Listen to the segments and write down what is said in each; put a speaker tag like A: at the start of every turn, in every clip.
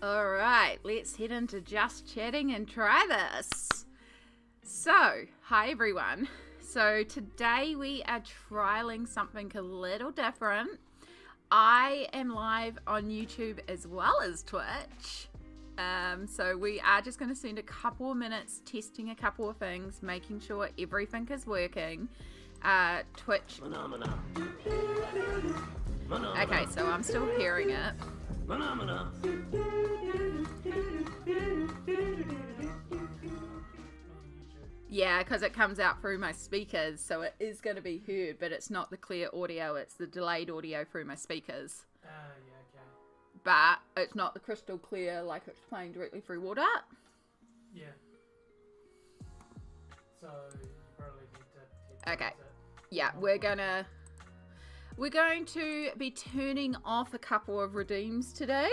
A: All right, let's head into just chatting and try this. So, hi everyone. So today we are trialing something a little different. I am live on YouTube as well as Twitch. So we are just going to spend a couple of minutes testing a couple of things, making sure everything is working. Twitch.
B: Phenomena.
A: Okay, so I'm still hearing it.
B: Phenomena.
A: Yeah, because it comes out through my speakers, so it is going to be heard, but it's not the clear audio, it's the delayed audio through my speakers.
C: Yeah, okay.
A: But it's not the crystal clear like it's playing directly through water.
C: Yeah. So you probably need to
A: Okay.
C: it.
A: Yeah, we're going to be turning off a couple of redeems today.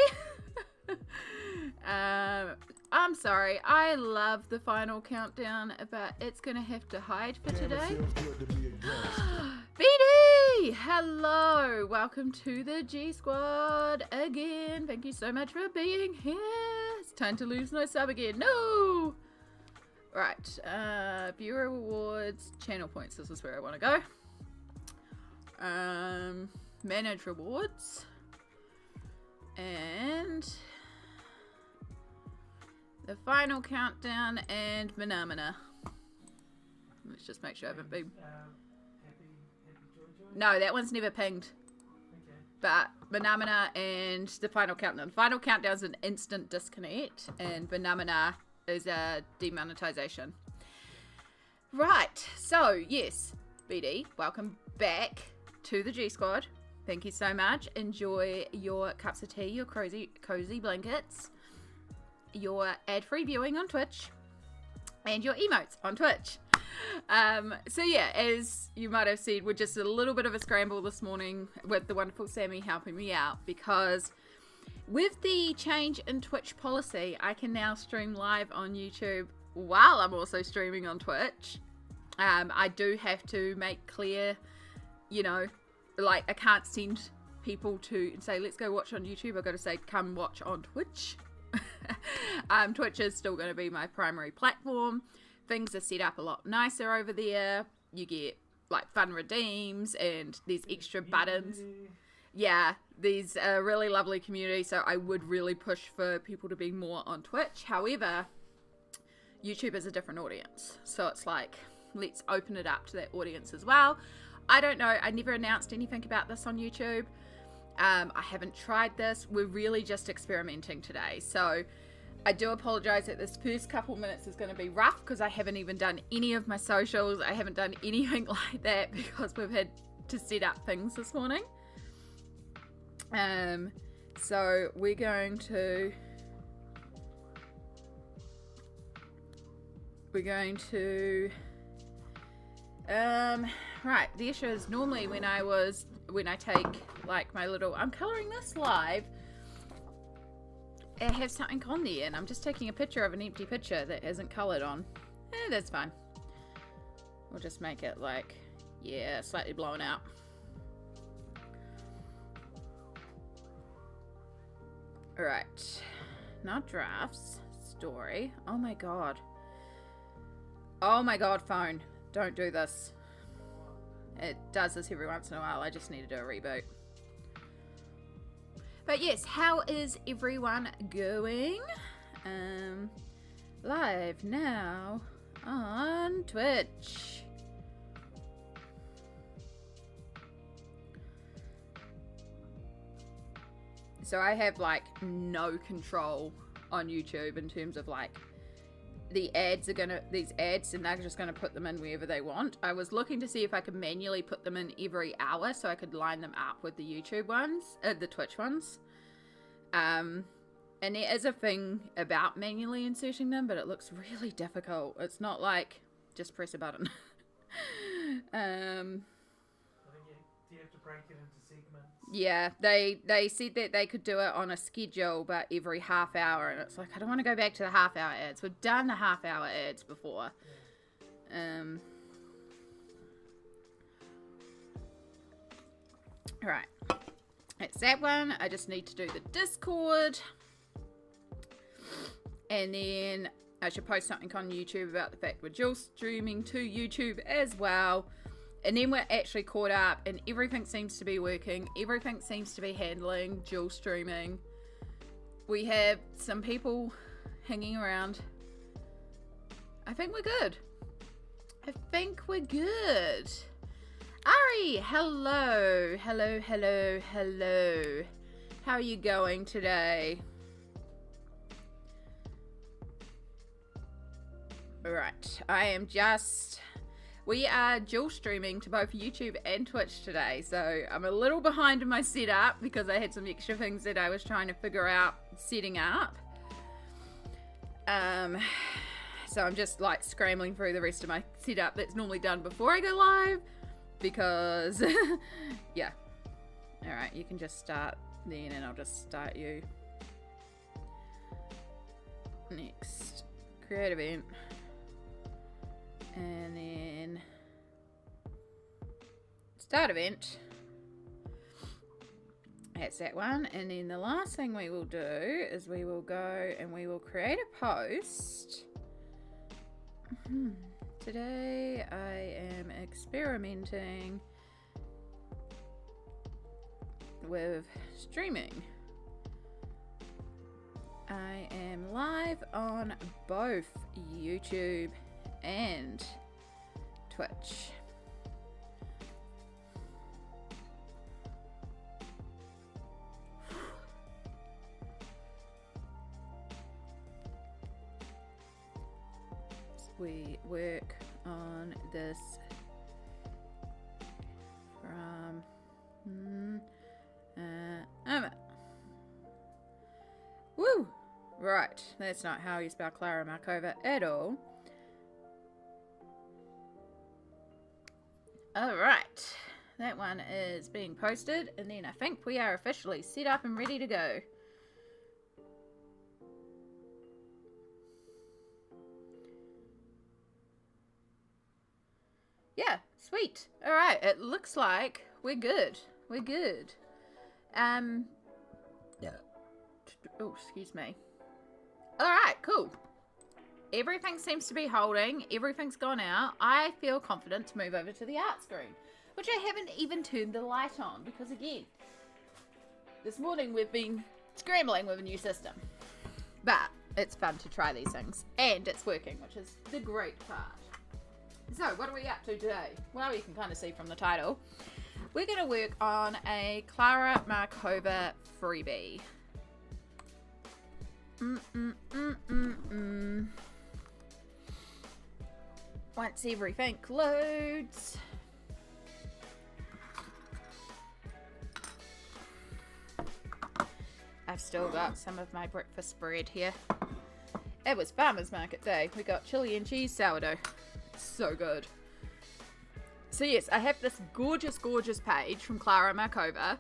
A: I'm sorry, I love the final countdown, but it's gonna have to hide for today. BD! Hello! Welcome to the G Squad again. Thank you so much for being here. It's time to lose my sub again. No! Right, viewer rewards, channel points, this is where I want to go. Manage rewards. And the final countdown and Phenomena. Let's just make sure I haven't been...
C: Happy Joy.
A: No, that one's never pinged.
C: Okay.
A: But Phenomena and the final countdown. Final countdown is an instant disconnect, and Phenomena is a demonetization. Right, so yes, BD, welcome back to the G Squad. Thank you so much. Enjoy your cups of tea, your cozy blankets, your ad-free viewing on Twitch, and your emotes on Twitch. So yeah, as you might have said, we're just a little bit of a scramble this morning with the wonderful Sammy helping me out, because with the change in Twitch policy, I can now stream live on YouTube while I'm also streaming on Twitch. I do have to make clear, you know, like I can't send people to say, let's go watch on YouTube. I've got to say, come watch on Twitch. Twitch is still going to be my primary platform. Things are set up a lot nicer over there. You get like fun redeems and there's extra buttons. Yeah, there's a really lovely community, so I would really push for people to be more on Twitch. However, YouTube is a different audience, so it's like, let's open it up to that audience as well. I don't know, I never announced anything about this on YouTube. I haven't tried this. We're really just experimenting today, so I do apologize that this first couple minutes is going to be rough, because I haven't even done any of my socials. I haven't done anything like that because we've had to set up things this morning. So we're going to right, the issue is normally when I take like my little, I'm coloring this live, I have something on there, and I'm just taking a picture of an empty picture that isn't colored on. That's fine. We'll just make it like, yeah, slightly blown out. Right, not drafts, story. Oh my god, phone, don't do this. It does this every once in a while. I just need to do a reboot. But yes, how is everyone going? Live now on Twitch. So I have like no control on YouTube in terms of like these ads, and they're just gonna put them in wherever they want. I was looking to see if I could manually put them in every hour so I could line them up with the YouTube ones, the Twitch ones. And there is a thing about manually inserting them, but it looks really difficult. It's not like just press a button.
C: I think you have to break it into segments.
A: Yeah, they said that they could do it on a schedule, but every half hour, and it's like, I don't want to go back to the half hour ads. We've done the half hour ads before.
C: Yeah.
A: Alright, that's that one. I just need to do the Discord. And then I should post something on YouTube about the fact we're dual streaming to YouTube as well. And then we're actually caught up and everything seems to be working. Everything seems to be handling dual streaming. We have some people hanging around. I think we're good. I think we're good. Ari, hello. Hello, hello, hello. How are you going today? Right, we are dual streaming to both YouTube and Twitch today, so I'm a little behind in my setup because I had some extra things that I was trying to figure out setting up. So I'm just like scrambling through the rest of my setup that's normally done before I go live because, yeah. Alright, you can just start then and I'll just start you. Next, create event. And then start event. That's that one. And then the last thing we will do is we will go and we will create a post. Today I am experimenting with streaming. I am live on both YouTube and Twitch. We work on this from woo! Right, that's not how you spell Klara Markova at all. Alright, that one is being posted, and then I think we are officially set up and ready to go. Yeah, sweet. Alright, it looks like we're good. We're good. Yeah. Oh, excuse me. Alright, cool. Everything seems to be holding. Everything's gone out. I feel confident to move over to the art screen, which I haven't even turned the light on because, again, this morning we've been scrambling with a new system. But it's fun to try these things, and it's working, which is the great part. So, what are we up to today? Well, you can kind of see from the title. We're going to work on a Klara Markova freebie. Once everything loads. I've still got some of my breakfast bread here. It was farmers market day. We got chili and cheese sourdough. It's so good. So yes, I have this gorgeous, gorgeous page from Klara Markova,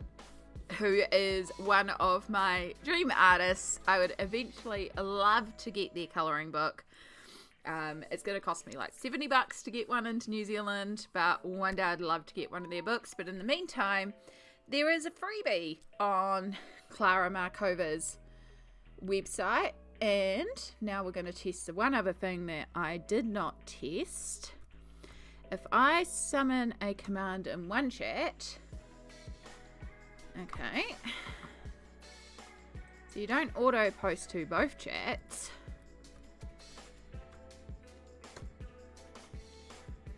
A: who is one of my dream artists. I would eventually love to get their colouring book. It's going to cost me like $70 to get one into New Zealand, but one day I'd love to get one of their books. But in the meantime, there is a freebie on Klara Markova's website. And now we're going to test the one other thing that I did not test. If I summon a command in one chat, okay, so you don't auto post to both chats.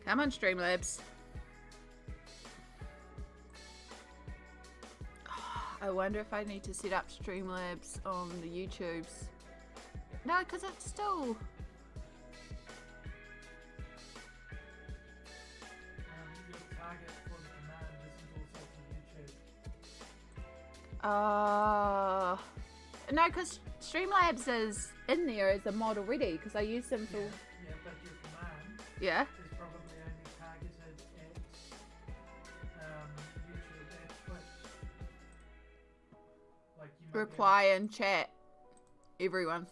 A: Come on, Streamlabs. Oh, I wonder if I need to set up Streamlabs on the YouTubes. No, because it's still...
C: Your target for the command isn't also to YouTube.
A: No, because Streamlabs is in there as a mod already, because I use them for...
C: Yeah, but your command
A: Yeah.
C: is probably only targeted at YouTube and Twitch. Like you might
A: Reply and chat. Everyone.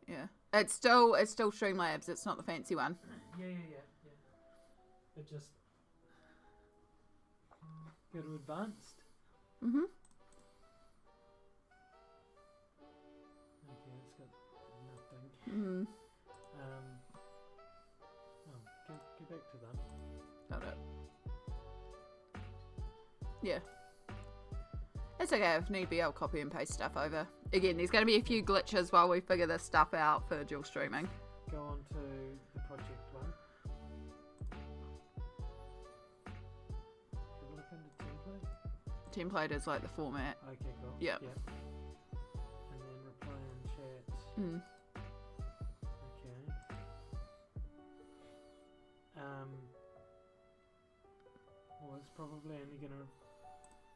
A: Yeah. It's still Streamlabs, it's not the fancy one.
C: Yeah. But just go to advanced.
A: Mm.
C: Get back to them.
A: Got it. Yeah. It's okay, if need be, I'll copy and paste stuff over. Again, there's going to be a few glitches while we figure this stuff out for dual streaming.
C: Go on to the project one. Have a look under template.
A: Template is like the format.
C: Okay, cool.
A: Yeah.
C: And then reply in chat.
A: Mm.
C: Okay. Well, it's probably only gonna.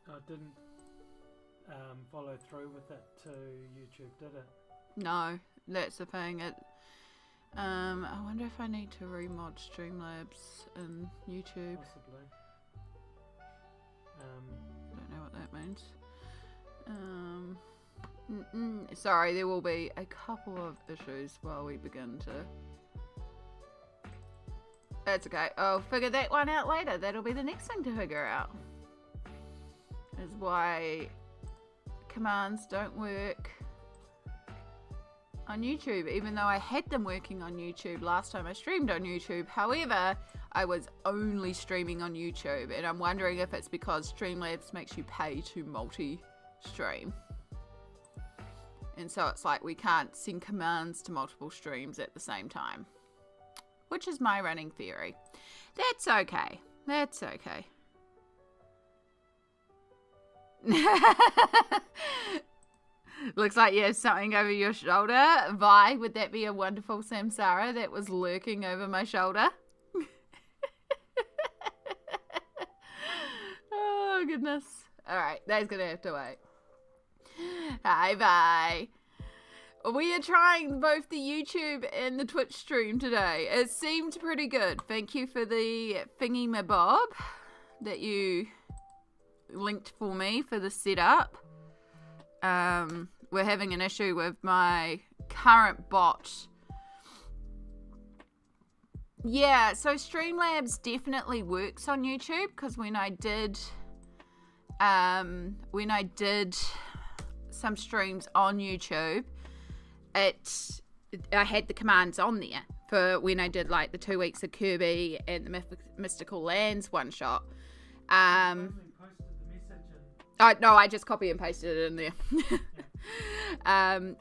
C: I didn't follow through with it to YouTube, did it?
A: No, that's the thing. I wonder if I need to remod Streamlabs in YouTube.
C: Possibly.
A: I don't know what that means. Sorry, there will be a couple of issues while we begin to... That's okay. I'll figure that one out later. That'll be the next thing to figure out. Is why commands don't work on YouTube, even though I had them working on YouTube last time I streamed on YouTube. However, I was only streaming on YouTube, and I'm wondering if it's because Streamlabs makes you pay to multi-stream. And so it's like we can't send commands to multiple streams at the same time. Which is my running theory. That's okay. That's okay. Looks like you have something over your shoulder. Vi, would that be a wonderful samsara that was lurking over my shoulder? Oh, goodness. Alright, that's going to have to wait. Hi, Vi. We are trying both the YouTube and the Twitch stream today. It seemed pretty good. Thank you for the thingy-mabob that you linked for me for the setup. We're having an issue with my current bot. Yeah, so Streamlabs definitely works on YouTube, because when I did some streams on YouTube, I had the commands on there for when I did like the 2 weeks of Kirby and the Mystical Lands one shot. No, I just copy and pasted it in there.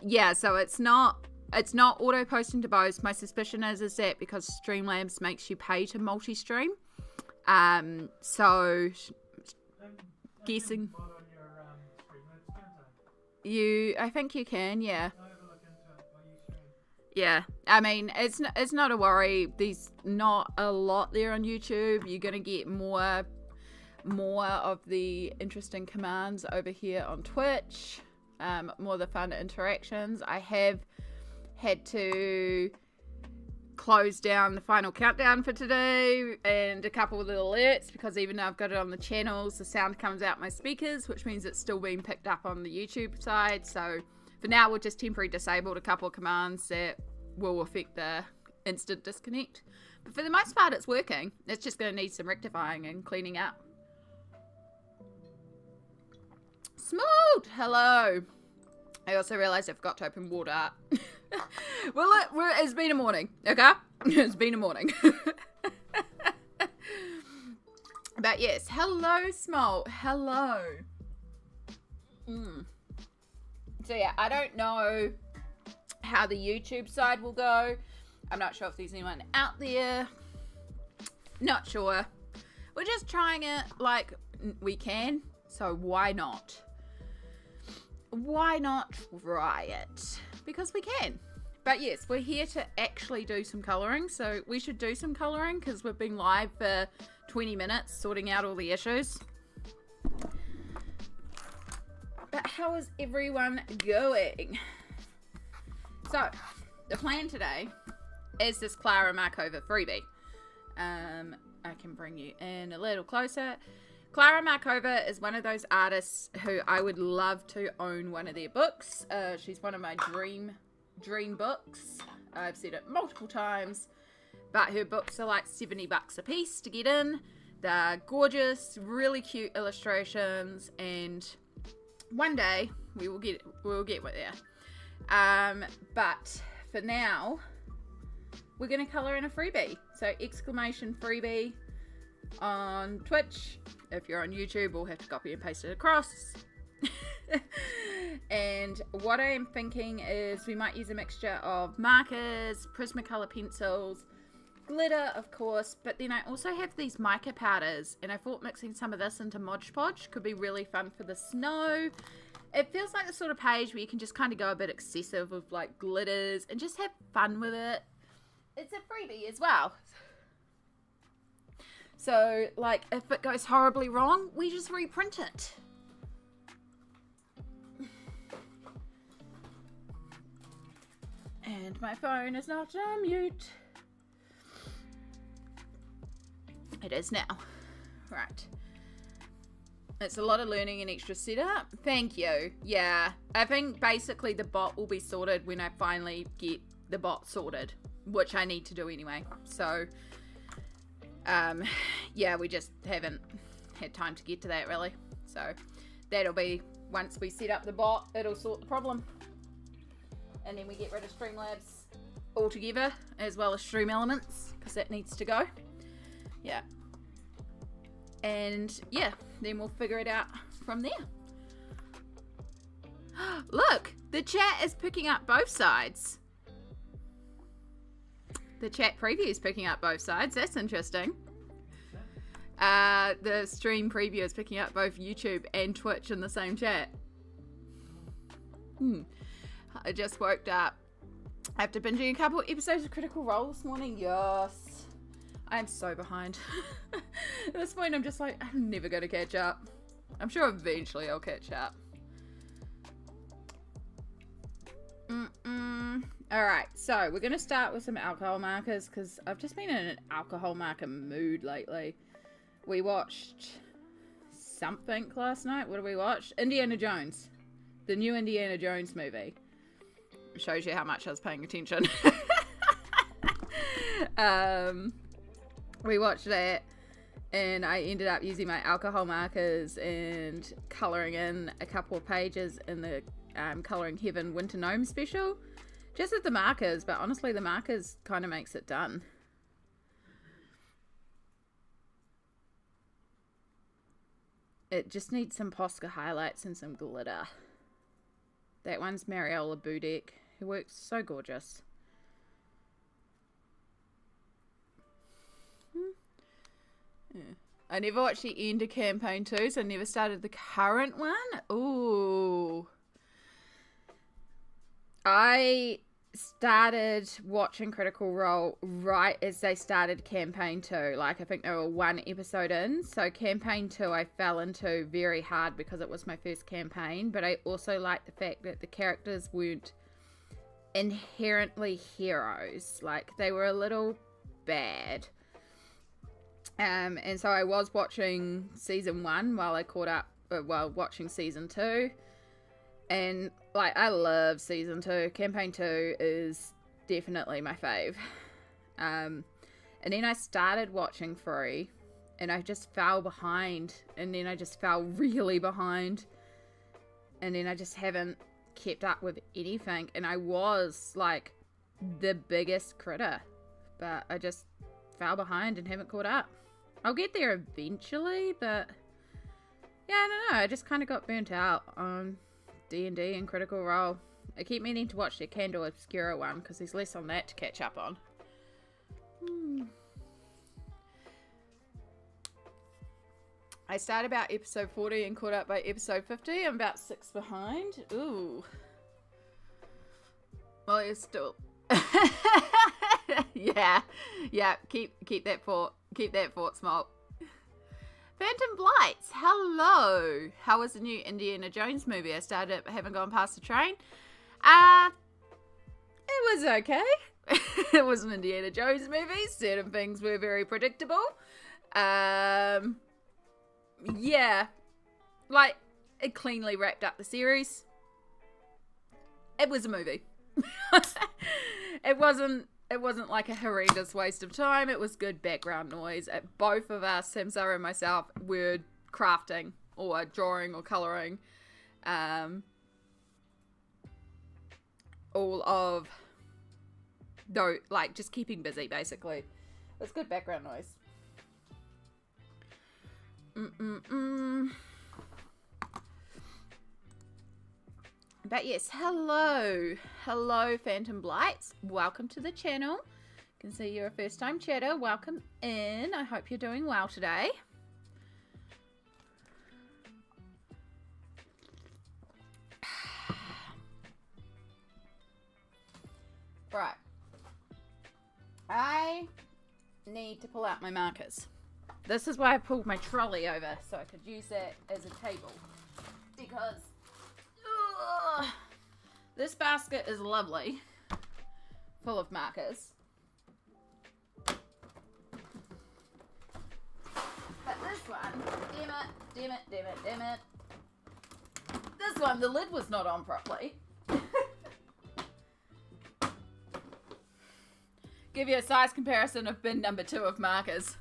A: Yeah, so it's not auto posting to both. My suspicion is that because Streamlabs makes you pay to multi-stream. So guessing I think you can, yeah. Yeah, I mean, it's not a worry. There's not a lot there on YouTube. You're gonna get more of the interesting commands over here on Twitch, more of the fun interactions. I have had to close down the final countdown for today and a couple of little alerts, because even though I've got it on the channels, the sound comes out my speakers, which means it's still being picked up on the YouTube side. So for now, we'll just temporarily disabled a couple of commands that will affect the instant disconnect. But for the most part, it's working. It's just going to need some rectifying and cleaning up. Smooth! Hello! I also realised I forgot to open water. Well, it's been a morning, okay? It's been a morning. But yes, hello, Smalt. Hello. So yeah, I don't know how the YouTube side will go. I'm not sure if there's anyone out there. Not sure. We're just trying it like we can. So why not? Why not try it? Because we can. But yes, we're here to actually do some colouring. So we should do some colouring because we've been live for 20 minutes sorting out all the issues. But how is everyone going? So, the plan today is this Klara Markova freebie. I can bring you in a little closer. Klara Markova is one of those artists who I would love to own one of their books. She's one of my dream books. I've said it multiple times, but her books are like $70 a piece to get in. They're gorgeous, really cute illustrations, and one day we will get there. But for now, we're going to colour in a freebie. So exclamation freebie on Twitch. If you're on YouTube, we'll have to copy and paste it across. And what I am thinking is we might use a mixture of markers, Prismacolor pencils, glitter, of course, but then I also have these mica powders, and I thought mixing some of this into Mod Podge could be really fun for the snow. It feels like the sort of page where you can just kind of go a bit excessive with like glitters and just have fun with it. It's a freebie as well. So, like, if it goes horribly wrong, we just reprint it. And my phone is not on mute. It is now. Right. It's a lot of learning and extra setup. Thank you. Yeah. I think basically the bot will be sorted when I finally get the bot sorted, which I need to do anyway. So, yeah, we just haven't had time to get to that really. So that'll be, once we set up the bot, it'll sort the problem. And then we get rid of Streamlabs altogether, as well as Stream Elements, because that needs to go. Yeah. And yeah, then we'll figure it out from there. Look, the chat is picking up both sides. The chat preview is picking up both sides. That's interesting. The stream preview is picking up both YouTube and Twitch in the same chat. I just woke up after binging a couple episodes of Critical Role this morning. Yes. I'm so behind. At this point, I'm just like, I'm never going to catch up. I'm sure eventually I'll catch up. Alright, so we're going to start with some alcohol markers because I've just been in an alcohol marker mood lately. We watched something last night. What did we watch? Indiana Jones. The new Indiana Jones movie. Shows you how much I was paying attention. We watched that, and I ended up using my alcohol markers and colouring in a couple of pages in the Colouring Heaven Winter Gnome special. Just with the markers, but honestly the markers kind of makes it done. It just needs some Posca highlights and some glitter. That one's Mariola Budek, who works so gorgeous. Yeah. I never watched the end of campaign 2, so I never started the current one. Ooh. I started watching Critical Role right as they started campaign 2. Like, I think they were one episode in. So campaign 2 I fell into very hard because it was my first campaign. But I also liked the fact that the characters weren't inherently heroes. Like, they were a little bad. And so I was watching season 1 while I caught up, while watching season 2. And, like, I love season 2. Campaign 2 is definitely my fave. And then I started watching 3, and I just fell behind. And then I just fell really behind. And then I just haven't kept up with anything. And I was, like, the biggest critter. But I just fell behind and haven't caught up. I'll get there eventually, but yeah, I don't know. I just kind of got burnt out on D&D and Critical Role. I keep meaning to watch the Candle Obscura one because there's less on that to catch up on. I started about episode 40 and caught up by episode 50. I'm about 6 behind. Ooh. Well, you're still... yeah. Keep that fort small. Phantom Blights, hello. How was the new Indiana Jones movie? I started it, but haven't gone past the train. It was okay. It was an Indiana Jones movie. Certain things were very predictable. Yeah, like, it cleanly wrapped up the series. It was a movie. It wasn't like a horrendous waste of time. It was good background noise. Both of us, Samsara and myself, were crafting or drawing or colouring all of Though, like, just keeping busy, basically. It's good background noise. But yes, hello. Hello, Phantom Blights. Welcome to the channel. You can see you're a first-time chatter. Welcome in. I hope you're doing well today. Right. I need to pull out my markers. This is why I pulled my trolley over, so I could use that as a table. Because this basket is lovely, full of markers. But this one, damn it. This one, the lid was not on properly. Give you a size comparison of bin number 2 of markers.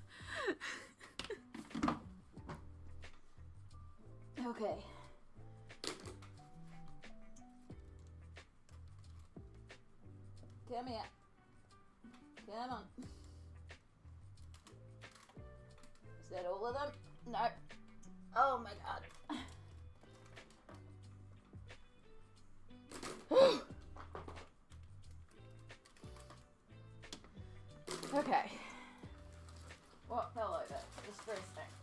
A: Okay. Come here. Come on. Is that all of them? No. Oh my god. Okay. What fell over? The stress inks.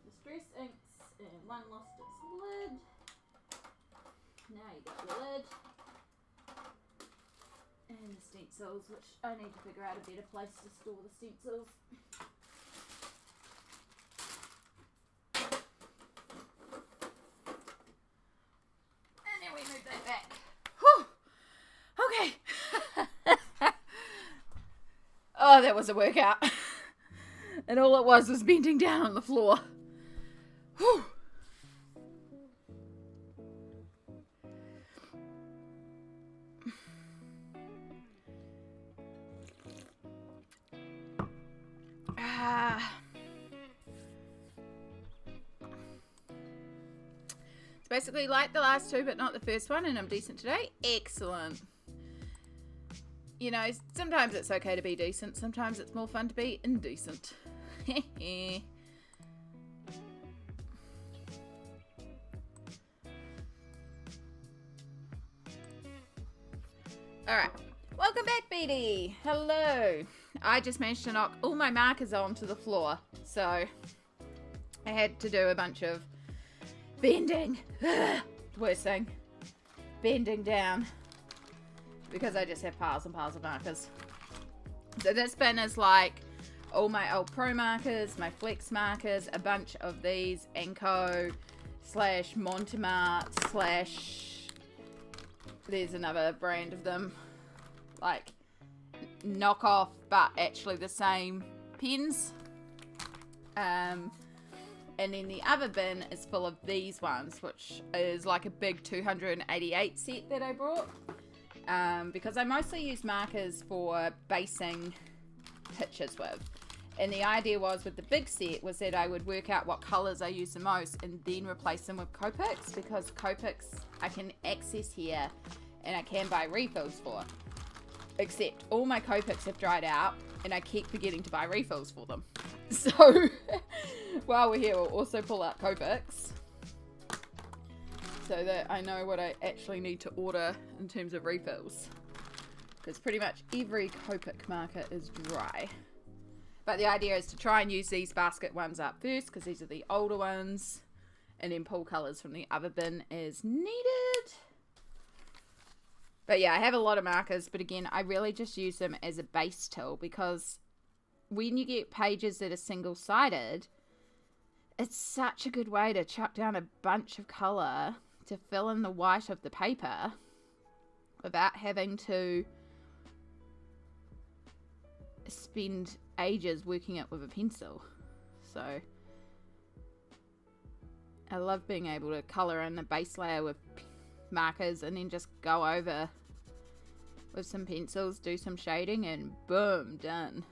A: The stress inks, and one lost its lid. Now you got your lid. And the stencils, which I need to figure out a better place to store the stencils. Oh, that was a workout. And all it was bending down on the floor. Whew. It's basically like the last two, but not the first one, and I'm decent today. Excellent. You know, sometimes it's okay to be decent. Sometimes it's more fun to be indecent. Alright. Welcome back, Beatty. Hello. I just managed to knock all my markers onto the floor. So, I had to do a bunch of bending. Worst thing. Bending down. Because I just have piles and piles of markers. So this bin is like all my old pro markers, my flex markers, a bunch of these Anko / Montemart / there's another brand of them, like knockoff but actually the same pens. And then the other bin is full of these ones, which is like a big 288 set that I brought. Because I mostly use markers for basing pictures with. And the idea was with the big set was that I would work out what colours I use the most and then replace them with Copics, because Copics I can access here and I can buy refills for. Except all my Copics have dried out and I keep forgetting to buy refills for them. So while we're here, we'll also pull out Copics so that I know what I actually need to order in terms of refills. Because pretty much every Copic marker is dry. But the idea is to try and use these basket ones up first, because these are the older ones, and then pull colours from the other bin as needed. But yeah, I have a lot of markers, but again, I really just use them as a base tool, because when you get pages that are single-sided, it's such a good way to chuck down a bunch of colour to fill in the white of the paper without having to spend ages working it with a pencil. So I love being able to colour in a base layer with markers and then just go over with some pencils, do some shading, and boom, done.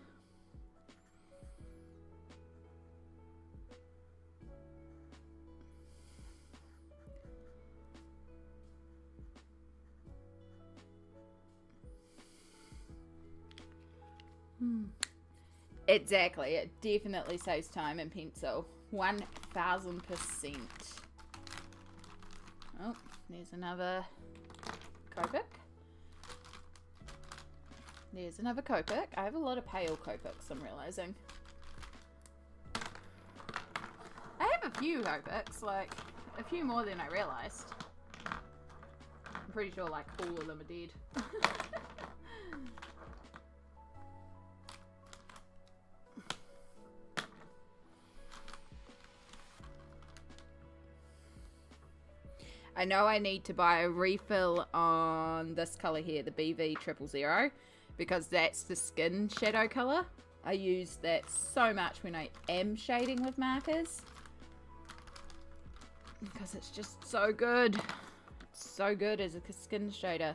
A: Exactly. It definitely saves time in pencil. 1000%. Oh, there's another Copic. There's another Copic. I have a lot of pale Copics, I'm realizing. I have a few Copics, like a few more than I realized. I'm pretty sure like all of them are dead. I know I need to buy a refill on this colour here, the BV000, because that's the skin shadow colour. I use that so much when I am shading with markers. Because it's just so good. It's so good as a skin shader.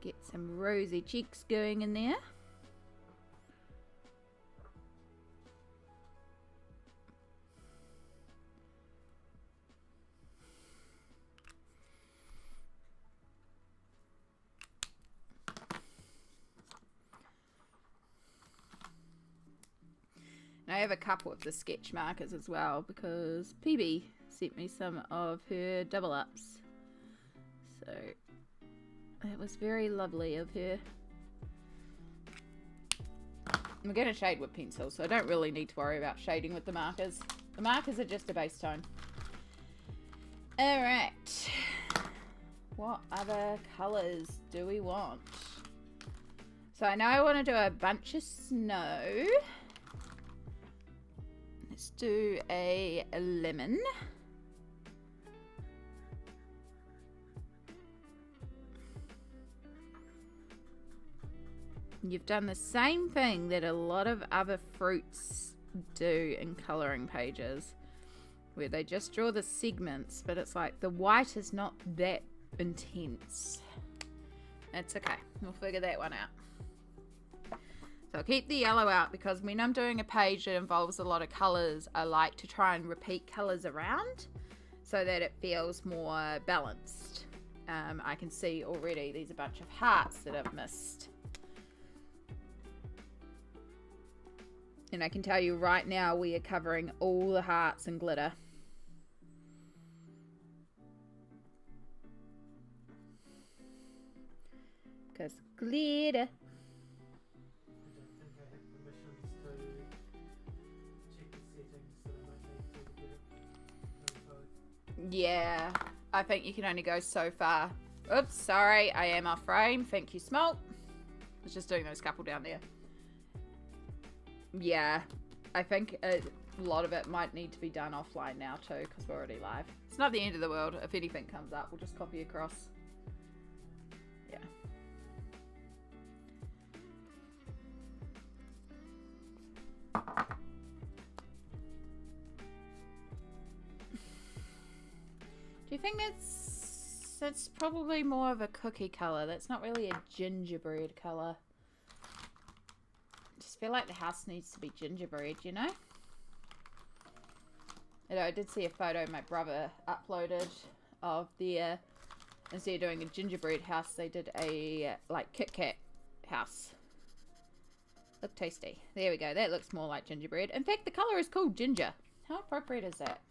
A: Get some rosy cheeks going in there. I have a couple of the sketch markers as well because PB sent me some of her double ups. So it was very lovely of her. I'm going to shade with pencil, so I don't really need to worry about shading with the markers. The markers are just a base tone. Alright. What other colours do we want? So I know I want to do a bunch of snow. Let's do a lemon. You've done the same thing that a lot of other fruits do in colouring pages, where they just draw the segments, but it's like the white is not that intense. That's okay. We'll figure that one out. So I'll keep the yellow out because when I'm doing a page that involves a lot of colours, I like to try and repeat colours around so that it feels more balanced. I can see already there's a bunch of hearts that I've missed. And I can tell you right now we are covering all the hearts in glitter. Because glitter. Yeah, I think you can only go so far. Oops, sorry, I am off frame. Thank you, Smoke. I was just doing those couple down there. Yeah, I think a lot of it might need to be done offline now too, because we're already live. It's not the end of the world. If anything comes up, we'll just copy across. Yeah. Do you think that's probably more of a cookie color? That's not really a gingerbread color. I just feel like the house needs to be gingerbread, you know? Although I did see a photo my brother uploaded of their, instead of doing a gingerbread house, they did a like Kit Kat house. Look tasty. There we go. That looks more like gingerbread. In fact, the color is called ginger. How appropriate is that?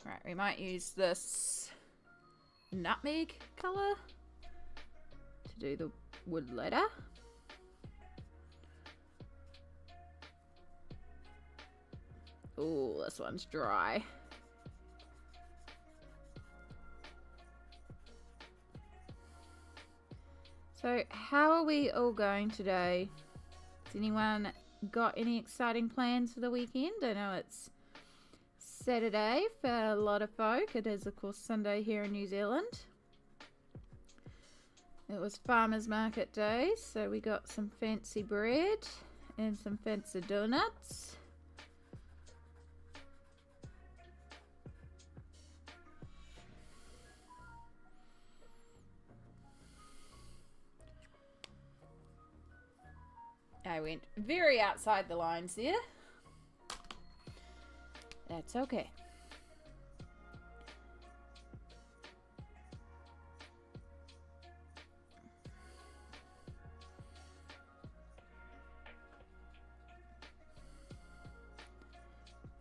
A: Right, we might use this nutmeg color to do the wood letter. Oh, this one's dry. So, how are we all going today? Has anyone got any exciting plans for the weekend? I know it's Saturday for a lot of folk. It is, of course, Sunday here in New Zealand. It was farmers market day, so we got some fancy bread and some fancy donuts. I went very outside the lines there. That's okay.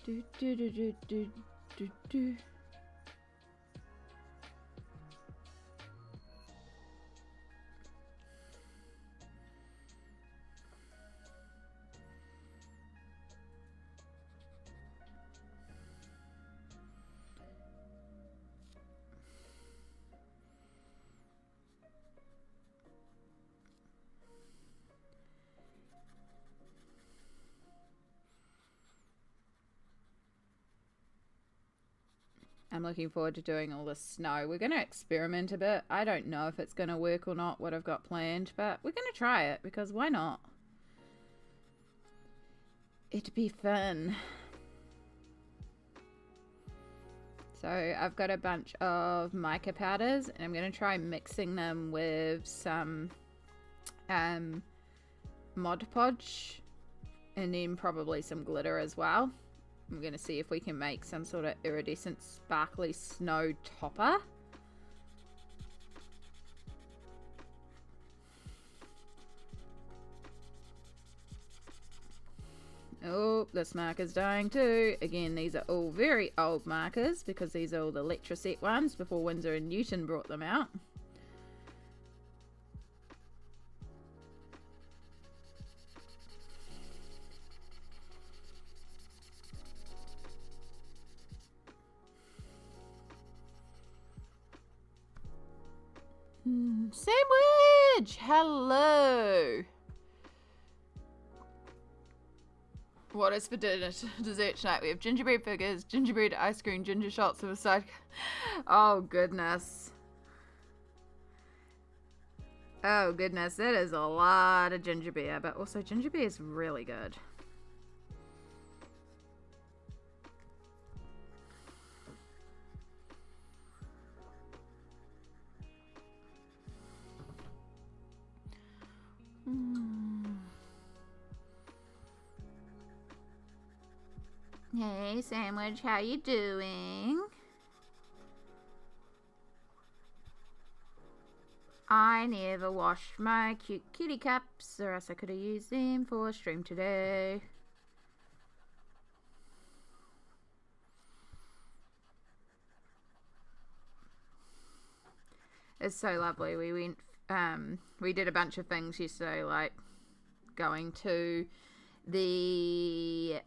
A: Do, do, do, do, do, do, do. I'm looking forward to doing all this snow. We're going to experiment a bit. I don't know if it's going to work or not, what I've got planned, but we're going to try it because why not? It'd be fun. So I've got a bunch of mica powders and I'm going to try mixing them with some Mod Podge and then probably some glitter as well. I'm going to see if we can make some sort of iridescent sparkly snow topper. Oh, this marker's dying too. Again, these are all very old markers because these are all the Electroset ones before Winsor and Newton brought them out. Sandwich! Hello! What is for dessert tonight? We have gingerbread figures, gingerbread ice cream, ginger shots of a side. Oh, goodness. Oh, goodness. That is a lot of ginger beer, but also ginger beer is really good. Hey, Sandwich, how you doing? I never washed my cute kitty cups, or else I could have used them for a stream today. It's so lovely. We went, we did a bunch of things yesterday, like going to the,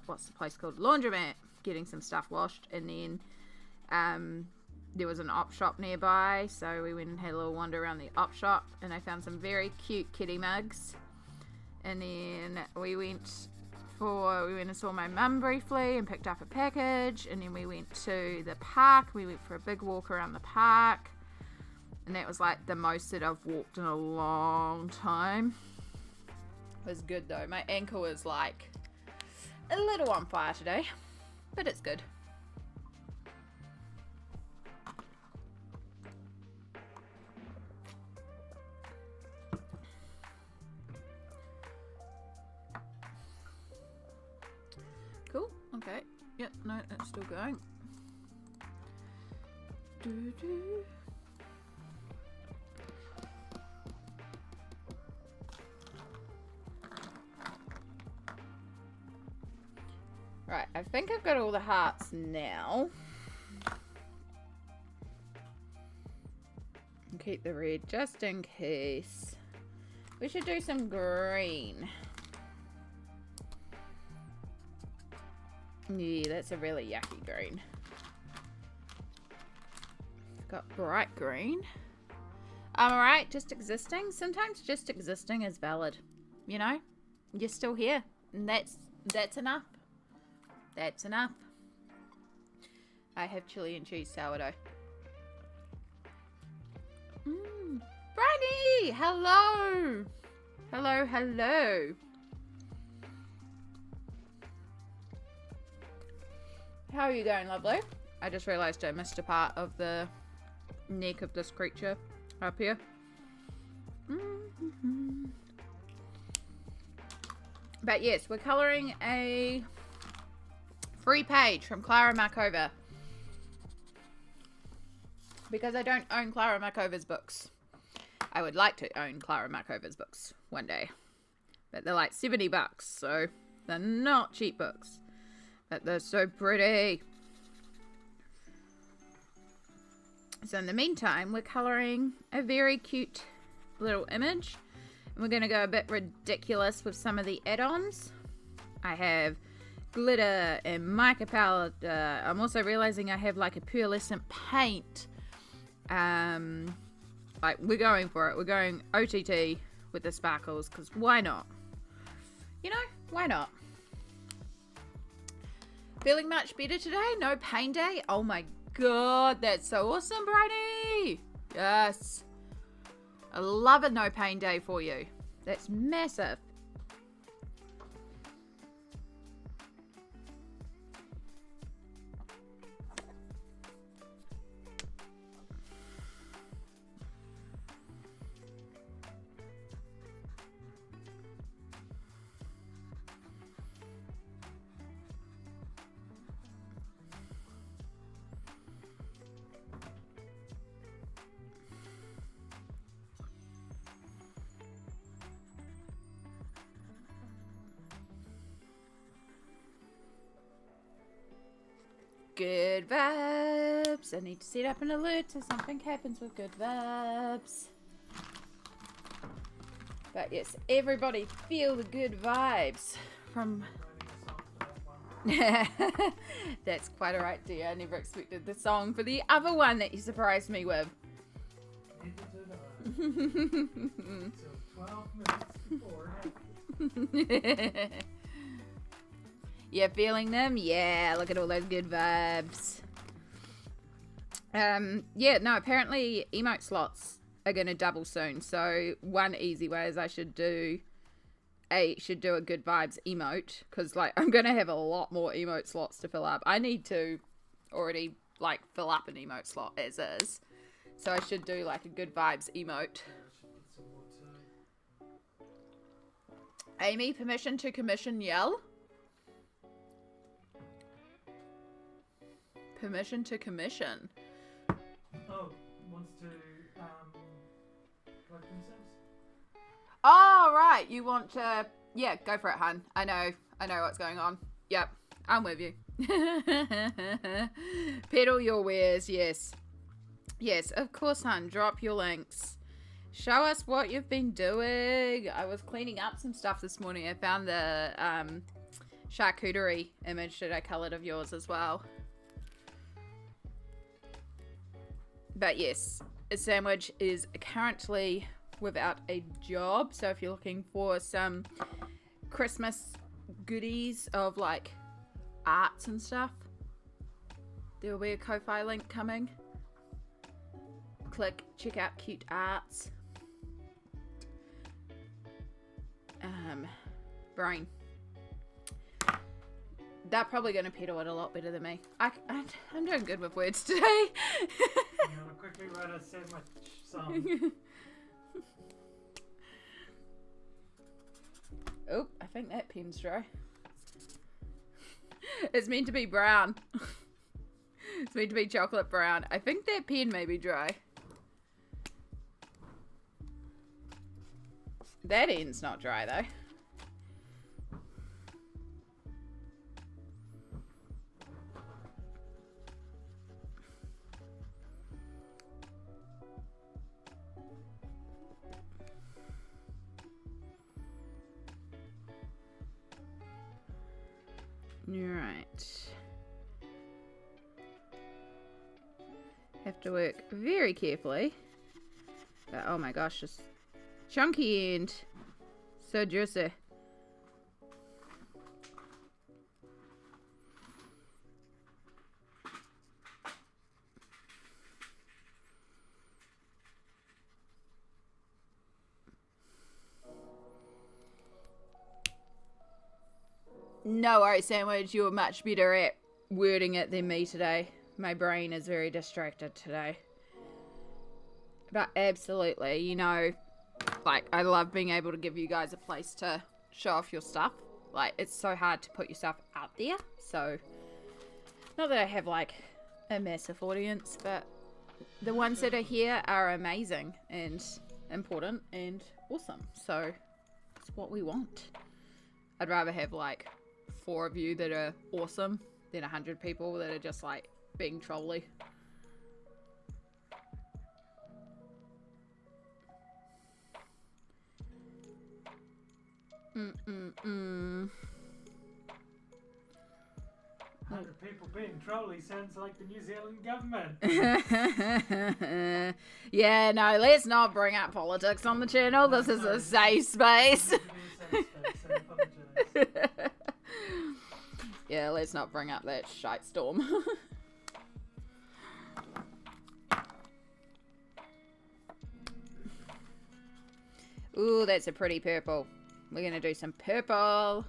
A: what's the place called? Laundromat, getting some stuff washed, and then there was an op shop nearby, so we went and had a little wander around the op shop, and I found some very cute kitty mugs. And then we went and saw my mum briefly and picked up a package, and then we went to the park. We went for a big walk around the park, and that was like the most that I've walked in a long time. It was good though. My ankle is like a little on fire today, but it's good. Cool. Okay. Yep. No, it's still going. Doo-doo. Right, I think I've got all the hearts now. And keep the red just in case. We should do some green. Yeah, that's a really yucky green. Got bright green. Alright, just existing. Sometimes just existing is valid. You know? You're still here. And that's enough. That's enough. I have chili and cheese sourdough. Bryony! Hello! Hello, hello. How are you going, lovely? I just realised I missed a part of the neck of this creature up here. But yes, we're colouring a free page from Klara Markova. Because I don't own Klara Markova's books. I would like to own Klara Markova's books one day. But they're like $70, so they're not cheap books. But they're so pretty. So in the meantime, we're colouring a very cute little image. And we're going to go a bit ridiculous with some of the add-ons. I have glitter and mica powder. I'm also realising I have like a pearlescent paint. Like, we're going for it. We're going OTT with the sparkles, because why not? You know, why not? Feeling much better today? No pain day? Oh my god, that's so awesome, Bridie! Yes. I love a no pain day for you. That's massive. Good vibes. I need to set up an alert so something happens with good vibes. But yes, everybody feel the good vibes from... That's quite alright, dear. I never expected the song for the other one that you surprised me with.
C: Neither did I. So 12 minutes before.
A: Yeah, feeling them? Yeah, look at all those good vibes. Yeah, no, apparently emote slots are going to double soon. So one easy way is I should do a good vibes emote, because like I'm going to have a lot more emote slots to fill up. I need to already like fill up an emote slot as is. So I should do like a good vibes emote. Amy, permission to commission yell? Permission to commission.
C: Oh, wants to plug themselves?
A: Oh, right. You want to... Yeah, go for it, hun. I know what's going on. Yep, I'm with you. Peddle your wares, yes. Yes, of course, hun. Drop your links. Show us what you've been doing. I was cleaning up some stuff this morning. I found the charcuterie image that I coloured of yours as well. But yes, a sandwich is currently without a job. So if you're looking for some Christmas goodies of like arts and stuff, there will be a Ko-Fi link coming. Click, check out cute arts. Brain. They're probably going to peddle it a lot better than me. I'm doing good with words today.
C: I'm going to quickly write a sandwich song.
A: Oh, I think that pen's dry. It's meant to be brown. It's meant to be chocolate brown. I think that pen may be dry. That end's not dry though. Right. Have to work very carefully. But oh my gosh, just chunky end. So juicy. No worries, Sandwich. You were much better at wording it than me today. My brain is very distracted today. But absolutely, you know, like, I love being able to give you guys a place to show off your stuff. Like, it's so hard to put yourself out there. So, not that I have, like, a massive audience, but the ones that are here are amazing and important and awesome. So, it's what we want. I'd rather have, like, 4 of you that are awesome than 100 people that are just like being trolly. Mm-mm-mm.
C: 100 people being trolly sounds like the New Zealand government.
A: Yeah, no, let's not bring up politics on the channel. This is a safe space. Yeah, let's not bring up that shite storm. Ooh, that's a pretty purple. We're gonna do some purple.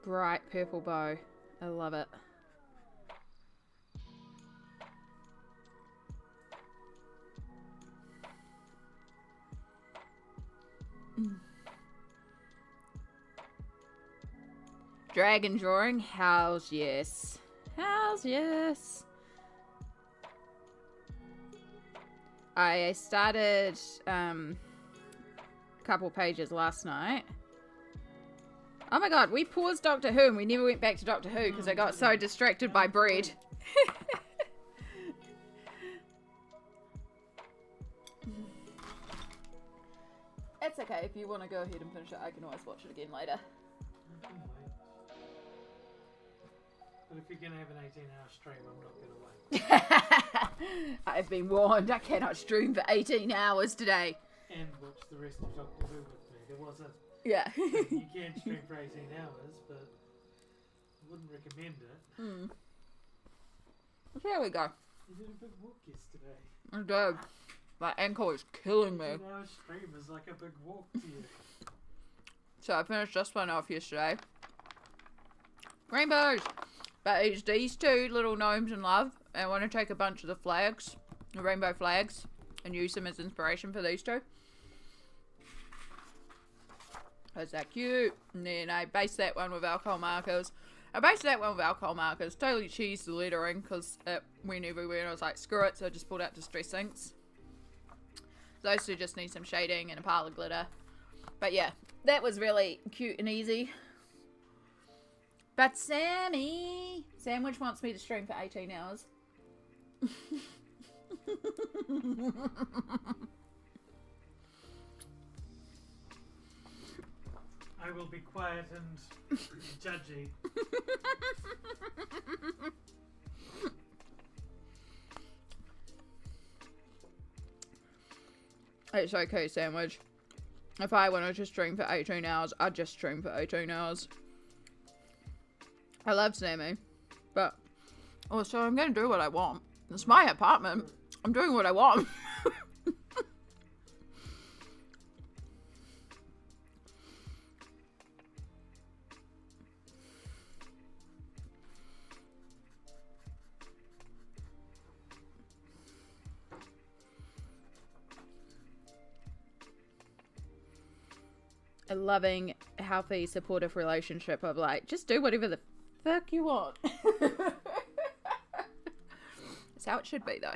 A: Bright purple bow. I love it. Dragon drawing. Hells yes. Hells yes. I started a couple pages last night. Oh my god, we paused Doctor Who and we never went back to Doctor Who because I got so distracted by bread. It's okay, if you want to go ahead and finish it, I can always watch it again later.
C: But if you're going to have an 18-hour stream, I'm not going to wait.
A: I've been warned, I cannot stream for 18 hours today.
C: And watch the rest of Doctor Who with me. There was a...
A: Yeah.
C: You can stream for 18 hours, but I wouldn't recommend it.
A: Mm. There we go.
C: You did a big walk yesterday.
A: I did. My ankle is killing me.
C: 18-hour stream is like a big walk to you.
A: So I finished this one off yesterday. Rainbows! But it's these 2 little gnomes in love. And I want to take a bunch of the flags, the rainbow flags, and use them as inspiration for these 2. Is that cute? And then I based that one with alcohol markers. Totally cheesed the lettering because it went everywhere and I was like, screw it. So I just pulled out Distress Inks. Those 2 just need some shading and a pile of glitter. But yeah, that was really cute and easy. But Sandwich wants me to stream for 18 hours.
C: I will be quiet and judgy.
A: It's okay, Sandwich. If I wanted to stream for 18 hours, I'd just stream for 18 hours. I love Sammy, but also I'm going to do what I want. It's my apartment. I'm doing what I want. A loving, healthy, supportive relationship of like, just do whatever the fuck you want. That's how it should be, though.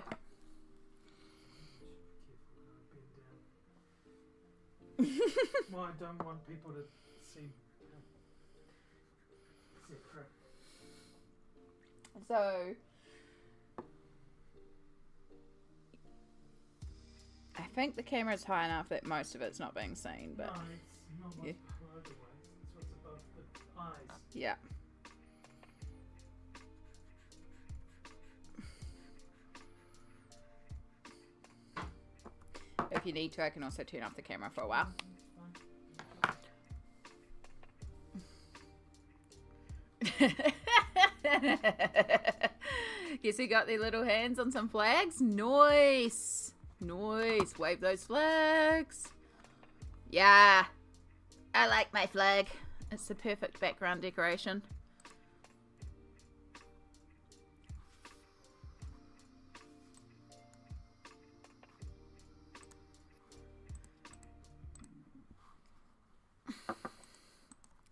C: Well, I don't want people to see.
A: So, I think the camera's high enough that most of it's not being seen, but
C: no, it's not what's below the waist, it's what's above the eyes.
A: yeah. If you need to, I can also turn off the camera for a while. Guess who got their little hands on some flags? Nice. Nice. Wave those flags. Yeah. I like my flag. It's the perfect background decoration.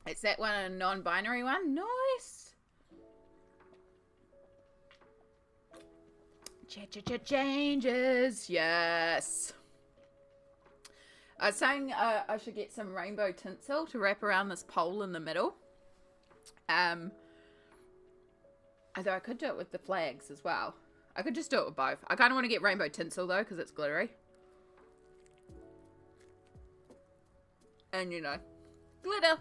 A: It's that one, a non-binary one. Nice. Changes. Yes. I was saying I should get some rainbow tinsel to wrap around this pole in the middle. Although I could do it with the flags as well. I could just do it with both. I kind of want to get rainbow tinsel though because it's glittery. And you know, glitter.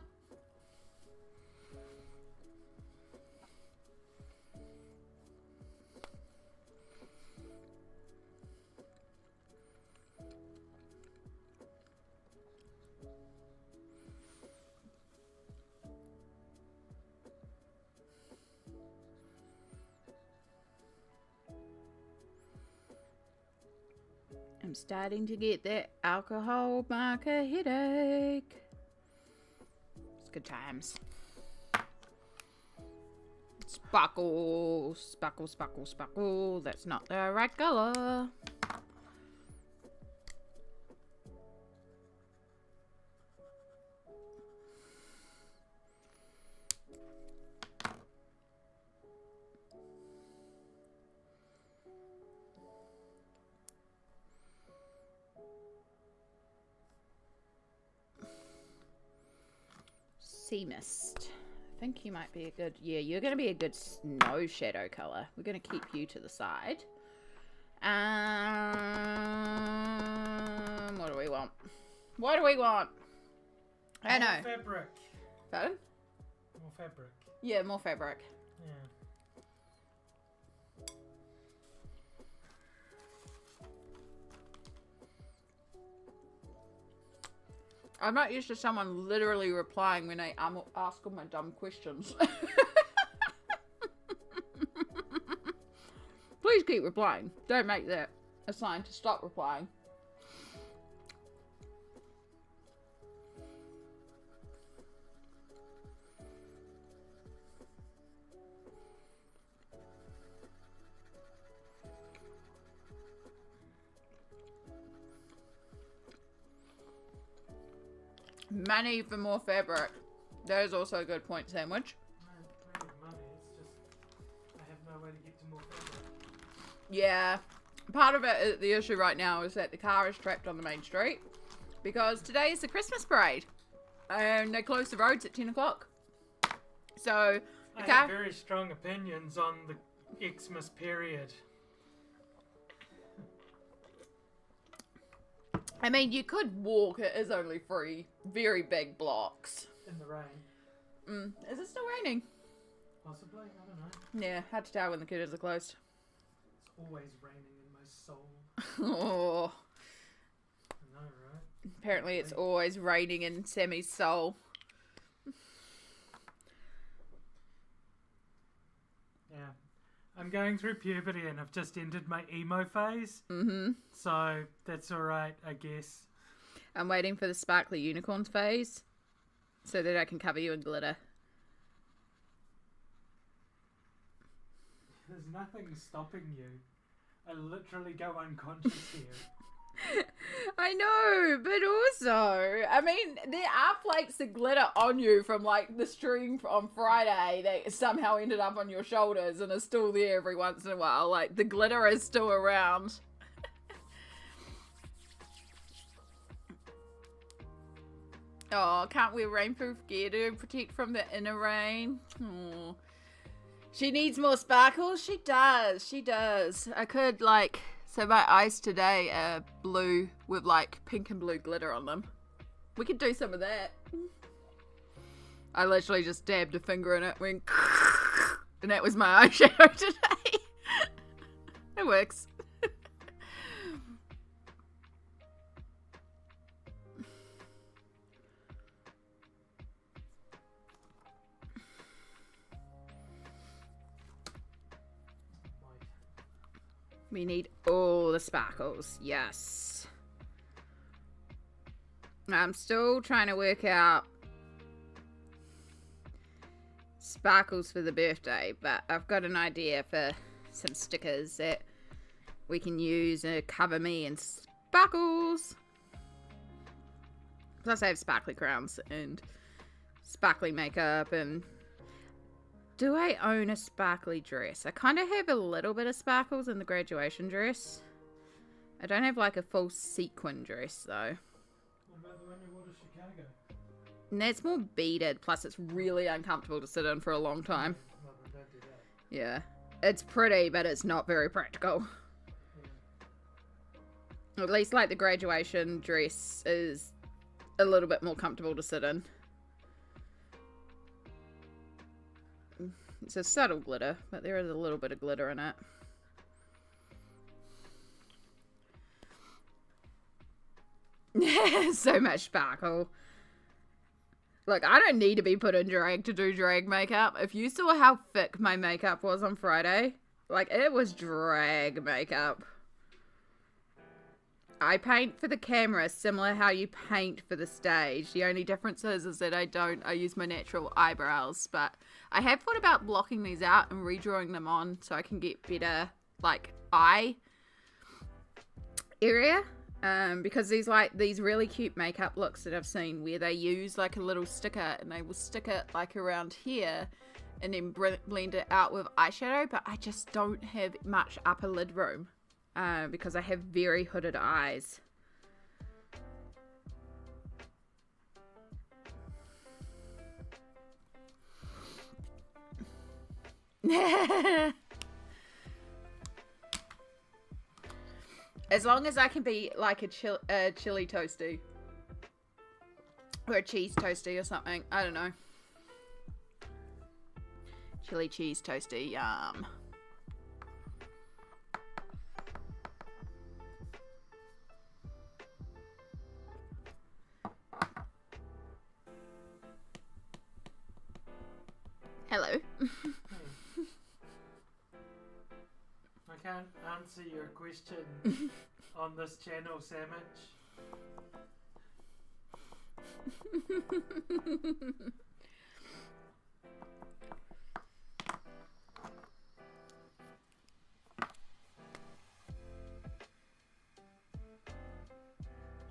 A: I'm starting to get that alcohol marker headache. It's good times. Sparkle, sparkle, sparkle, sparkle. That's not the right color. Sea mist. I think you might be a good... Yeah, you're going to be a good snow shadow color. We're going to keep you to the side. What do we want? What do we want? I know.
C: More fabric.
A: Pardon?
C: More fabric.
A: Yeah, more fabric.
C: Yeah.
A: I'm not used to someone literally replying when I ask all my dumb questions. Please keep replying. Don't make that a sign to stop replying. Money for more fabric. That is also a good point, Sandwich.
C: No, money. It's just I have no way to get to more fabric.
A: Yeah. Part of it, the issue right now is that the car is trapped on the main street because today is the Christmas parade and they close the roads at 10 o'clock. So, the
C: I
A: car...
C: have very strong opinions on the Xmas period.
A: I mean, you could walk. It is only 3 very big blocks.
C: In the rain.
A: Is it still raining?
C: Possibly, I don't know.
A: Yeah, hard to tell when the curtains are closed.
C: It's always raining in my soul.
A: Oh.
C: I know, right?
A: Apparently it's always raining in Sammy's soul.
C: Yeah. I'm going through puberty and I've just entered my emo phase.
A: Mm-hmm.
C: So that's alright, I guess.
A: I'm waiting for the sparkly unicorns phase so that I can cover you in glitter.
C: There's nothing stopping you. I literally go unconscious here.
A: I know, but also, I mean, there are flakes of glitter on you from like the stream on Friday that somehow ended up on your shoulders and are still there every once in a while. Like the glitter is still around. Oh, can't wear rainproof gear to protect from the inner rain? Oh. She needs more sparkles? She does. She does. I could, like... So my eyes today are blue with, like, pink and blue glitter on them. We could do some of that. I literally just dabbed a finger in it, went... And that was my eyeshadow today. It works. We need all the sparkles. Yes. I'm still trying to work out sparkles for the birthday, but I've got an idea for some stickers that we can use to cover me in sparkles. Plus I have sparkly crowns and sparkly makeup, and Do I own a sparkly dress? I kind of have a little bit of sparkles in the graduation dress. I don't have like a full sequin dress though.
C: What about the one you wore to Chicago?
A: And that's more beaded, plus it's really uncomfortable to sit in for a long time.
C: Well, then don't do that.
A: Yeah. It's pretty, but it's not very practical.
C: Yeah.
A: At least like the graduation dress is a little bit more comfortable to sit in. It's a subtle glitter, but there is a little bit of glitter in it. So much sparkle. Look, I don't need to be put in drag to do drag makeup. If you saw how thick my makeup was on Friday, like it was drag makeup. I paint for the camera similar how you paint for the stage. The only difference is that I use my natural eyebrows, but I have thought about blocking these out and redrawing them on so I can get better like eye area. Because these really cute makeup looks that I've seen where they use like a little sticker and they will stick it like around here and then blend it out with eyeshadow, but I just don't have much upper lid room. Because I have very hooded eyes. As long as I can be like a chili toasty. Or a cheese toasty or something. I don't know. Chili cheese toasty, yum. Hello.
C: I can't answer your question on this channel, Sandwich.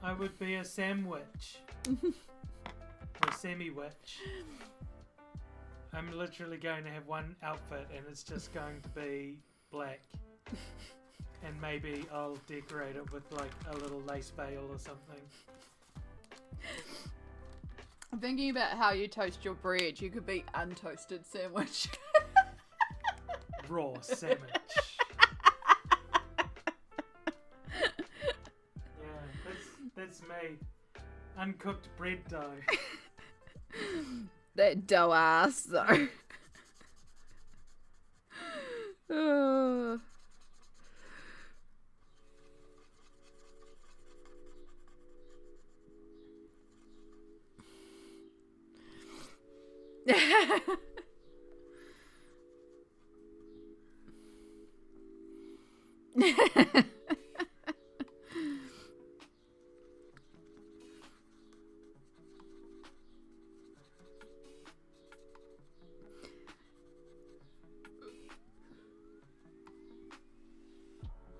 C: I would be a sandwich. Or semi-witch. I'm literally going to have one outfit and it's just going to be black. And maybe I'll decorate it with like a little lace veil or something.
A: I'm thinking about how you toast your bread. You could be untoasted sandwich.
C: Raw sandwich. Yeah, that's me. Uncooked bread dough.
A: That dough ass though. Oh.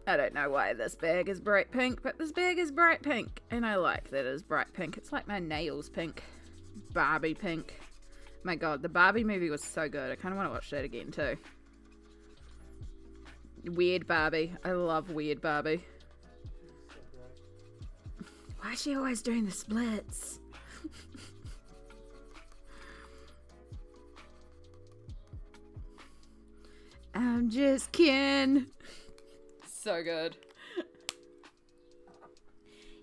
A: I don't know why this bag is bright pink, but this bag is bright pink. And I like that it's bright pink. It's like my nails pink. Barbie pink. My god, the Barbie movie was so good. I kind of want to watch that again too. Weird Barbie. I love Weird Barbie. Why is she always doing the splits? I'm just kidding. So good.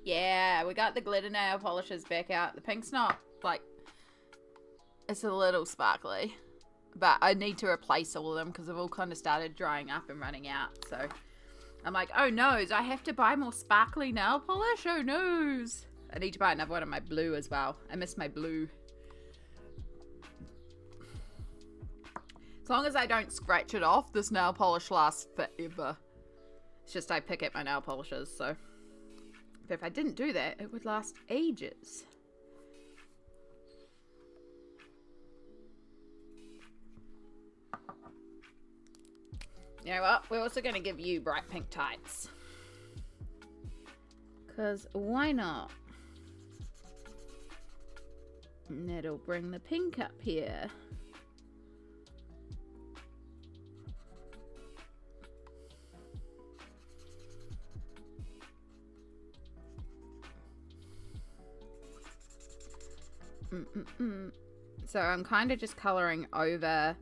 A: Yeah, we got the glitter nail polishes back out. The pink's not, like, it's a little sparkly. But I need to replace all of them because they've all kind of started drying up and running out. So I'm like, oh noes, I have to buy more sparkly nail polish? Oh noes. I need to buy another one of my blue as well. I miss my blue. As long as I don't scratch it off, this nail polish lasts forever. It's just I pick at my nail polishes, so. But if I didn't do that, it would last ages. You know what? We're also going to give you bright pink tights. Because why not? And that'll bring the pink up here. So I'm kind of just colouring over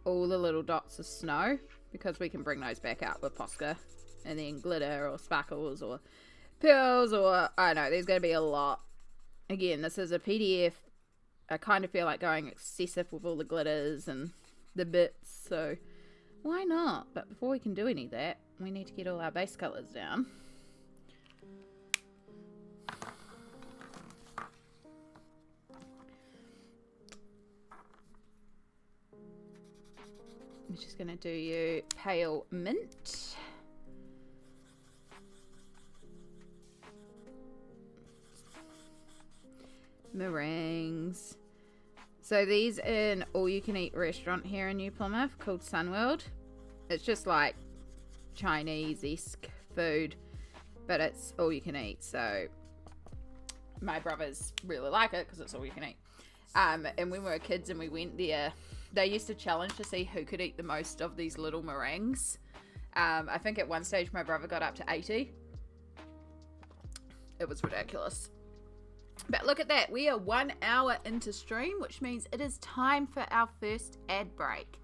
A: all the little dots of snow because we can bring those back out with Posca. And then glitter or sparkles or pearls or, I don't know, there's going to be a lot. Again, this is a PDF. I kind of feel like going excessive with all the glitters and the bits, so why not? But before we can do any of that, we need to get all our base colours down. I'm just going to do you pale mint. Meringues. So these in all-you-can-eat restaurant here in New Plymouth called Sunworld. It's just like Chinese-esque food, but it's all-you-can-eat. So my brothers really like it because it's all-you-can-eat. And when we were kids and we went there, they used to challenge to see who could eat the most of these little meringues. I think at one stage my brother got up to 80. It was ridiculous. But look at that, we are 1 hour into stream, which means it is time for our first ad break.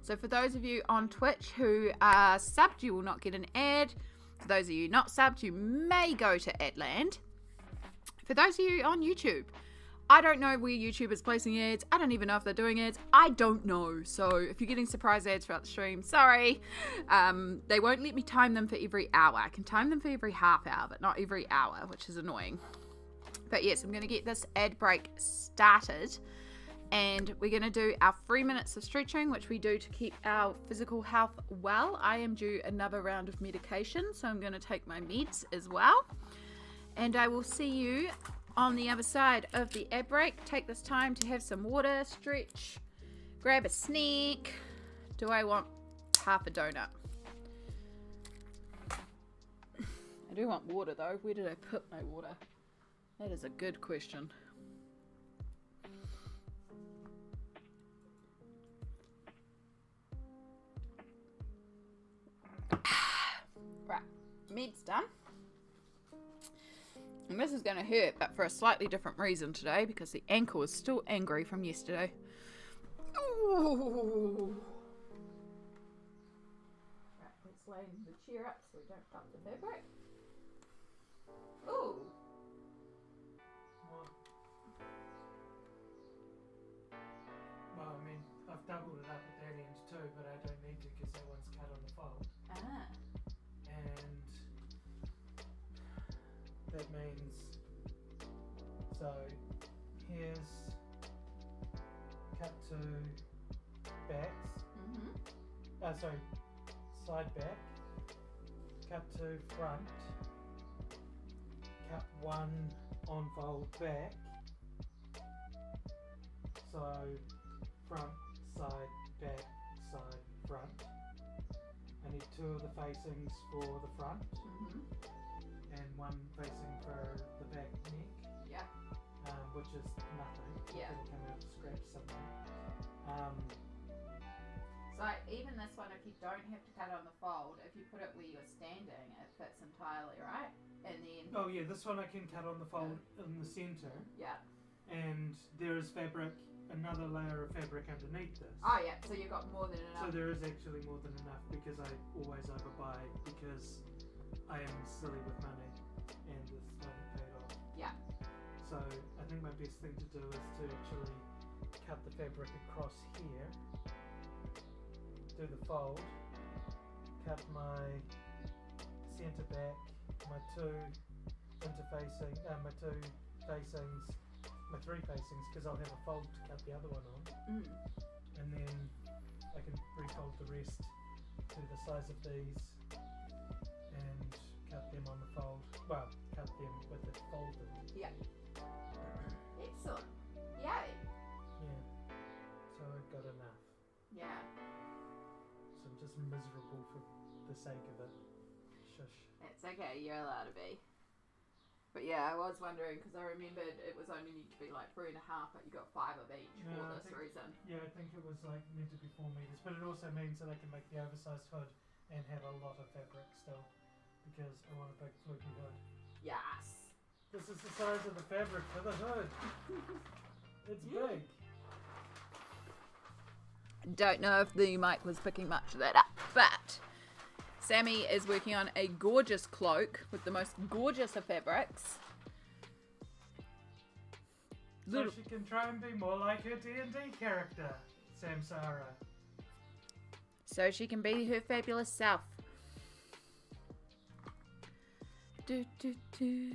A: So for those of you on Twitch who are subbed, you will not get an ad. For those of you not subbed, you may go to Adland. For those of you on YouTube, I don't know where YouTube is placing ads. I don't even know if they're doing ads. I don't know. So if you're getting surprise ads throughout the stream, sorry. They won't let me time them for every hour. I can time them for every half hour, but not every hour, which is annoying. But yes, I'm going to get this ad break started. And we're going to do our 3 minutes of stretching, which we do to keep our physical health well. I am due another round of medication, so I'm going to take my meds as well. And I will see you on the other side of the ad break. Take this time to have some water, stretch, grab a snack. Do I want half a donut? I do want water though. Where did I put my water? That is a good question. Right, med's done. And this is going to hurt, but for a slightly different reason today, because the ankle is still angry from yesterday. Ooh. Right, let's lay the chair up so we don't cut the fabric. Ooh.
C: Well, I mean, I've doubled it up at that end too, but I don't need to because that one's cut on the fold.
A: Ah.
C: And that means, so here's cut to backs, sorry, side back, cut to front, cut one on fold back, so front, side, back, side, front. I need 2 of the facings for the front. And one facing for the back neck.
A: Yeah.
C: Which is nothing.
A: Yeah.
C: It'll come out to scratch something.
A: So even this one, if you don't have to cut on the fold, if you put it where you're standing, it fits entirely, right? And then...
C: Oh yeah, this one I can cut on the fold in the centre.
A: Yeah.
C: And there is fabric, another layer of fabric underneath this.
A: Oh yeah, so you've got more than enough.
C: So there is actually more than enough because I always overbuy because I am silly with money and it's not paid off.
A: Yeah.
C: So I think my best thing to do is to actually cut the fabric across here, do the fold, cut my centre back, my 2 interfacing, my 2 facings, my 3 facings because I'll have a fold to cut the other one on. And then I can refold the rest to the size of these and cut them on the fold. Well, cut them with it folded.
A: Yeah. Excellent. Yay.
C: Yeah. So I've got enough.
A: Yeah.
C: So I'm just miserable for the sake of it. Shush.
A: It's okay, you're allowed to be. But yeah, I was wondering because I remembered it was only need to be like 3.5, but you got 5 of each for this reason.
C: Yeah, I think it was like meant to be 4 meters, but it also means that I can make the oversized hood and have a lot of fabric still because I want a big fluky hood.
A: Yes.
C: This is the size of the fabric for the hood. It's big.
A: Don't know if the mic was picking much of that up, but Sammy is working on a gorgeous cloak with the most gorgeous of fabrics.
C: So she can try and be more like her D&D character, Samsara.
A: So she can be her fabulous self. Do, do, do.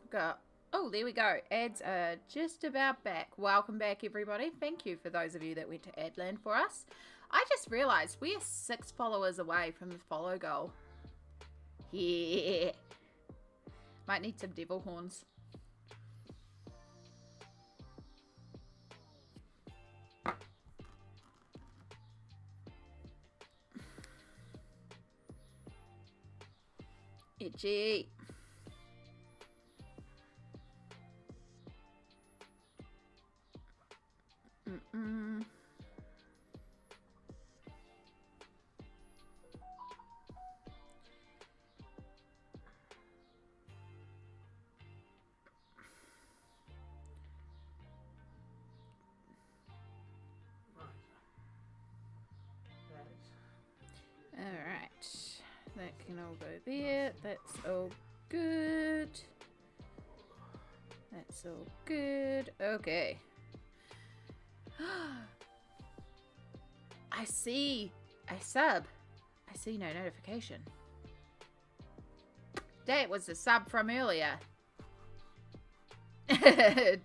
A: Go. Oh, there we go. Ads are just about back. Welcome back, everybody. Thank you for those of you that went to Adland for us. I just realised we are 6 followers away from the follow goal. Yeah. Might need some devil horns. Itchy. Alright, that can all go there. That's all good. That's all good. Okay. I see a sub. I see no notification. That was the sub from earlier.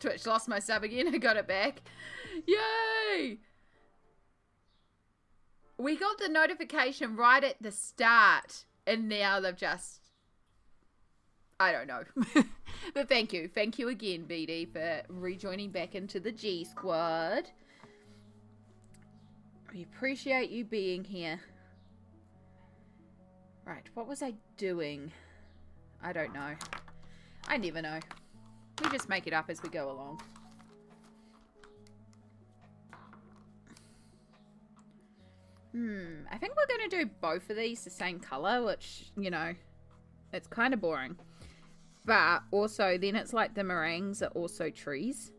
A: Twitch lost my sub again. I got it back. Yay! We got the notification right at the start, and now they've just... I don't know. But thank you. Thank you again, BD, for rejoining back into the G Squad. We appreciate you being here. Right, what was I doing? I don't know. I never know. We just make it up as we go along. I think we're going to do both of these the same colour, which, you know, it's kind of boring. But also, then it's like the meringues are also trees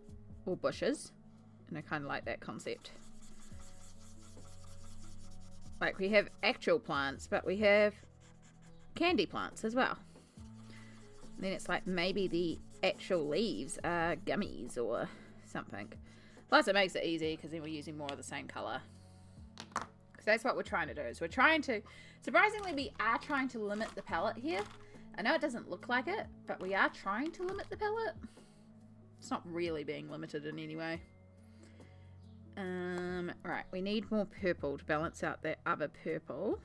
A: or bushes. And I kind of like that concept. Like, we have actual plants, but we have candy plants as well. And then it's like maybe the actual leaves are gummies or something. Plus, it makes it easy because then we're using more of the same colour. So that's what we're trying to do. Is we're trying to, surprisingly, we are trying to limit the palette here. I know it doesn't look like it, but we are trying to limit the palette. It's not really being limited in any way. Right, we need more purple to balance out that other purple.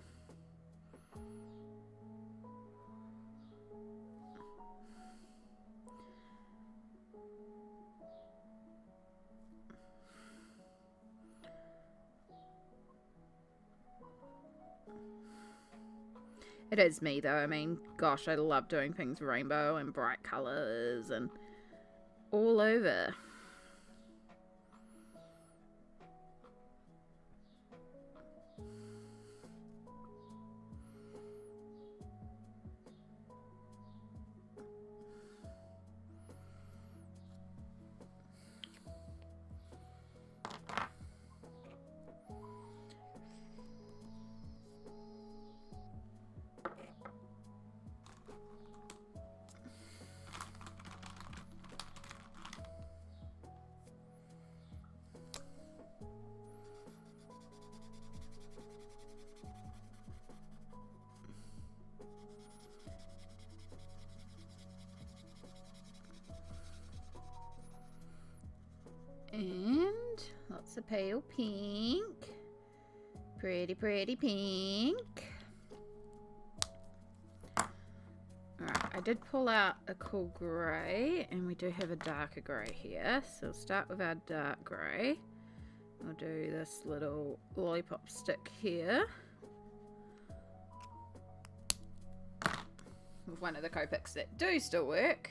A: It is me though. I mean, gosh, I love doing things rainbow and bright colours and all over. And lots of pale pink. Pretty, pretty pink. Alright, I did pull out a cool grey, and we do have a darker grey here. So we'll start with our dark grey. We'll do this little lollipop stick here. With one of the Copics that do still work.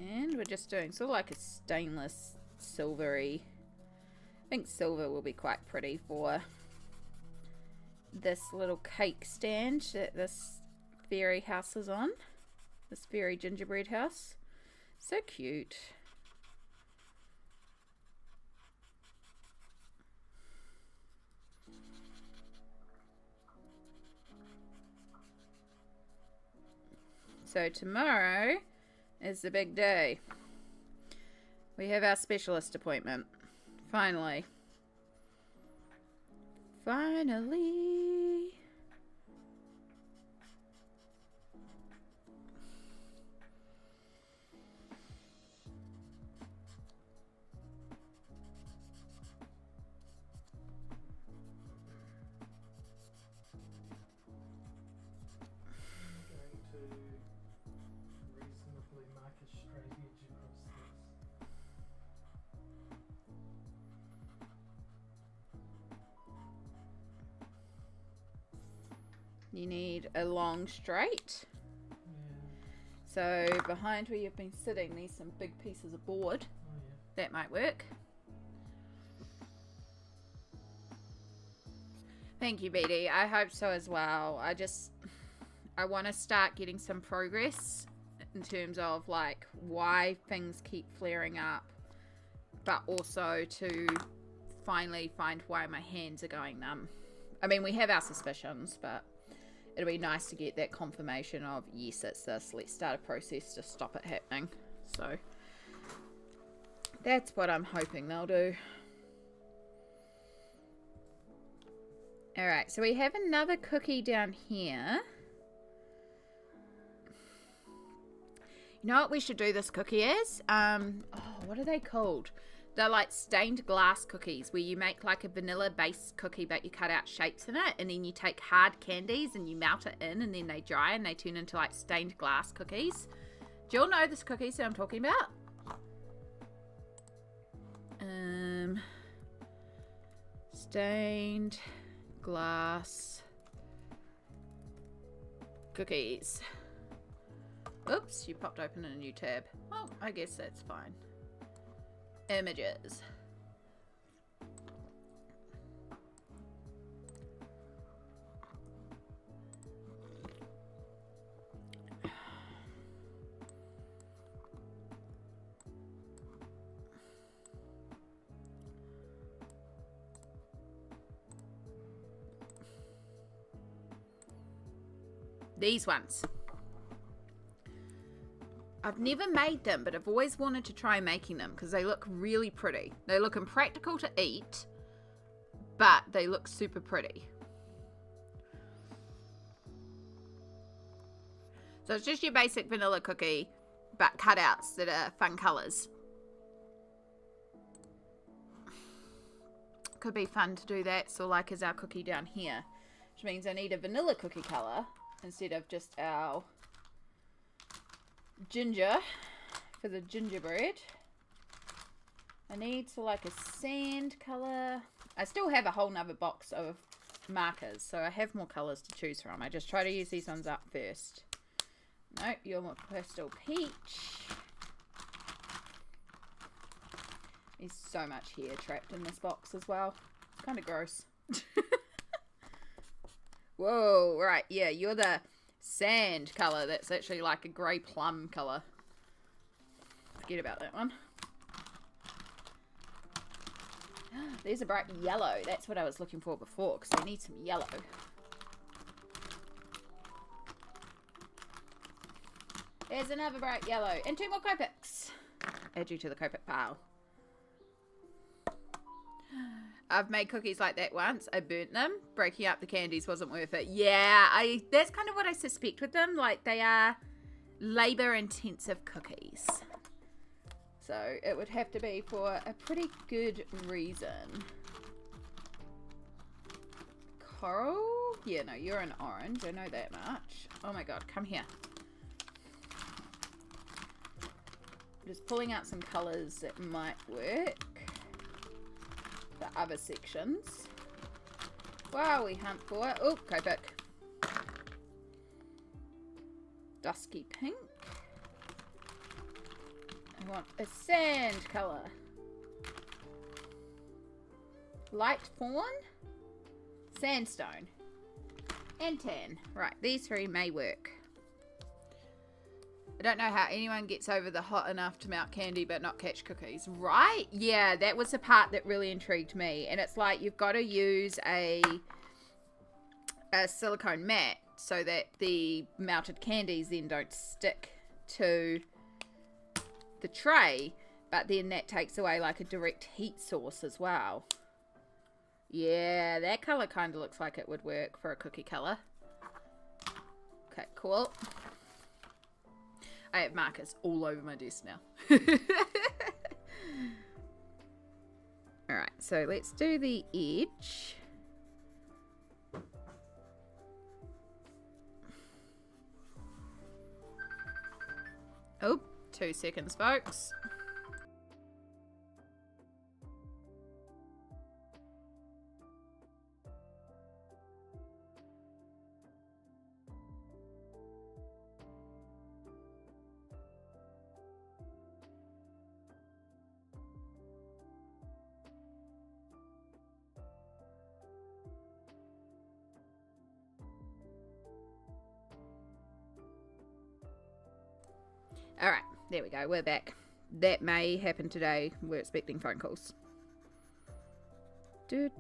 A: And we're just doing sort of like a stainless silvery. I think silver will be quite pretty for this little cake stand that this fairy house is on. This fairy gingerbread house. So cute. So tomorrow is the big day. We have our specialist appointment. Finally. Finally. You need a long straight. So behind where you've been sitting, there's some big pieces of board. That might work. Thank you, BD. I hope so as well. I want to start getting some progress in terms of like why things keep flaring up, but also to finally find why my hands are going numb. I mean, we have our suspicions, but it'll be nice to get that confirmation of, yes, it's this. Let's start a process to stop it happening. So that's what I'm hoping they'll do. Alright, so we have another cookie down here. You know what we should do this cookie as? What are they called? They're like stained glass cookies where you make like a vanilla base cookie but you cut out shapes in it, and then you take hard candies and you melt it in, and then they dry and they turn into like stained glass cookies. Do you all know this cookies that I'm talking about? Stained glass cookies. Oops, you popped open in a new tab. Well, I guess that's fine. Images. These ones. I've never made them, but I've always wanted to try making them because they look really pretty. They look impractical to eat, but they look super pretty. So it's just your basic vanilla cookie, but cutouts that are fun colours. Could be fun to do that, so like as our cookie down here, which means I need a vanilla cookie colour instead of just our ginger for the gingerbread. I need to like a sand colour. I still have a whole nother box of markers, so I have more colours to choose from. I just try to use these ones up first. Nope, you're more pastel peach. There's so much hair trapped in this box as well. It's kind of gross. Whoa, right, yeah, you're the sand colour. That's actually like a grey plum colour. Forget about that one. There's a bright yellow. That's what I was looking for before, because I need some yellow. There's another bright yellow. And 2 more Copics. Add you to the Copic pile. I've made cookies like that once. I burnt them. Breaking up the candies wasn't worth it. Yeah, that's kind of what I suspect with them. Like, they are labor-intensive cookies. So, it would have to be for a pretty good reason. Coral? Yeah, no, you're an orange. I know that much. Oh my god, come here. Just pulling out some colours that might work. The other sections. While we hunt for it. Oh, Copic. Dusky pink. I want a sand colour. light fawn, sandstone, and tan. Right, these three may work. I don't know how anyone gets over the hot enough to melt candy but not catch cookies. Right? Yeah, that was the part that really intrigued me. And it's like you've got to use a silicone mat so that the melted candies then don't stick to the tray. But then that takes away like a direct heat source as well. Yeah, that colour kind of looks like it would work for a cookie colour. Okay, cool. I have markers all over my desk now. Alright, so let's do the edge. Oh, 2 seconds, folks. Alright, there we go, we're back. That may happen today. We're expecting phone calls. You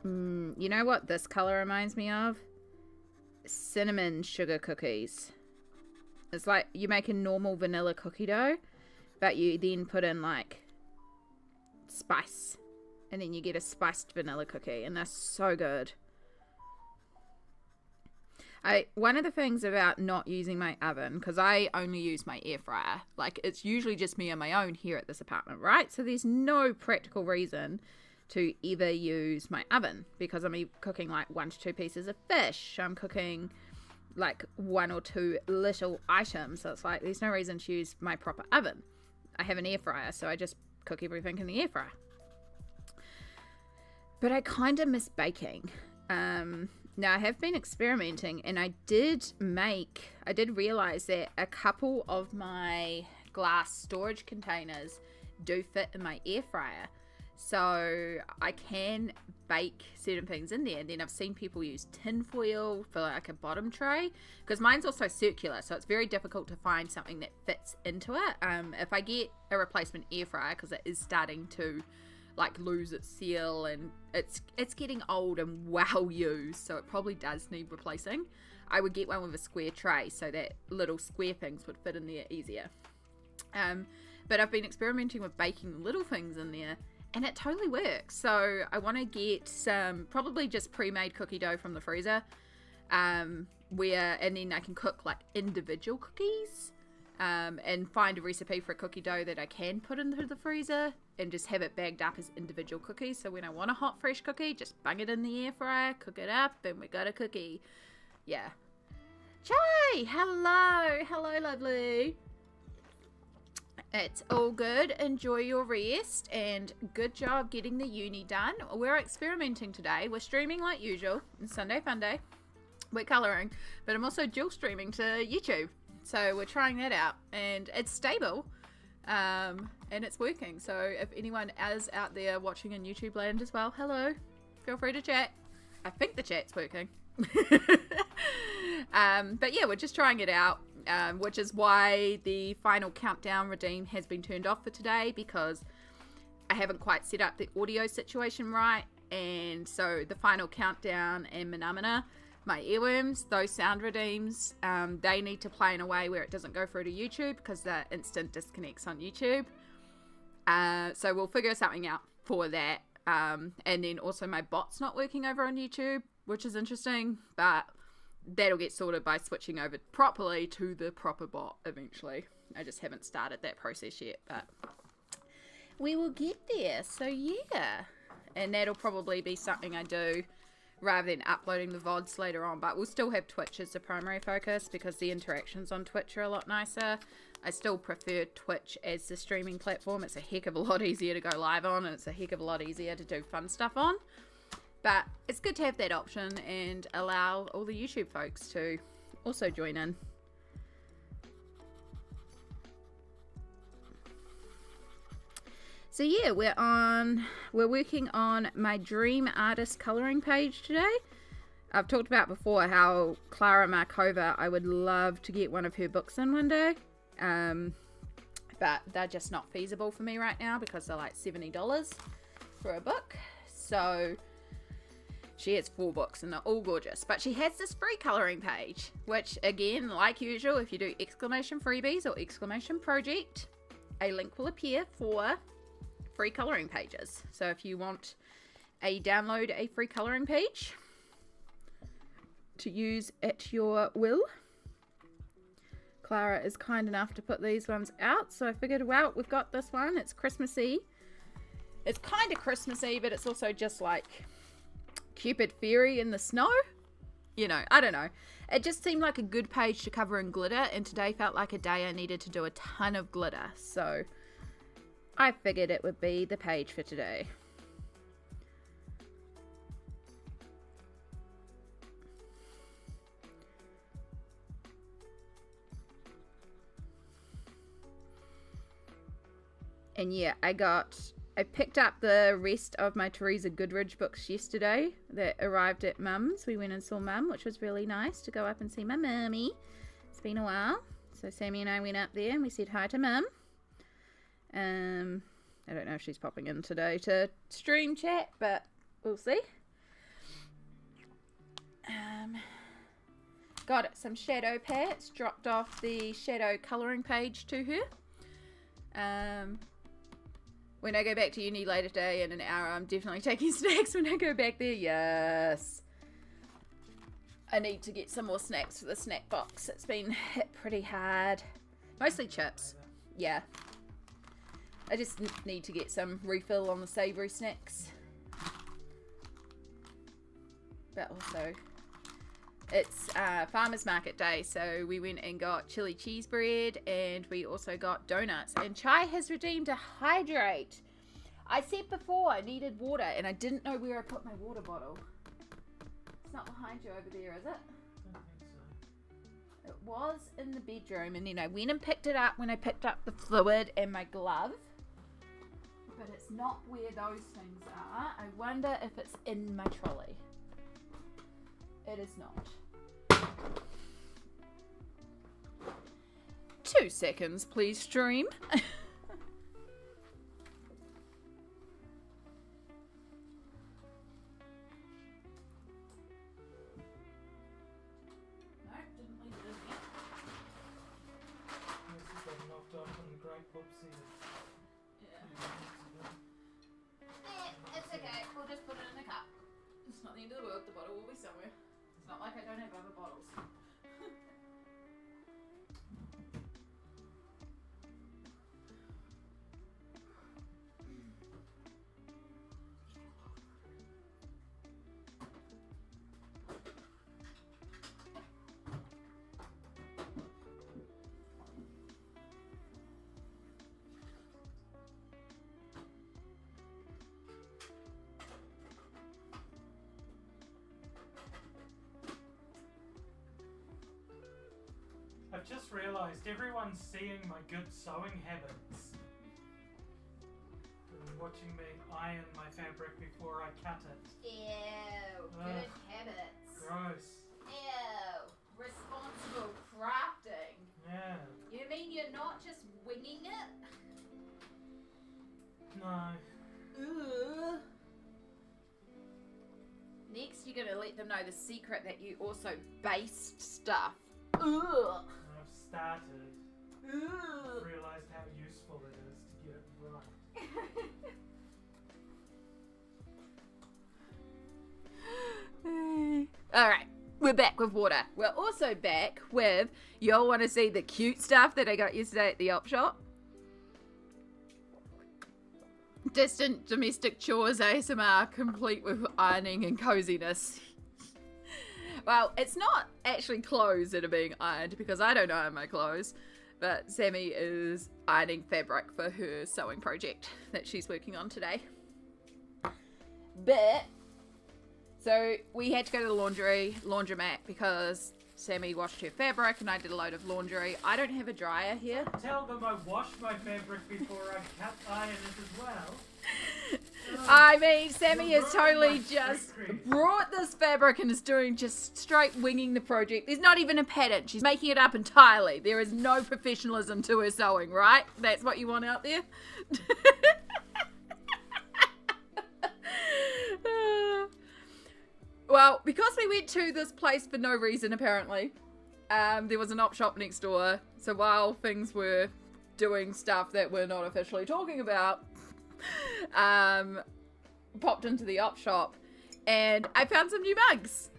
A: know what this colour reminds me of? Cinnamon sugar cookies. It's like you make a normal vanilla cookie dough, but you then put in like spice. And then you get a spiced vanilla cookie, and they're so good. One of the things about not using my oven, because I only use my air fryer, like it's usually just me on my own here at this apartment, right? So there's no practical reason to ever use my oven, because I'm cooking like 1 to 2 pieces of fish. I'm cooking like 1 or 2 little items. So it's like there's no reason to use my proper oven. I have an air fryer, so I just cook everything in the air fryer. But I kind of miss baking. Now, I have been experimenting, and I did realize that a couple of my glass storage containers do fit in my air fryer. So I can bake certain things in there. And then I've seen people use tin foil for like a bottom tray, because mine's also circular, so it's very difficult to find something that fits into it. If I get a replacement air fryer, because it is starting to like lose its seal, and it's getting old and well used, so it probably does need replacing, I would get one with a square tray so that little square things would fit in there easier. But I've been experimenting with baking little things in there, and it totally works. So I want to get some probably just pre-made cookie dough from the freezer, and then I can cook like individual cookies, and find a recipe for a cookie dough that I can put into the freezer and just have it bagged up as individual cookies. So when I want a hot, fresh cookie, just bung it in the air fryer, cook it up, and we got a cookie. Yeah. Chai! Hello! Hello, lovely. It's all good. Enjoy your rest, and good job getting the uni done. We're experimenting today. We're streaming like usual. It's Sunday Fun Day. We're colouring, but I'm also dual streaming to YouTube. So we're trying that out, and it's stable, and it's working. So if anyone is out there watching in YouTube land as well, hello, feel free to chat. I think the chat's working. But yeah, we're just trying it out, which is why the final countdown redeem has been turned off for today, because I haven't quite set up the audio situation right. And so the final countdown and Manamana, my earworms, those sound redeems, they need to play in a way where it doesn't go through to YouTube, because the instant disconnects on YouTube. So we'll figure something out for that. And then also my bot's not working over on YouTube, which is interesting, but that'll get sorted by switching over properly to the proper bot eventually. I just haven't started that process yet, but we will get there. So yeah, and that'll probably be something I do rather than uploading the VODs later on, but we'll still have Twitch as the primary focus, because the interactions on Twitch are a lot nicer. I still prefer Twitch as the streaming platform. It's a heck of a lot easier to go live on, and it's a heck of a lot easier to do fun stuff on. But it's good to have that option and allow all the YouTube folks to also join in. So yeah, we're working on my dream artist colouring page today. I've talked about before how Klara Markova, I would love to get one of her books in one day. But they're just not feasible for me right now because they're like $70 for a book. So she has 4 books and they're all gorgeous. But she has this free colouring page, which again, like usual, if you do exclamation freebies or exclamation project, a link will appear for free colouring pages. So if you want download a free colouring page to use at your will, Klara is kind enough to put these ones out. So I figured, well, we've got this one. It's Christmassy. It's kind of Christmassy, but it's also just like Cupid Fairy in the snow. You know, I don't know. It just seemed like a good page to cover in glitter, and today felt like a day I needed to do a ton of glitter. So I figured it would be the page for today. And yeah, I picked up the rest of my Teresa Goodridge books yesterday that arrived at Mum's. We went and saw Mum, which was really nice to go up and see my mummy. It's been a while. So Sammy and I went up there and we said hi to Mum. I don't know if she's popping in today to stream chat, but we'll see. Got some shadow pads, dropped off the shadow colouring page to her. When I go back to uni later today in an hour, I'm definitely taking snacks when I go back there. Yes. I need to get some more snacks for the snack box. It's been hit pretty hard. Mostly chips. Yeah. I just need to get some refill on the savoury snacks. But also, it's farmer's market day, so we went and got chili cheese bread, and we also got donuts. And Chai has redeemed a hydrate. I said before I needed water, and I didn't know where I put my water bottle. It's not behind you over there, is it?
C: I don't think so.
A: It was in the bedroom, and then I went and picked it up when I picked up the fluid and my glove. But it's not where those things are. I wonder if it's in my trolley. It is not. 2 seconds, please, stream. It's okay, we'll just put it in the cup. It's not the end of the world, the bottle will be somewhere. It's not like I don't have other bottles.
C: I've just realised everyone's seeing my good sewing habits. And watching me iron my fabric before I cut it.
A: Ew, good habits.
C: Gross.
A: Ew, responsible crafting.
C: Yeah.
A: You mean you're not just winging it?
C: No.
A: Ugh. Next, you're gonna let them know the secret that you also based stuff. Ugh.
C: I've started.
A: Ugh.
C: I've realised how useful it is to get it right.
A: Alright, we're back with water. We're also back with, y'all want to see the cute stuff that I got yesterday at the op shop? Distant domestic chores ASMR, complete with ironing and coziness. Well, it's not actually clothes that are being ironed because I don't iron my clothes, but Sammy is ironing fabric for her sewing project that she's working on today. But, so we had to go to the laundromat because Sammy washed her fabric and I did a load of laundry. I don't have a dryer here.
C: Tell them I wash my fabric before I iron it as well.
A: I mean, Sammy has totally
C: my
A: just
C: secret.
A: brought this fabric and is doing just straight winging the project. There's not even a pattern. She's making it up entirely. There is no professionalism to her sewing, right? That's what you want out there? Well, because we went to this place for no reason, apparently, there was an op shop next door. So while things were doing stuff that we're not officially talking about, popped into the op shop and I found some new mugs,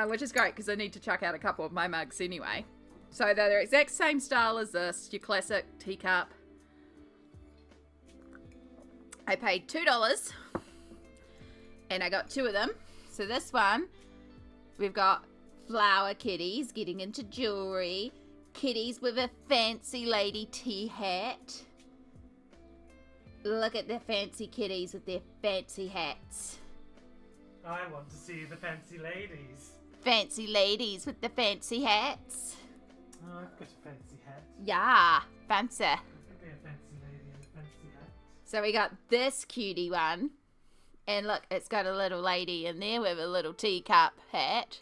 A: which is great because I need to chuck out a couple of my mugs anyway. So they're the exact same style as this, your classic teacup. I paid $2 and I got 2 of them. So this one, we've got flower kitties getting into jewelry, kitties with a fancy lady tea hat. Look at the fancy kitties with their fancy hats.
C: I want to see the fancy ladies.
A: Fancy ladies with the fancy hats.
C: Oh, I've got a fancy hat.
A: Yeah, fancy.
C: I could be a fancy lady in a fancy hat.
A: So we got this cutie one. And look, it's got a little lady in there with a little teacup hat.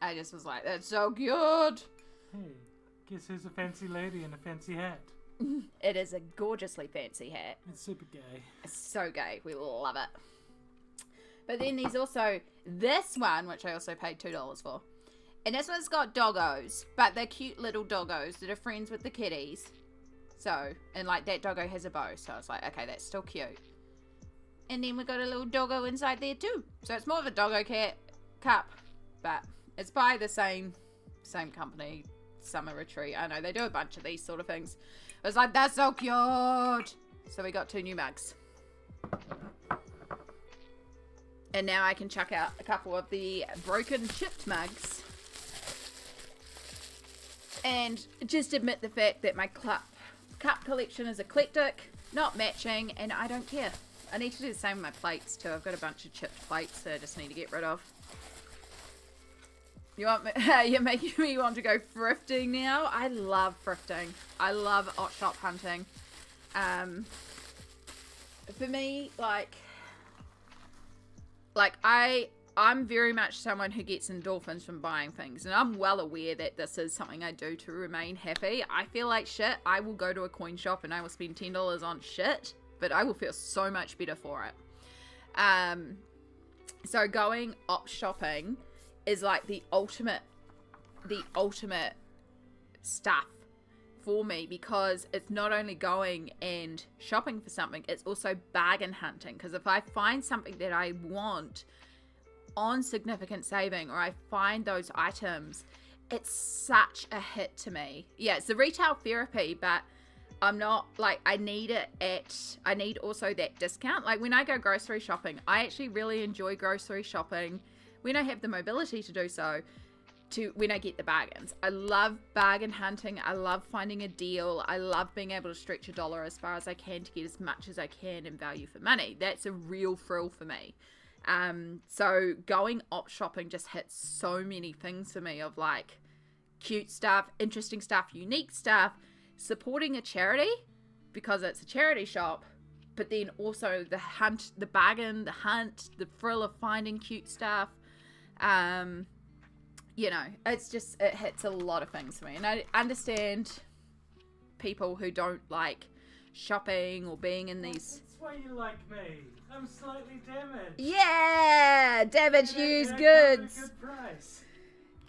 A: I just was like, that's so cute.
C: Hey, guess who's a fancy lady in a fancy hat?
A: It is a gorgeously fancy hat.
C: It's super gay.
A: It's so gay. We love it. But then there's also this one, which I also paid $2 for. And this one's got doggos, but they're cute little doggos that are friends with the kitties. So, and like that doggo has a bow, so I was like, okay, that's still cute. And then we got a little doggo inside there too. So it's more of a doggo cat cup, but it's by the same company, Summer Retreat. I know they do a bunch of these sort of things. I was like, that's so cute. So we got 2 new mugs. And now I can chuck out a couple of the broken chipped mugs. And just admit the fact that my cup collection is eclectic, not matching, and I don't care. I need to do the same with my plates too. I've got a bunch of chipped plates that I just need to get rid of. You want me, you're making me want to go thrifting now. I love thrifting. I love op shop hunting. For me, I'm very much someone who gets endorphins from buying things, and I'm well aware that this is something I do to remain happy. I feel like shit. I will go to a coin shop and I will spend $10 on shit, but I will feel so much better for it. So going op shopping is like the ultimate stuff for me, because it's not only going and shopping for something, it's also bargain hunting. Because if I find something that I want on significant saving, or I find those items, it's such a hit to me. Yeah, it's the retail therapy, but I'm not like, I need also that discount. Like when I go grocery shopping, I actually really enjoy grocery shopping when I have the mobility to do so, when I get the bargains. I love bargain hunting. I love finding a deal. I love being able to stretch $1 as far as I can to get as much as I can in value for money. That's a real thrill for me. So going op shopping just hits so many things for me, of like cute stuff, interesting stuff, unique stuff, supporting a charity because it's a charity shop, but then also the hunt, the bargain, the hunt, the thrill of finding cute stuff. You know, it's just, it hits a lot of things for me. And I understand people who don't like shopping or being in these.
C: That's why you like me. I'm slightly damaged.
A: Yeah, damaged used
C: I
A: goods.
C: got a good price.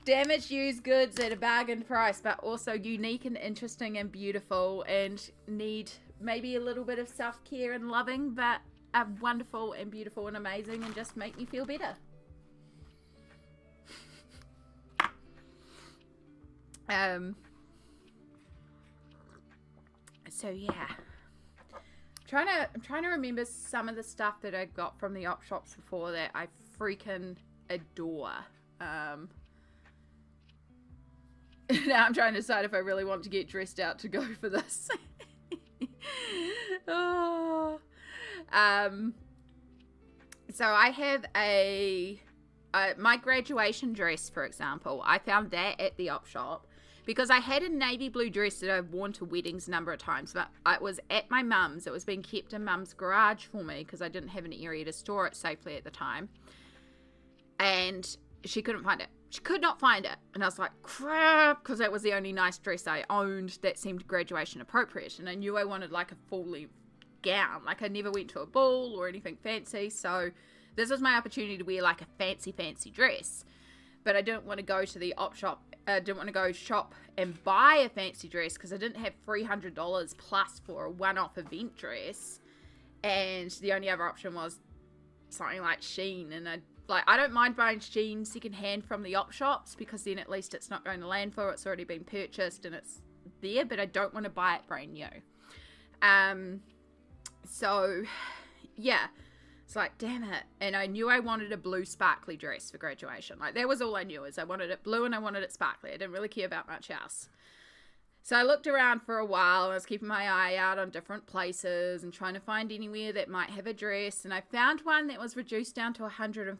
A: Damaged used goods at a bargain price, but also unique and interesting and beautiful, and need maybe a little bit of self-care and loving, but are wonderful and beautiful and amazing and just make me feel better. So yeah, I'm trying to remember some of the stuff that I got from the op shops before that I freaking adore. Now I'm trying to decide if I really want to get dressed out to go for this. Oh. So I have my graduation dress, for example, I found that at the op shop because I had a navy blue dress that I've worn to weddings a number of times, but it was at my mum's. It was being kept in mum's garage for me because I didn't have an area to store it safely at the time. And she couldn't find it. She could not find it. And I was like, crap, because that was the only nice dress I owned that seemed graduation appropriate. And I knew I wanted like a full-length gown. Like I never went to a ball or anything fancy. So this was my opportunity to wear like a fancy dress. But I didn't want to go to the op shop. I didn't want to go shop and buy a fancy dress because I didn't have $300 plus for a one-off event dress. And the only other option was something like Shein. And I don't mind buying Shein secondhand from the op shops because then at least it's not going to landfill. It's already been purchased and it's there, but I don't want to buy it brand new. So yeah, it's like, damn it. And I knew I wanted a blue sparkly dress for graduation. Like that was all I knew, is I wanted it blue and I wanted it sparkly. I didn't really care about much else. So I looked around for a while and I was keeping my eye out on different places and trying to find anywhere that might have a dress. And I found one that was reduced down to $150.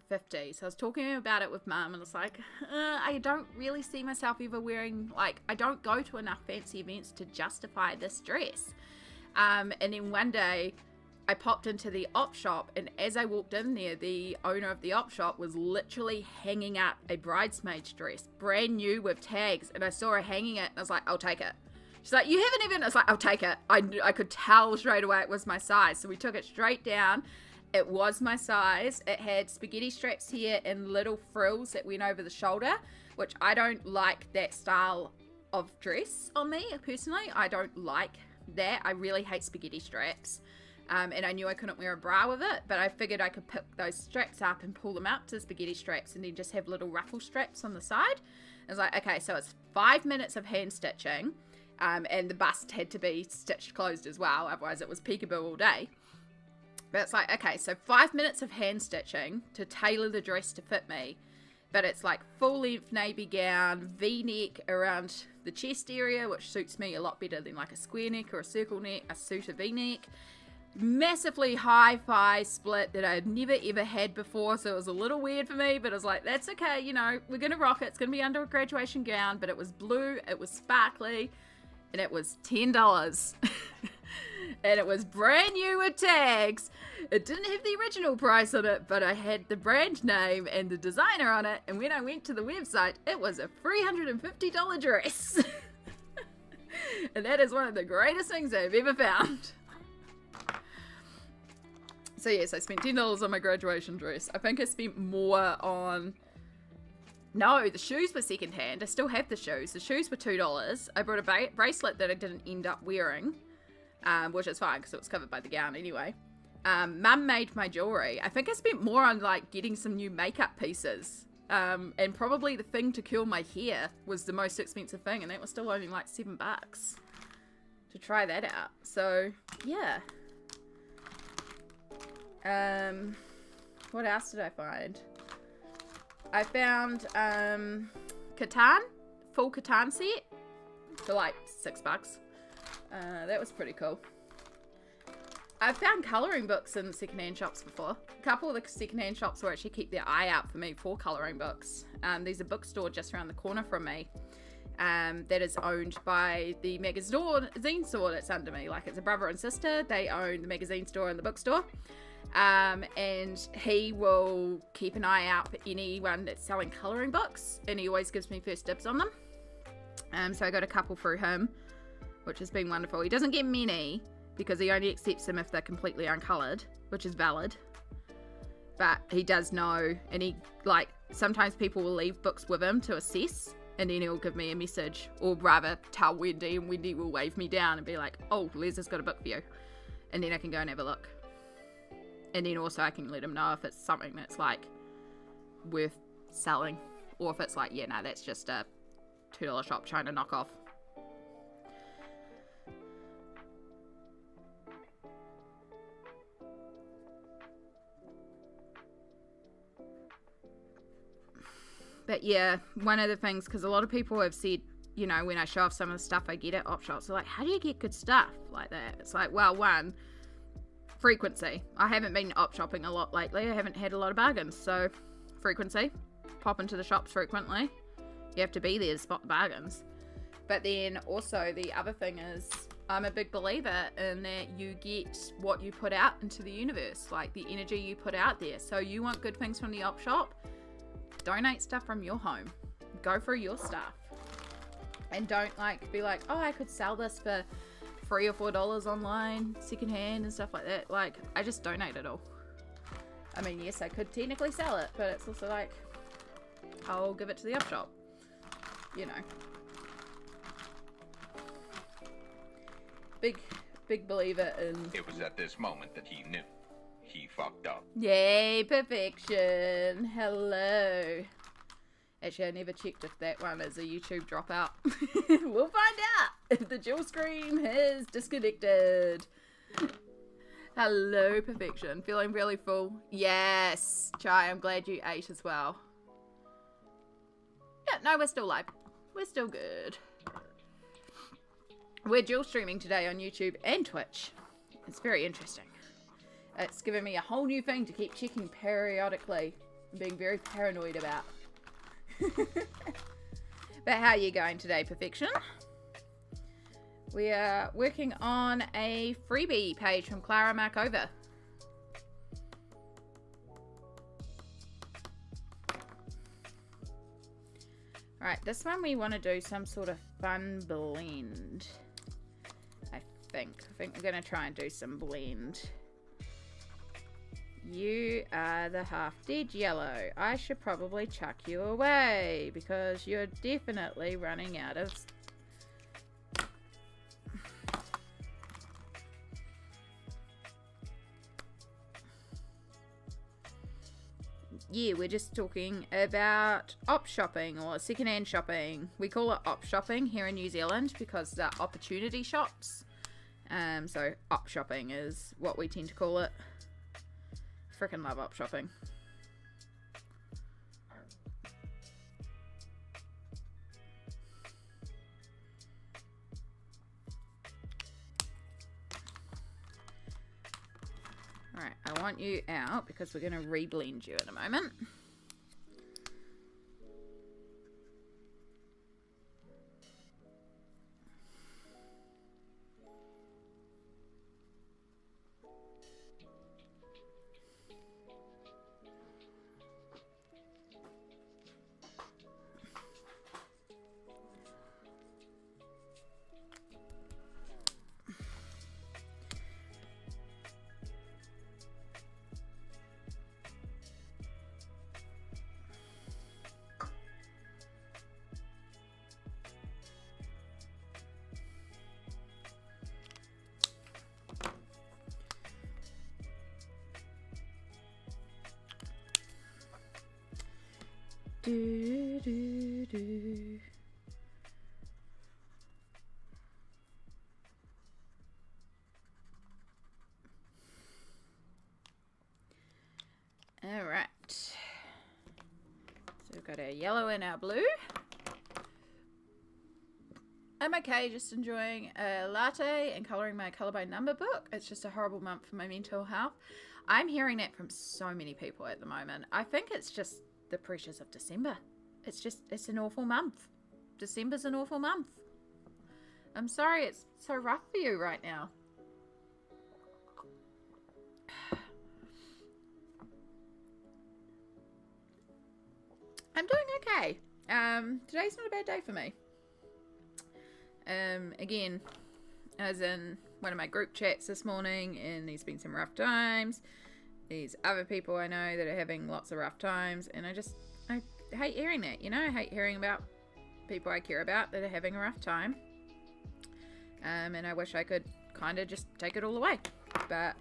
A: So I was talking about it with mum and I was like, I don't really see myself ever wearing, like, I don't go to enough fancy events to justify this dress. And then one day I popped into the op shop, and as I walked in there, the owner of the op shop was literally hanging up a bridesmaid's dress, brand new with tags, and I saw her hanging it, and I was like, I'll take it. She's like, you haven't even, I was like, I'll take it. I could tell straight away it was my size, so we took it straight down. It was my size. It had spaghetti straps here and little frills that went over the shoulder, which I don't like that style of dress on me, personally. I don't like that. I really hate spaghetti straps. And I knew I couldn't wear a bra with it, but I figured I could pick those straps up and pull them out to spaghetti straps and then just have little ruffle straps on the side. I was like, okay, so it's 5 minutes of hand stitching, and the bust had to be stitched closed as well, otherwise it was peekaboo all day. But it's like, okay, so 5 minutes of hand stitching to tailor the dress to fit me, but it's like full length navy gown, V-neck around the chest area, which suits me a lot better than like a square neck or a circle neck, a suit of V-neck. Massively high thigh split that I had never ever had before, so it was a little weird for me, but I was like, that's okay, you know, we're gonna rock it. It's gonna be under a graduation gown. But it was blue, it was sparkly, and it was $10. And it was brand new with tags. It didn't have the original price on it, but I had the brand name and the designer on it, and when I went to the website, it was a $350 dress. And that is one of the greatest things I've ever found. So yes, I spent $10 on my graduation dress. I think I spent more on... No, the shoes were secondhand. I still have the shoes. The shoes were $2. I brought a bracelet that I didn't end up wearing, which is fine because it was covered by the gown anyway. Mum made my jewellery. I think I spent more on like getting some new makeup pieces. And probably the thing to curl my hair was the most expensive thing, and that was still only like $7 to try that out. So yeah. What else did I find? I found Catan, full Catan set for like $6. That was pretty cool. I've found colouring books in secondhand shops before. A couple of the secondhand shops will actually keep their eye out for me for colouring books. There's a bookstore just around the corner from me that is owned by the magazine store that's under me. Like, it's a brother and sister. They own the magazine store and the bookstore. And he will keep an eye out for anyone that's selling colouring books, and he always gives me first dibs on them. So I got a couple through him, which has been wonderful. He doesn't get many because he only accepts them if they're completely uncoloured, which is valid. But he does know, and he, like, sometimes people will leave books with him to assess, and then he'll give me a message, or rather tell Wendy, and Wendy will wave me down and be like, oh, Les has got a book for you. And then I can go and have a look. And then also I can let him know if it's something that's like worth selling, or if it's like, yeah, no, that's just a $2 shop trying to knock off. But yeah, one of the things, because a lot of people have said, you know, when I show off some of the stuff I get at op shops, they're like, how do you get good stuff like that? It's like, well, one, frequency. I haven't been op shopping a lot lately. I haven't had a lot of bargains, so frequency. pop into the shops frequently. You have to be there to spot the bargains. But then also the other thing is, I'm a big believer in that you get what you put out into the universe, like the energy you put out there. So you want good things from the op shop, donate stuff from your home. Go through your stuff. And don't like be like, oh, I could sell this for $3 or $4 online, secondhand and stuff like that. Like, I just donate it all. I mean, yes, I could technically sell it, but it's also like, I'll give it to the op shop. You know. Big believer in...
B: It was at this moment that he knew. He fucked up.
A: Yay, perfection. Hello. Actually, I never checked if that one is a YouTube dropout. We'll find out if the dual screen has disconnected. Hello, perfection. Feeling really full? Yes. Chai, I'm glad you ate as well. Yeah, no, we're still live. We're still good. We're dual streaming today on YouTube and Twitch. It's very interesting. It's given me a whole new thing to keep checking periodically and being very paranoid about. But how are you going today, perfection? We are working on a freebie page from Klara Markova. Alright, this one we want to do some sort of fun blend. I think we're going to try and do some blend. You are the half dead yellow. I should probably chuck you away because you're definitely running out of... Yeah, we're just talking about op shopping or secondhand shopping. We call it op shopping here in New Zealand because they're opportunity shops. So op shopping is what we tend to call it. Frickin' love op shopping. Alright, I want you out because we're going to reblend you in a moment. Do, do, do. All right. So we've got our yellow and our blue. I'm okay, just enjoying a latte and colouring my colour by number book. It's just a horrible month for my mental health. I'm hearing that from so many people at the moment. I think it's just the pressures of December. It's an awful month. December's an awful month. I'm sorry it's so rough for you right now. I'm doing okay. Today's not a bad day for me. Again, I was in one of my group chats this morning and there's been some rough times. There's other people I know that are having lots of rough times, and I hate hearing that, you know. I hate hearing about people I care about that are having a rough time. And I wish I could kind of just take it all away. But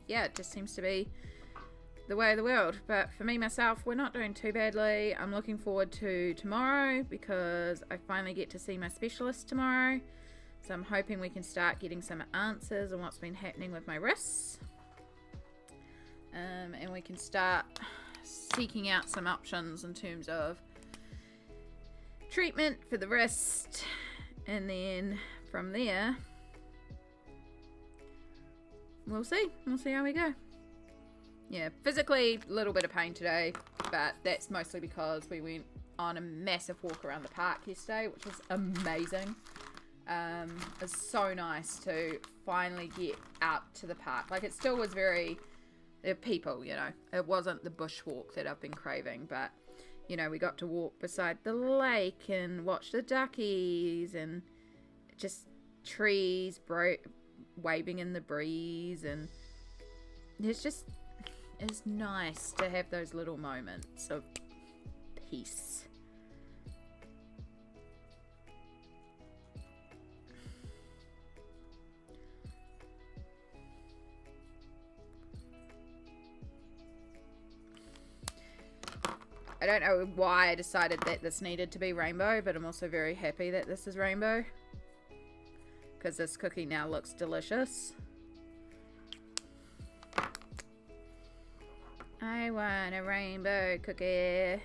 A: yeah, it just seems to be the way of the world. But for me, myself, we're not doing too badly. I'm looking forward to tomorrow because I finally get to see my specialist tomorrow. So I'm hoping we can start getting some answers on what's been happening with my wrists. And we can start seeking out some options in terms of treatment for the wrist, and then from there we'll see how we go. Yeah, physically, a little bit of pain today, but that's mostly because we went on a massive walk around the park yesterday, which was amazing. It's so nice to finally get out to the park. Like, it still was very people, you know. It wasn't the bushwalk that I've been craving, but, you know, we got to walk beside the lake and watch the duckies and just trees waving in the breeze, and it's nice to have those little moments of peace. I don't know why I decided that this needed to be rainbow, but I'm also very happy that this is rainbow, because this cookie now looks delicious. I want a rainbow cookie.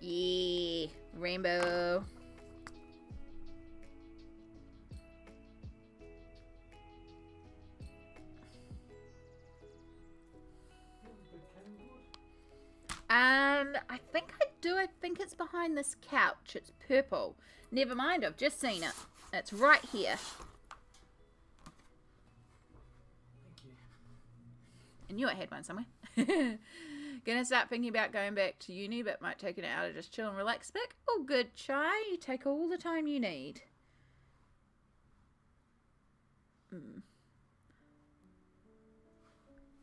A: Yeah, rainbow. I think I do. I think it's behind this couch. It's purple. Never mind, I've just seen it. It's right here.
C: Thank you.
A: I knew I had one somewhere. Gonna start thinking about going back to uni, but might take it out to just chill and relax back. Oh, good, Chai. You take all the time you need.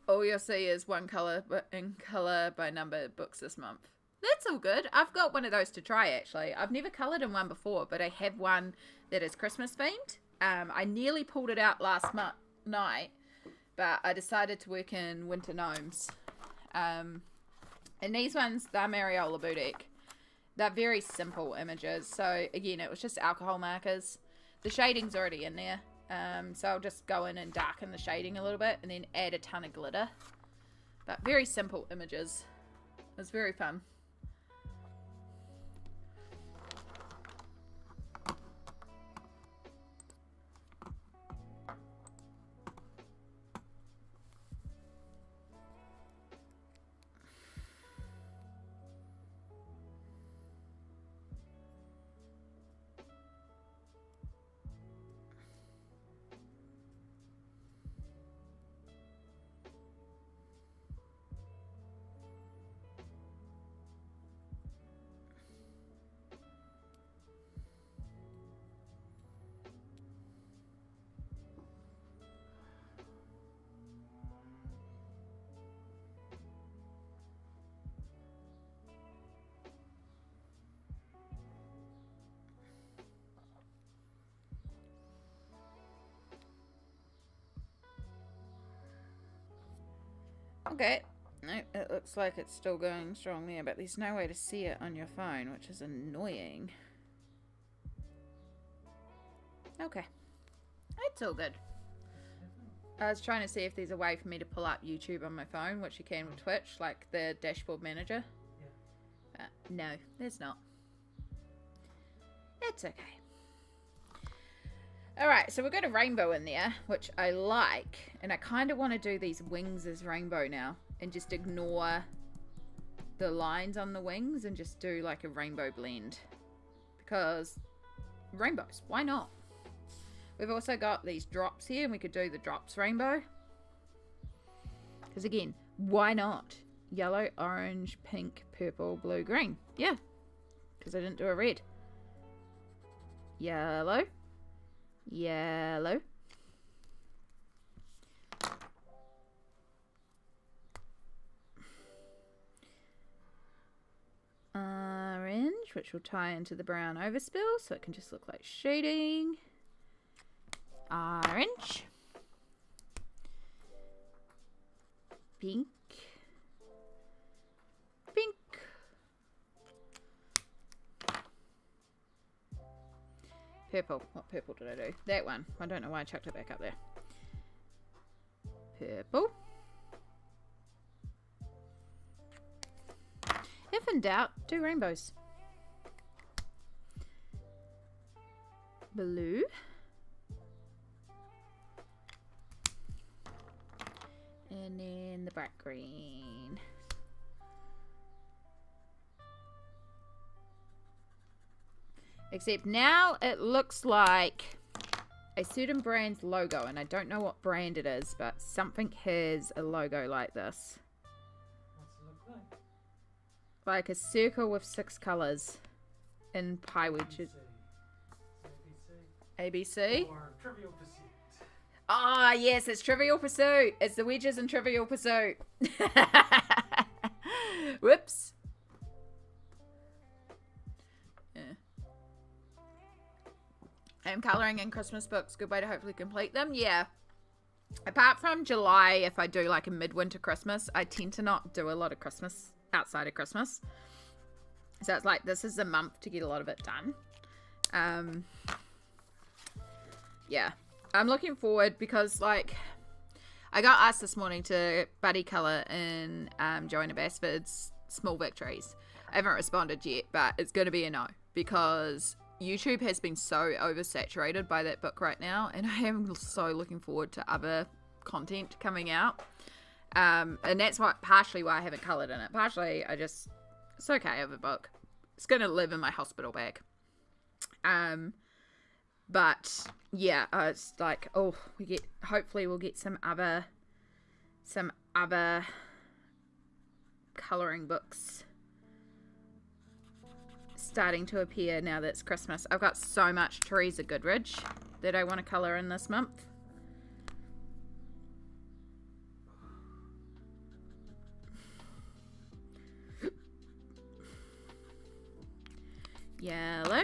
A: All you'll see is one colour, but in colour by number books this month. That's all good. I've got one of those to try, actually. I've never coloured in one before, but I have one that is Christmas themed. I nearly pulled it out last night, but I decided to work in winter gnomes. And these ones, they're Mariola Boutique. They're very simple images. So, again, it was just alcohol markers. The shading's already in there. So I'll just go in and darken the shading a little bit and then add a ton of glitter. But very simple images. It was very fun. Okay, no, it looks like it's still going strong there, but there's no way to see it on your phone, which is annoying. Okay, it's all good. I was trying to see if there's a way for me to pull up YouTube on my phone, which you can with Twitch, like the dashboard manager. Yeah. No, there's not. It's okay. Alright, so we've got a rainbow in there, which I like. And I kind of want to do these wings as rainbow now. And just ignore the lines on the wings and just do like a rainbow blend. Because rainbows, why not? We've also got these drops here, and we could do the drops rainbow. Because again, why not? Yellow, orange, pink, purple, blue, green. Yeah, because I didn't do a red. Yellow. Yellow. Orange, which will tie into the brown overspill, so it can just look like shading. Orange. Pink. Pink. Purple. What purple did I do? That one. I don't know why I chucked it back up there. Purple. If in doubt, do rainbows. Blue. And then the bright green. Except now it looks like a certain brand's logo, and I don't know what brand it is, but something has a logo like this.
C: What's it look like?
A: Like a circle with 6 colours in pie wedges. ABC?
C: Or Trivial Pursuit.
A: Ah, yes, it's Trivial Pursuit. It's the wedges in Trivial Pursuit. Whoops. Yeah. I'm colouring in Christmas books. Good way to hopefully complete them. Yeah. Apart from July, if I do like a midwinter Christmas, I tend to not do a lot of Christmas outside of Christmas. So it's like this is the month to get a lot of it done. Yeah. I'm looking forward because, like, I got asked this morning to buddy colour in Joanna Basford's Small Victories. I haven't responded yet, but it's going to be a no because YouTube has been so oversaturated by that book right now, and I am so looking forward to other content coming out. And that's partially why I haven't coloured in it. Partially, it's okay, I have a book. It's going to live in my hospital bag. But yeah, it's like, oh, hopefully we'll get some other colouring books starting to appear now that it's Christmas. I've got so much Teresa Goodridge that I want to colour in this month. Yellow.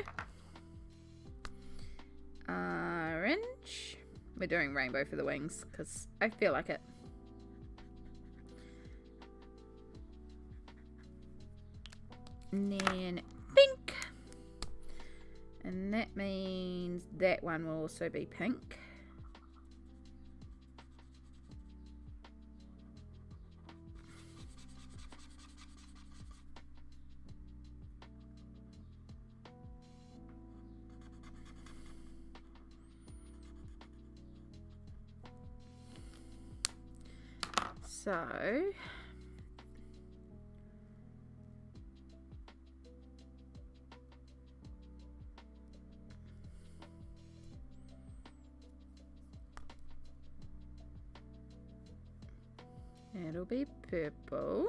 A: Orange. We're doing rainbow for the wings because I feel like it. And then pink. And that means that one will also be pink. So it'll be purple.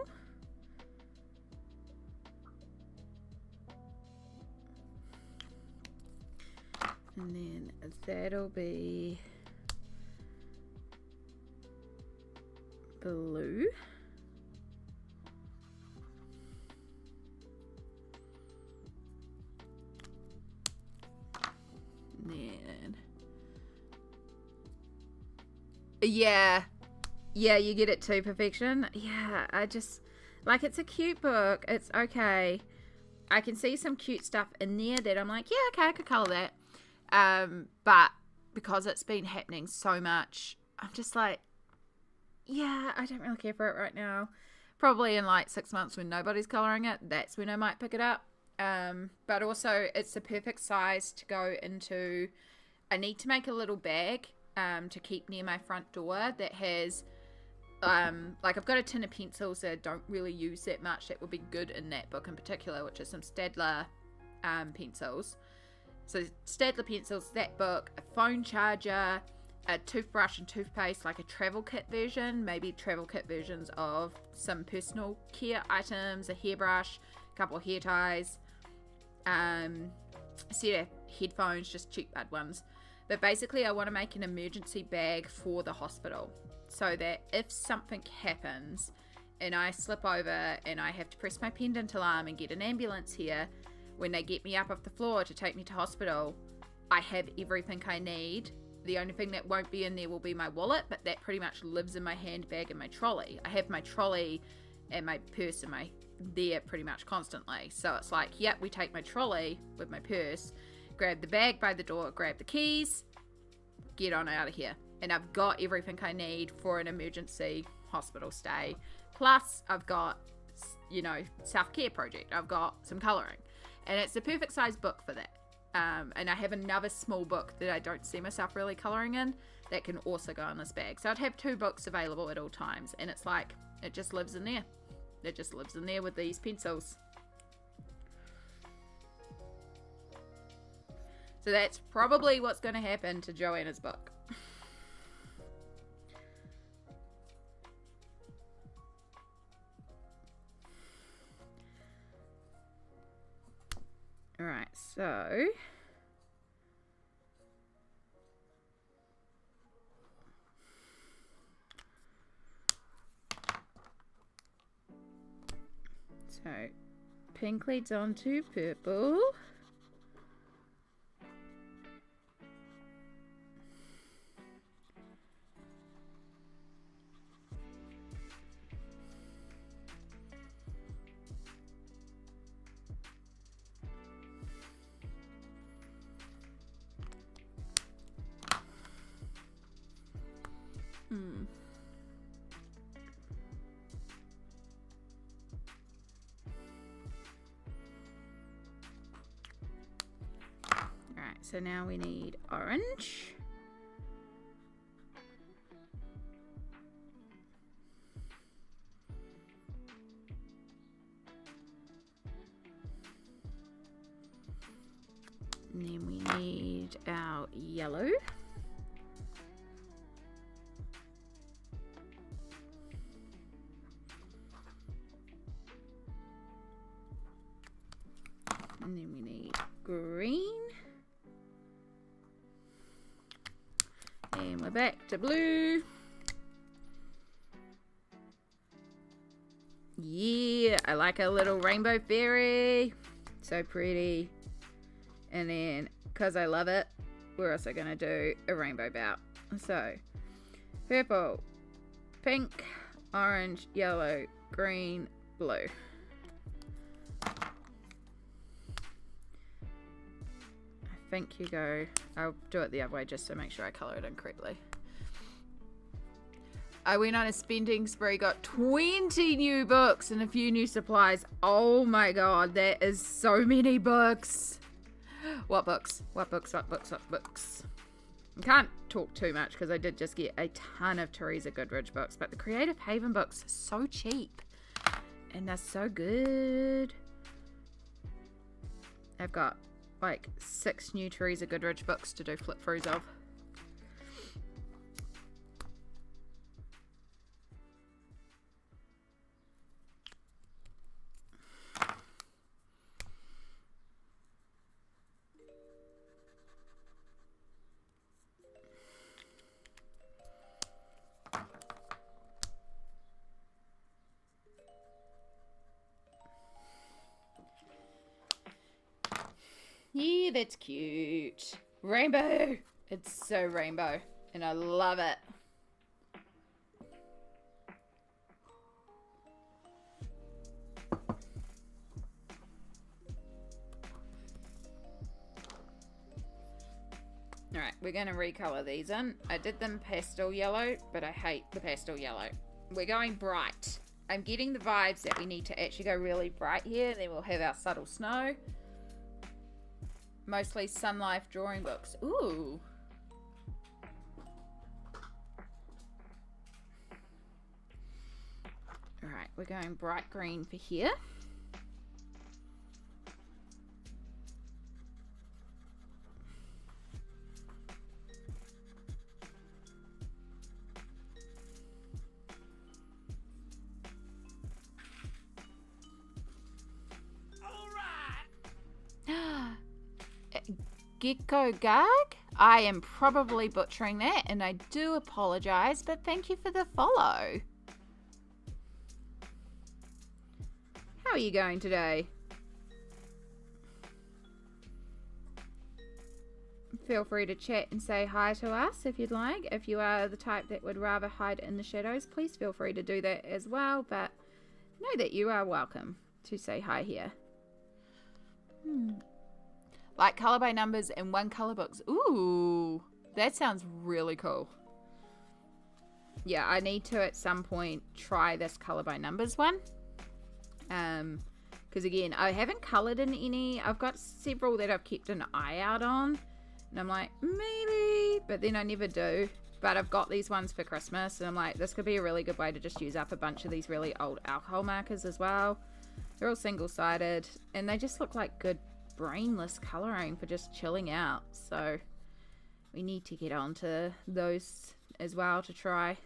A: And then that'll be blue. And then yeah, you get it too, perfection. Yeah, I just like, it's a cute book. It's okay. I can see some cute stuff in there that I'm like, yeah, okay, I could color that. But because it's been happening so much, I'm just like, yeah, I don't really care for it right now. Probably in like 6 months when nobody's coloring it, that's when I might pick it up. But also it's the perfect size to go into. I need to make a little bag to keep near my front door that has like, I've got a tin of pencils that I don't really use that much that would be good in that book in particular, which is some Staedtler pencils. So Staedtler pencils, that book, a phone charger, a toothbrush and toothpaste, like a travel kit version, maybe travel kit versions of some personal care items, a hairbrush, a couple of hair ties, a set of headphones, just cheap bud ones. But basically I want to make an emergency bag for the hospital so that if something happens and I slip over and I have to press my pendant alarm and get an ambulance here, when they get me up off the floor to take me to hospital, I have everything I need. The only thing that won't be in there will be my wallet, but that pretty much lives in my handbag and my trolley. I have my trolley and my purse there pretty much constantly. So it's like, yep, we take my trolley with my purse, grab the bag by the door, grab the keys, get on out of here. And I've got everything I need for an emergency hospital stay. Plus, I've got, self-care project. I've got some colouring. And it's the perfect size book for that. And I have another small book that I don't see myself really colouring in that can also go in this bag. So I'd have 2 books available at all times. And it's like, it just lives in there. It just lives in there with these pencils. So that's probably what's going to happen to Joanna's book. Alright, so pink leads on to purple. Alright, so now we need orange. And then we need our yellow. And then we need green. And we're back to blue. Yeah, I like a little rainbow fairy. So pretty. And then, because I love it, we're also going to do a rainbow bout. So, purple, pink, orange, yellow, green, blue. I think you go, I'll do it the other way just to make sure I colour it in correctly. I went on a spending spree, got 20 new books and a few new supplies. Oh my god, that is so many books. What books? What books? What books? What books? I can't talk too much because I did just get a ton of Teresa Goodridge books, but the Creative Haven books are so cheap and they're so good. I've got like 6 new Teresa Goodridge books to do flip throughs of. Yeah, that's cute. Rainbow. It's so rainbow. And I love it. Alright, we're going to recolor these in. I did them pastel yellow, but I hate the pastel yellow. We're going bright. I'm getting the vibes that we need to actually go really bright here. Then we'll have our subtle snow. Mostly Sun Life drawing books. Ooh. Alright, we're going bright green for here. Gecko Gag? I am probably butchering that and I do apologize, but thank you for the follow. How are you going today? Feel free to chat and say hi to us if you'd like. If you are the type that would rather hide in the shadows, please feel free to do that as well, but know that you are welcome to say hi here. Like colour by numbers and one colour books. Ooh, that sounds really cool. Yeah, I need to at some point try this colour by numbers one. Because Because again, I haven't coloured in any. I've got several that I've kept an eye out on. And I'm like, maybe. But then I never do. But I've got these ones for Christmas. And I'm like, this could be a really good way to just use up a bunch of these really old alcohol markers as well. They're all single-sided. And they just look like good brainless colouring for just chilling out. So we need to get onto those as well to try.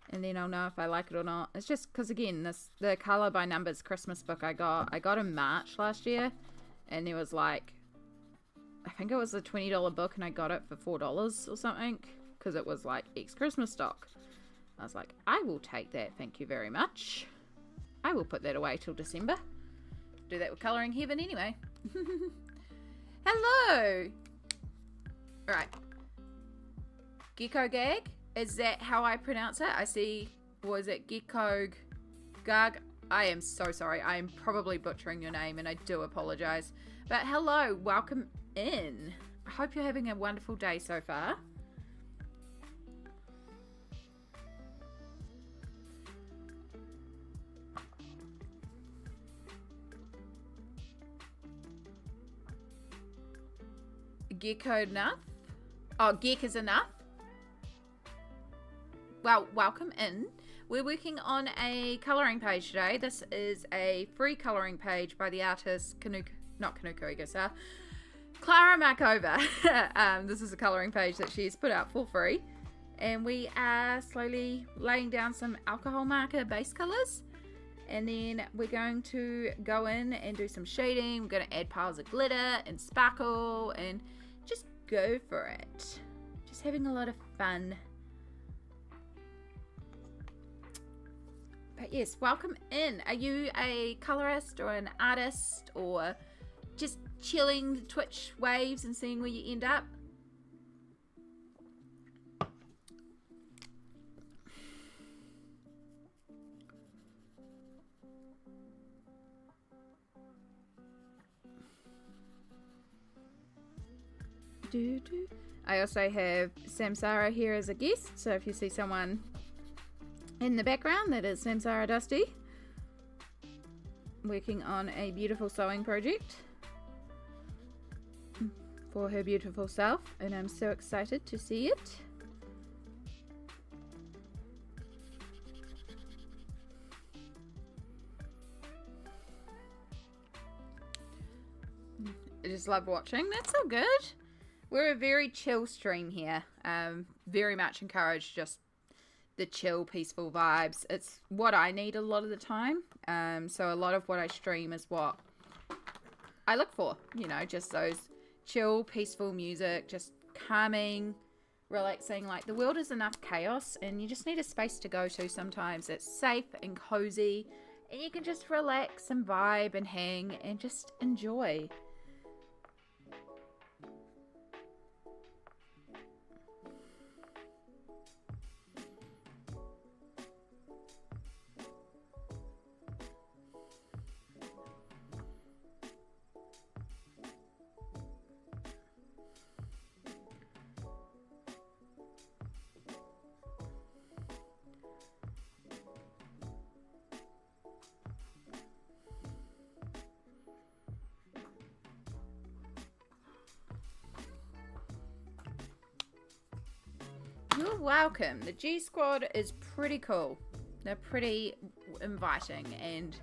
A: And then I'll know if I like it or not. It's just because, again, the Colour by Numbers Christmas book I got in March last year. And there was like, I think it was a $20 book and I got it for $4 or something. Because it was like ex-Christmas stock. I was like, I will take that, thank you very much. I will put that away till December. Do that with Colouring Heaven anyway. Hello! Right. Gecko Gag? Is that how I pronounce it? I see, was it Gecko Gag? I am so sorry. I am probably butchering your name and I do apologise. But hello, welcome in. I hope you're having a wonderful day so far. Gecko enough? Oh, Geek is enough? Well, welcome in. We're working on a colouring page today. This is a free colouring page by the artist Klara Markova. This is a colouring page that she's put out for free. And we are slowly laying down some alcohol marker base colours. And then we're going to go in and do some shading. We're going to add piles of glitter and sparkle and just go for it. Just having a lot of fun. But yes, welcome in. Are you a colorist or an artist or just chilling the Twitch waves and seeing where you end up? I also have Samsara here as a guest, so if you see someone in the background, that is Samsara Dusty working on a beautiful sewing project for her beautiful self, and I'm so excited to see it. I just love watching. That's so good. We're a very chill stream here. Very much encourage just the chill, peaceful vibes. It's what I need a lot of the time. So a lot of what I stream is what I look for. You know, just those chill, peaceful music, just calming, relaxing. Like, the world is enough chaos and you just need a space to go to sometimes. It's safe and cozy and you can just relax and vibe and hang and just enjoy. You're welcome. The G Squad is pretty cool. They're pretty inviting and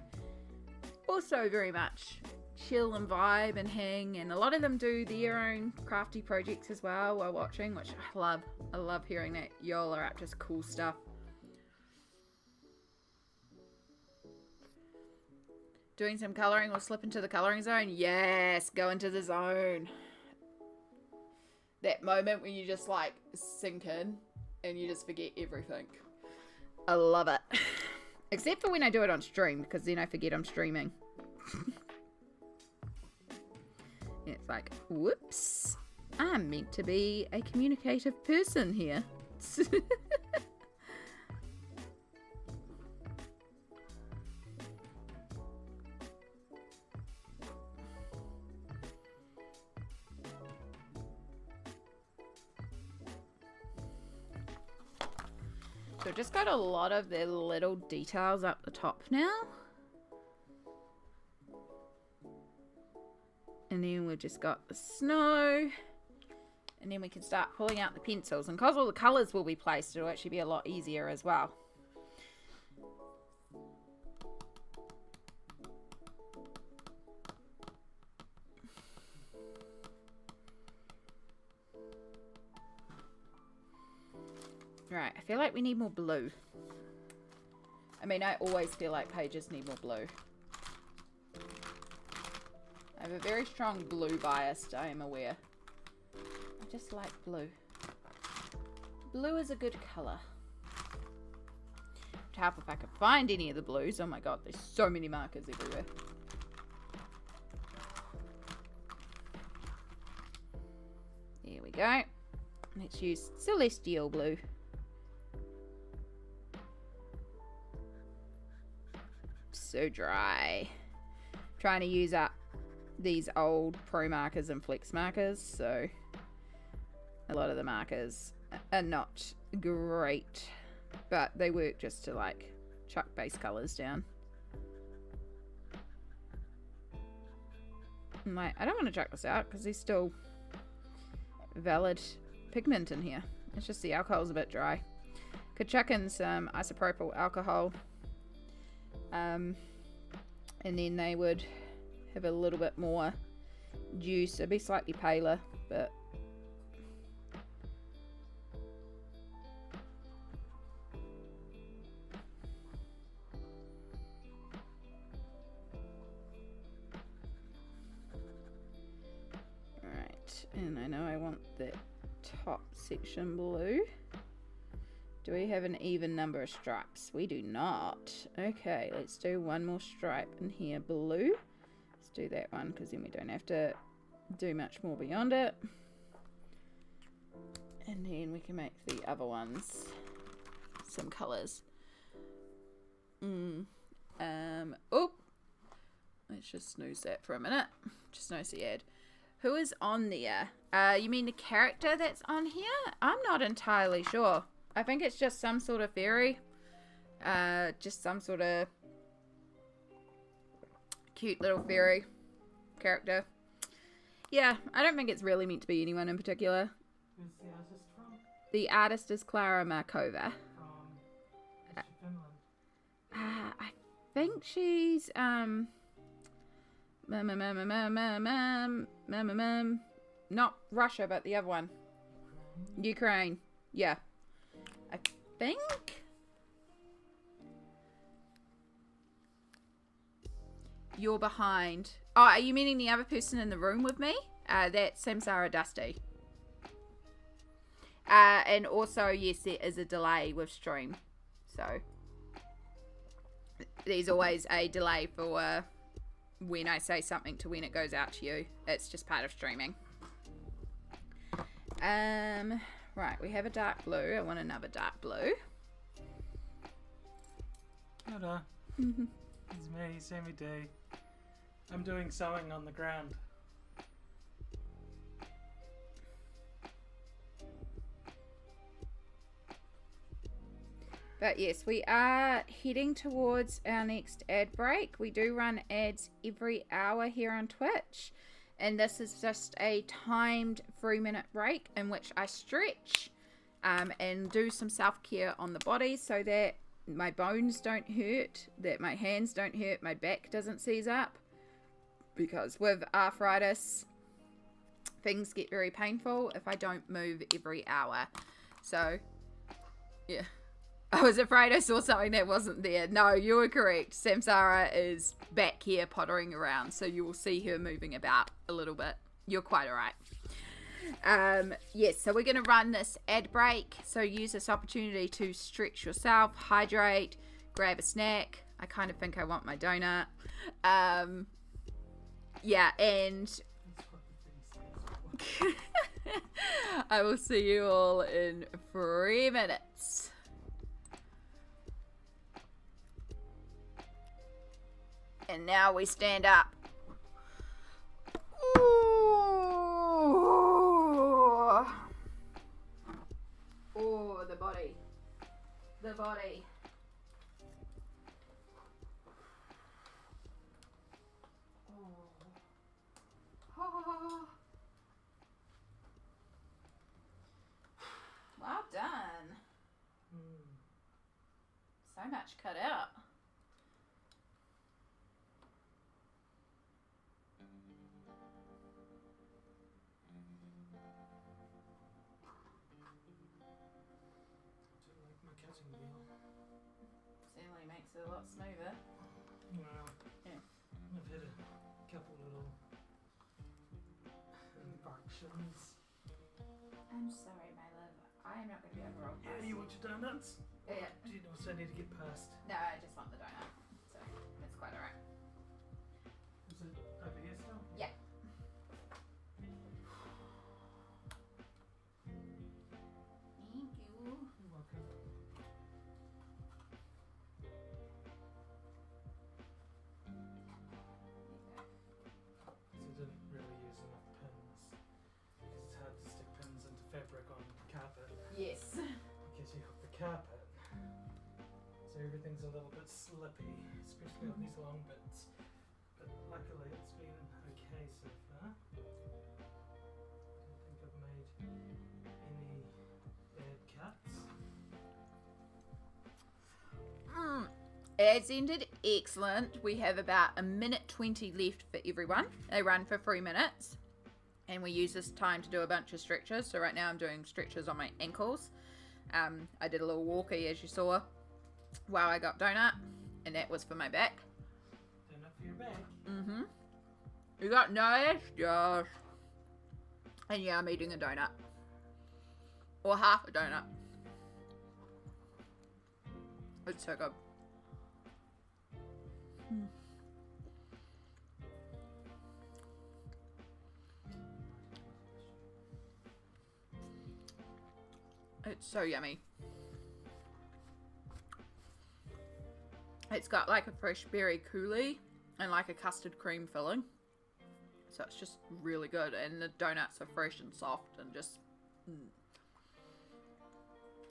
A: also very much chill and vibe and hang, and a lot of them do their own crafty projects as well while watching, which I love. I love hearing that y'all are up to cool stuff. Doing some colouring or slip into the colouring zone? Yes, go into the zone. That moment when you just like sink in and you just forget everything. I love it. Except for when I do it on stream, because then I forget I'm streaming. It's like, whoops. I'm meant to be a communicative person here. So just got a lot of the little details up the top now. And then we've just got the snow. And then we can start pulling out the pencils. And because all the colours will be placed, it'll actually be a lot easier as well. Right, I feel like we need more blue. I mean, I always feel like pages need more blue. I have a very strong blue bias, I am aware. I just like blue. Blue is a good colour. It'd help if I could find any of the blues. Oh my god, there's so many markers everywhere. There we go. Let's use Celestial Blue. So dry. Trying to use up these old pro markers and flex markers, so a lot of the markers are not great, but they work just to like chuck base colors down. I'm like, I don't want to chuck this out because there's still valid pigment in here. It's just the alcohol's a bit dry. Could chuck in some isopropyl alcohol, and then they would have a little bit more juice. It'd be slightly paler, but right. And I know I want the top section blue. Do we have an even number of stripes? We do not. Okay, let's do one more stripe in here, blue. Let's do that one because then we don't have to do much more beyond it. And then we can make the other ones some colours. Oh, let's just snooze that for a minute. Just notice the ad. Who is on there? You mean the character that's on here? I'm not entirely sure. I think it's just some sort of fairy. Just some sort of cute little fairy character. Yeah, I don't think it's really meant to be anyone in particular.
C: Who's the artist from?
A: The artist is Klara Markova.
C: From Finland.
A: I think she's not Russia, but the other one. Ukraine. Yeah. I think you're behind. Oh, are you meaning the other person in the room with me? That's Samsara Dusty. And also, yes, there is a delay with stream. So, there's always a delay for when I say something to when it goes out to you. It's just part of streaming. Right, we have a dark blue. I want another dark blue.
C: Hello. It's me, Sammy D. I'm doing sewing on the ground.
A: But yes, we are heading towards our next ad break. We do run ads every hour here on Twitch. And this is just a timed 3-minute break in which I stretch and do some self-care on the body so that my bones don't hurt, that my hands don't hurt, my back doesn't seize up. Because with arthritis, things get very painful if I don't move every hour. So, yeah. I was afraid I saw something that wasn't there. No, you were correct. Samsara is back here pottering around, so you will see her moving about a little bit. You're quite alright. Yes, so we're going to run this ad break. So use this opportunity to stretch yourself, hydrate, grab a snack. I kind of think I want my donut. Yeah, and I will see you all in 3 minutes. And now we stand up. Ooh. Oh, the body. The body. Oh. much cut out.
C: Do like my cutting wheel.
A: Certainly makes it a lot smoother.
C: Well,
A: Yeah.
C: I've had a couple little infractions.
A: I'm sorry, my love. I am not going to be overall.
C: Yeah, you want your donuts?
A: Yeah.
C: Do you also need to get past?
A: No, I just want the donut. So it's quite alright.
C: Is it over here still?
A: Yeah. Thank you.
C: You're welcome. So I didn't really use enough pins because it's hard to stick pins into fabric on carpet
A: Yes.
C: because you hook the carpet. So everything's a little bit slippy, especially on these long bits. But luckily it's been okay so far. I don't think I've made any bad cuts.
A: Ads ended excellent. We have about 1:20 left for everyone. They run for 3 minutes. And we use this time to do a bunch of stretches. So right now I'm doing stretches on my ankles. I did a little walkie, as you saw, while I got donut. And that was for my back.
C: Donut for your back.
A: Mm-hmm. You got nice, Josh. And yeah, I'm eating a donut. Or half a donut. It's so good. It's so yummy. It's got like a fresh berry coulis and like a custard cream filling. So it's just really good. And the donuts are fresh and soft and just...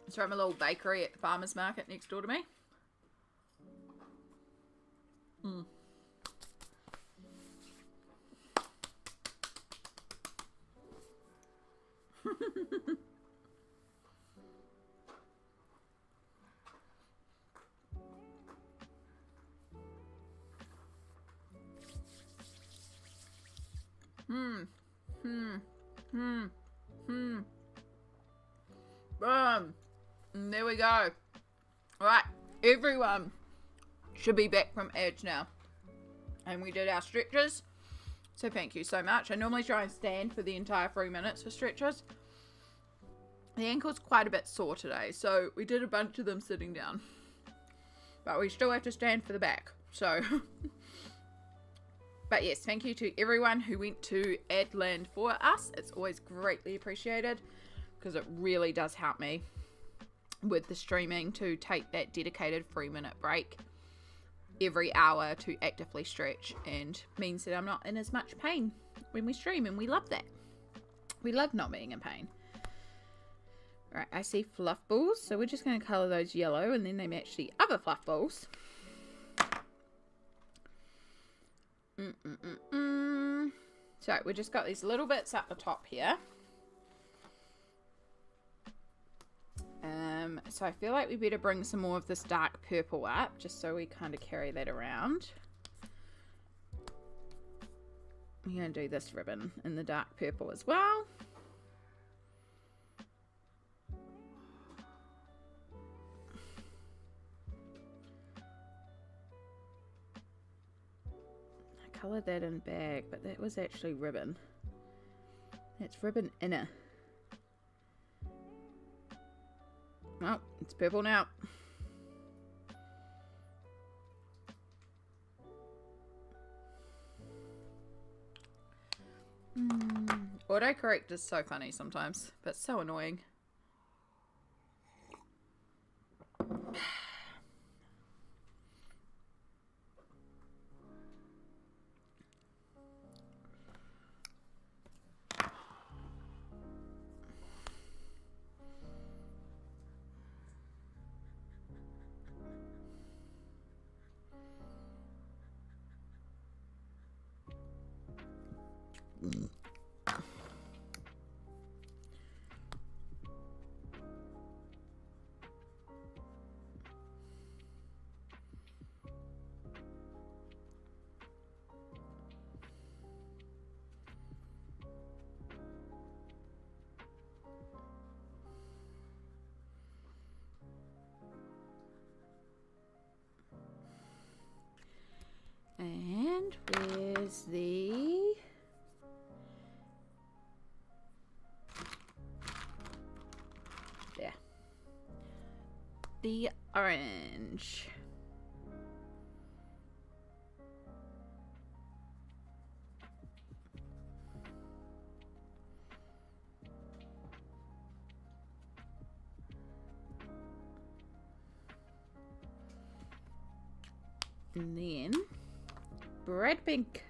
A: It's from a little bakery at the farmer's market next door to me. Boom. And there we go. Right, everyone should be back from Edge now. And we did our stretches. So thank you so much. I normally try and stand for the entire 3 minutes for stretches. The ankle's quite a bit sore today, so we did a bunch of them sitting down. But we still have to stand for the back. So, but yes, thank you to everyone who went to Adland for us. It's always greatly appreciated because it really does help me with the streaming to take that dedicated 3-minute break every hour to actively stretch, and means that I'm not in as much pain when we stream, and we love that. We love not being in pain. Right, I see fluff balls, so we're just going to colour those yellow, and then they match the other fluff balls. So we just got these little bits up the top here. So I feel like we better bring some more of this dark purple up, just so we kind of carry that around. I'm going to do this ribbon in the dark purple as well. I coloured that in bag, but that was actually ribbon. It's ribbon inner. Well, it's purple now. Autocorrect is so funny sometimes, but so annoying. And where's the... There. The orange. And then bright pink.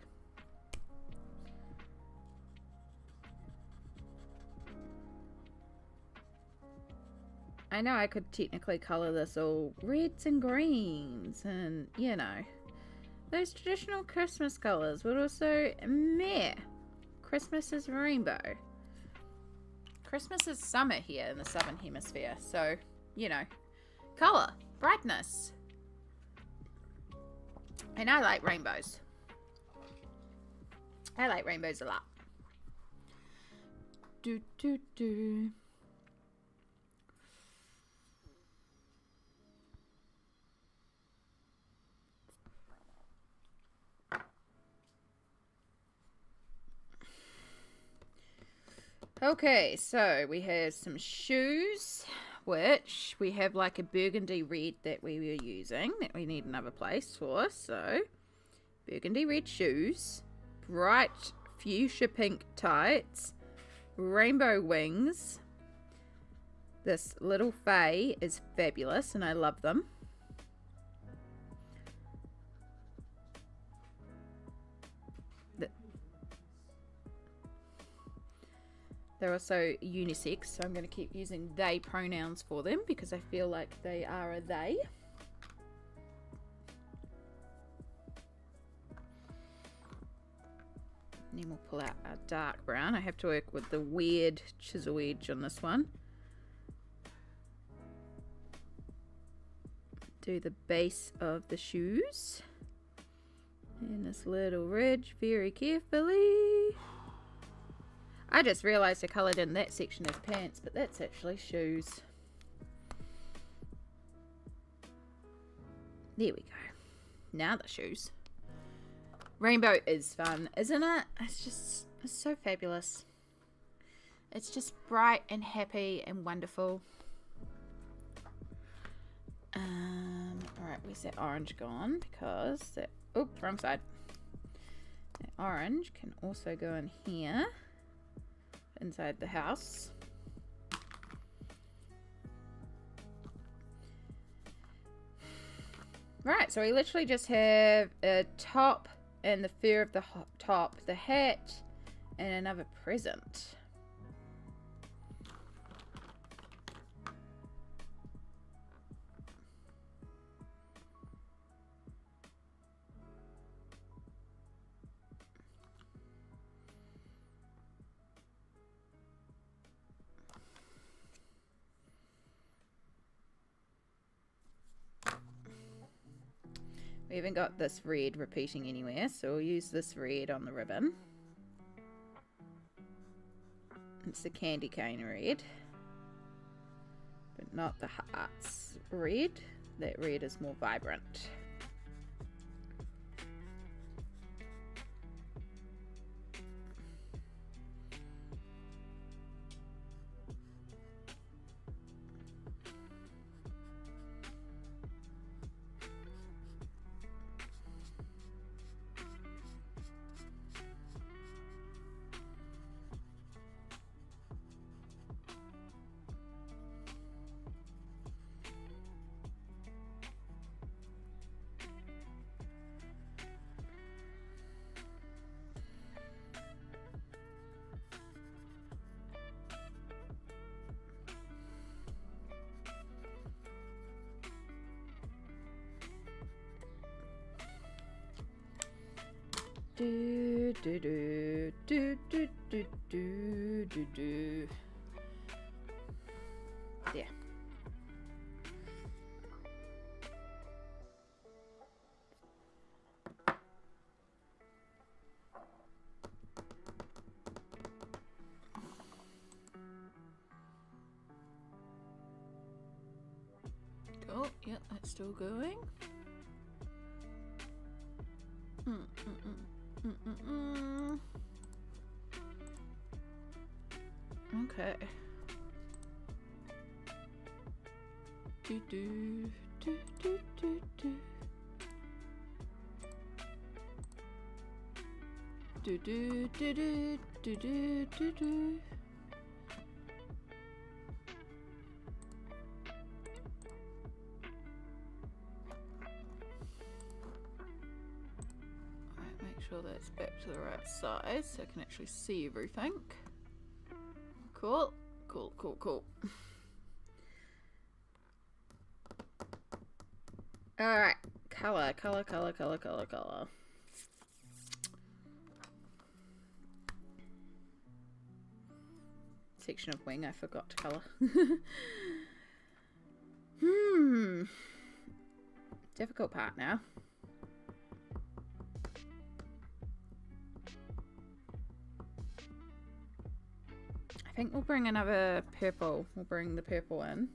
A: I know I could technically colour this all reds and greens and, you know, those traditional Christmas colours, but also meh. Christmas is rainbow. Christmas is summer here in the southern hemisphere, so, you know, colour, brightness. And I like rainbows. I like rainbows a lot. Do do do. Okay, so we have some shoes, which we have like a burgundy red that we were using that we need another place for. So burgundy red shoes, bright fuchsia pink tights, rainbow wings. This little fae is fabulous and I love them. They're also unisex, so I'm going to keep using they pronouns for them because I feel like they are a they. And then we'll pull out our dark brown. I have to work with the weird chisel edge on this one. Do the base of the shoes. And this little ridge very carefully. I just realised I coloured in that section as pants, but that's actually shoes. There we go. Now the shoes. Rainbow is fun, isn't it? It's so fabulous. It's just bright and happy and wonderful. Alright, where's that orange gone? Because that, oops, wrong side. That orange can also go in here. Inside the house. Right, so we literally just have a top and the fur of the top, the hat, and another present. We haven't got this red repeating anywhere, so we'll use this red on the ribbon. It's the candy cane red, but not the hearts red. That red is more vibrant. Do do do do do do do do do. There. Cool. Yep, that's still going. Okay. Do do do do do do. Do do do do do do do do. Alright, make sure that's back to the right size so I can actually see everything. Cool, cool, cool, cool. Alright, colour, colour, colour, colour, colour, colour. Section of wing I forgot to colour. Difficult part now. I think we'll bring another purple. We'll bring the purple in.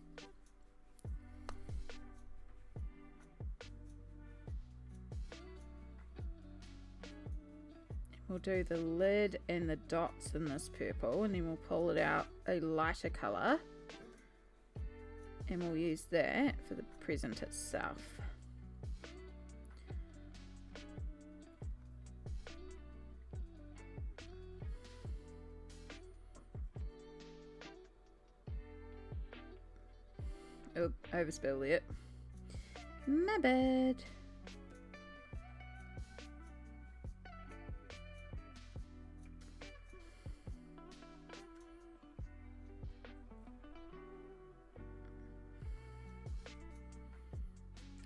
A: We'll do the lid and the dots in this purple, and then we'll pull it out a lighter colour, and we'll use that for the present itself. Oh, overspilled it. My bad.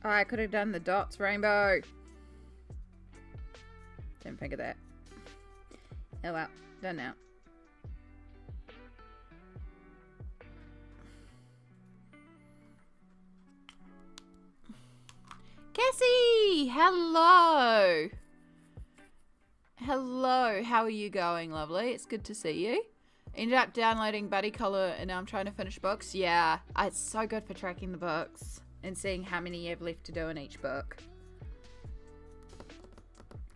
A: Oh, I could have done the dots rainbow. Didn't think of that. Oh well, done now. Cassie! Hello! Hello, how are you going, lovely? It's good to see you. Ended up downloading Buddy Colour and now I'm trying to finish books. Yeah, it's so good for tracking the books and seeing how many you have left to do in each book.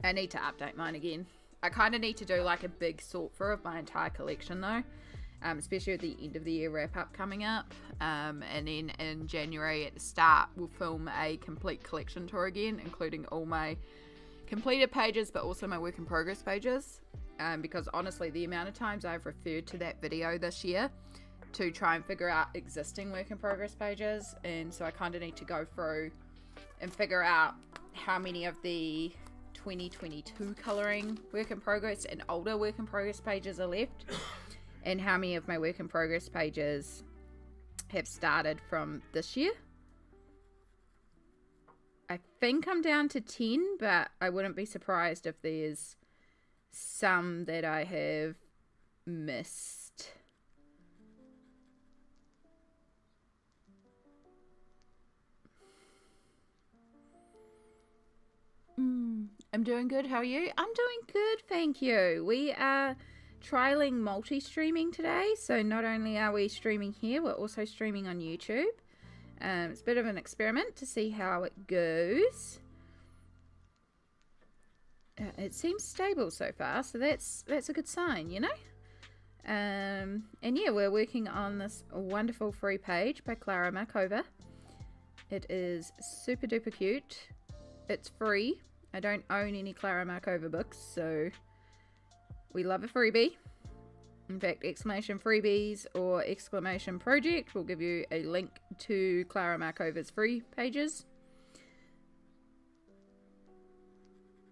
A: I need to update mine again. I kind of need to do like a big sort through of my entire collection though. Especially at the end of the year wrap up coming up. And then in January at the start, we'll film a complete collection tour again, including all my completed pages, but also my work in progress pages. Because honestly, the amount of times I've referred to that video this year to try and figure out existing work in progress pages. And so I kind of need to go through and figure out how many of the 2022 colouring work in progress and older work in progress pages are left. And how many of my work in progress pages have started from this year. I think I'm down to 10, but I wouldn't be surprised if there's some that I have missed. I'm doing good. How are you? I'm doing good, thank you. We are trialing multi-streaming today, so not only are we streaming here, we're also streaming on YouTube. It's a bit of an experiment to see how it goes. It seems stable so far, so that's a good sign, you know. And yeah, we're working on this wonderful free page by Klara Markova. It is super duper cute. It's free. I don't own any Klara Markova books, so we love a freebie. In fact, exclamation freebies or exclamation project will give you a link to Klara Markova's free pages.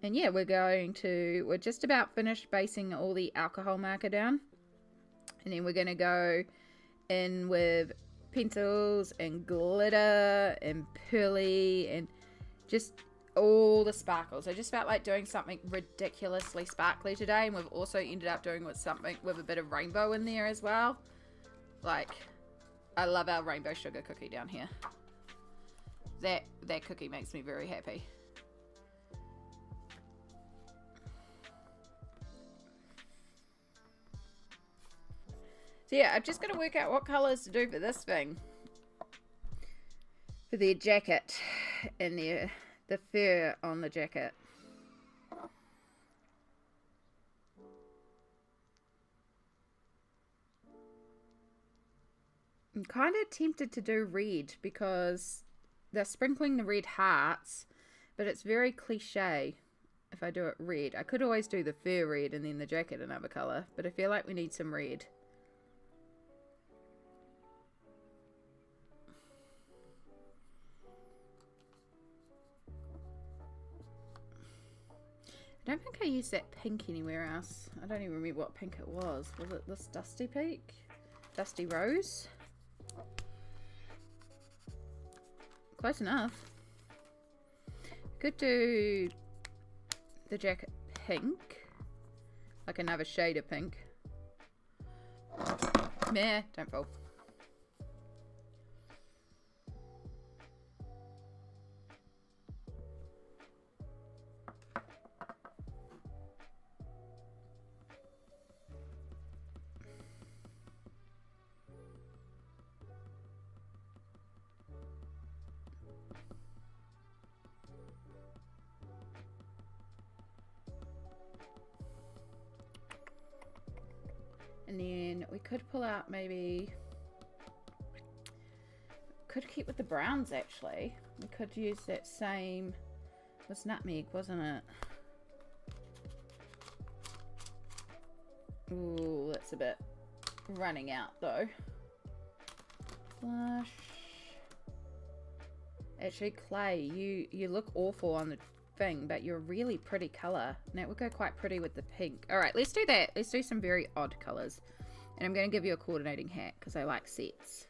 A: And yeah, we're just about finished basing all the alcohol marker down. And then we're going to go in with pencils and glitter and pearly and just all the sparkles. I just felt like doing something ridiculously sparkly today, and we've also ended up doing something with a bit of rainbow in there as well. Like, I love our rainbow sugar cookie down here. That cookie makes me very happy. So yeah, I've just got to work out what colours to do for this thing. For their jacket and the fur on the jacket. I'm kind of tempted to do red because they're sprinkling the red hearts, but it's very cliche if I do it red. I could always do the fur red and then the jacket another colour, but I feel like we need some red. I don't think I used that pink anywhere else. I don't even remember what pink it was. Was it this dusty pink? Dusty rose? Close enough. Could do the jacket pink. Like another shade of pink. Meh, don't fall. And then we could pull out maybe, could keep with the browns actually. We could use that same, it was nutmeg, wasn't it? Ooh, that's a bit running out though. Blush. Actually, Clay, you look awful on the thing, but you're a really pretty colour. And that would go quite pretty with the pink. Alright, let's do that. Let's do some very odd colours. And I'm going to give you a coordinating hat because I like sets.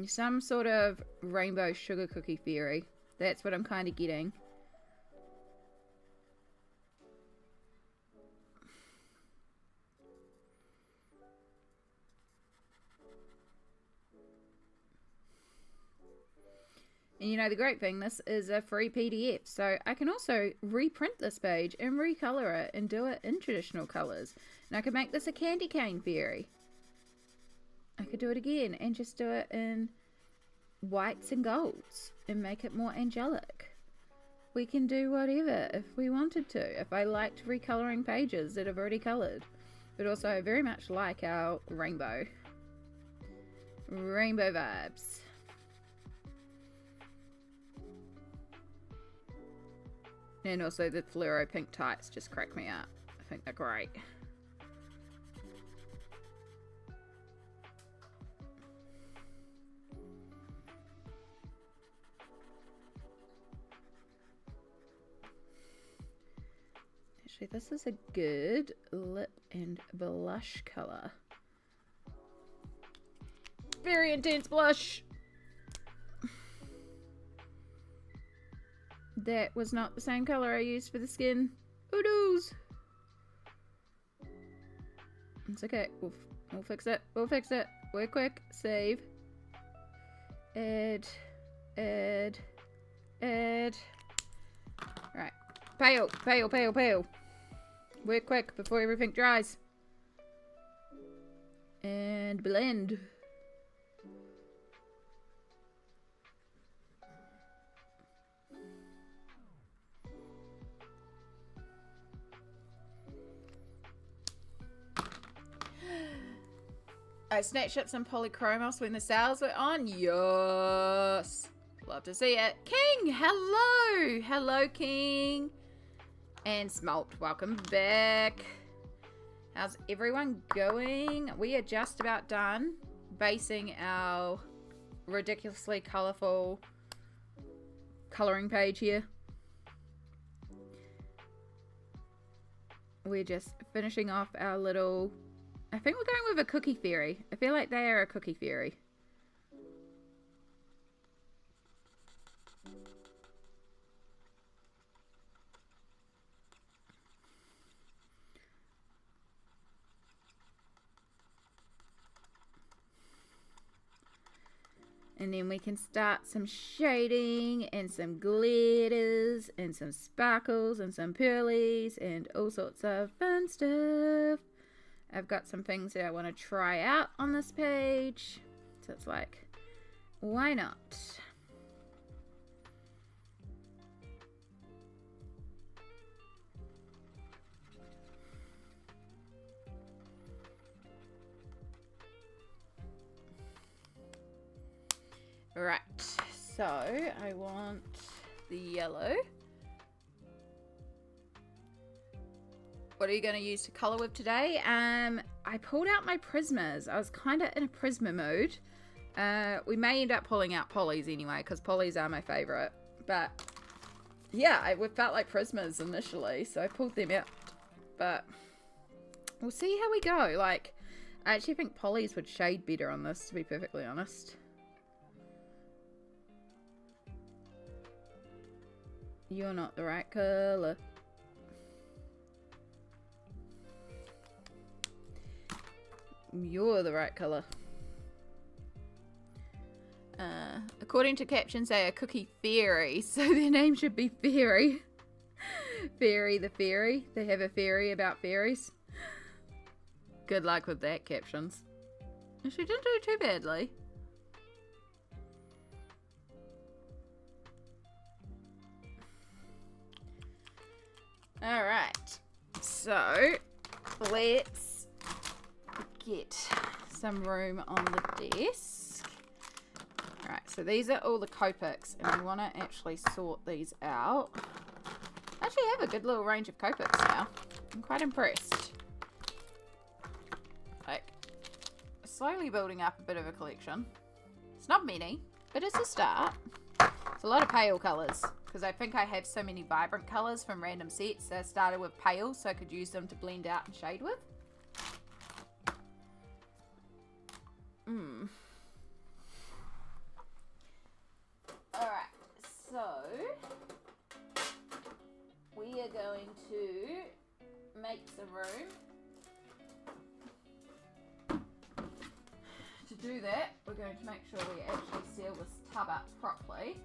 A: Some sort of rainbow sugar cookie fairy. That's what I'm kind of getting. And you know the great thing, this is a free PDF, so I can also reprint this page and recolor it and do it in traditional colors. And I could make this a candy cane fairy. I could do it again and just do it in whites and golds and make it more angelic. We can do whatever if we wanted to, if I liked recoloring pages that I've already colored. But also I very much like our rainbow vibes. And also the fluoro pink tights just crack me up. I think they're great. Actually, this is a good lip and blush color. Very intense blush. That was not the same color I used for the skin. Oodles. It's okay. We'll fix it. We'll fix it. We're quick. Save. Add. Right. Pale. Pale. Pale. Pale. We're quick before everything dries. And blend. I snatched up some polychromos when the sales were on. Yes. Love to see it. King, hello. Hello, King. And Smalt, welcome back. How's everyone going? We are just about done basing our ridiculously colourful colouring page here. We're just finishing off our little... I think we're going with a cookie fairy. I feel like they are a cookie fairy. And then we can start some shading and some glitters and some sparkles and some pearlies and all sorts of fun stuff. I've got some things that I want to try out on this page. So it's like, why not? Right, so I want the yellow. What are you going to use to colour with today? I pulled out my Prismas. I was kind of in a Prisma mood. We may end up pulling out Polys anyway, because Polys are my favourite. But, yeah, we felt like Prismas initially, so I pulled them out. But we'll see how we go. Like, I actually think Polys would shade better on this, to be perfectly honest. You're not the right colour. You're the right colour. According to captions, they are cookie fairy, so their name should be Fairy. Fairy the fairy. They have a fairy about fairies. Good luck with that, captions. She didn't do too badly. Alright. So, let's get some room on the desk. Alright, so these are all the Copics, and we want to actually sort these out. I actually have a good little range of Copics now. I'm quite impressed. Like, slowly building up a bit of a collection. It's not many, but it's a start. It's a lot of pale colours, because I think I have so many vibrant colours from random sets that I started with pale, so I could use them to blend out and shade with. Alright, so we are going to make some room. To do that, we're going to make sure we actually seal this tub up properly.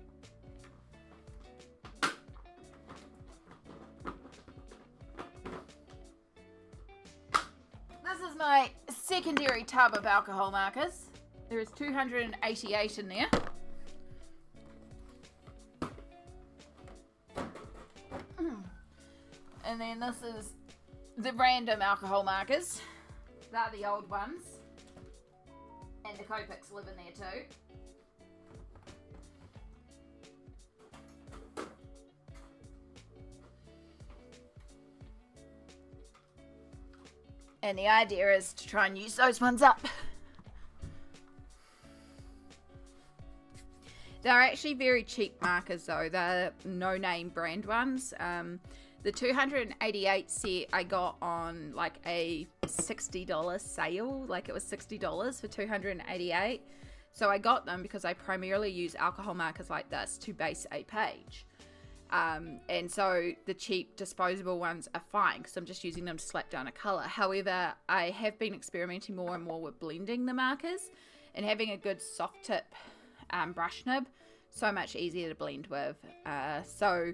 A: This is my secondary tub of alcohol markers. There is 288 in there. And then this is the random alcohol markers. They're the old ones. And the Copics live in there too. And the idea is to try and use those ones up. They're actually very cheap markers though. They're no-name brand ones. The 288 set I got on like a $60 sale. Like it was $60 for 288. So I got them because I primarily use alcohol markers like this to base a page. And so the cheap disposable ones are fine because I'm just using them to slap down a colour. However, I have been experimenting more and more with blending the markers and having a good soft tip brush nib. So much easier to blend with. So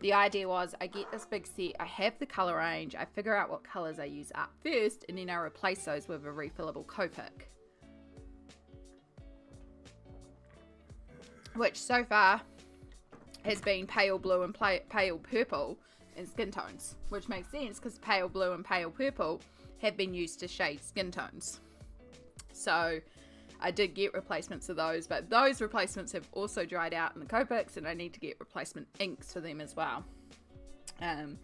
A: the idea was I get this big set, I have the colour range, I figure out what colours I use up first, and then I replace those with a refillable Copic. Which so far has been pale blue and pale purple in skin tones, which makes sense because pale blue and pale purple have been used to shade skin tones. So I did get replacements of those, but those replacements have also dried out in the Copics, and I need to get replacement inks for them as well. And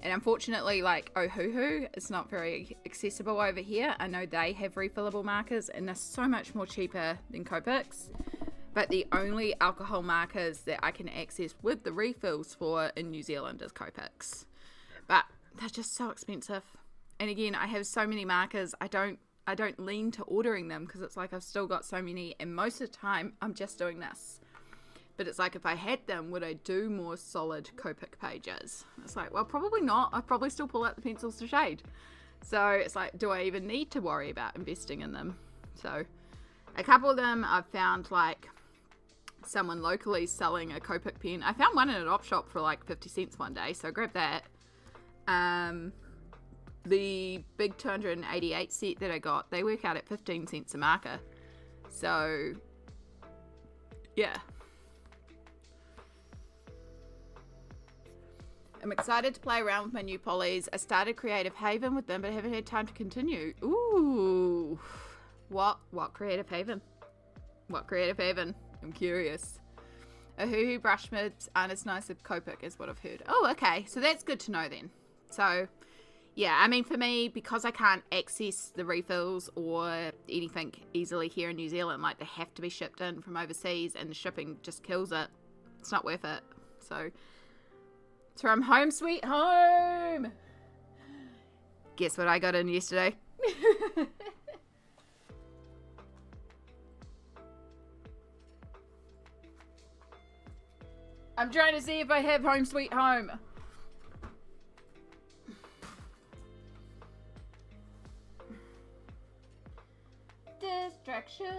A: unfortunately, like Ohuhu is not very accessible over here. I know they have refillable markers, and they're so much more cheaper than Copics. But the only alcohol markers that I can access with the refills for in New Zealand is Copics. But they're just so expensive. And again, I have so many markers, I don't lean to ordering them because it's like I've still got so many, and most of the time I'm just doing this. But it's like if I had them, would I do more solid Copic pages? It's like, well, probably not. I'd probably still pull out the pencils to shade. So it's like, do I even need to worry about investing in them? So a couple of them I've found like someone locally selling a Copic pen. I found one in an op shop for like 50 cents one day, so I grabbed that. The big 288 set that I got, they work out at 15 cents a marker. So, yeah. I'm excited to play around with my new polys. I started Creative Haven with them, but I haven't had time to continue. Ooh. What Creative Haven? What Creative Haven? I'm curious. A hoo-hoo brush mids aren't as nice as Copic is what I've heard. Oh, okay. So that's good to know then. So, yeah, I mean, for me, because I can't access the refills or anything easily here in New Zealand, like they have to be shipped in from overseas and the shipping just kills it. It's not worth it. So, it's from Home Sweet Home. Guess what I got in yesterday? I'm trying to see if I have Home Sweet Home. Distractions.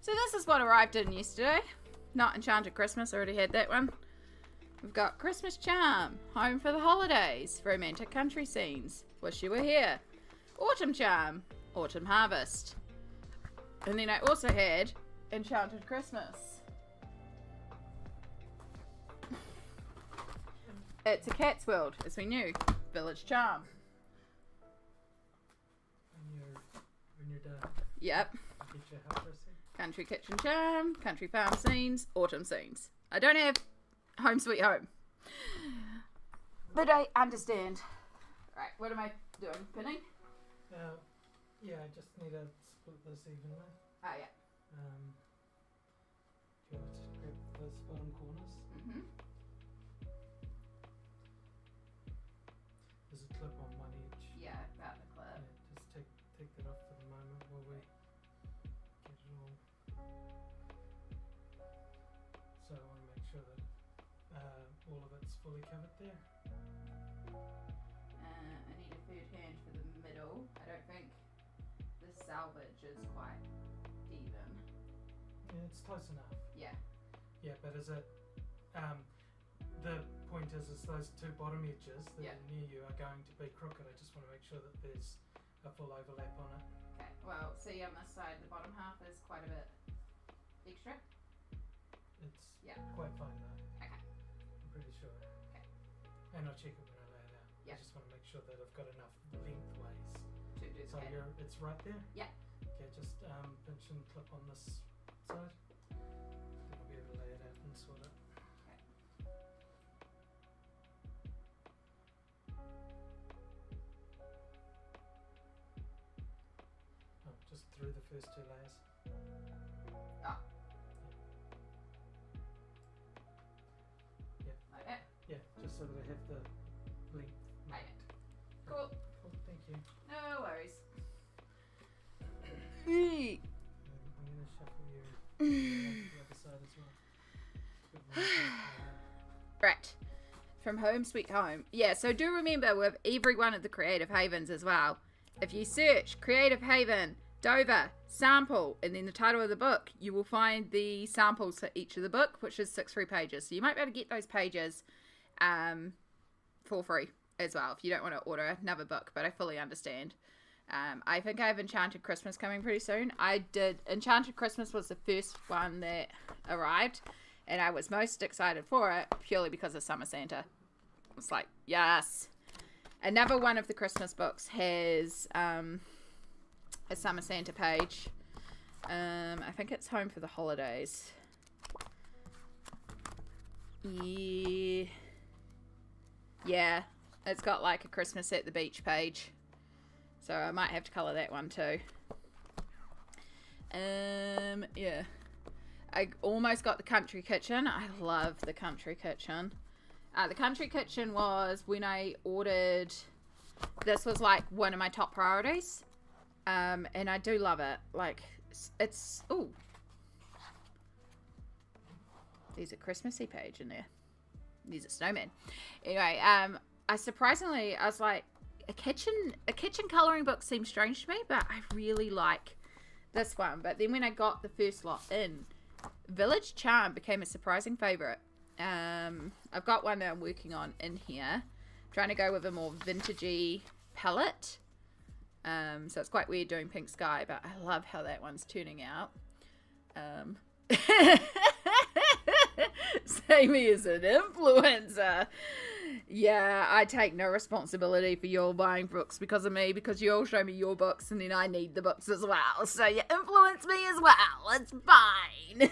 A: So this is what arrived in yesterday. Not Enchanted Christmas, already had that one. We've got Christmas Charm, Home for the Holidays, Romantic Country Scenes, Wish You Were Here, Autumn Charm, Autumn Harvest. And then I also had Enchanted Christmas. It's a Cat's World, as we knew. Village Charm.
C: When you're done,
A: Yep.
C: get your helper scene.
A: Country Kitchen Charm, Country Farm Scenes, Autumn Scenes. I don't have Home Sweet Home. But I understand. Right, what am I doing? Pinning?
C: Yeah, I just need to split this evenly.
A: Oh, yeah.
C: Do you want to grab those bottom corners?
A: Mm-hmm.
C: There's a clip on one each.
A: Yeah, about the clip.
C: Yeah, just take that off for the moment while we get it all. So I want to make sure that all of it's fully covered there.
A: I need a third hand for the middle. I don't think the salvage is quite even.
C: Yeah, it's close enough.
A: Yeah.
C: Yeah, but is it? The point is those two bottom edges that
A: Yeah.
C: are near you are going to be crooked. I just want to make sure that there's a full overlap on it.
A: Okay, well, see on this side, the bottom half is quite a bit extra.
C: It's
A: Yeah.
C: quite fine though.
A: Okay.
C: I'm pretty sure.
A: Okay.
C: And I'll check it when I lay it out.
A: Yeah.
C: I just want to make sure that I've got enough lengthways.
A: To do
C: So
A: that.
C: it's right there?
A: Yeah.
C: Okay, just pinch and clip on this side. Then I'll be able to lay it out and sort it. Oh, just through the first two layers.
A: Oh. Like that.
C: Yeah, just so that I have the length.
A: Like
C: marked.
A: that. Cool.
C: Cool, thank you.
A: No worries.
C: I'm going to shuffle you the other side as well. Bit more
A: Right. From Home Sweet Home. Yeah, so do remember with every one of the Creative Havens as well, if you search Creative Haven, Dover, sample, and then the title of the book, you will find the samples for each of the book, which is 6 free pages. So you might be able to get those pages for free as well if you don't want to order another book, but I fully understand. I think I have Enchanted Christmas coming pretty soon. Enchanted Christmas was the first one that arrived, and I was most excited for it purely because of Summer Santa. It's like, yes. Another one of the Christmas books has a Summer Santa page. I think it's Home for the Holidays. Yeah, it's got like a Christmas at the beach page. So I might have to colour that one too. Yeah. I almost got the Country Kitchen. I love the Country Kitchen. The Country Kitchen was when I ordered... This was like one of my top priorities. And I do love it. Like, it's... Ooh. There's a Christmassy page in there. There's a snowman. Anyway, I was like, a kitchen colouring book seems strange to me, but I really like this one. But then when I got the first lot in, Village Charm became a surprising favourite. I've got one that I'm working on in here. Trying to go with a more vintagey palette. So it's quite weird doing Pink Sky, but I love how that one's turning out. Sammy is an influencer. Yeah, I take no responsibility for your buying books because of me, because you all show me your books and then I need the books as well. So you influence me as well. It's fine.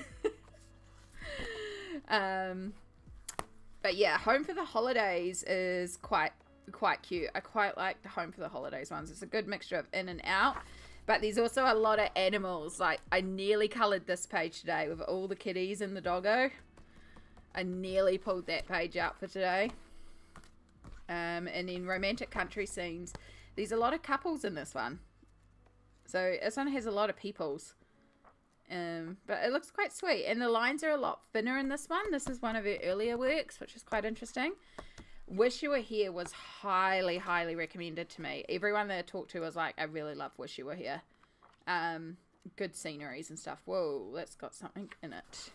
A: But yeah, Home for the Holidays is quite cute. I quite like the Home for the Holidays ones. It's a good mixture of in and out. But there's also a lot of animals. Like, I nearly coloured this page today with all the kitties and the doggo. I nearly pulled that page out for today. And then romantic country scenes. There's a lot of couples in this one. So this one has a lot of peoples. But it looks quite sweet. And the lines are a lot thinner in this one. This is one of her earlier works, which is quite interesting. Wish You Were Here was highly, highly recommended to me. Everyone that I talked to was like, I really love Wish You Were Here. Good sceneries and stuff. Whoa, that's got something in it.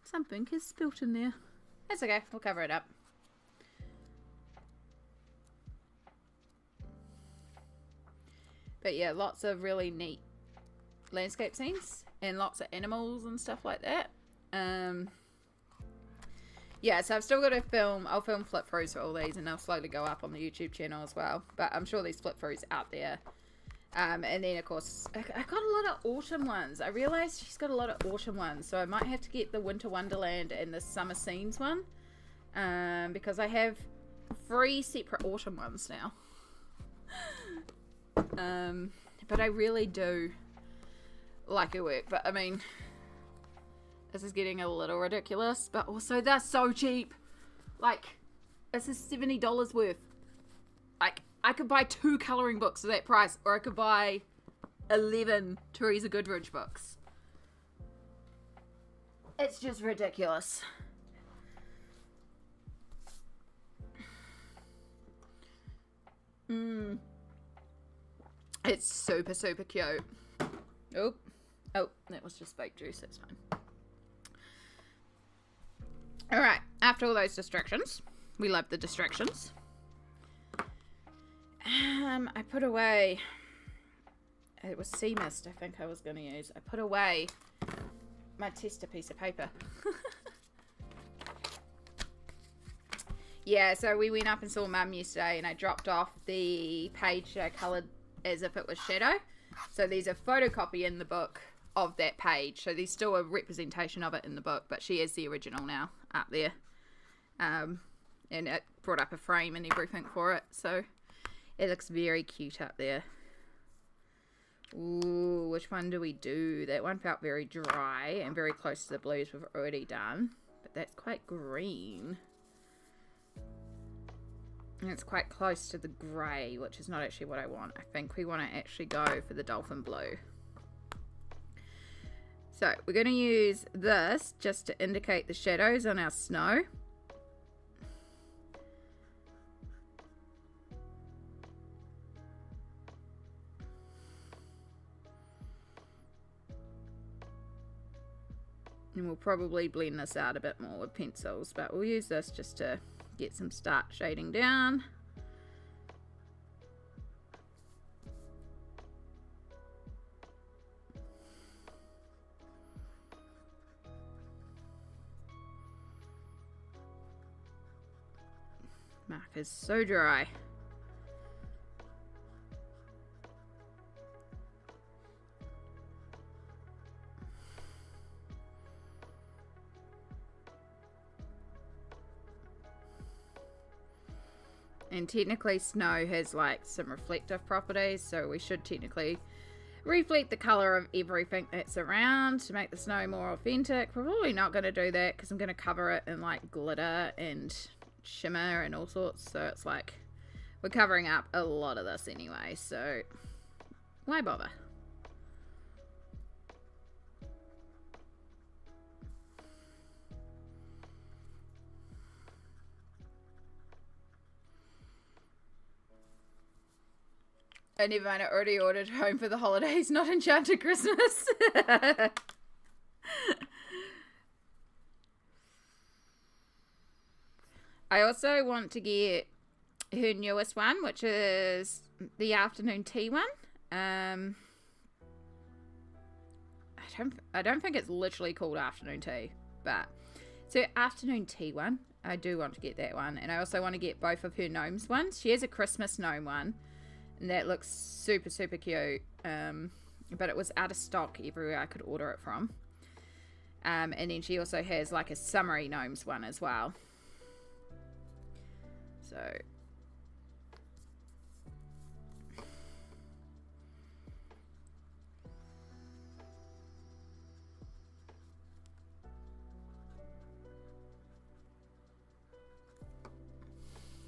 A: Something is spilt in there. That's okay, we'll cover it up. But yeah, lots of really neat landscape scenes and lots of animals and stuff like that. Yeah, so I've still got to film. I'll film flip throughs for all these and they'll slowly go up on the YouTube channel as well. But I'm sure these flip throughs out there. And then of course I got a lot of autumn ones. I realized she's got a lot of autumn ones, so I might have to get the Winter Wonderland and the Summer Scenes one, because I have 3 separate autumn ones now. But I really do like her work. But I mean, this is getting a little ridiculous, but also they're so cheap. Like, this is $70 worth. Like, I could buy 2 colouring books for that price, or I could buy 11 Teresa Goodridge books. It's just ridiculous. It's super, super cute. Oh, that was just fake juice. That's fine. Alright, after all those distractions, we love the distractions. I put away, it was sea mist I think I was going to use. I put away my tester piece of paper. Yeah, so we went up and saw Mum yesterday and I dropped off the page that I coloured as if it was shadow. So there's a photocopy in the book of that page. So there's still a representation of it in the book, but she is the original now up there. And it brought up a frame and everything for it. So it looks very cute up there. Ooh, which one do we do? That one felt very dry and very close to the blues we've already done. But that's quite green. And it's quite close to the grey, which is not actually what I want. I think we want to actually go for the dolphin blue. So we're going to use this just to indicate the shadows on our snow. And we'll probably blend this out a bit more with pencils, but we'll use this just to get some start shading down. Marker's so dry. And technically snow has like some reflective properties, so we should technically reflect the colour of everything that's around to make the snow more authentic. We're probably not going to do that because I'm going to cover it in like glitter and shimmer and all sorts, so it's like we're covering up a lot of this anyway, so why bother? Oh, never mind, I already ordered Home for the Holidays, not Enchanted Christmas. I also want to get her newest one, which is the afternoon tea one. I don't think it's literally called afternoon tea, but so afternoon tea one I do want to get that one. And I also want to get both of her gnomes ones. She has a Christmas gnome one. And that looks super, super cute. But it was out of stock everywhere I could order it from. And then she also has like a summery gnomes one as well. So...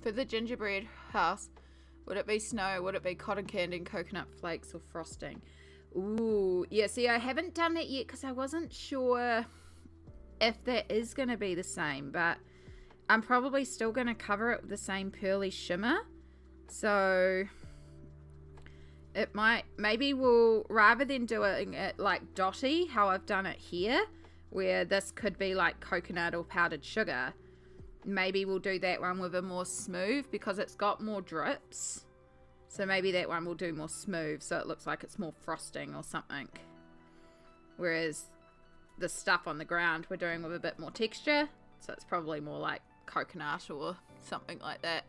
A: For the gingerbread house, would it be snow? Would it be cotton candy and coconut flakes or frosting? Ooh, yeah, see, I haven't done that yet because I wasn't sure if that is going to be the same, but I'm probably still going to cover it with the same pearly shimmer. So it might, maybe we'll, rather than doing it like dotty, how I've done it here, where this could be like coconut or powdered sugar, maybe we'll do that one with a more smooth because it's got more drips. So maybe that one will do more smooth so it looks like it's more frosting or something. Whereas the stuff on the ground we're doing with a bit more texture. So it's probably more like coconut or something like that.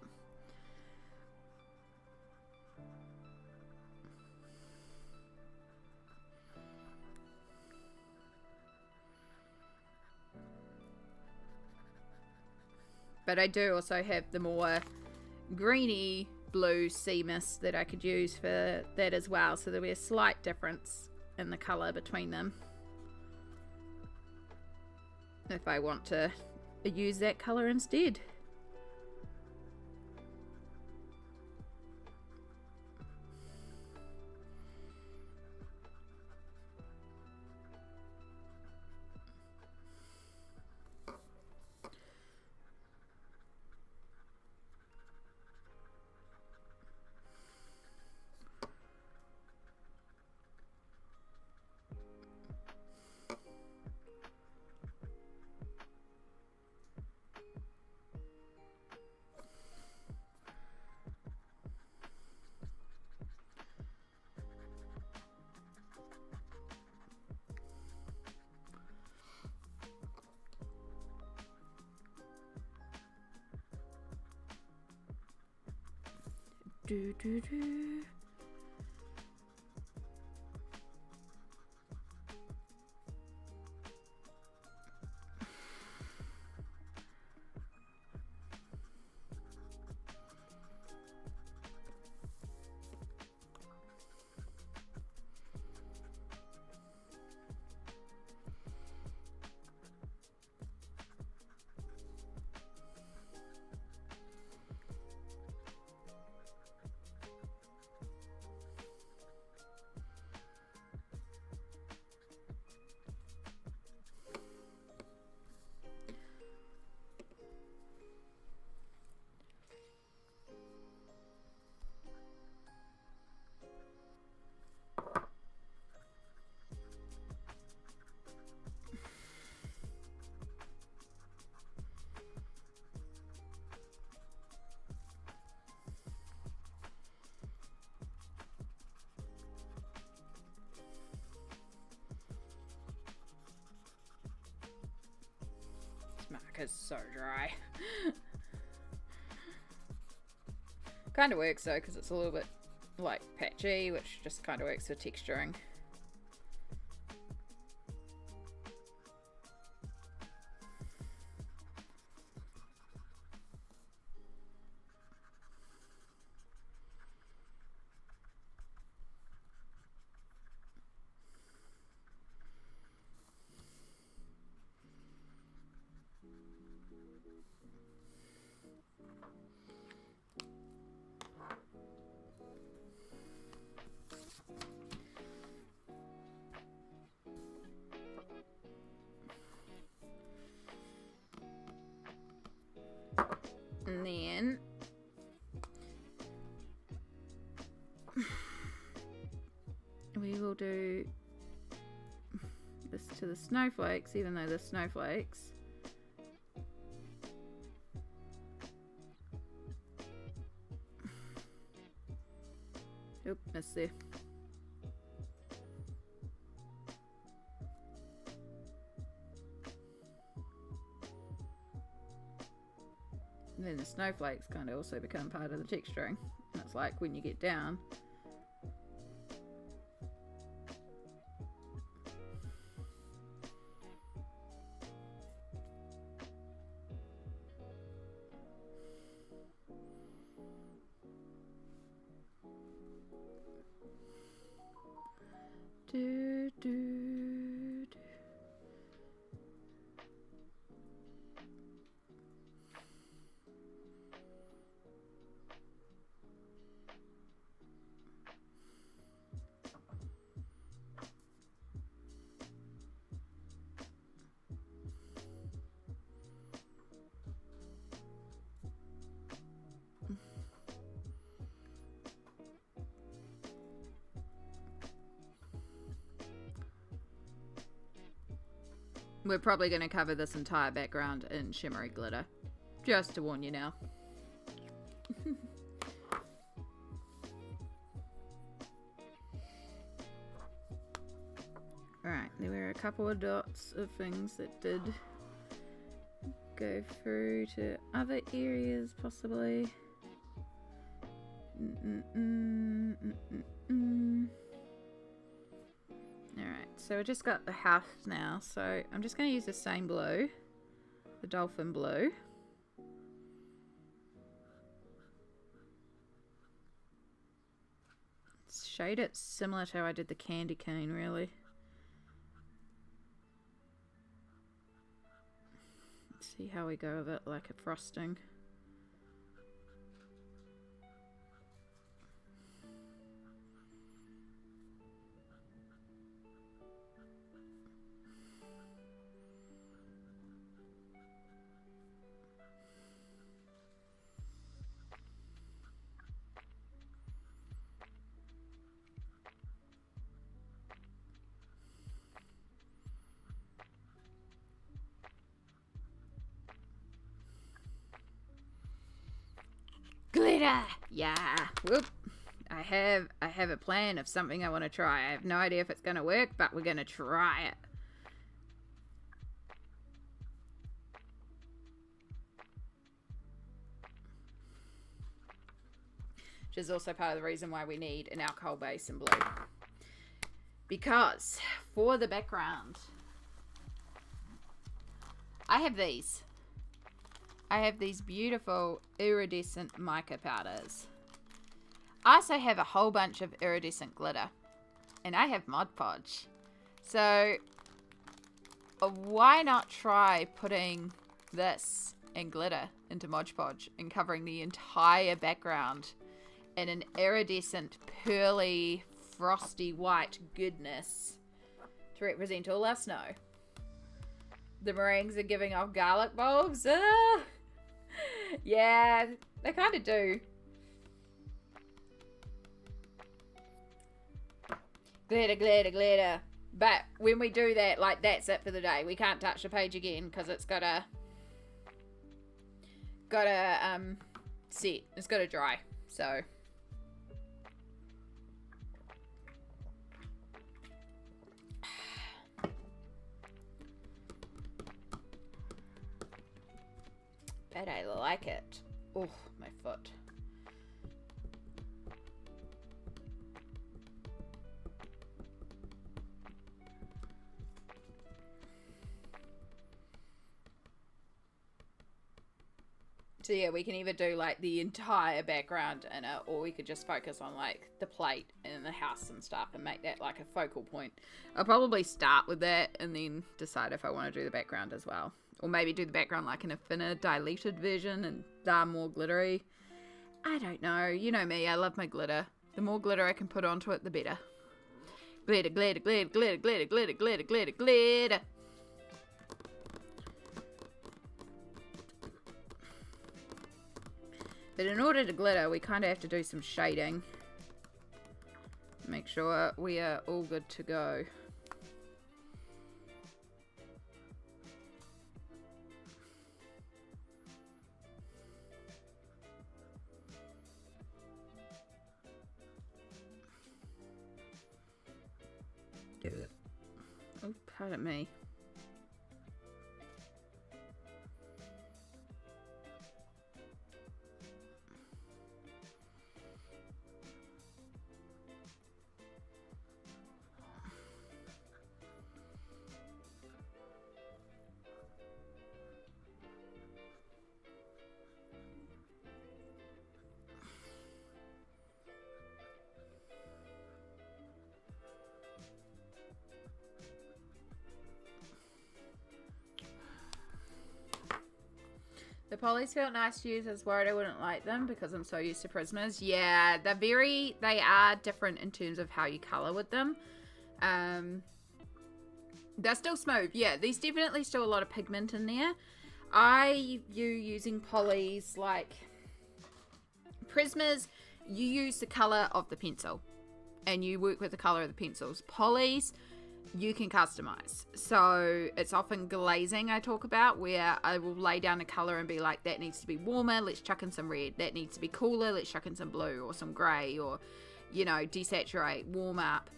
A: But I do also have the more greeny blue sea mist that I could use for that as well. So there'll be a slight difference in the colour between them. If I want to use that colour instead. Do, do, do. Marker's so dry. Kind of works though because it's a little bit like patchy, which just kind of works for texturing. And then we will do this to the snowflakes, even though the snowflakes oop, missed there. then the snowflakes kind of also become part of the texturing. And it's like when you get down. Do, do, do. We're probably going to cover this entire background in shimmery glitter. Just to warn you now. Alright, there were a couple of dots of things that did go through to other areas, possibly. Alright, so we just got the house now, so I'm just going to use the same blue, the dolphin blue. Shade it similar to how I did the candy cane, really. Let's see how we go with it, like a frosting. Glitter! Yeah. Whoop. I have a plan of something I want to try. I have no idea if it's going to work, but we're going to try it. Which is also part of the reason why we need an alcohol base in blue. Because for the background, I have these. I have these beautiful iridescent mica powders. I also have a whole bunch of iridescent glitter. And I have Mod Podge. So, why not try putting this and glitter into Mod Podge and covering the entire background in an iridescent, pearly, frosty white goodness to represent all our snow. The meringues are giving off garlic bulbs. Yeah, they kind of do. Glitter, glitter, glitter. But when we do that, like, that's it for the day. We can't touch the page again because it's gotta set. It's gotta dry. So but I like it. Oh, my foot. So yeah, we can either do like the entire background in it, or we could just focus on like the plate and the house and stuff and make that like a focal point. I'll probably start with that and then decide if I want to do the background as well. Or maybe do the background like in a thinner, diluted version and darn more glittery. I don't know. You know me, I love my glitter. The more glitter I can put onto it, the better. Glitter, glitter, glitter, glitter, glitter, glitter, glitter, glitter, glitter. But in order to glitter, we kind of have to do some shading. Make sure we are all good to go. Do it. Oh, pardon me. The polys felt nice to use. I was worried I wouldn't like them because I'm so used to Prismas. Yeah, they are different in terms of how you colour with them. They're still smooth. Yeah, there's definitely still a lot of pigment in there. Using polys like Prismas, you use the colour of the pencil and you work with the colour of the pencils. Polys, you can customize. So it's often glazing I talk about, where I will lay down a color and be like, that needs to be warmer, let's chuck in some red. That needs to be cooler, let's chuck in some blue or some gray, or, you know, desaturate, warm up.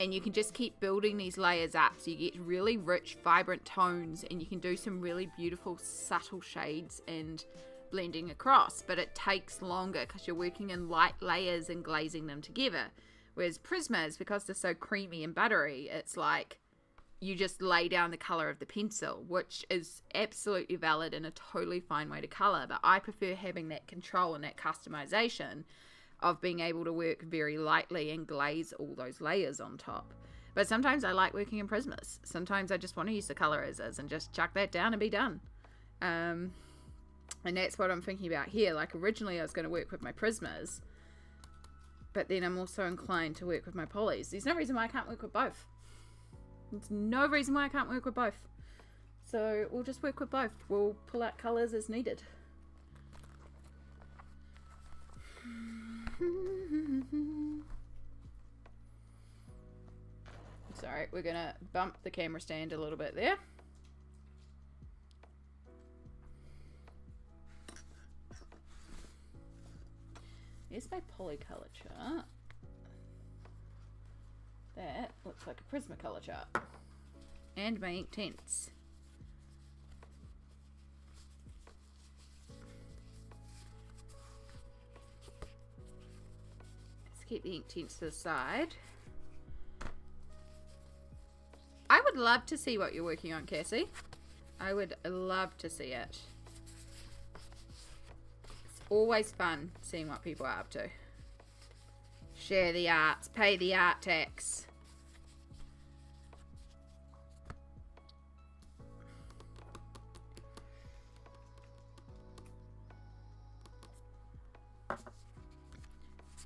A: And you can just keep building these layers up so you get really rich, vibrant tones, and you can do some really beautiful, subtle shades and blending across. But it takes longer because you're working in light layers and glazing them together. Whereas Prismas, because they're so creamy and buttery, it's like you just lay down the colour of the pencil, which is absolutely valid and a totally fine way to colour. But I prefer having that control and that customization of being able to work very lightly and glaze all those layers on top. But sometimes I like working in Prismas. Sometimes I just want to use the colour as is and just chuck that down and be done. And that's what I'm thinking about here. Like originally I was going to work with my Prismas, but then I'm also inclined to work with my polys. There's no reason why I can't work with both. There's no reason why I can't work with both. So we'll just work with both. We'll pull out colours as needed. Sorry, we're going to bump the camera stand a little bit there. Here's my polycolour chart. That looks like a Prismacolor chart. And my ink tints. Let's keep the ink tints to the side. I would love to see what you're working on, Cassie. I would love to see it. Always fun seeing what people are up to. Share the arts, pay the art tax.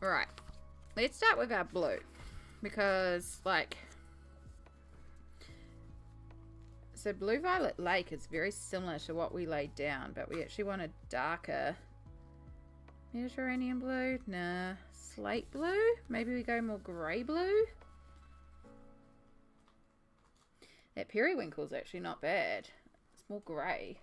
A: Alright, let's start with our blue, because like, so Blue Violet Lake is very similar to what we laid down, but we actually want a darker Mediterranean blue. Nah, slate blue. Maybe we go more grey blue. That periwinkle is actually not bad. It's more grey.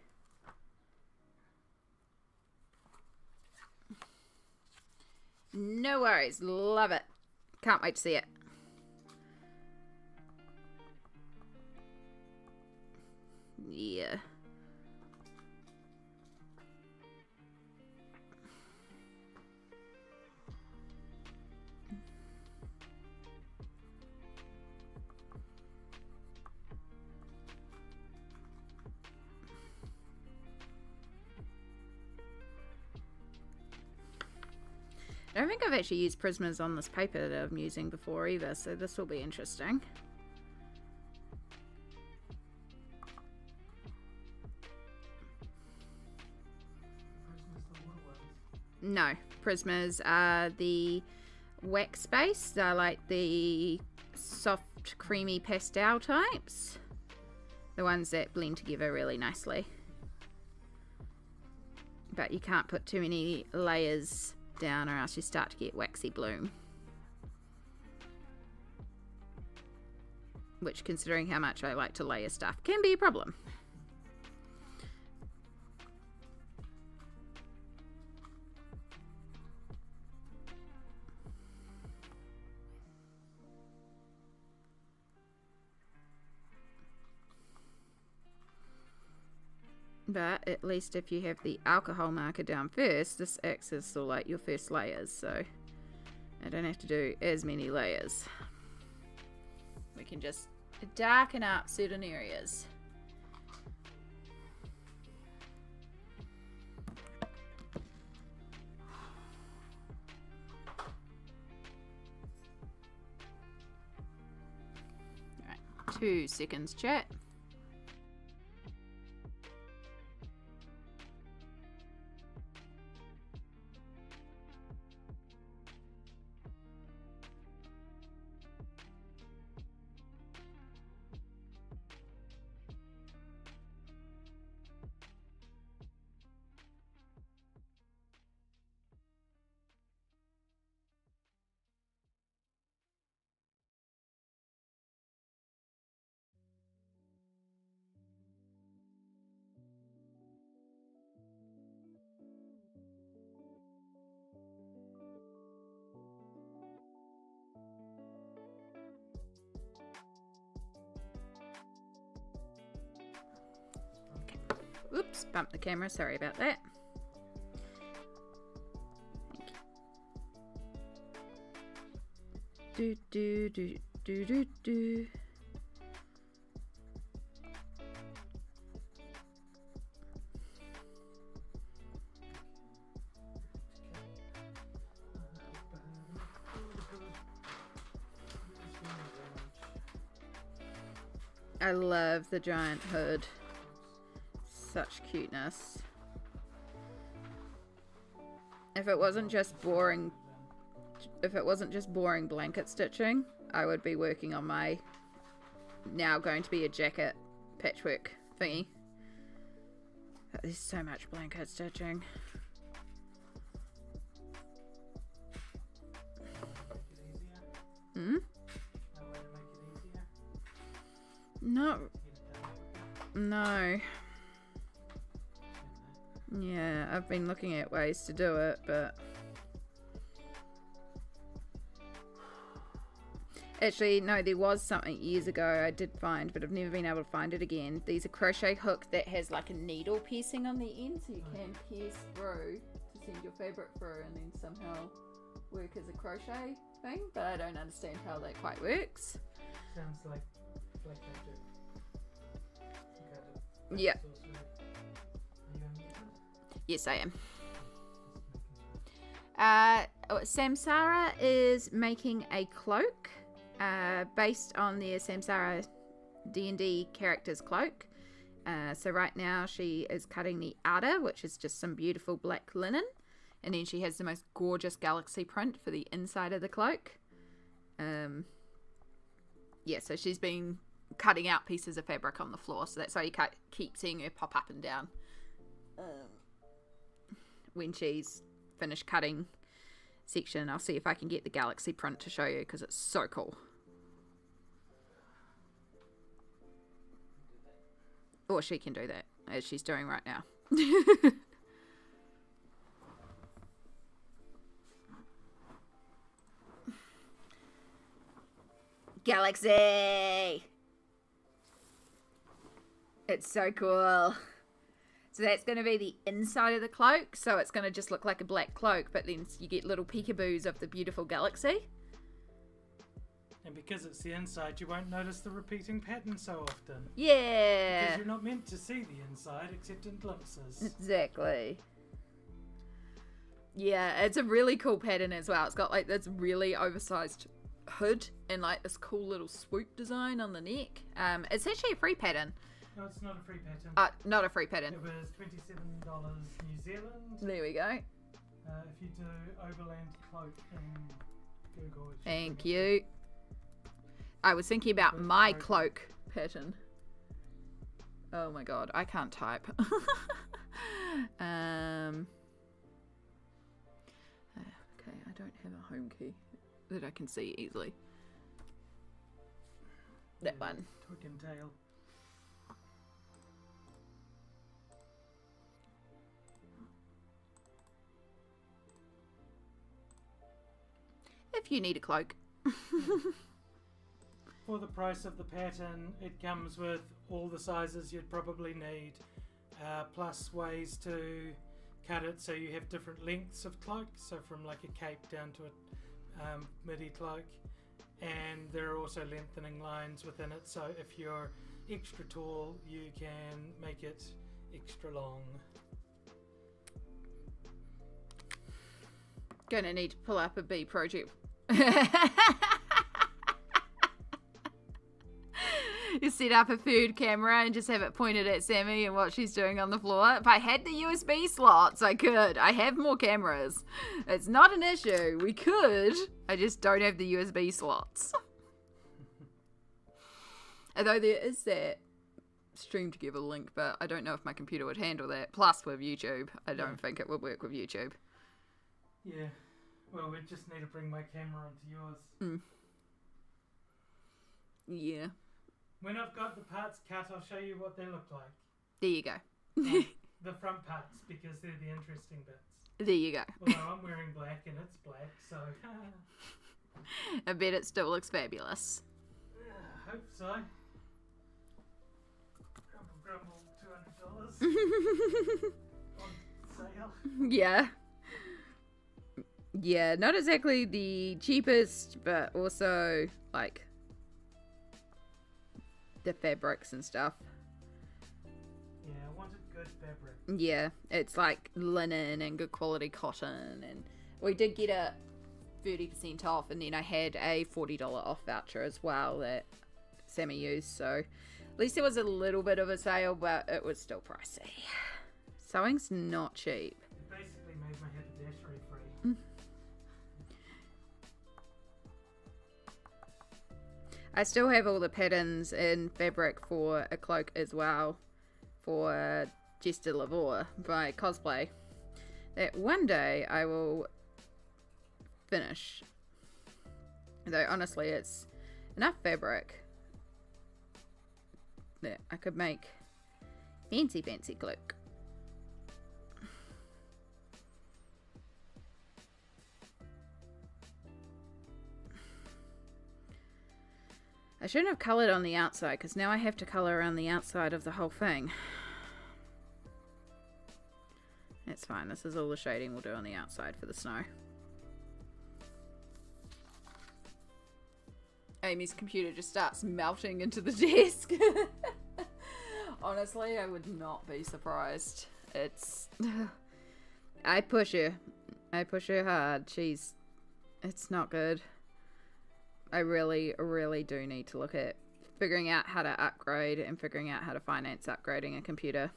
A: No worries. Love it. Can't wait to see it. Yeah. I don't think I've actually used Prismas on this paper that I'm using before either, so this will be interesting. No, Prismas are the wax based. They're like the soft, creamy pastel types. The ones that blend together really nicely. But you can't put too many layers down or else you start to get waxy bloom, which, considering how much I like to layer stuff, can be a problem. But at least if you have the alcohol marker down first, this acts as sort of like your first layers, so I don't have to do as many layers. We can just darken up certain areas. Alright, 2 seconds chat. Oops, bumped the camera. Sorry about that. Do do do do do do. I love the giant hood. Such cuteness. If it wasn't just boring blanket stitching, I would be working on my now going to be a jacket patchwork thingy. But there's so much blanket stitching. Hmm? No. Yeah, I've been looking at ways to do it, but actually, no, there was something years ago I did find, but I've never been able to find it again. There's a crochet hook that has like a needle piercing on the end, so you can pierce through to send your fabric through and then somehow work as a crochet thing, but I don't understand how that quite works.
C: Sounds like black magic.
A: Yeah. Yes, I am. Samsara is making a cloak based on the Samsara D&D character's cloak. So right now she is cutting the outer, which is just some beautiful black linen. And then she has the most gorgeous galaxy print for the inside of the cloak. Yeah, so she's been cutting out pieces of fabric on the floor, so that's why you keep seeing her pop up and down when she's finished cutting section. I'll see if I can get the galaxy print to show you because it's so cool. Or she can do that as she's doing right now. Galaxy! It's so cool. So that's going to be the inside of the cloak. So it's going to just look like a black cloak, but then you get little peekaboos of the beautiful galaxy.
C: And because it's the inside, you won't notice the repeating pattern so often.
A: Yeah.
C: Because you're not meant to see the inside except in glimpses.
A: Exactly. Yeah, it's a really cool pattern as well. It's got like this really oversized hood and like this cool little swoop design on the neck. It's actually a free pattern.
C: No, it's not a free pattern.
A: Not a free pattern.
C: It was $27 New Zealand.
A: There we go.
C: If you do Overland Cloak in Google.
A: Thank you. I was thinking about my cloak pattern. Oh my god, I can't type. Okay, I don't have a home key that I can see easily. That one.
C: Twig and tail.
A: If you need a cloak.
C: For the price of the pattern, it comes with all the sizes you'd probably need, plus ways to cut it so you have different lengths of cloak, so from like a cape down to a midi cloak, and there are also lengthening lines within it, so if you're extra tall you can make it extra long.
A: Gonna need to pull up a B project. You set up a third camera and just have it pointed at Sammy and what she's doing on the floor. If I had the USB slots, I could. I have more cameras. It's not an issue. We could. I just don't have the USB slots. Although there is that stream together link, but I don't know if my computer would handle that. Plus with YouTube, I don't think it would work with YouTube.
C: Yeah. Well, we just need to bring my camera onto yours.
A: Yeah.
C: When I've got the parts cut, I'll show you what they look like.
A: There you go.
C: The front parts, because they're the interesting bits.
A: There you go.
C: Although I'm wearing black and it's black, so...
A: I bet it still looks fabulous.
C: I hope so. Grumble, grumble, 200 on sale.
A: Yeah. Yeah, not exactly the cheapest, but also, like, the fabrics and stuff.
C: Yeah, I wanted good fabric.
A: Yeah, it's like linen and good quality cotton, and we did get a 30% off, and then I had a $40 off voucher as well that Sammy used, so at least there was a little bit of a sale, but it was still pricey. Sewing's not cheap.
C: You basically made my haberdashery free.
A: I still have all the patterns in fabric for a cloak as well, for Jester Lavore by Cosplay, that one day I will finish. Though honestly, it's enough fabric that I could make fancy cloak. I shouldn't have coloured on the outside, because now I have to colour around the outside of the whole thing. That's fine, this is all the shading we'll do on the outside for the snow. Amy's computer just starts melting into the desk. Honestly, I would not be surprised. It's... I push her hard. It's not good. I really do need to look at figuring out how to upgrade and figuring out how to finance upgrading a computer.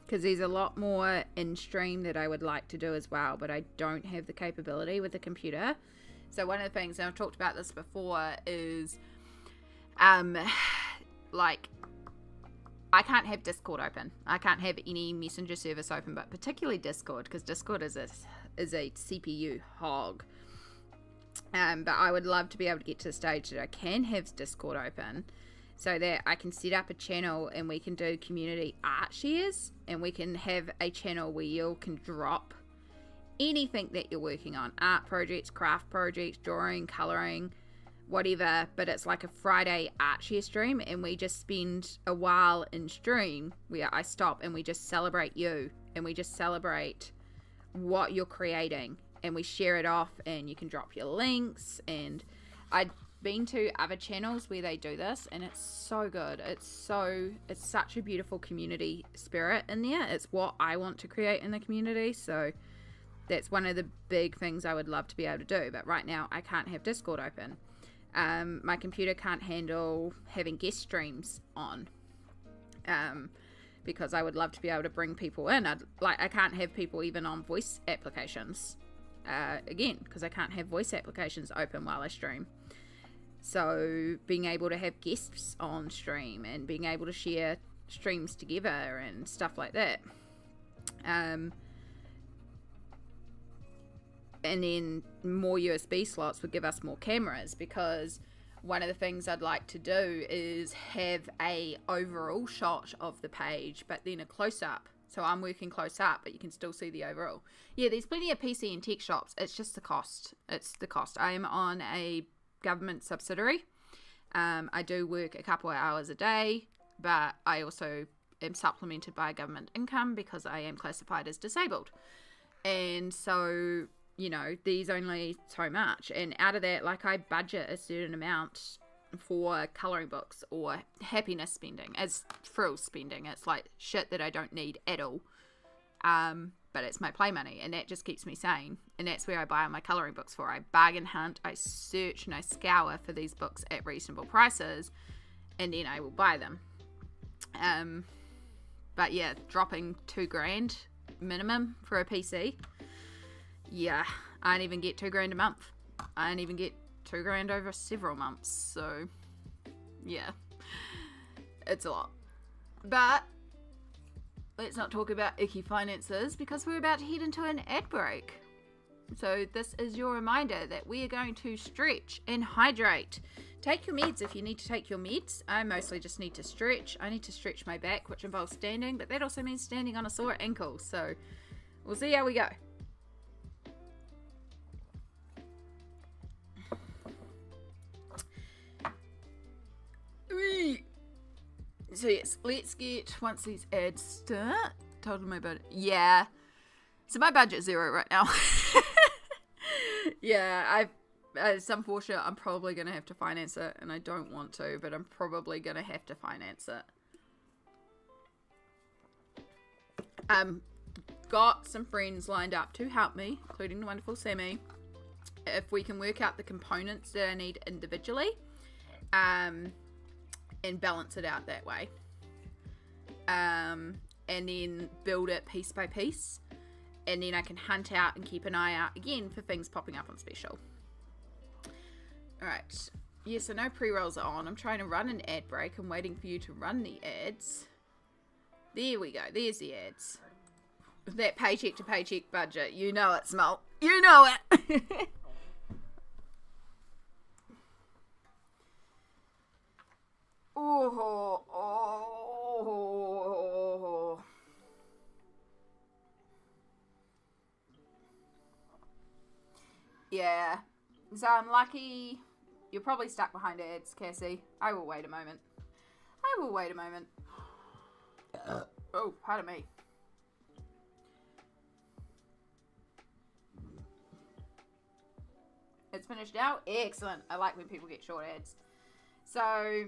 A: Because there's a lot more in stream that I would like to do as well, but I don't have the capability with the computer. So one of the things, and I've talked about this before, is like, I can't have Discord open. I can't have any messenger service open, but particularly Discord, because Discord is a CPU hog. But I would love to be able to get to the stage that I can have Discord open, so that I can set up a channel and we can do community art shares, and we can have a channel where you can drop anything that you're working on, art projects, craft projects, drawing, colouring, whatever, but it's like a Friday art share stream, and we just spend a while in stream where I stop and we just celebrate you, and we just celebrate what you're creating, and we share it off, and you can drop your links. And I've been to other channels where they do this, and it's so good. It's such a beautiful community spirit in there. It's what I want to create in the community, so that's one of the big things I would love to be able to do. But right now I can't have Discord open. My computer can't handle having guest streams on, because I would love to be able to bring people in. I can't have people even on voice applications, again, because I can't have voice applications open while I stream. So being able to have guests on stream and being able to share streams together and stuff like that. And then more USB slots would give us more cameras, because one of the things I'd like to do is have a overall shot of the page, but then a close-up. So I'm working close up, but you can still see the overall. Yeah, there's plenty of PC and tech shops. It's just the cost. It's the cost. I am on a government subsidiary. I do work a couple of hours a day, but I also am supplemented by government income because I am classified as disabled. And so, you know, there's only so much. And out of that, like, I budget a certain amount for colouring books or happiness spending, as frill spending. It's like shit that I don't need at all. But it's my play money, and that just keeps me sane. And that's where I buy all my colouring books for. I bargain hunt, I search and I scour for these books at reasonable prices, and then I will buy them. But yeah, dropping $2,000 minimum for a PC. Yeah, I don't even get $2,000 a month. I don't even get $2,000 over several months. So yeah, it's a lot. But let's not talk about icky finances, because we're about to head into an ad break. So this is your reminder that we are going to stretch and hydrate. Take your meds if you need to take your meds. I mostly just need to stretch. I need to stretch my back, which involves standing, but that also means standing on a sore ankle. So we'll see how we go. So yes, let's get, once these ads start, told my budget. Yeah. So my budget's 0 right now. Yeah, some fortune, I'm probably going to have to finance it, and I don't want to, but I'm probably going to have to finance it. Got some friends lined up to help me, including the wonderful Sammy, if we can work out the components that I need individually, and balance it out that way. And then build it piece by piece. And then I can hunt out and keep an eye out again for things popping up on special. Alright. Yeah, so no pre-rolls are on. I'm trying to run an ad break. I'm waiting for you to run the ads. There we go. There's the ads. That paycheck to paycheck budget. You know it, Smalt. You know it. Oh. Yeah. So I'm lucky. You're probably stuck behind ads, Cassie. I will wait a moment. Oh, pardon me. It's finished now. Excellent. I like when people get short ads. So,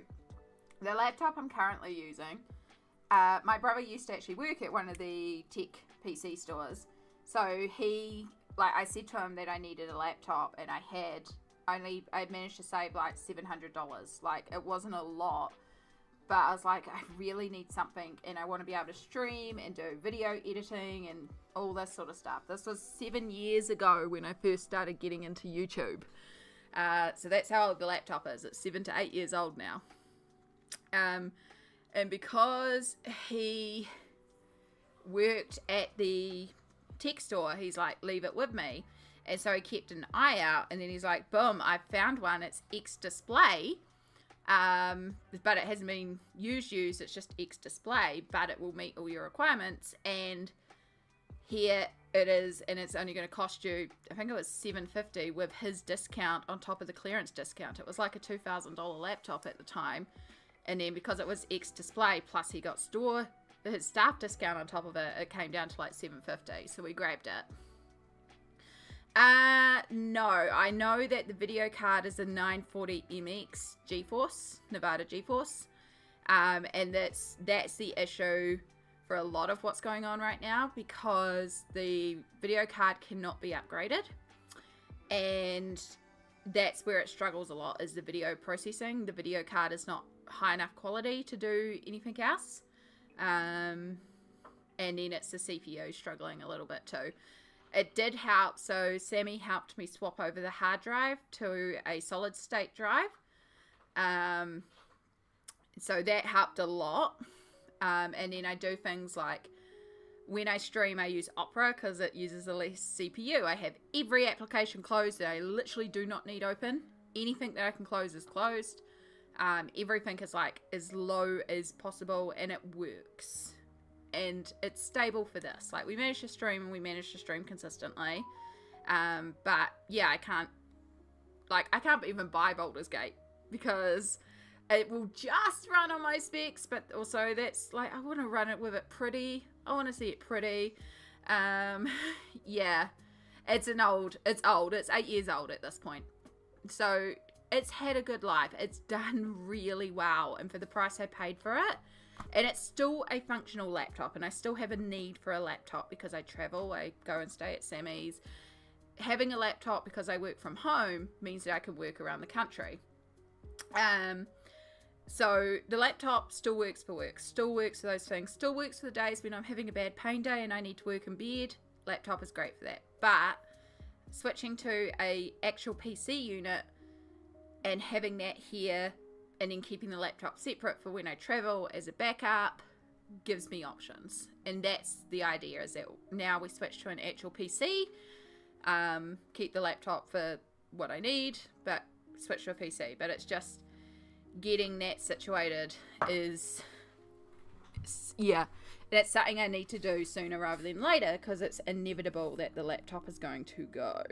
A: the laptop I'm currently using, my brother used to actually work at one of the tech PC stores. So I said to him that I needed a laptop, and I'd managed to save like $700. Like, it wasn't a lot, but I was like, I really need something, and I want to be able to stream and do video editing and all this sort of stuff. This was 7 years ago when I first started getting into YouTube. So that's how old the laptop is. It's 7 to 8 years old now. And because he worked at the tech store, he's like, leave it with me. And so he kept an eye out, and then he's like, boom, I found one. It's X display, but it hasn't been used. It's just X display, but it will meet all your requirements. And here it is, and it's only going to cost you, I think it was $750 with his discount on top of the clearance discount. It was like a $2,000 laptop at the time. And then because it was X display, plus he got his staff discount on top of it, it came down to like $750. So we grabbed it. No, I know that the video card is a 940 MX GeForce, Nevada GeForce. And that's the issue for a lot of what's going on right now, because the video card cannot be upgraded. And that's where it struggles a lot, is the video processing. The video card is not high enough quality to do anything else. And then it's the CPU struggling a little bit too. It did help. So Sammy helped me swap over the hard drive to a solid state drive. So that helped a lot. And then I do things like, when I stream, I use Opera because it uses the less CPU. I have every application closed that I literally do not need open. Anything that I can close is closed. Everything is like as low as possible, and it works. And it's stable for this. Like, we managed to stream, and we managed to stream consistently. But yeah, I can't even buy Baldur's Gate because it will just run on my specs. But also, that's like, I want to run it with it pretty. I want to see it pretty. Yeah, it's old. It's 8 years old at this point. So it's had a good life. It's done really well. And for the price I paid for it, and it's still a functional laptop, and I still have a need for a laptop because I travel, I go and stay at Sammy's. Having a laptop because I work from home means that I can work around the country. So the laptop still works for work, still works for those things, still works for the days when I'm having a bad pain day and I need to work in bed. Laptop is great for that. But switching to a actual PC unit and having that here, and then keeping the laptop separate for when I travel as a backup, gives me options. And that's the idea, is that now we switch to an actual PC. keep the laptop for what I need, but switch to a PC. But it's just getting that situated is, yeah, that's something I need to do sooner rather than later, because it's inevitable that the laptop is going to go.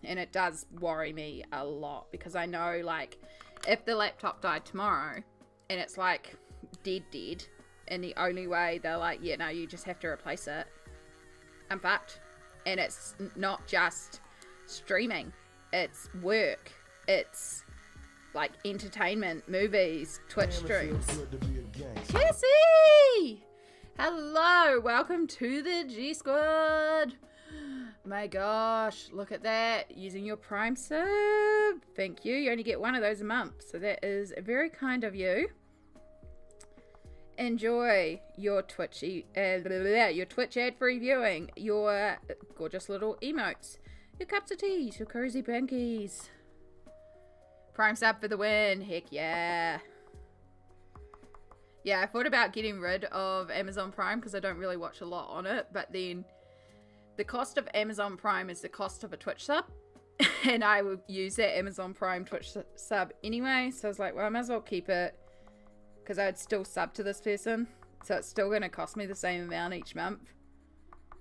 A: And it does worry me a lot, because I know, like, if the laptop died tomorrow and it's like dead, and the only way they're like, yeah, no, you just have to replace it, I'm fucked. And it's not just streaming, it's work, it's like entertainment, movies, Twitch streams. Cassie! Hello, welcome to the G Squad. My gosh, look at that, using your Prime sub. Thank you. You only get one of those a month, so that is very kind of you. Enjoy your Twitch ad-free viewing, your gorgeous little emotes, your cups of teas, your cozy pankies. Prime sub for the win. Heck yeah. Yeah, I thought about getting rid of Amazon Prime because I don't really watch a lot on it, but then the cost of Amazon Prime is the cost of a Twitch sub, and I would use that Amazon Prime Twitch sub anyway, so I was like, well, I might as well keep it, because I would still sub to this person, so it's still going to cost me the same amount each month,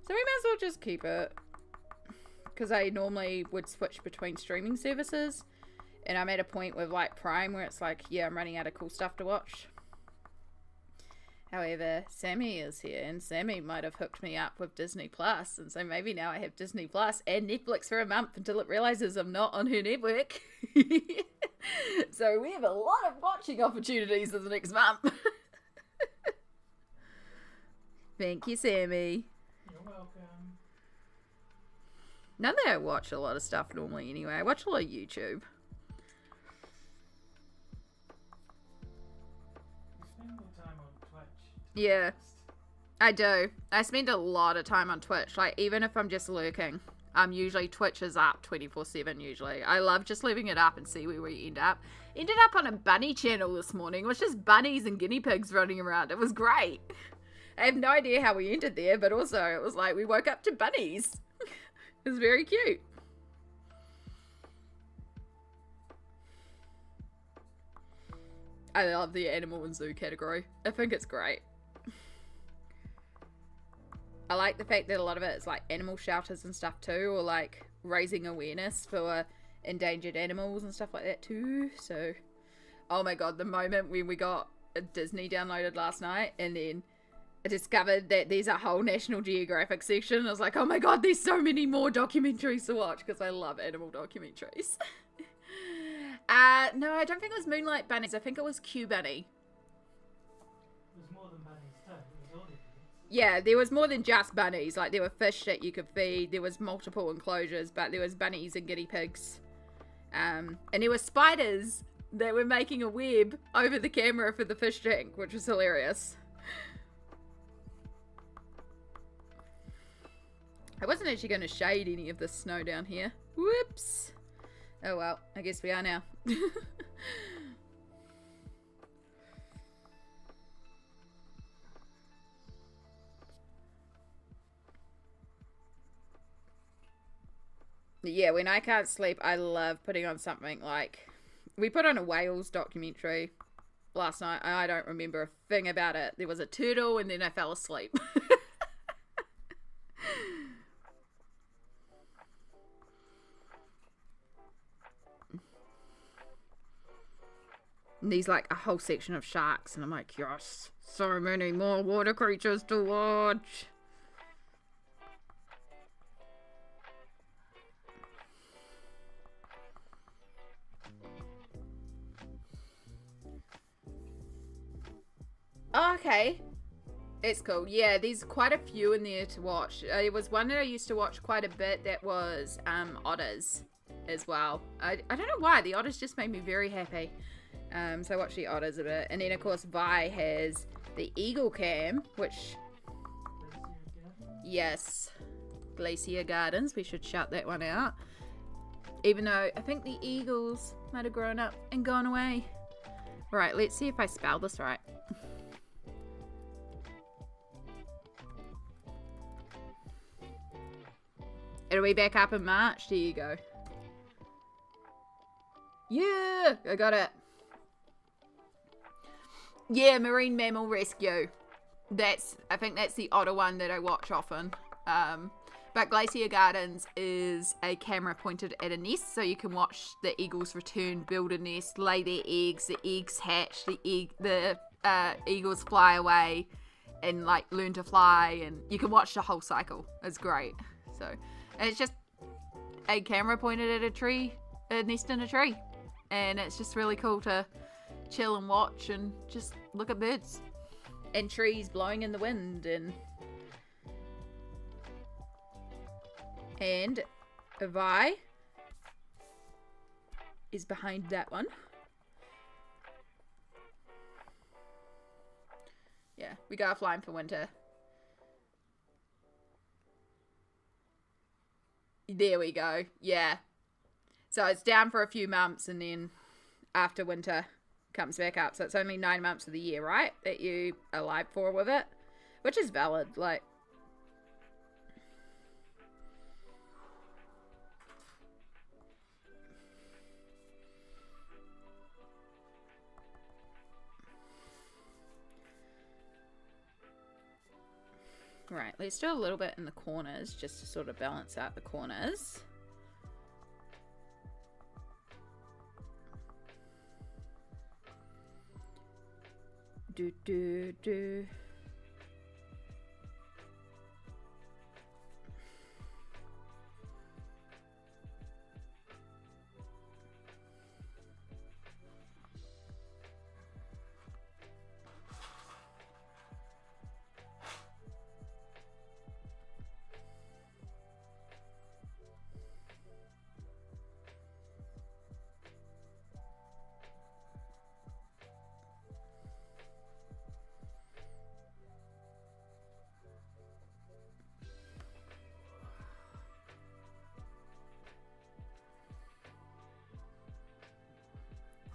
A: so we might as well just keep it, because I normally would switch between streaming services, and I'm at a point with like Prime where it's like, yeah, I'm running out of cool stuff to watch. However, Sammy is here, and Sammy might have hooked me up with Disney Plus, and so maybe now I have Disney Plus and Netflix for a month until it realizes I'm not on her network. So we have a lot of watching opportunities in the next month. Thank you, Sammy.
C: You're welcome.
A: Not that I watch a lot of stuff normally anyway. I watch a lot of YouTube. Yeah, I do. I spend a lot of time on Twitch. Like, even if I'm just lurking, usually Twitch is up 24/7 usually. I love just leaving it up and see where we end up. Ended up on a bunny channel this morning. It was just bunnies and guinea pigs running around. It was great. I have no idea how we ended there, but also it was like we woke up to bunnies. It was very cute. I love the animal and zoo category. I think it's great. I like the fact that a lot of it is like animal shelters and stuff too, or like raising awareness for endangered animals and stuff like that too. So, oh my god, the moment when we got Disney downloaded last night and then I discovered that there's a whole National Geographic section, I was like, oh my god, there's so many more documentaries to watch, because I love animal documentaries. No, I don't think it was Moonlight Bunnies. I think it was Q Bunny.
C: There's more than bunnies too. There's all different.
A: Yeah, there was more than just bunnies. Like, there were fish that you could feed. There was multiple enclosures, but there was bunnies and guinea pigs. And there were spiders that were making a web over the camera for the fish tank, which was hilarious. I wasn't actually going to shade any of the snow down here. Whoops. Oh well, I guess we are now. Yeah, when I can't sleep, I love putting on something like... We put on a whales documentary last night. I don't remember a thing about it. There was a turtle and then I fell asleep. And there's like a whole section of sharks, and I'm like, yes, so many more water creatures to watch. Oh, okay. It's cool. Yeah, there's quite a few in there to watch. There was one that I used to watch quite a bit that was otters as well. I don't know why. The otters just made me very happy. So I watched the otters a bit. And then, of course, Vi has the eagle cam, which... Yes. Glacier Gardens. We should shout that one out. Even though I think the eagles might have grown up and gone away. Right, let's see if I spell this right. It'll be back up in March. There you go. Yeah, I got it. Yeah, Marine Mammal Rescue. I think that's the otter one that I watch often. But Glacier Gardens is a camera pointed at a nest, so you can watch the eagles return, build a nest, lay their eggs, the eggs hatch, the eagles fly away and like learn to fly, and you can watch the whole cycle. It's great. So, and it's just a camera pointed at a tree, a nest in a tree, and it's just really cool to chill and watch and just look at birds and trees blowing in the wind. And Vi is behind that one. Yeah, we go offline for winter. There we go. Yeah. So it's down for a few months, and then after winter comes back up. So it's only 9 months of the year, right? That you are alive for with it. Which is valid. Like, right, let's do a little bit in the corners just to sort of balance out the corners. Do.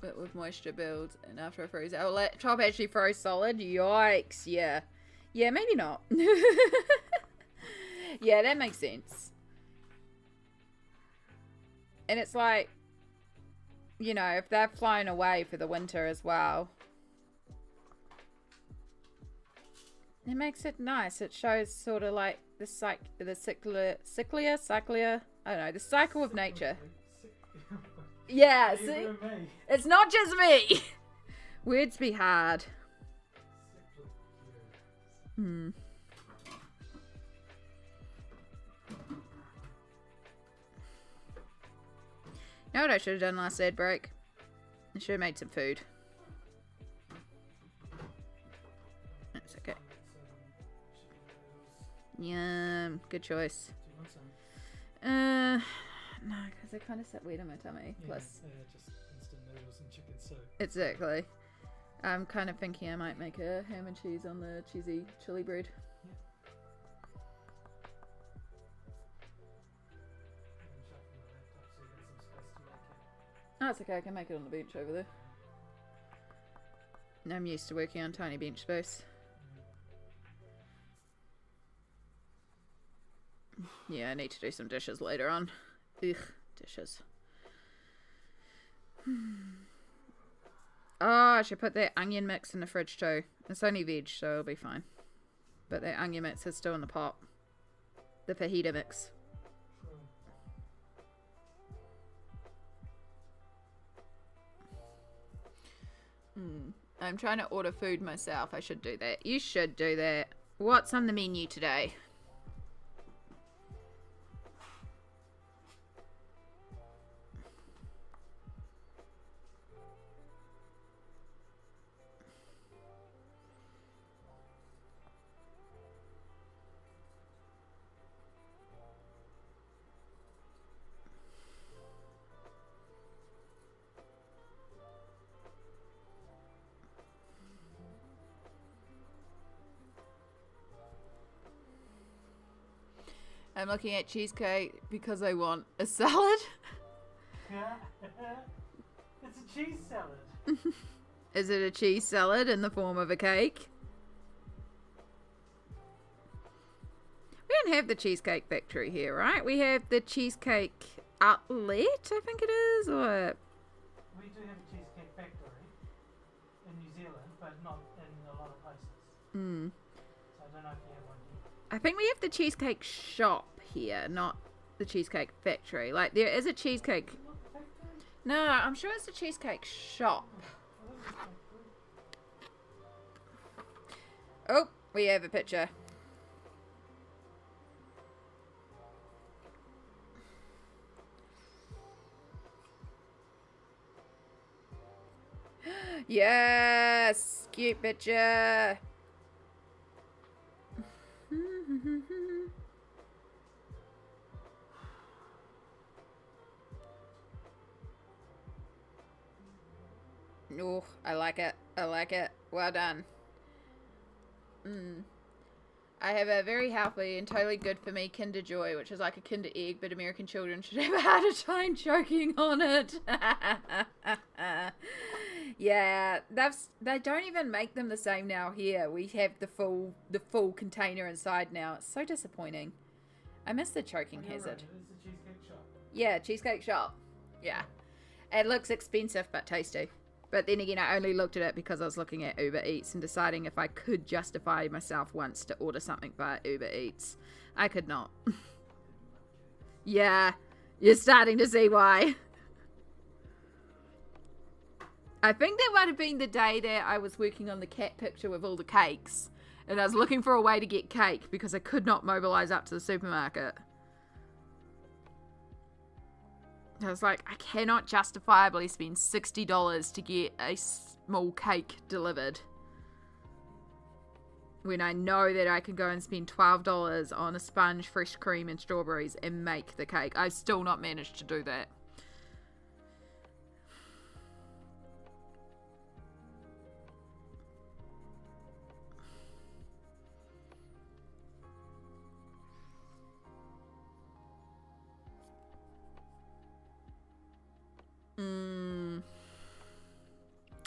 A: But with moisture builds and after a freeze. Oh, let top actually froze solid. Yikes. Yeah. Yeah, maybe not. Yeah, that makes sense. And it's like, you know, if they're flying away for the winter as well, it makes it nice. It shows sort of like the cyclia, I don't know, the cycle of nature. Yeah, see? It's not just me. Words be hard. You know what I should have done last ad break? I should have made some food. That's okay. Yum. Good choice.
C: Do you want some?
A: No, because I kind of sat weird in my tummy.
C: Yeah,
A: Plus,
C: just instant noodles and chicken soup.
A: exactly. I'm kind of thinking I might make a ham and cheese on the cheesy chili bread. Oh, it's okay. I can make it on the bench over there. I'm used to working on tiny bench space. Yeah, I need to do some dishes later on. Ugh, dishes. Oh, I should put that onion mix in the fridge too. It's only veg, so it'll be fine. But that onion mix is still in the pot. The fajita mix. I'm trying to order food myself. I should do that. You should do that. What's on the menu today? I'm looking at cheesecake because I want a salad.
C: It's a cheese salad.
A: Is it a cheese salad in the form of a cake? We don't have the Cheesecake Factory here, right? We have the Cheesecake Outlet, I think it is, or...
C: We do have a Cheesecake Factory in New Zealand, but not in a lot of places.
A: Hmm.
C: So I don't know if you have one here.
A: I think we have the Cheesecake Shop here, not the Cheesecake Factory. Like, there is a cheesecake...
C: Not the factory?
A: No, I'm sure it's the Cheesecake Shop. Oh, we have a picture. Yes, cute picture. Oh, I like it. I like it. Well done. I have a very healthy and totally good for me Kinder Joy, which is like a Kinder Egg, but American children should have a harder time choking on it. Yeah, they don't even make them the same now here. We have the full container inside now. It's so disappointing. I miss the choking hazard.
C: Right. It's a Cheesecake Shop.
A: Yeah, Cheesecake Shop. Yeah. It looks expensive but tasty. But then again, I only looked at it because I was looking at Uber Eats and deciding if I could justify myself once to order something via Uber Eats. I could not. Yeah, you're starting to see why. I think that might have been the day that I was working on the cat picture with all the cakes. And I was looking for a way to get cake because I could not mobilize up to the supermarket. I was like, I cannot justifiably spend $60 to get a small cake delivered. When I know that I can go and spend $12 on a sponge, fresh cream and strawberries and make the cake. I've still not managed to do that.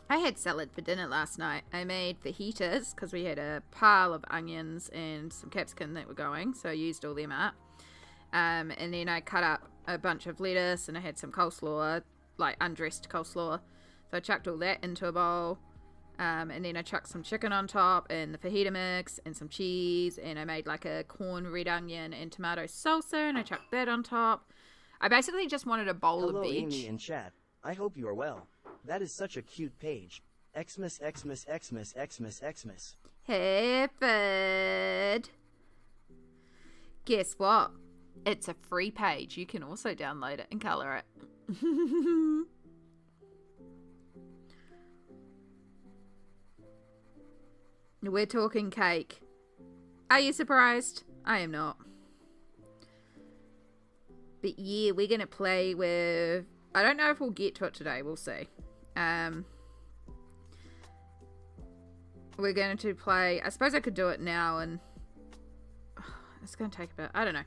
A: I had salad for dinner last night. I made fajitas because we had a pile of onions and some capsicum that were going, so I used all them up. And then I cut up a bunch of lettuce and I had some coleslaw, like undressed coleslaw. So I chucked all that into a bowl. And then I chucked some chicken on top and the fajita mix and some cheese. And I made like a corn, red onion and tomato salsa and I chucked that on top. I basically just wanted a bowl of veg.
D: Hello, Amy in chat. I hope you are well. That is such a cute page. Xmas, Xmas, Xmas, Xmas, Xmas.
A: Hey, Fred. Guess what? It's a free page. You can also download it and colour it. We're talking cake. Are you surprised? I am not. But yeah, we're going to play with... I don't know if we'll get to it today. We'll see. We're going to play... I suppose I could do it now and... it's going to take a bit. I don't know.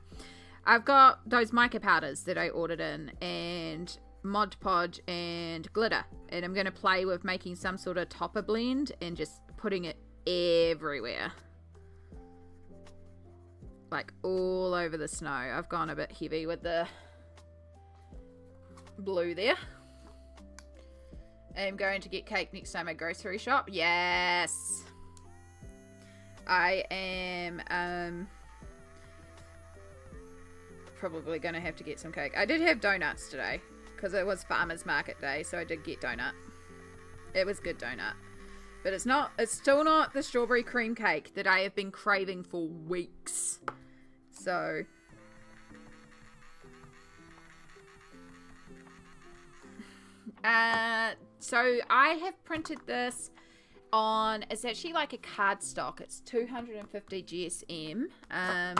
A: I've got those mica powders that I ordered in and Mod Podge and glitter. And I'm going to play with making some sort of topper blend and just putting it everywhere. Like all over the snow. I've gone a bit heavy with the blue there. I'm going to get cake next time I grocery shop. Yes. I am probably going to have to get some cake. I did have donuts today because it was farmers market day, so I did get donut. It was good donut. But it's still not the strawberry cream cake that I have been craving for weeks. So I have printed this on, it's actually like a cardstock. It's 250 GSM. I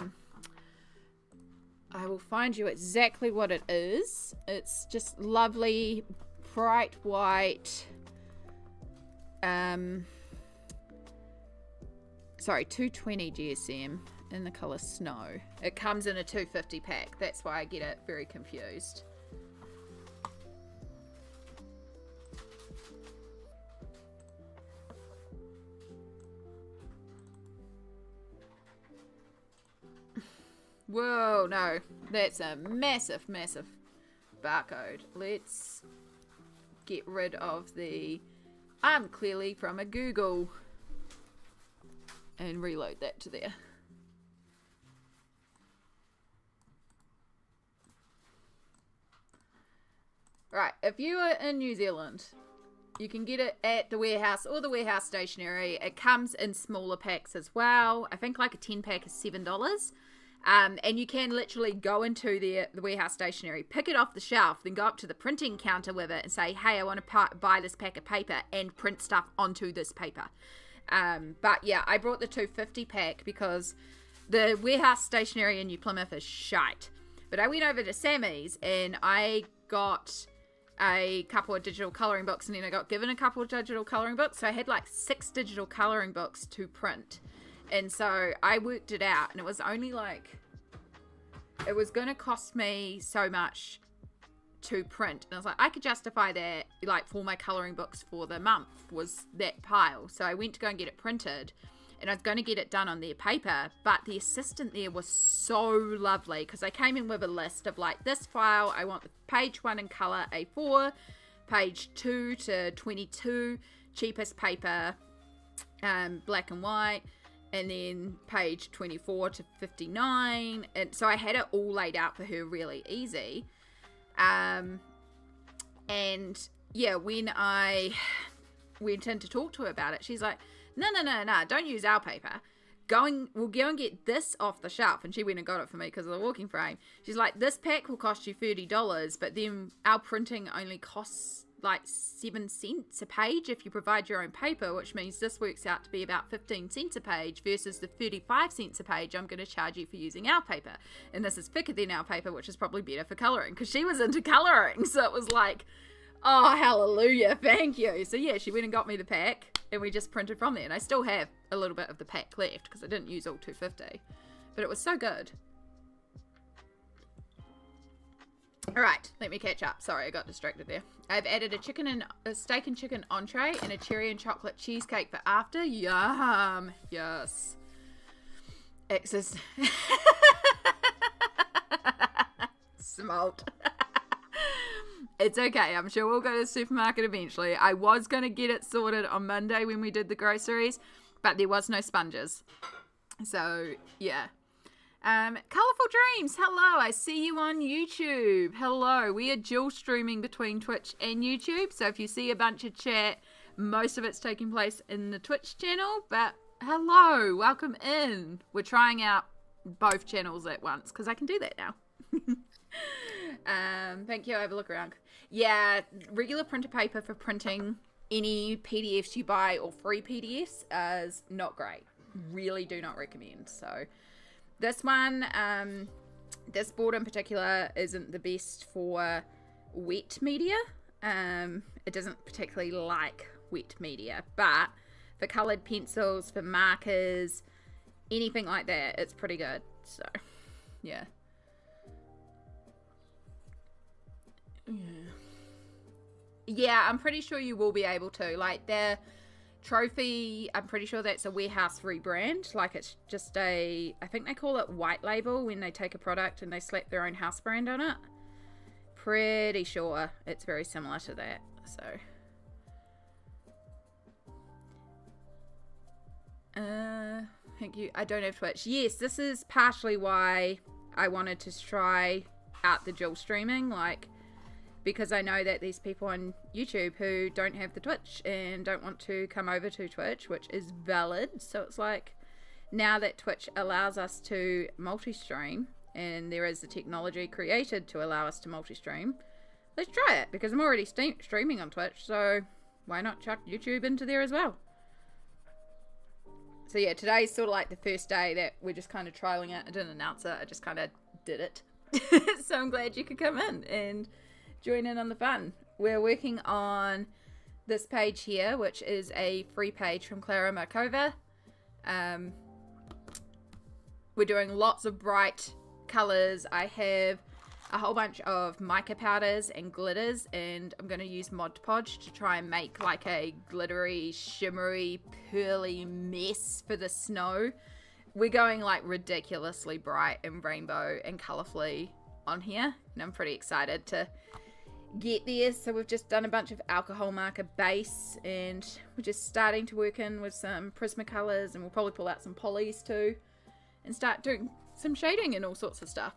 A: will find you exactly what it is. It's just lovely, bright white. Sorry, 220 GSM in the colour snow. It comes in a 250 pack. That's why I get it very confused. Whoa, no. That's a massive, massive barcode. Let's get rid of the I'm clearly from a Google and reload that to there. Right, if you are in New Zealand, you can get it at the warehouse or the warehouse stationery. It comes in smaller packs as well. I think like a 10 pack is $7. And you can literally go into the warehouse stationery, pick it off the shelf, then go up to the printing counter with it and say, hey, I want to buy this pack of paper and print stuff onto this paper. But yeah, I brought the 250 pack because the warehouse stationery in New Plymouth is shite. But I went over to Sammy's and I got a couple of digital colouring books, and then I got given a couple of digital colouring books. So I had like 6 digital colouring books to print. And so I worked it out, and it was only like, it was going to cost me so much to print. And I was like, I could justify that, like, for my colouring books for the month was that pile. So I went to go and get it printed, and I was going to get it done on their paper. But the assistant there was so lovely, because I came in with a list of like, this file, I want the page 1 in colour A4, page 2 to 22, cheapest paper, black and white, and then page 24 to 59. And so I had it all laid out for her really easy. And yeah, when I went in to talk to her about it, she's like, no, don't use our paper. We'll go and get this off the shelf. And she went and got it for me because of the walking frame. She's like, this pack will cost you $30, but then our printing only costs like 7 cents a page if you provide your own paper, which means this works out to be about 15 cents a page versus the 35 cents a page I'm going to charge you for using our paper. And this is thicker than our paper, which is probably better for colouring, because she was into colouring. So it was like, oh, hallelujah, thank you. So yeah, she went and got me the pack, and we just printed from there. And I still have a little bit of the pack left because I didn't use all 250, but it was so good. All right, let me catch up. Sorry, I got distracted there. I've added a steak and chicken entree and a cherry and chocolate cheesecake for after. Yum. Yes. Exist. Smoked. It's okay. I'm sure we'll go to the supermarket eventually. I was going to get it sorted on Monday when we did the groceries, but there was no sponges. So, yeah. Colourful Dreams, hello, I see you on YouTube. Hello, we are dual streaming between Twitch and YouTube, so if you see a bunch of chat, most of it's taking place in the Twitch channel, but hello, welcome in. We're trying out both channels at once, because I can do that now. Thank you, I have a look around. Yeah, regular printer paper for printing any PDFs you buy or free PDFs is not great. Really do not recommend, so... This one, this board in particular, isn't the best for wet media. It doesn't particularly like wet media, but for coloured pencils, for markers, anything like that, it's pretty good. So, yeah. Yeah, I'm pretty sure you will be able to. Like, the Trophy, I'm pretty sure that's a warehouse rebrand. Like, it's just I think they call it white label when they take a product and they slap their own house brand on it. Pretty sure it's very similar to that. So, thank you. I don't have Twitch. Yes, this is partially why I wanted to try out the dual streaming, like, because I know that there's people on YouTube who don't have the Twitch and don't want to come over to Twitch, which is valid. So it's like, now that Twitch allows us to multi-stream, and there is the technology created to allow us to multi-stream, let's try it, because I'm already streaming on Twitch, so why not chuck YouTube into there as well? So yeah, today's sort of like the first day that we're just kind of trialing it. I didn't announce it, I just kind of did it. So I'm glad you could come in and join in on the fun. We're working on this page here, which is a free page from Klara Markova. We're doing lots of bright colors. I have a whole bunch of mica powders and glitters, and I'm going to use Mod Podge to try and make like a glittery, shimmery, pearly mess for the snow we're going like ridiculously bright and rainbow and colourfully on here, and I'm pretty excited to get there. So we've just done a bunch of alcohol marker base, and we're just starting to work in with some Prismacolors, and we'll probably pull out some polys too and start doing some shading and all sorts of stuff.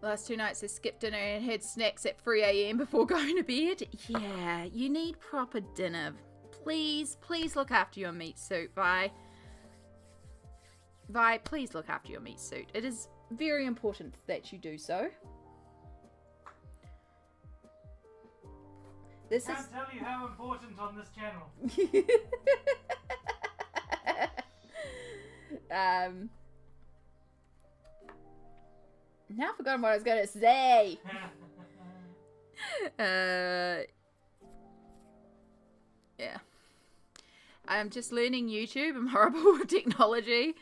A: Last 2 nights I skipped dinner and had snacks at 3 a.m. before going to bed. Yeah, you need proper dinner. Please look after your meat suit, Vi. Vi, please look after your meat suit. It is very important that you do so. This
C: Can't tell you how important on this channel. Now I've forgotten what I was going to say.
A: Yeah. I'm just learning YouTube. I'm horrible with technology.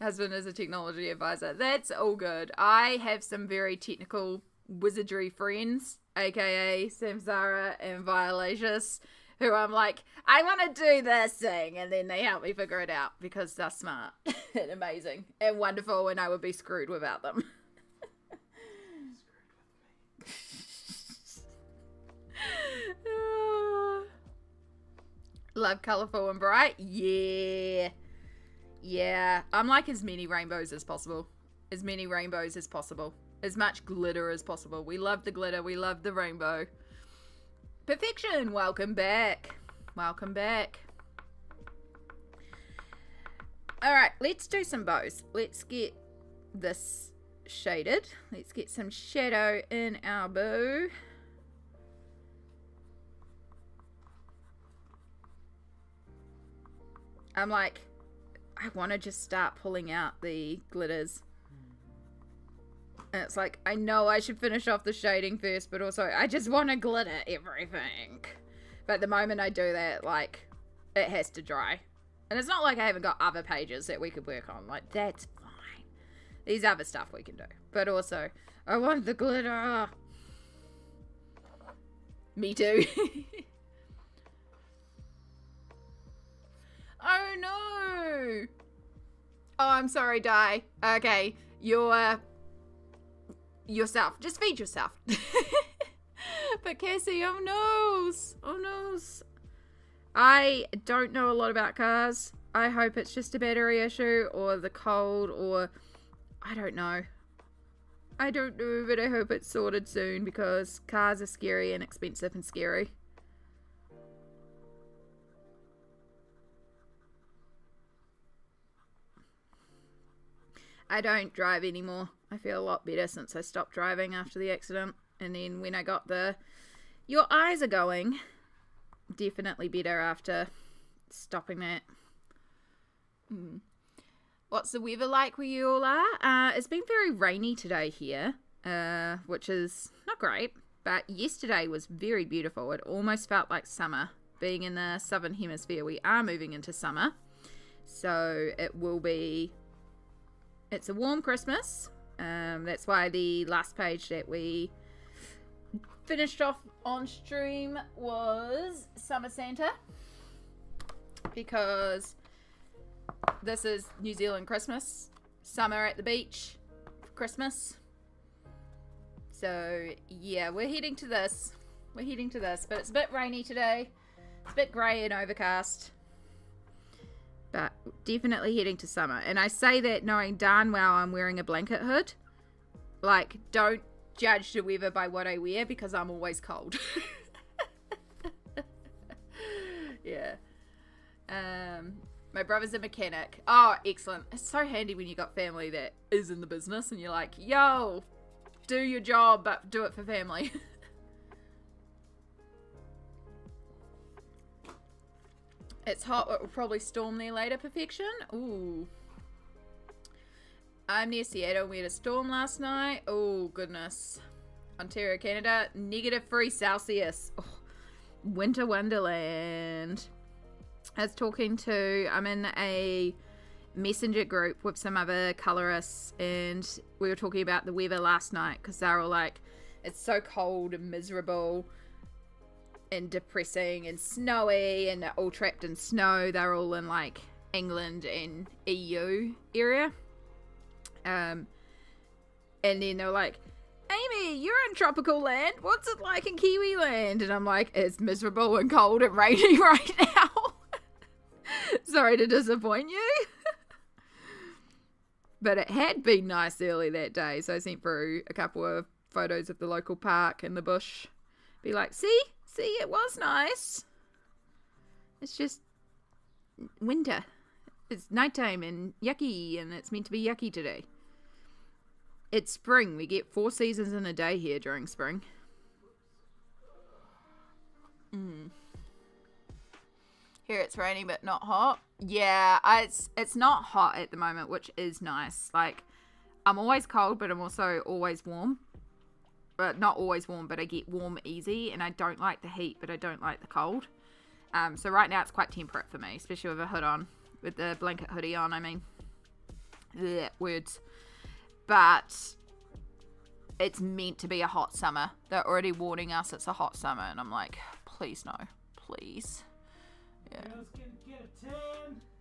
A: Husband is a technology advisor. That's all good. I have some very technical wizardry friends, aka Samsara and Violacious, who I'm like, I want to do this thing, and then they help me figure it out because they're smart and amazing and wonderful, and I would be screwed without them. Love colourful and bright. Yeah. I'm like as many rainbows as possible. As many rainbows as possible. As much glitter as possible. We love the glitter. We love the rainbow. Perfection. Welcome back. Welcome back. Alright, let's do some bows. Let's get this shaded. Let's get some shadow in our bow. I'm like, I want to just start pulling out the glitters. And it's like, I know I should finish off the shading first, but also I just want to glitter everything. But the moment I do that, like, it has to dry. And it's not like I haven't got other pages that we could work on. Like, that's fine. These other stuff we can do. But also, I want the glitter. Me too. Oh no! Oh, I'm sorry, Di. Okay, you're yourself. Just feed yourself. But Cassie, oh noes! Oh noes! I don't know a lot about cars. I hope it's just a battery issue, or the cold, or I don't know. I don't know, but I hope it's sorted soon because cars are scary and expensive and scary. I don't drive anymore. I feel a lot better since I stopped driving after the accident. And then when I got the your eyes are going, definitely better after stopping that. What's the weather like where you all are? It's been very rainy today here, which is not great. But yesterday was very beautiful. It almost felt like summer. Being in the southern hemisphere, we are moving into summer. So it will be... It's a warm Christmas. That's why the last page that we finished off on stream was Summer Santa. Because this is New Zealand Christmas. Summer at the beach. Christmas. So, yeah, we're heading to this. But it's a bit rainy today. It's a bit grey and overcast. But definitely heading to summer. And I say that knowing darn well I'm wearing a blanket hood. Like, don't judge the weather by what I wear because I'm always cold. Yeah. My brother's a mechanic. Oh, excellent. It's so handy when you got family that is in the business and you're like, yo, do your job, but do it for family. It's hot. It will probably storm there later. Perfection. Ooh. I'm near Seattle. We had a storm last night. Oh, goodness. Ontario, Canada. -3 Celsius. Oh, winter wonderland. I'm in a messenger group with some other colorists, and we were talking about the weather last night because they're all like, it's so cold and miserable. and depressing and snowy, and they're all trapped in snow. They're all in like England and EU area. And then they're like, Amy, you're in tropical land. What's it like in Kiwi land? And I'm like, it's miserable and cold and rainy right now. Sorry to disappoint you. But it had been nice early that day, so I sent through a couple of photos of the local park and the bush. Be like, see, it was nice. It's just winter. It's nighttime and yucky, and it's meant to be yucky today. It's spring. We get 4 seasons in a day here during spring. Here it's raining but not hot. Yeah, it's not hot at the moment, which is nice. Like, I'm always cold, but I'm also always warm. But not always warm, but I get warm easy, and I don't like the heat, but I don't like the cold. So right now it's quite temperate for me, especially with a hood on, with the blanket hoodie on, I mean. Blech, words. But it's meant to be a hot summer. They're already warning us it's a hot summer, and I'm like, please no, please. Yeah.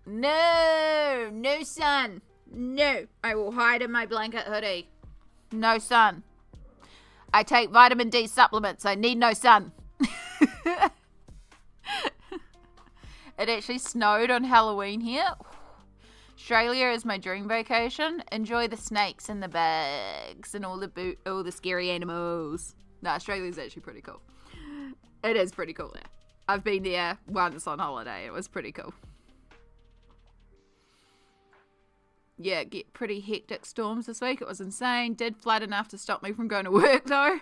A: No sun. No, I will hide in my blanket hoodie. No sun. I take vitamin D supplements. I need no sun. It actually snowed on Halloween here. Australia is my dream vacation. Enjoy the snakes and the bugs and all the scary animals. No, Australia's actually pretty cool. It is pretty cool there. I've been there once on holiday. It was pretty cool. Yeah, get pretty hectic storms this week. It was insane. Did flood enough to stop me from going to work though.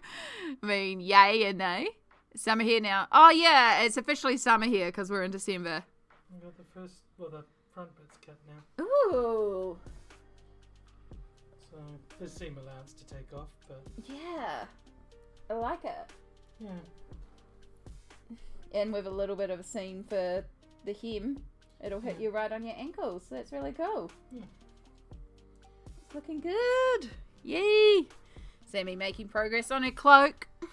A: I mean, yay and nay. Summer here now. Oh yeah, it's officially summer here because we're in December.
C: I got the front bit's cut now.
A: Ooh.
C: So there's seam allowance to take off, but
A: Yeah. I like it.
C: yeah.
A: And with a little bit of a seam for the hem, it'll hit you right on your ankles. That's really cool.
C: Yeah.
A: It's looking good. Yay! Sammy making progress on her cloak.
C: That's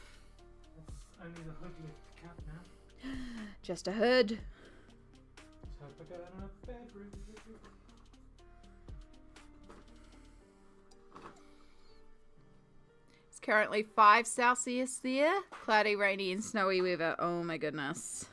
C: only the hood left to cut now.
A: Just a hood.
C: So I got enough fabric.
A: It's currently 5 Celsius there. Cloudy, rainy and snowy weather. Oh my goodness.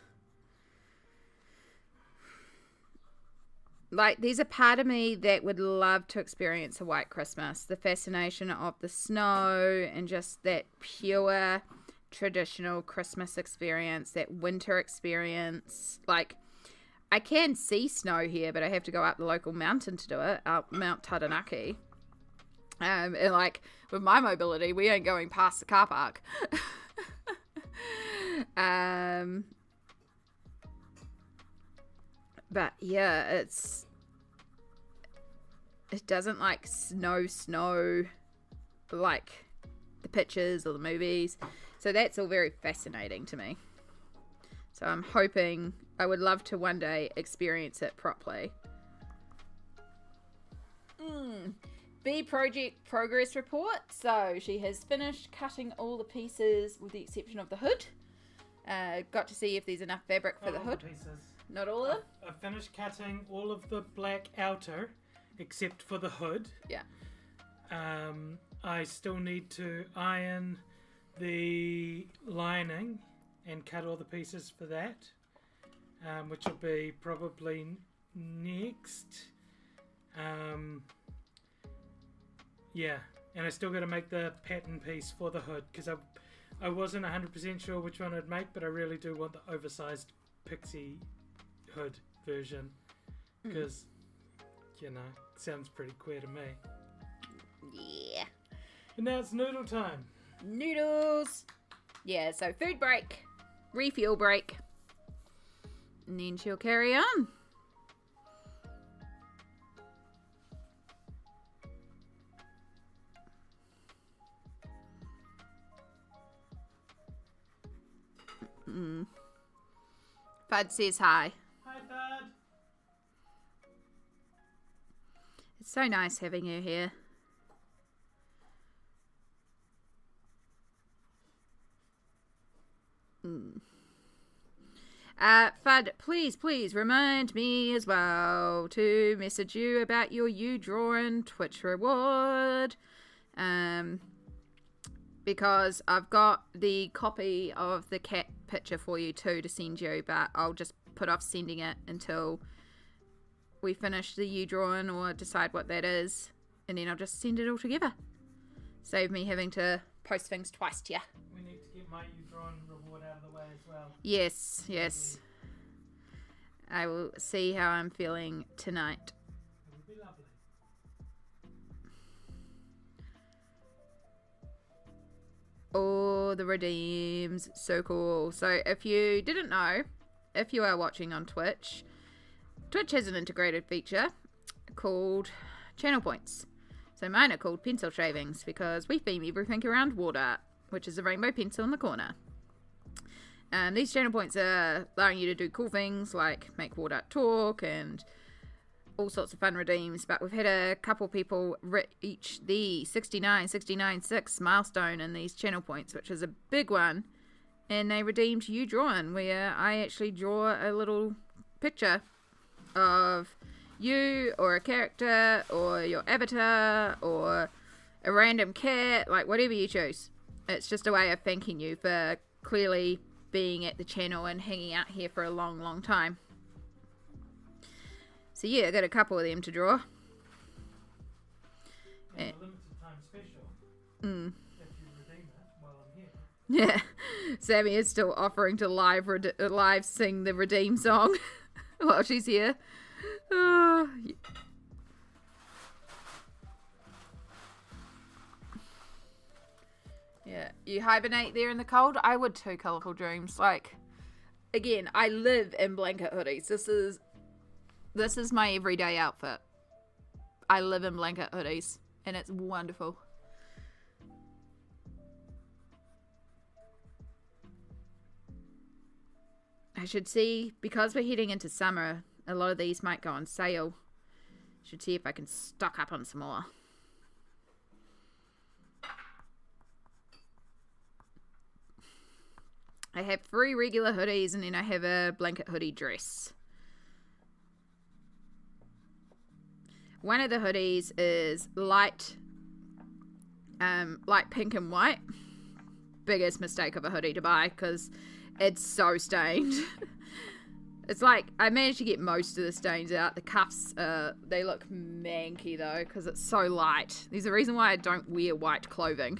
A: Like, there's a part of me that would love to experience a white Christmas. The fascination of the snow and just that pure traditional Christmas experience, that winter experience. Like, I can see snow here, but I have to go up the local mountain to do it, up Mount Taranaki. And like, with my mobility, we ain't going past the car park. But yeah, it doesn't like snow like the pictures or the movies. So that's all very fascinating to me. So I'm hoping, I would love to one day experience it properly. B project progress report. So she has finished cutting all the pieces with the exception of the hood. Got to see if there's enough fabric for the hood. Not all of them?
C: I finished cutting all of the black outer except for the hood.
A: Yeah.
C: I still need to iron the lining and cut all the pieces for that, which will be probably next. Yeah, and I still got to make the pattern piece for the hood because I wasn't 100% sure which one I'd make, but I really do want the oversized pixie hood version because, you know, it sounds pretty queer to me.
A: Yeah.
C: And now it's noodle time.
A: Noodles. Yeah, so food break, refuel break, and then she'll carry on. Fud says hi.
C: Hi, Thad.
A: It's so nice having her here. Fud, please remind me as well to message you about your You Drawing Twitch reward. Because I've got the copy of the cat picture for you too to send you, but I'll just put off sending it until we finish the You Drawing or decide what that is, and then I'll just send it all together. Save me having to post things twice to you.
C: We need to get my You Drawing reward out of the way as well.
A: Yes. I will see how I'm feeling tonight.
C: It would be lovely.
A: Oh, the redeems. So cool. So if you didn't know, if you are watching on Twitch, Twitch has an integrated feature called channel points. So mine are called pencil shavings because we theme everything around water, which is a rainbow pencil in the corner. These channel points are allowing you to do cool things like make water talk and all sorts of fun redeems, but we've had a couple people reach the 69,6 milestone in these channel points, which is a big one, and they redeemed You Drawing, where I actually draw a little picture of you or a character or your avatar or a random cat, like whatever you choose. It's just a way of thanking you for clearly being at the channel and hanging out here for a long time. So yeah, I got a couple of them to draw.
C: And a limited time special. If you redeem it while I'm here.
A: Yeah, Sammy is still offering to live sing the redeem song while she's here. Yeah, you hibernate there in the cold? I would too, Colourful Dreams. Like, again, I live in blanket hoodies. This is my everyday outfit. I live in blanket hoodies, and it's wonderful. I should see, because we're heading into summer, a lot of these might go on sale. Should see if I can stock up on some more. I have 3 regular hoodies, and then I have a blanket hoodie dress. One of the hoodies is light pink and white. Biggest mistake of a hoodie to buy because it's so stained. It's like I managed to get most of the stains out. The cuffs, they look manky though because it's so light. There's a reason why I don't wear white clothing.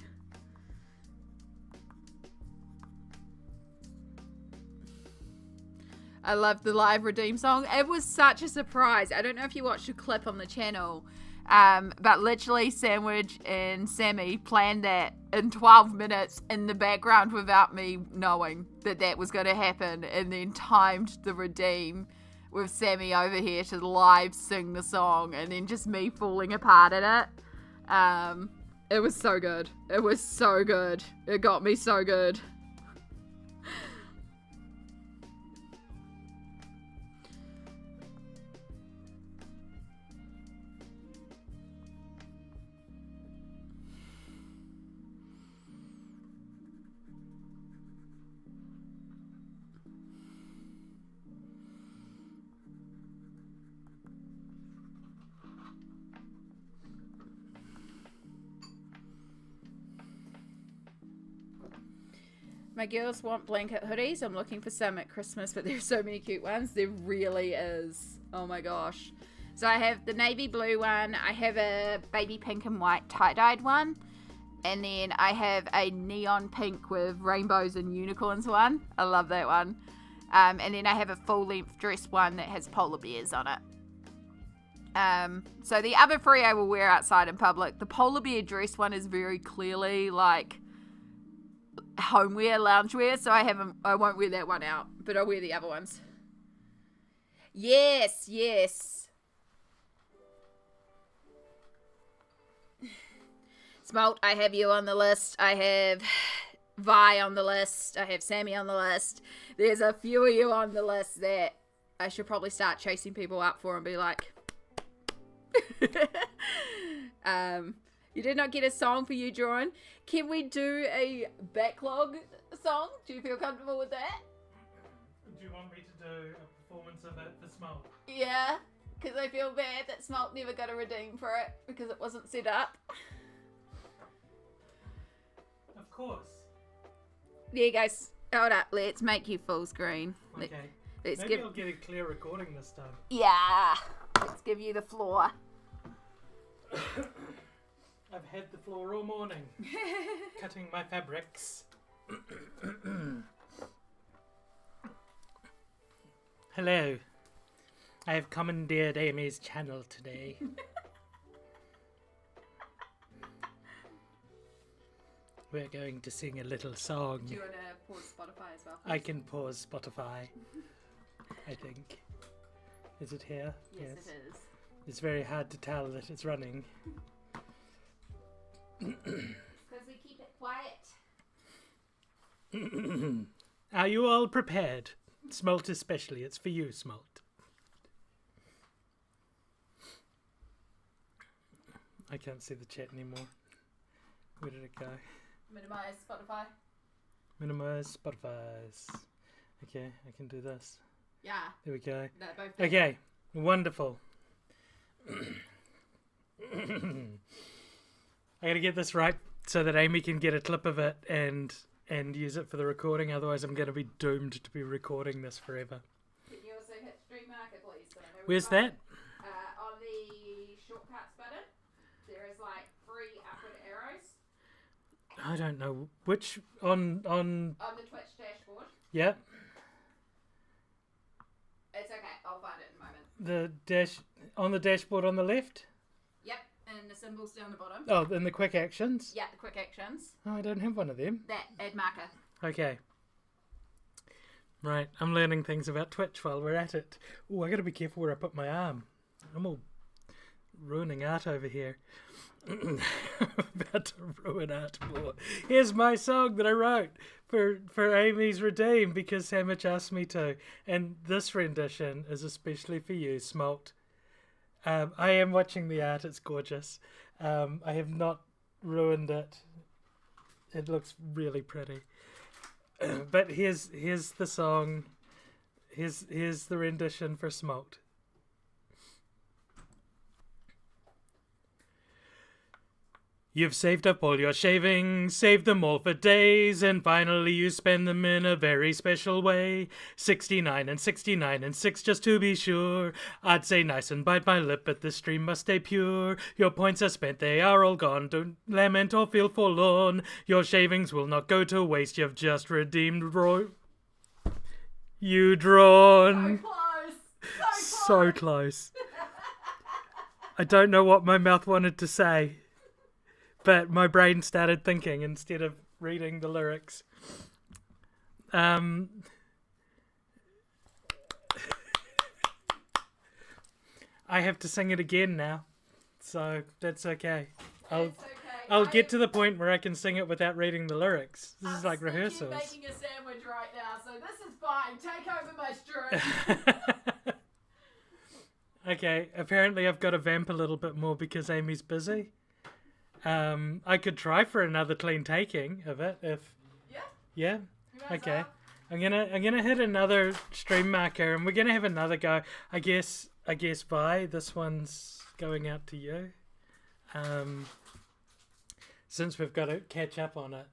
A: I love the live redeem song. It was such a surprise. I don't know if you watched a clip on the channel, but literally Sandwich and Sammy planned that in 12 minutes in the background without me knowing that was going to happen, and then timed the redeem with Sammy over here to live sing the song, and then just me falling apart at it. It was so good. It was so good. It got me so good. My girls want blanket hoodies. I'm looking for some at Christmas, but there's so many cute ones. There really is. Oh my gosh. So I have the navy blue one. I have a baby pink and white tie-dyed one. And then I have a neon pink with rainbows and unicorns one. I love that one. And then I have a full-length dress one that has polar bears on it. So the other 3 I will wear outside in public. The polar bear dress one is very clearly like homeware, loungewear, so I won't wear that one out, but I'll wear the other ones. Yes. Smalt, I have you on the list. I have Vi on the list. I have Sammy on the list. There's a few of you on the list that I should probably start chasing people up for and be like, you did not get a song for You Drawing. Can we do a backlog song? Do you feel comfortable with that?
C: Do you want me to do a performance of it for Smalt.
A: Yeah, because I feel bad that Smalt never got a redeem for it because it wasn't set up.
C: Of course.
A: There you go. Hold up, let's make you full screen.
C: Okay.
A: Let's
C: Maybe
A: give.
C: I'll get a clear recording this time.
A: Yeah, let's give you the floor.
C: I've had the floor all morning, cutting my fabrics. Hello. I have commandeered Amy's channel today. We're going to sing a little song.
A: Do you want to pause Spotify as well?
C: I can pause Spotify, I think. Is it here?
A: Yes, it is.
C: It's very hard to tell that it's running.
A: Because we keep it quiet.
C: Are you all prepared? Smalt especially. It's for you, Smalt. I can't see the chat anymore. Where did it go?
A: Minimize Spotify.
C: Minimize Spotify's. Okay, I can do this.
A: Yeah.
C: There we go.
A: They're both
C: Okay, wonderful. I gotta get this right so that Amy can get a clip of it and use it for the recording. Otherwise, I'm gonna be doomed to be recording this forever.
A: Can you also hit Stream Marker, please? So I know
C: Where's
A: we're
C: that?
A: on the shortcuts button, there is like 3 upward arrows
C: I don't know which on.
A: on the Twitch dashboard.
C: Yeah,
A: It's okay, I'll find it in a moment.
C: the on the dashboard on the left.
A: Yep, and the symbols down the bottom.
C: Oh, and the quick actions.
A: Yeah, the quick actions.
C: Oh, I don't have one of them.
A: That add marker.
C: Okay. Right, I'm learning things about Twitch while we're at it. Oh, I gotta be careful where I put my arm. I'm all ruining art over here. About to ruin art more. Here's my song that I wrote for Amy's Redeem because Sandwich asked me to. And this rendition is especially for you, Smalt. I am watching the art, it's gorgeous. I have not ruined it. It looks really pretty. But here's the song. Here's the rendition for Smalt. You've saved up all your shavings, saved them all for days, and finally you spend them in a very special way. 69 and 69 and 6 just to be sure. I'd say nice and bite my lip, but the stream must stay pure. Your points are spent, they are all gone. Don't lament or feel forlorn. Your shavings will not go to waste. You've just redeemed you drawn.
A: So close!
C: So close. I don't know what my mouth wanted to say. But my brain started thinking instead of reading the lyrics. I have to sing it again now, so that's okay. I'll get to the point where I can sing it without reading the lyrics. This is like rehearsals.
A: I'm making a sandwich right now, so this is fine. Take over my stream.
C: Okay, apparently I've got to vamp a little bit more because Amy's busy. I could try for another clean taking of it if. Yeah. Okay. I'm gonna hit another stream marker and we're gonna have another go. I guess bye. This one's going out to you. Since we've got to catch up on it.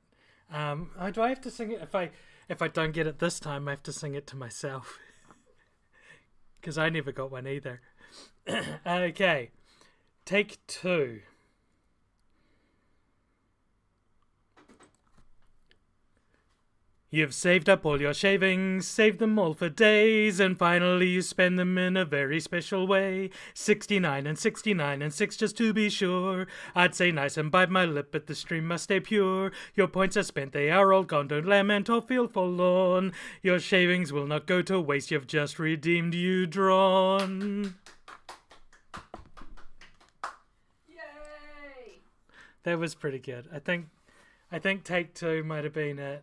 C: Do I have to sing it if I don't get it this time? I have to sing it to myself because I never got one either. Okay. Take 2. You've saved up all your shavings, saved them all for days, and finally you spend them in a very special way. 69 and 69 and 6 just to be sure. I'd say nice and bite my lip, but the stream must stay pure. Your points are spent, they are all gone, don't lament or feel forlorn. Your shavings will not go to waste, you've just redeemed you drawn.
A: Yay!
C: That was pretty good. I think take 2 might have been it.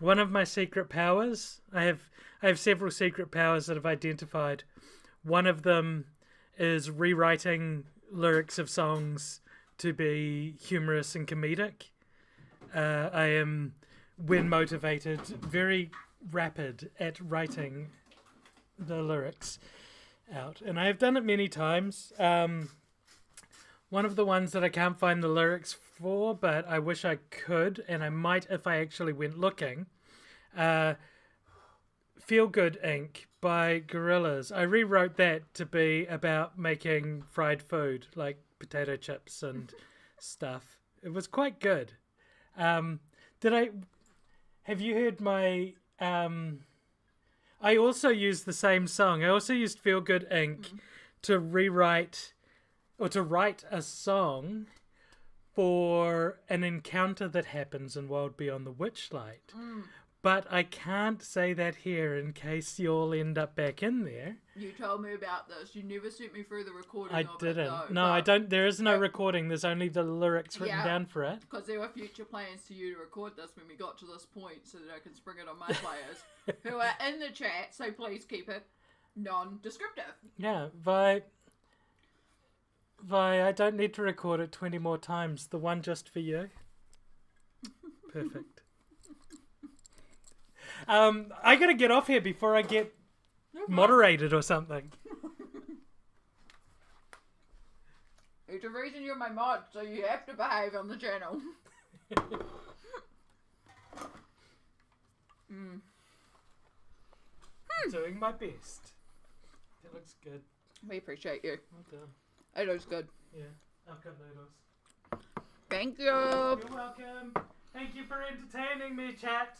C: One of my secret powers, I have several secret powers that I've identified. One of them is rewriting lyrics of songs to be humorous and comedic. I am when motivated, very rapid at writing the lyrics out. And I have done it many times. One of the ones that I can't find the lyrics for, but I wish I could, and I might if I actually went looking. Feel Good Inc. by Gorillaz. I rewrote that to be about making fried food, like potato chips and stuff. It was quite good. Have you heard my... I also used the same song. I also used Feel Good Inc. to rewrite... or to write a song for an encounter that happens in World Beyond the Witchlight. But I can't say that here in case you'll end up back in there.
A: You told me about this. You never sent me through the recording
C: I
A: of
C: didn't.
A: it, though.
C: No,
A: But
C: I don't. There is no recording. There's only the lyrics written down for it.
A: Because there were future plans to you to record this when we got to this point so that I can spring it on my players who are in the chat, so please keep it non-descriptive.
C: Yeah, Vi, I don't need to record it 20 more times. The one just for you. Perfect. I gotta get off here before I get moderated or something.
A: It's the reason you're my mod, so you have to behave on the channel.
C: Doing my best. It looks good.
A: We appreciate you.
C: Well done.
A: It looks good.
C: Yeah, I've got noodles.
A: Thank you.
C: You're welcome. Thank you for entertaining me, chat.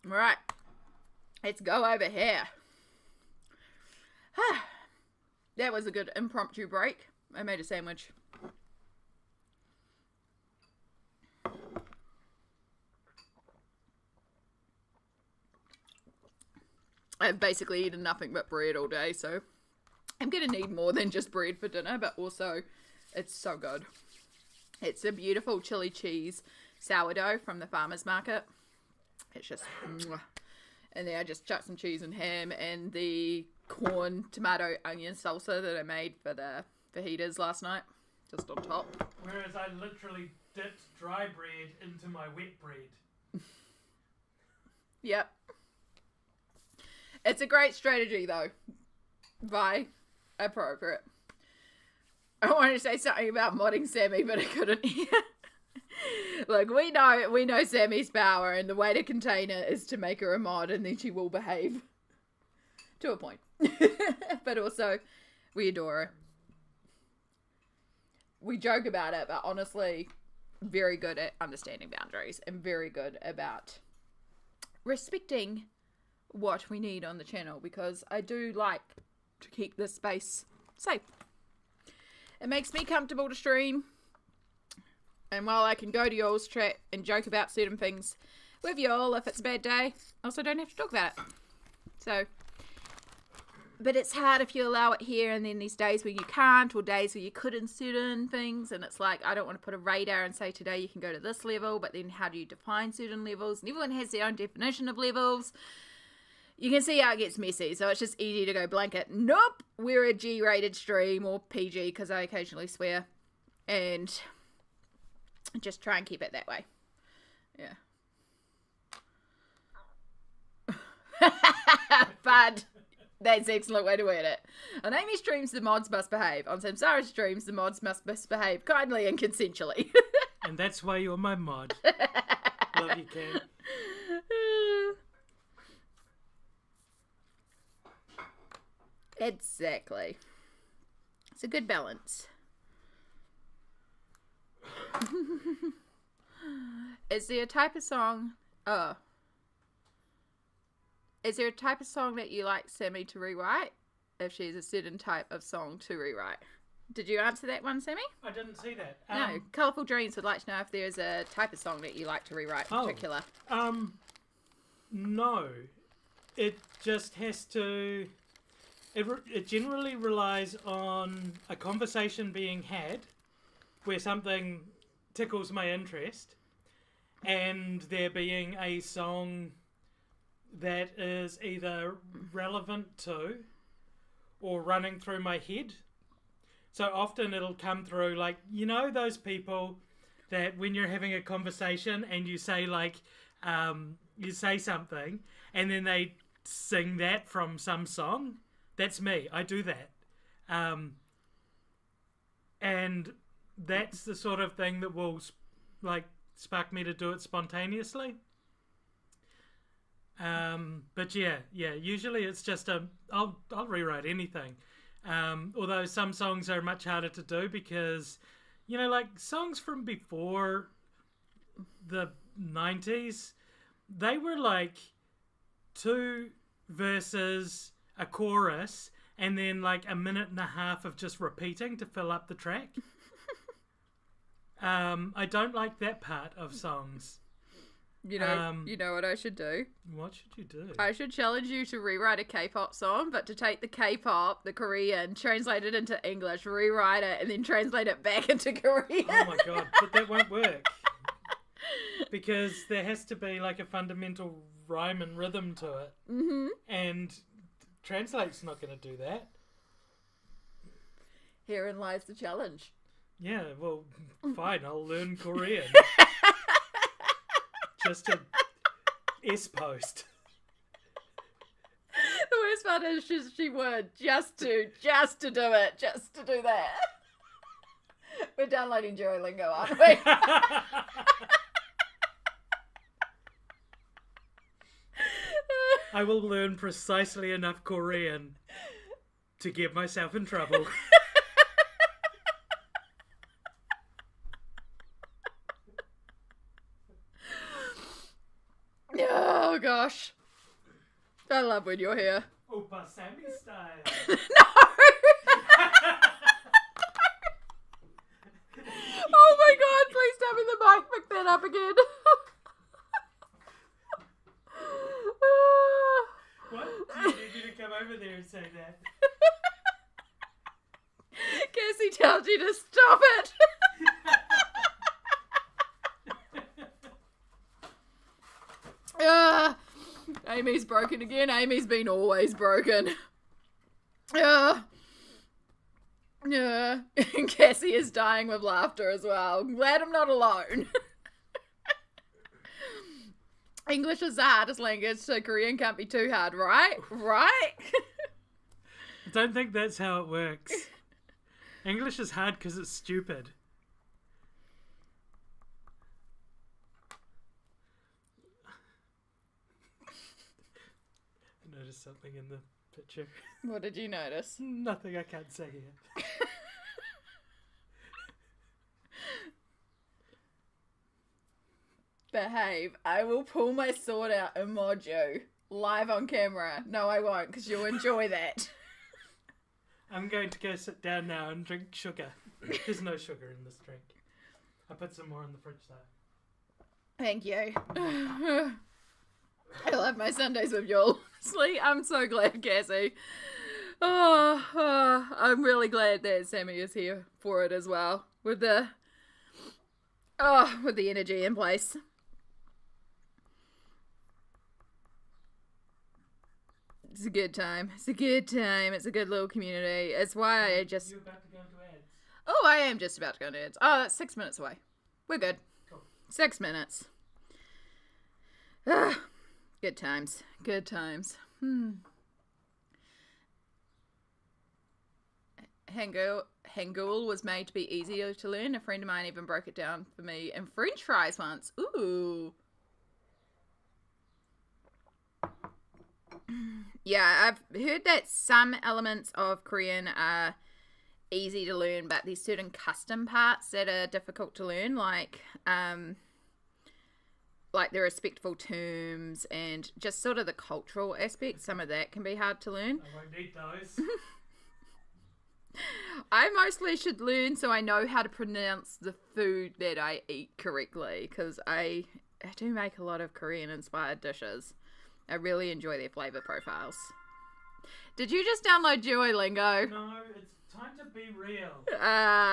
A: Right. Let's go over here. That was a good impromptu break. I made a sandwich. I've basically eaten nothing but bread all day, so I'm going to need more than just bread for dinner, but also it's so good. It's a beautiful chili cheese sourdough from the farmer's market. It's just... mwah. And then I just chucked some cheese and ham and the corn, tomato, onion salsa that I made for the fajitas last night. Just on top.
C: Whereas I literally dipped dry bread into my wet bread.
A: Yep. It's a great strategy, though. Vi, appropriate. I wanted to say something about modding Sammy, but I couldn't hear. Look, we know Sammy's power, and the way to contain it is to make her a mod, and then she will behave. To a point. But also, we adore her. We joke about it, but honestly, very good at understanding boundaries, and very good about respecting what we need on the channel, because I do like to keep this space safe. It makes me comfortable to stream, and while I can go to y'all's chat and joke about certain things with y'all if it's a bad day, I also don't have to talk about it. So, but it's hard if you allow it here, and then these days where you can't, or days where you could in certain things, and it's like, I don't want to put a radar and say today you can go to this level, but then how do you define certain levels? And everyone has their own definition of levels. You can see how it gets messy, so it's just easy to go blanket. Nope, we're a G-rated stream, or PG, because I occasionally swear, and just try and keep it that way. Yeah. Bud. That's an excellent way to word it. On Amy's streams, the mods must behave. On Samsara's streams, the mods must misbehave kindly and consensually.
C: And that's why you're my mod. Love you, Cam.
A: Exactly. It's a good balance. Is there a type of song... Is there a type of song that you like Sammy to rewrite? If she's a certain type of song to rewrite. Did you answer that one, Sammy?
C: I didn't see that.
A: No. Colourful Dreams would like to know if there's a type of song that you like to rewrite in particular.
C: No. It just has to... It generally relies on a conversation being had where something tickles my interest, and there being a song that is either relevant to or running through my head. So often it'll come through like, you know, those people that when you're having a conversation and you say you say something and then they sing that from some song. That's me. I do that. And that's the sort of thing that will spark me to do it spontaneously. But yeah, usually it's just I'll rewrite anything. Although some songs are much harder to do because, songs from before the 90s, they were like 2 verses, a chorus, and then like a minute and a half of just repeating to fill up the track. I don't like that part of songs.
A: You know what I should do?
C: What should you do?
A: I should challenge you to rewrite a K-pop song, but to take the K-pop, the Korean, translate it into English, rewrite it, and then translate it back into Korean.
C: Oh my god, but that won't work. Because there has to be like a fundamental rhyme and rhythm to it.
A: Mm-hmm.
C: And translate's not going to do that.
A: Herein lies the challenge.
C: Yeah, well, fine, I'll learn Korean. Just to S-post.
A: The worst part is she would just to do it, just to do that. We're downloading Duolingo, aren't we?
C: I will learn precisely enough Korean to get myself in trouble.
A: Oh gosh. I love when you're here.
C: Opa Sammy style.
A: No! Oh my god, please tell me the mic picked that up again.
C: What? Do you need me to come over there and say that?
A: Cassie tells you to stop it. Amy's broken again. Amy's been always broken. And Cassie is dying with laughter as well. I'm glad I'm not alone. English is the hardest language, so Korean can't be too hard, right? Right?
C: I don't think that's how it works. English is hard because it's stupid. I noticed something in the picture.
A: What did you notice?
C: Nothing I can't say here.
A: Behave. I will pull my sword out and mod you. Live on camera. No, I won't, because you'll enjoy that.
C: I'm going to go sit down now and drink sugar. There's no sugar in this drink. I put some more on the fridge though.
A: Thank you. I love my Sundays with you all. Honestly, I'm so glad, Cassie. I'm really glad that Sammy is here for it as well. With the energy in place. It's a good time. It's a good time. It's a good little community. It's why I just...
C: You're about to go into ads.
A: Oh, I am just about to go into ads. Oh, that's 6 minutes away. We're good.
C: Cool.
A: 6 minutes. Good times. Good times. Hangul was made to be easier to learn. A friend of mine even broke it down for me in French fries once. Ooh. Yeah, I've heard that some elements of Korean are easy to learn, but there's certain custom parts that are difficult to learn, like the respectful terms and just sort of the cultural aspects. Some of that can be hard to learn.
C: I won't eat those.
A: I mostly should learn so I know how to pronounce the food that I eat correctly, because I do make a lot of Korean-inspired dishes. I really enjoy their flavour profiles. Did you just download Duolingo?
C: No, it's time to be real.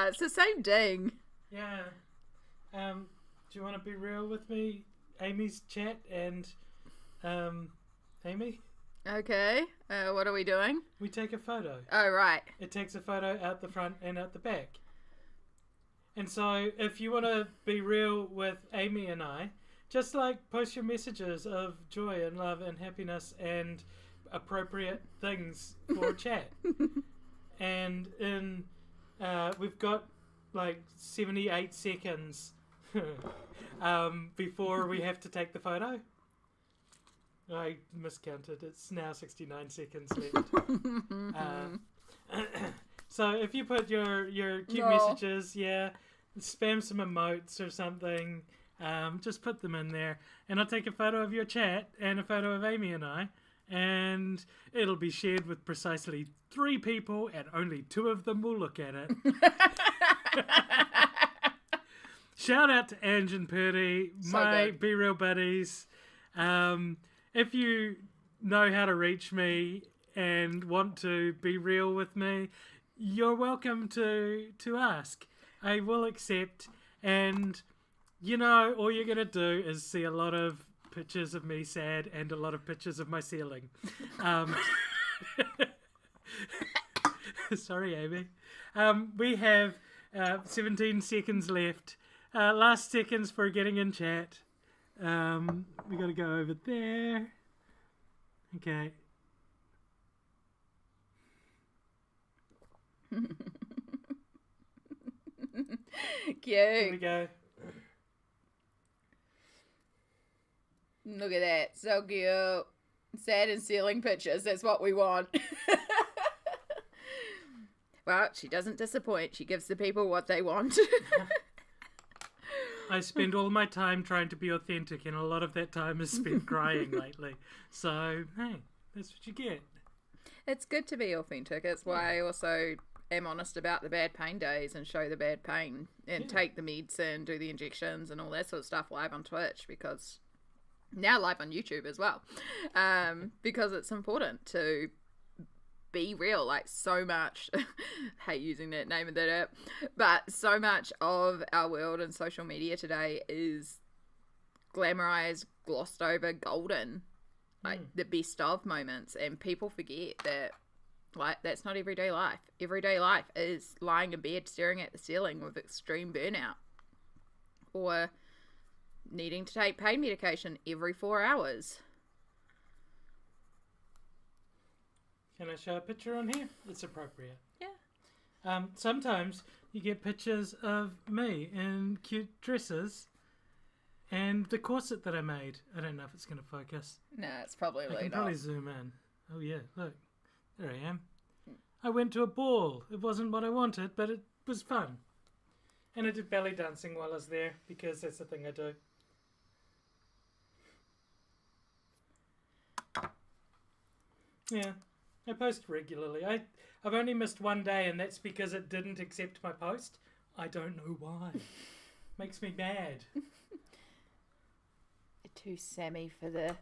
A: It's the same ding.
C: Yeah. Do you want to be real with me? Amy's chat and Amy?
A: Okay. What are we doing?
C: We take a photo.
A: Oh, right.
C: It takes a photo out the front and out the back. And so if you want to be real with Amy and I, just like post your messages of joy and love and happiness and appropriate things for chat. And we've got like 78 seconds before we have to take the photo. I miscounted. It's now 69 seconds left. So if you put your cute messages, spam some emotes or something, just put them in there. And I'll take a photo of your chat and a photo of Amy and I. And it'll be shared with precisely 3 people, and only 2 of them will look at it. Shout out to Ange and Purdy, my Be Real buddies. If you know how to reach me and want to be real with me, you're welcome to ask. I will accept. And, all you're going to do is see a lot of pictures of me sad and a lot of pictures of my ceiling. Sorry, Amy. We have 17 seconds left. Last seconds for getting in chat. We got to go over there. Okay.
A: Cute.
C: Here we go.
A: Look at that. So cute. Sad and ceiling pictures. That's what we want. Well, she doesn't disappoint. She gives the people what they want.
C: I spend all my time trying to be authentic, and a lot of that time is spent crying lately. So, hey, that's what you get.
A: It's good to be authentic. It's why I also am honest about the bad pain days and show the bad pain and take the meds and do the injections and all that sort of stuff live on Twitch, because now live on YouTube as well, because it's important to be real. Like, so much hate using that name of that app, but so much of our world and social media today is glamorized, glossed over, golden, like the best of moments, and people forget that, like, that's not everyday life. Everyday life is lying in bed staring at the ceiling with extreme burnout, or needing to take pain medication every 4 hours.
C: Can I show a picture on here? It's appropriate.
A: Yeah.
C: Sometimes you get pictures of me in cute dresses and the corset that I made. I don't know if it's going to focus.
A: No, it's probably
C: I can
A: not.
C: probably zoom in. Oh yeah, look. There I am. I went to a ball. It wasn't what I wanted, but it was fun. And I did belly dancing while I was there, because that's the thing I do. Yeah, I post regularly. I've only missed one day, and that's because it didn't accept my post. I don't know why. Makes me mad.
A: Too Sammy for the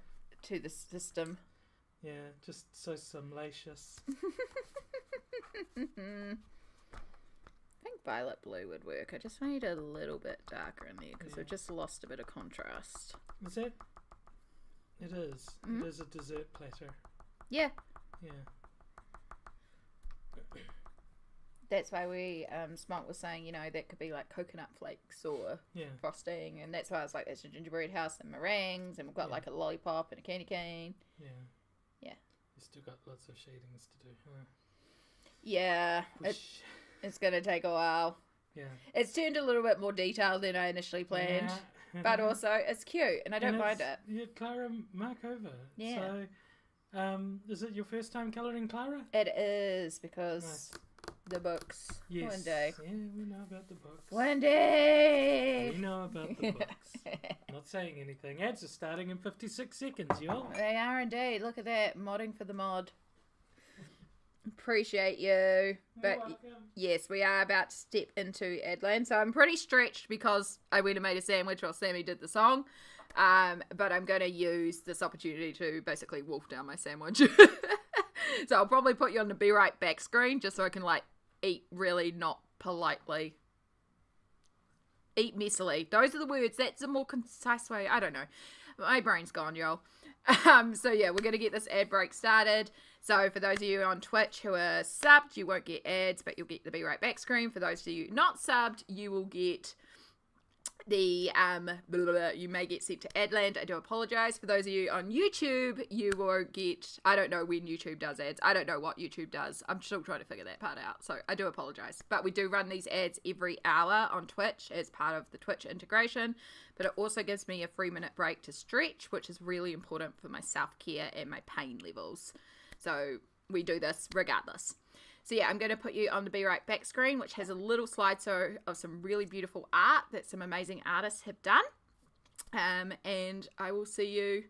A: system.
C: Yeah, just so salacious.
A: I think violet blue would work. I just need a little bit darker in there because we've just lost a bit of contrast.
C: Is it? It is. Mm-hmm. It is a dessert platter.
A: Yeah.
C: Yeah.
A: That's why Smart was saying, that could be like coconut flakes or frosting, and that's why I was like, that's a gingerbread house and meringues, and we've got like a lollipop and a candy cane. Yeah. Yeah.
C: You still got lots of shadings to do, huh?
A: Yeah. It's going to take a while. Yeah. It's turned a little bit more detailed than I initially planned, but also it's cute, and I don't mind it.
C: Yeah, Klara Markova. Yeah. So, is it your first time colouring Klara?
A: It is, because the books.
C: Yes.
A: One day.
C: Yeah, we know about the books.
A: One day.
C: We know about the books. Not saying anything. Ads are starting in 56 seconds, y'all.
A: They are indeed. Look at that. Modding for the mod. Appreciate you. But yes, we are about to step into Adland. So I'm pretty stretched because I went and made a sandwich while Sammy did the song. But I'm going to use this opportunity to basically wolf down my sandwich. So I'll probably put you on the Be Right back screen just so I can eat really not politely. Eat messily. Those are the words. That's a more concise way. I don't know. My brain's gone, y'all. So yeah, we're going to get this ad break started. So for those of you on Twitch who are subbed, you won't get ads, but you'll get the Be Right Back screen. For those of you not subbed, you will get the you may get sent to Adland. I do apologize. For those of you on YouTube, you won't get, I don't know when YouTube does ads. I don't know what YouTube does. I'm still trying to figure that part out, so I do apologize. But we do run these ads every hour on Twitch as part of the Twitch integration, but it also gives me a 3-minute break to stretch, which is really important for my self-care and my pain levels. So we do this regardless. So yeah, I'm going to put you on the Be Right Back screen, which has a little slideshow of some really beautiful art that some amazing artists have done. And I will see you.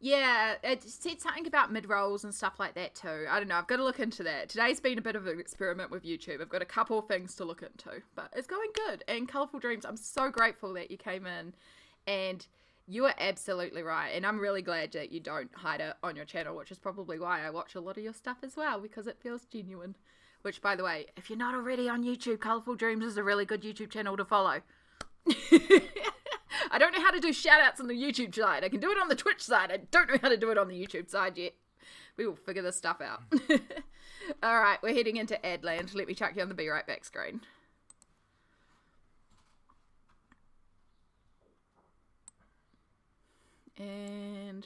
A: Yeah, it said something about mid-rolls and stuff like that too. I don't know. I've got to look into that. Today's been a bit of an experiment with YouTube. I've got a couple of things to look into, but it's going good. And Colourful Dreams, I'm so grateful that you came in, and you are absolutely right. And I'm really glad that you don't hide it on your channel, which is probably why I watch a lot of your stuff as well, because it feels genuine. Which, by the way, if you're not already on YouTube, Colourful Dreams is a really good YouTube channel to follow. I don't know how to do shout-outs on the YouTube side. I can do it on the Twitch side. I don't know how to do it on the YouTube side yet. We will figure this stuff out. All right, we're heading into Adland. Let me chuck you on the Be Right Back screen. And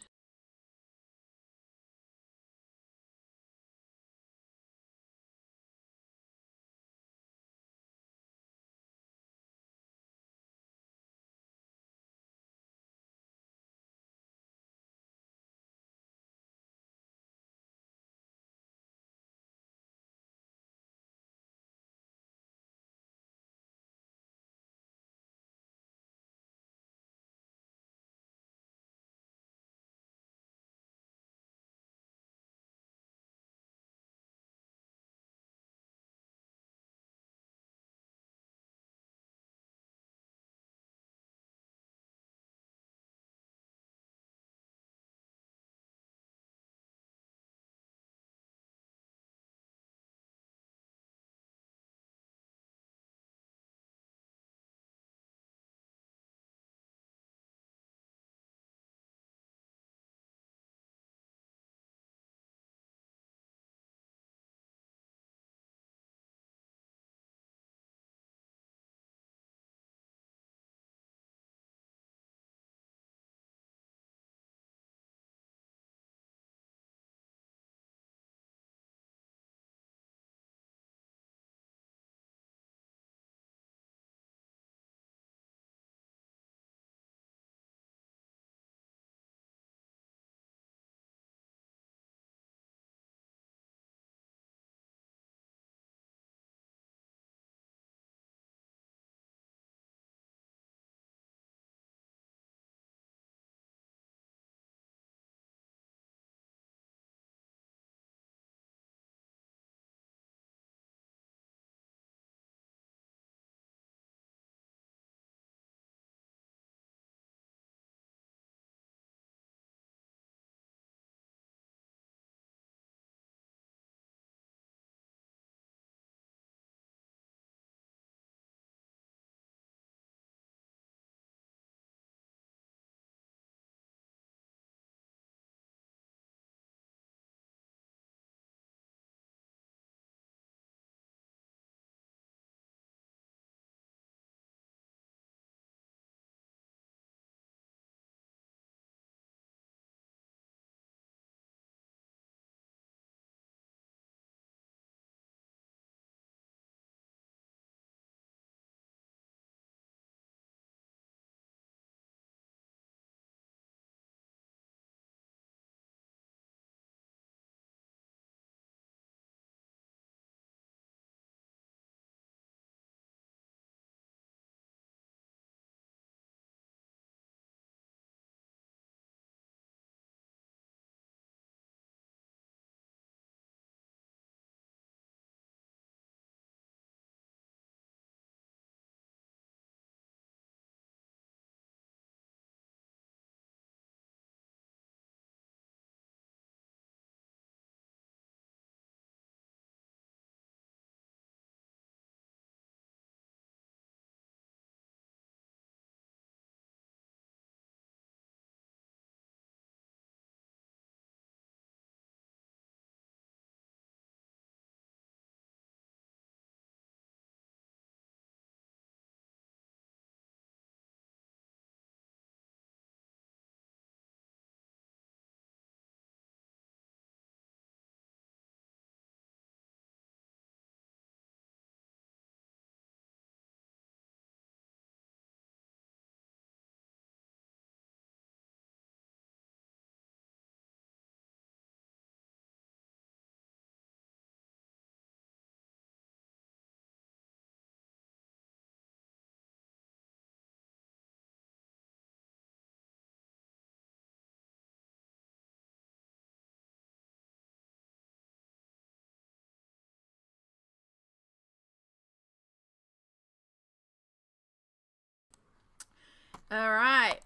A: All right.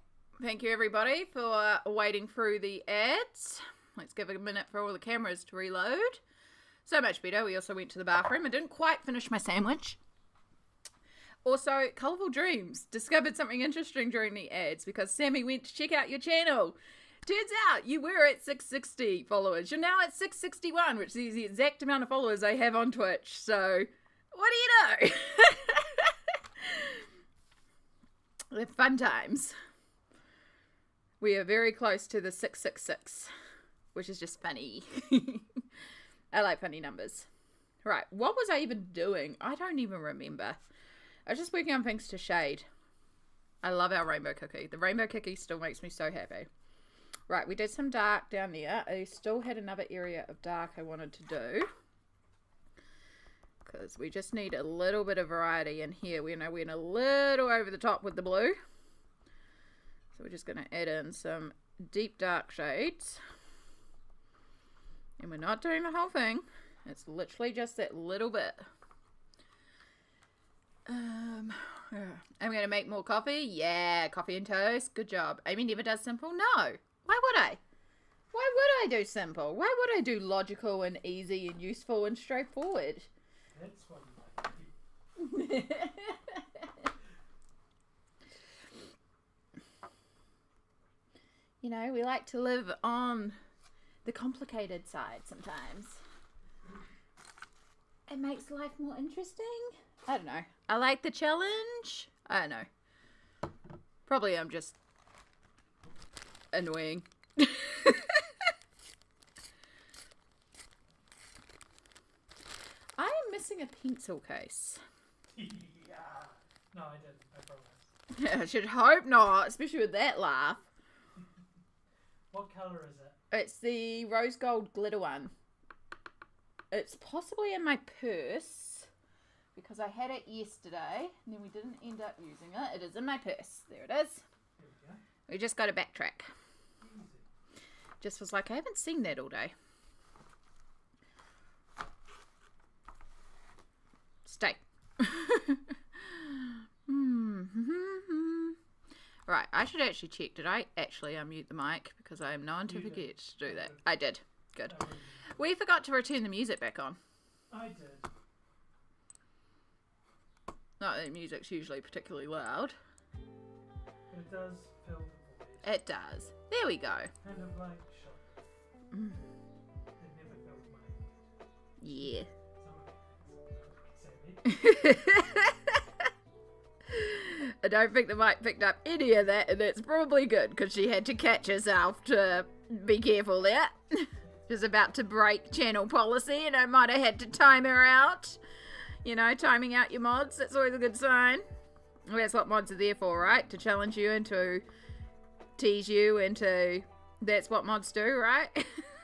A: Thank you, everybody, for waiting through the ads. Let's give it a minute for all the cameras to reload. So much better. We also went to the bathroom. I didn't quite finish my sandwich. Also, Colourful Dreams discovered something interesting during the ads because Sammy went to check out your channel. Turns out you were at 660 followers. You're now at 661, which is the exact amount of followers I have on Twitch. So, what do you know? They're fun times. We are very close to the 666, which is just funny. I like funny numbers. Right, what was I even doing? I don't even remember. I was just working on things to shade. I love our rainbow cookie. The rainbow cookie still makes me so happy. Right, we did some dark down there. I still had another area of dark I wanted to do. Because we just need a little bit of variety in here. We know we went a little over the top with the blue. So we're just going to add in some deep dark shades. And we're not doing the whole thing. It's literally just that little bit. I'm going to make more coffee. Yeah, coffee and toast. Good job. Amy never does simple. No. Why would I? Why would I do simple? Why would I do logical and easy and useful and straightforward?
C: That's what you like.
A: You know, we like to live on the complicated side sometimes. It makes life more interesting. I don't know. I like the challenge. I don't know. Probably I'm just annoying. I am missing a pencil case.
C: Yeah. No, I didn't. I promise.
A: I should hope not, especially with that laugh.
C: What colour is it?
A: It's the rose gold glitter one. It's possibly in my purse because I had it yesterday and then we didn't end up using it. It is in my purse. There it is.
C: There we go.
A: We just got to backtrack.
C: Easy.
A: Just was like, I haven't seen that all day. Stay. Right, I should actually check. Did I actually unmute the mic? Because I am known to
C: You
A: forget
C: did.
A: to do that. I did. Good.
C: I wouldn't.
A: We forgot to return the music back on.
C: I did.
A: Not that music's usually particularly loud.
C: But it does fill the void.
A: It does. There we go.
C: Kind of like shock.
A: Mm.
C: It never filled my void.
A: Yeah.
C: Sammy.
A: I don't think the mic picked up any of that, and that's probably good because she had to catch herself to be careful there. She's about to break channel policy, and I might have had to time her out. You know, timing out your mods, that's always a good sign. Well, that's what mods are there for, right? To challenge you and to tease you and to... That's what mods do, right?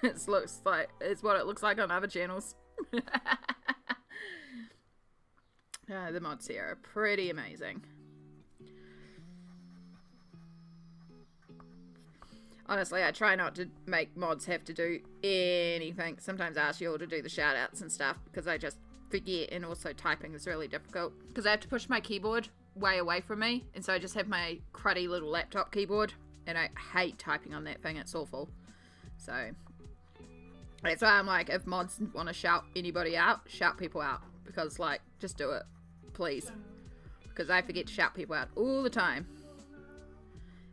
A: It's what it looks like on other channels. The mods here are pretty amazing. Honestly, I try not to make mods have to do anything. Sometimes I ask you all to do the shout outs and stuff because I just forget, and also typing is really difficult because I have to push my keyboard way away from me, and so I just have my cruddy little laptop keyboard, and I hate typing on that thing. It's awful. So that's why I'm like, if mods want to shout anybody out, shout people out, because like, just do it, please, because I forget to shout people out all the time.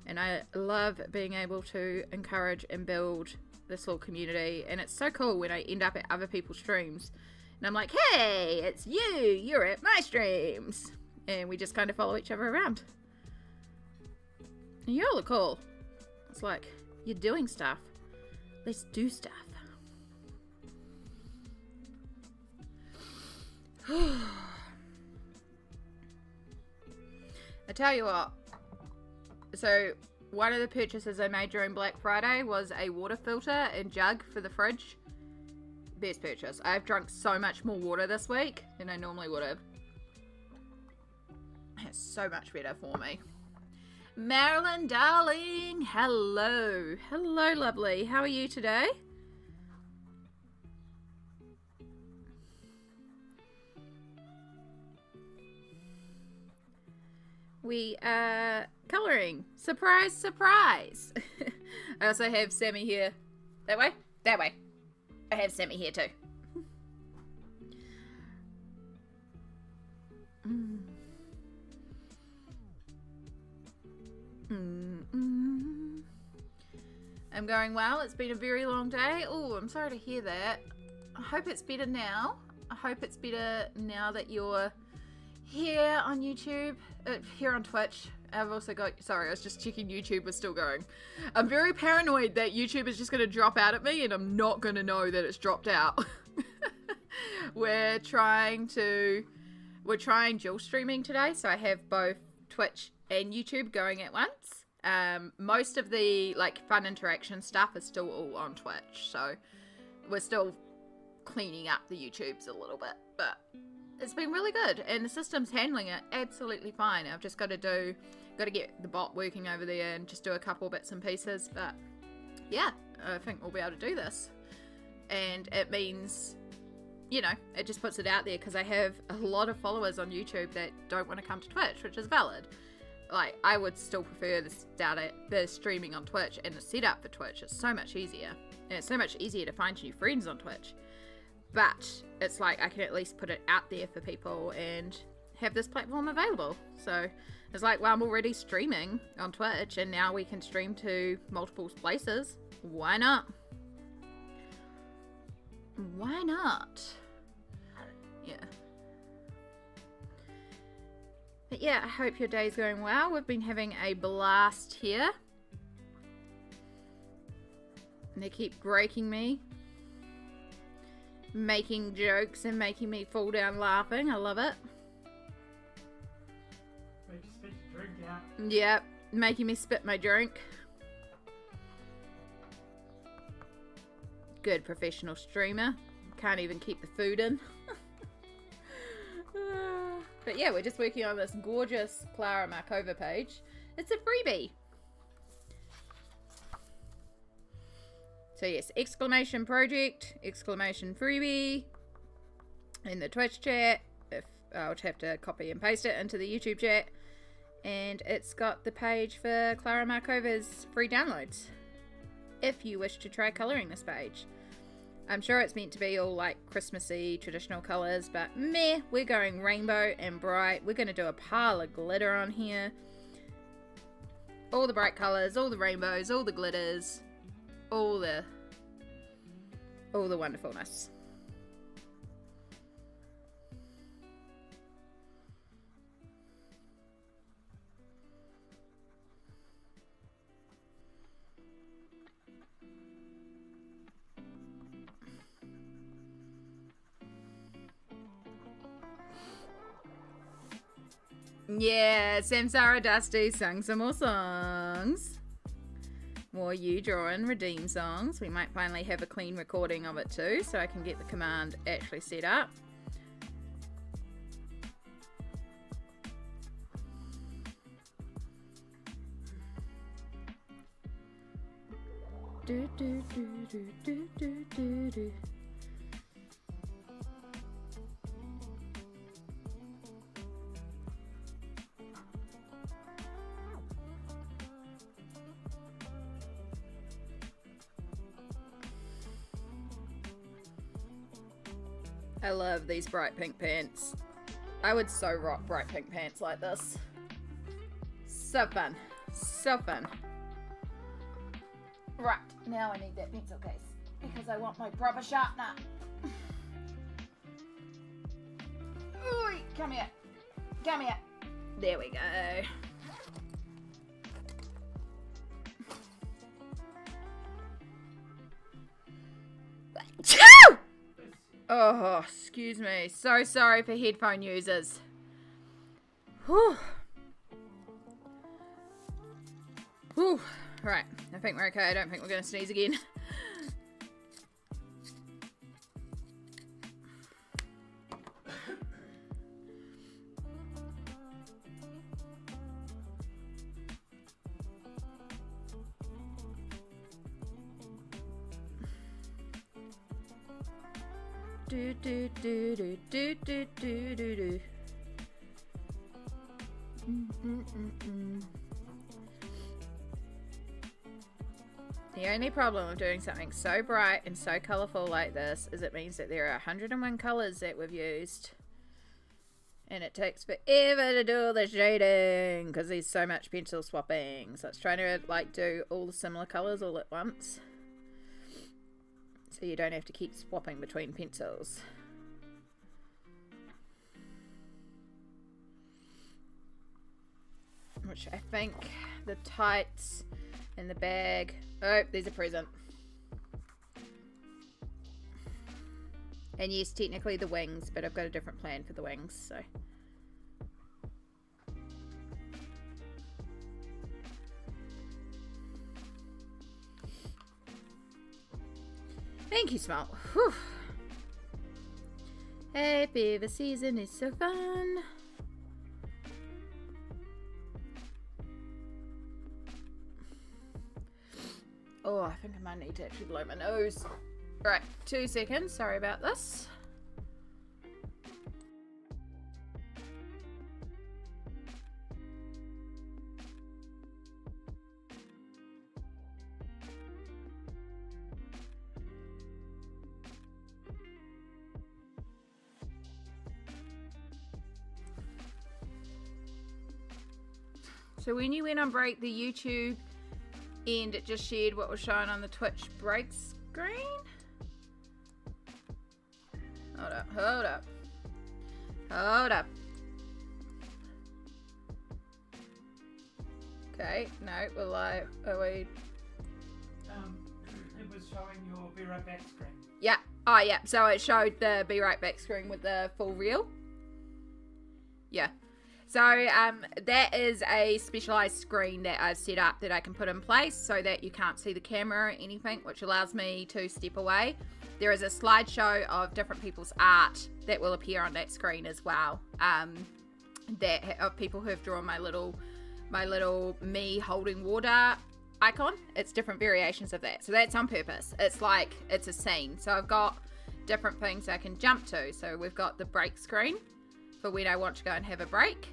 A: And I love being able to encourage and build this little community. And it's so cool when I end up at other people's streams. And I'm like, hey, it's you. You're at my streams. And we just kind of follow each other around. And you all are cool. It's like, you're doing stuff. Let's do stuff. I tell you what. So, one of the purchases I made during Black Friday was a water filter and jug for the fridge. Best purchase. I've drunk so much more water this week than I normally would have. It's so much better for me. Marilyn, darling, hello. Hello, lovely. How are you today? we are colouring. Surprise, surprise. I also have Sammy here. That way? That way. I have Sammy here too. I'm going well. It's been a very long day. Oh, I'm sorry to hear that. I hope it's better now. I hope it's better now that you're here on YouTube, here on Twitch. I've also got, sorry, I was just checking YouTube was still going. I'm very paranoid that YouTube is just going to drop out at me and I'm not going to know that it's dropped out. We're trying dual streaming today, so I have both Twitch and YouTube going at once. Most of the like fun interaction stuff is still all on Twitch, so we're still cleaning up the YouTubes a little bit, but it's been really good and the system's handling it absolutely fine. I've just got to get the bot working over there and just do a couple bits and pieces, but yeah, I think we'll be able to do this. And it means, you know, it just puts it out there because I have a lot of followers on YouTube that don't want to come to Twitch, which is valid. Like, I would still prefer the streaming on Twitch, and the setup for Twitch is so much easier. And it's so much easier to find new friends on Twitch. But it's like I can at least put it out there for people and have this platform available. So it's like, well, I'm already streaming on Twitch and now we can stream to multiple places. Why not? Why not? Yeah. But yeah, I hope your day's going well. We've been having a blast here. And they keep breaking me. Making jokes and making me fall down laughing. I love it.
C: Make you spit your drink out.
A: Yep, making me spit my drink. Good professional streamer. Can't even keep the food in. But yeah, we're just working on this gorgeous Klara Markova page. It's a freebie. So yes, exclamation project, exclamation freebie in the Twitch chat. I'll have to copy and paste it into the YouTube chat. And it's got the page for Klara Markova's free downloads. If you wish to try colouring this page. I'm sure it's meant to be all like Christmassy traditional colours, but meh, we're going rainbow and bright. We're going to do a pile of glitter on here. All the bright colours, all the rainbows, all the glitters. All the wonderfulness. Yeah, Samsara Dusty sang some more songs. More you drawing redeem songs. We might finally have a clean recording of it too, so I can get the command actually set up. Do do do do do do do do. I love these bright pink pants. I would so rock bright pink pants like this. So fun. So fun. Right, now I need that pencil case because I want my rubber sharpener. Ooh, come here. Come here. There we go. Oh, excuse me. So sorry for headphone users. Whew. Whew. Right, I think we're okay. I don't think we're going to sneeze again. Do do do do do do do do do. The only problem with doing something so bright and so colourful like this is it means that there are 101 colours that we've used. And it takes forever to do all the shading because there's so much pencil swapping. So it's trying to like do all the similar colours all at once. So you don't have to keep swapping between pencils. Which I think the tights and the bag... Oh, there's a present. And yes, technically the wings, but I've got a different plan for the wings, so... Thank you, Smalt. Whew. Happy the season is so fun. Oh, I think I might need to actually blow my nose. Right, 2 seconds. Sorry about this. So when you went on break, the YouTube end, it just shared what was shown on the Twitch break screen. Hold up, hold up. Hold up. Okay, no, will I, are we...
C: It was showing your Be Right Back screen.
A: Yeah, oh yeah, so it showed the Be Right Back screen with the full reel. Yeah. So that is a specialized screen that I've set up that I can put in place so that you can't see the camera or anything, which allows me to step away. There is a slideshow of different people's art that will appear on that screen as well. That of people who have drawn my little me holding water icon. It's different variations of that. So that's on purpose. It's like it's a scene. So I've got different things I can jump to. So we've got the break screen for when I want to go and have a break.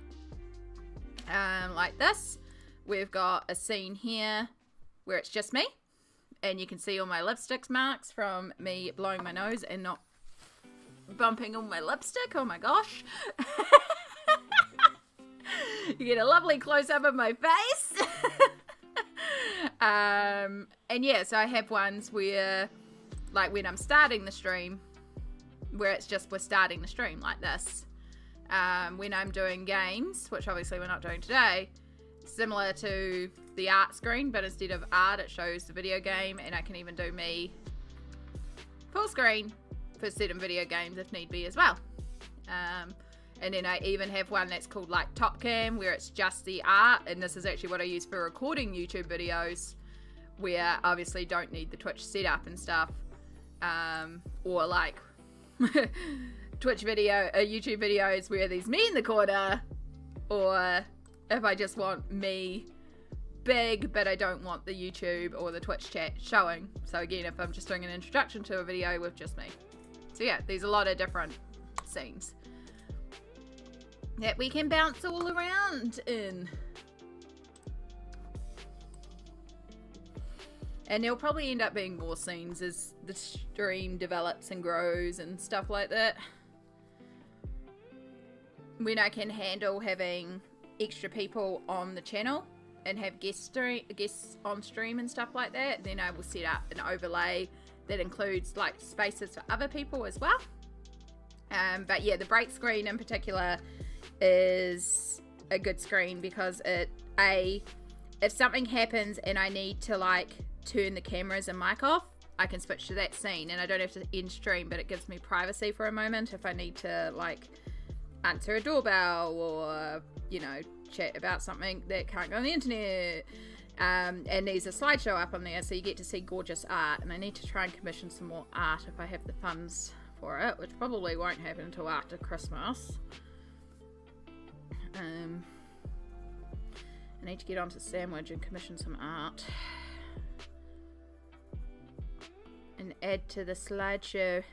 A: Like this. We've got a scene here where it's just me, and you can see all my lipstick marks from me blowing my nose and not bumping on my lipstick. Oh my gosh. You get a lovely close-up of my face. And yeah, so I have ones where, like when I'm starting the stream, where it's just we're starting the stream like this. When I'm doing games, which obviously we're not doing today, similar to the art screen, but instead of art it shows the video game, and I can even do me full screen for certain video games if need be as well. And then I even have one that's called like Top Cam, where it's just the art, and this is actually what I use for recording YouTube videos, where obviously don't need the Twitch setup and stuff, or like YouTube videos where there's me in the corner, or if I just want me big but I don't want the YouTube or the Twitch chat showing. So again, if I'm just doing an introduction to a video with just me. So yeah, there's a lot of different scenes that we can bounce all around in. And there'll probably end up being more scenes as the stream develops and grows and stuff like that. When I can handle having extra people on the channel and have guests on stream and stuff like that, then I will set up an overlay that includes like spaces for other people as well. But yeah, the break screen in particular is a good screen because if something happens and I need to like turn the cameras and mic off, I can switch to that scene and I don't have to end stream, but it gives me privacy for a moment if I need to like answer a doorbell or, you know, chat about something that can't go on the internet. And there's a slideshow up on there, so you get to see gorgeous art, and I need to try and commission some more art if I have the funds for it, which probably won't happen until after Christmas. I need to get onto Sandwich and commission some art and add to the slideshow.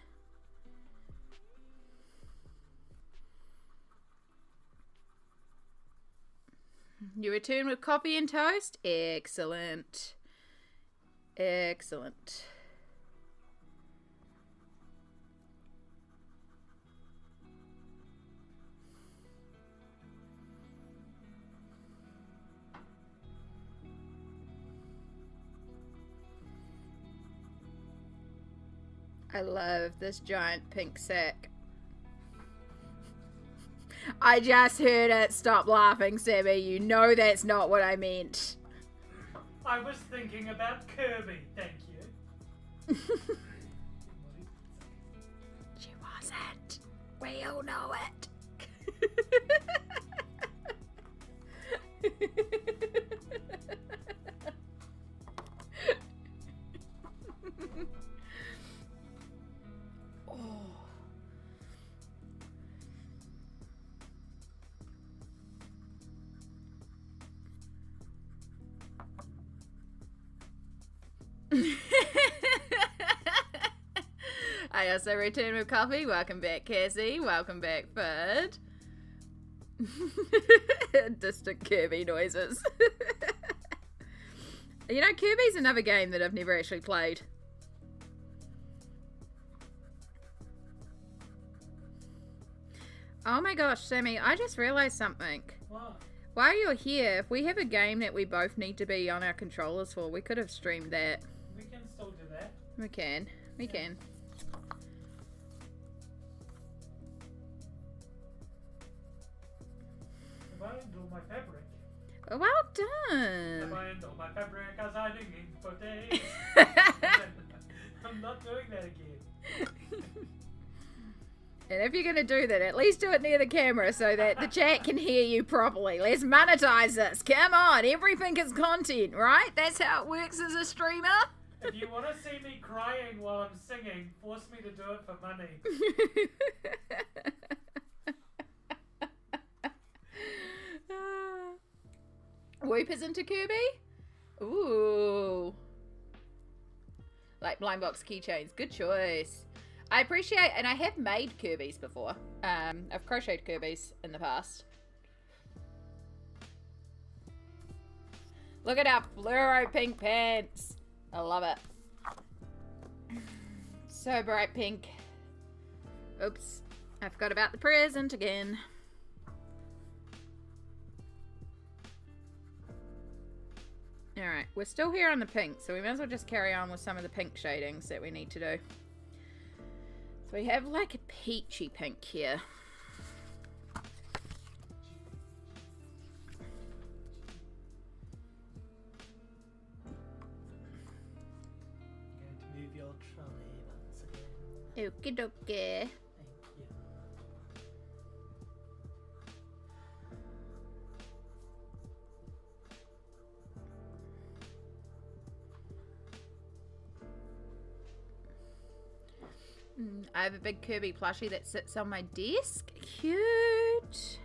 A: You return with coffee and toast? Excellent. Excellent. I love this giant pink sack. I just heard it. Stop laughing, Sammy. You know that's not what I meant.
C: I was thinking about Kirby, thank you.
A: She wasn't. We all know it. Oh. I also return with coffee. Welcome back, Cassie. Welcome back, Ferd. Distant Kirby noises. You know, Kirby's another game that I've never actually played. Oh my gosh, Sammy, I just realised something.
C: What?
A: While you're here, if we have a game that we both need to be on our controllers for, we could have streamed that.
C: We can still do that.
A: We can. We can.
C: Have I undo my fabric?
A: Well done.
C: Have I undo my fabric as I'm hanging for days? I'm not doing that again.
A: And if you're going to do that, at least do it near the camera so that the chat can hear you properly. Let's monetize this. Come on, everything is content, right? That's how it works as a streamer.
C: If you want to see me crying while I'm singing, force me to do it for money.
A: Whoopers into Kirby? Ooh. Like blind box keychains. Good choice. I appreciate, and I have made Kirby's before. I've crocheted Kirby's in the past. Look at our fluoro pink pants. I love it. So bright pink. Oops. I forgot about the present again. Alright, we're still here on the pink, so we might as well just carry on with some of the pink shadings that we need to do. So we have like a peachy pink here.
C: I'm going to move your trolley once again.
A: Okie dokie.
C: Thank you.
A: I have a big Kirby plushie that sits on my desk. Cute.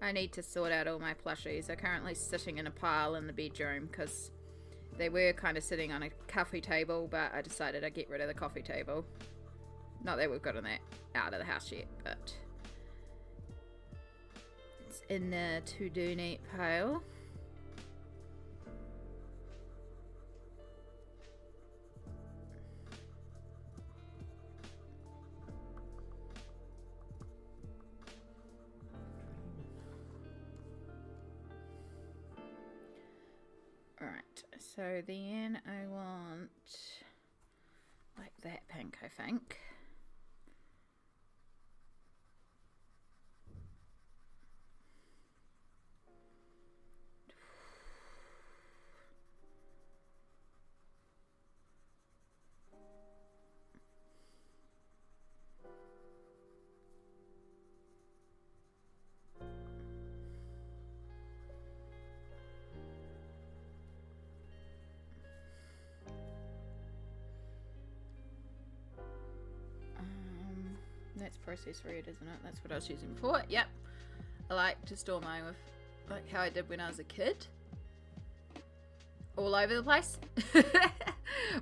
A: I need to sort out all my plushies. They're currently sitting in a pile in the bedroom because they were kind of sitting on a coffee table, but I decided I'd get rid of the coffee table. Not that we've gotten that out of the house yet, but it's in the to-do-neat pile. Alright, so then I want like that pink, I think. That's processed red, isn't it? That's what I was using before. Yep. I like to store mine with like how I did when I was a kid. All over the place.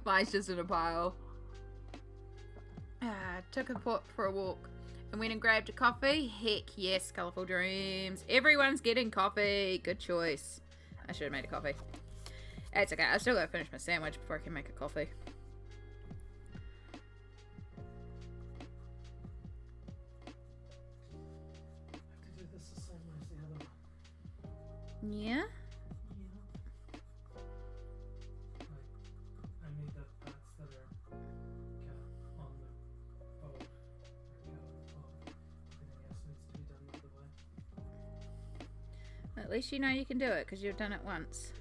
A: Mine's just in a pile. Took a pot for a walk. and went and grabbed a coffee. Heck yes, Colourful Dreams. Everyone's getting coffee. Good choice. I should have made a coffee. It's okay. I still gotta finish my sandwich before I can make a coffee.
C: I have to do this the same way as the other one.
A: Yeah?
C: I need the parts that are cut on the fold. Everything else needs to be done the other way.
A: At least you know you can do it because you've done it once.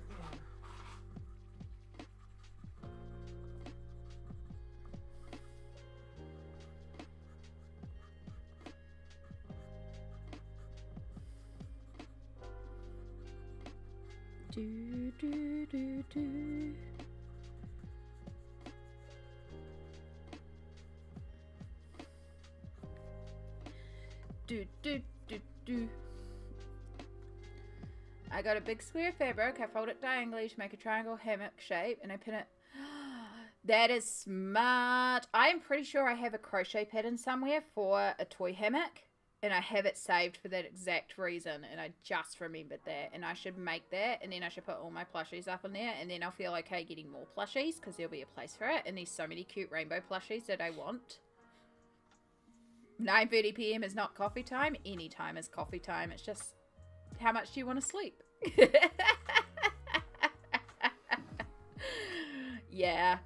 A: Do, do, do, do. Do, do, do, do. I got a big square of fabric. I fold it diagonally to make a triangle hammock shape, and I pin it. That is smart. I'm pretty sure I have a crochet pattern somewhere for a toy hammock, and I have it saved for that exact reason, and I just remembered that, and I should make that, and then I should put all my plushies up in there, and then I'll feel okay getting more plushies, because there'll be a place for it, and there's so many cute rainbow plushies that I want. 9:30 p.m. is not coffee time. Any time is coffee time. It's just, how much do you want to sleep? Yeah,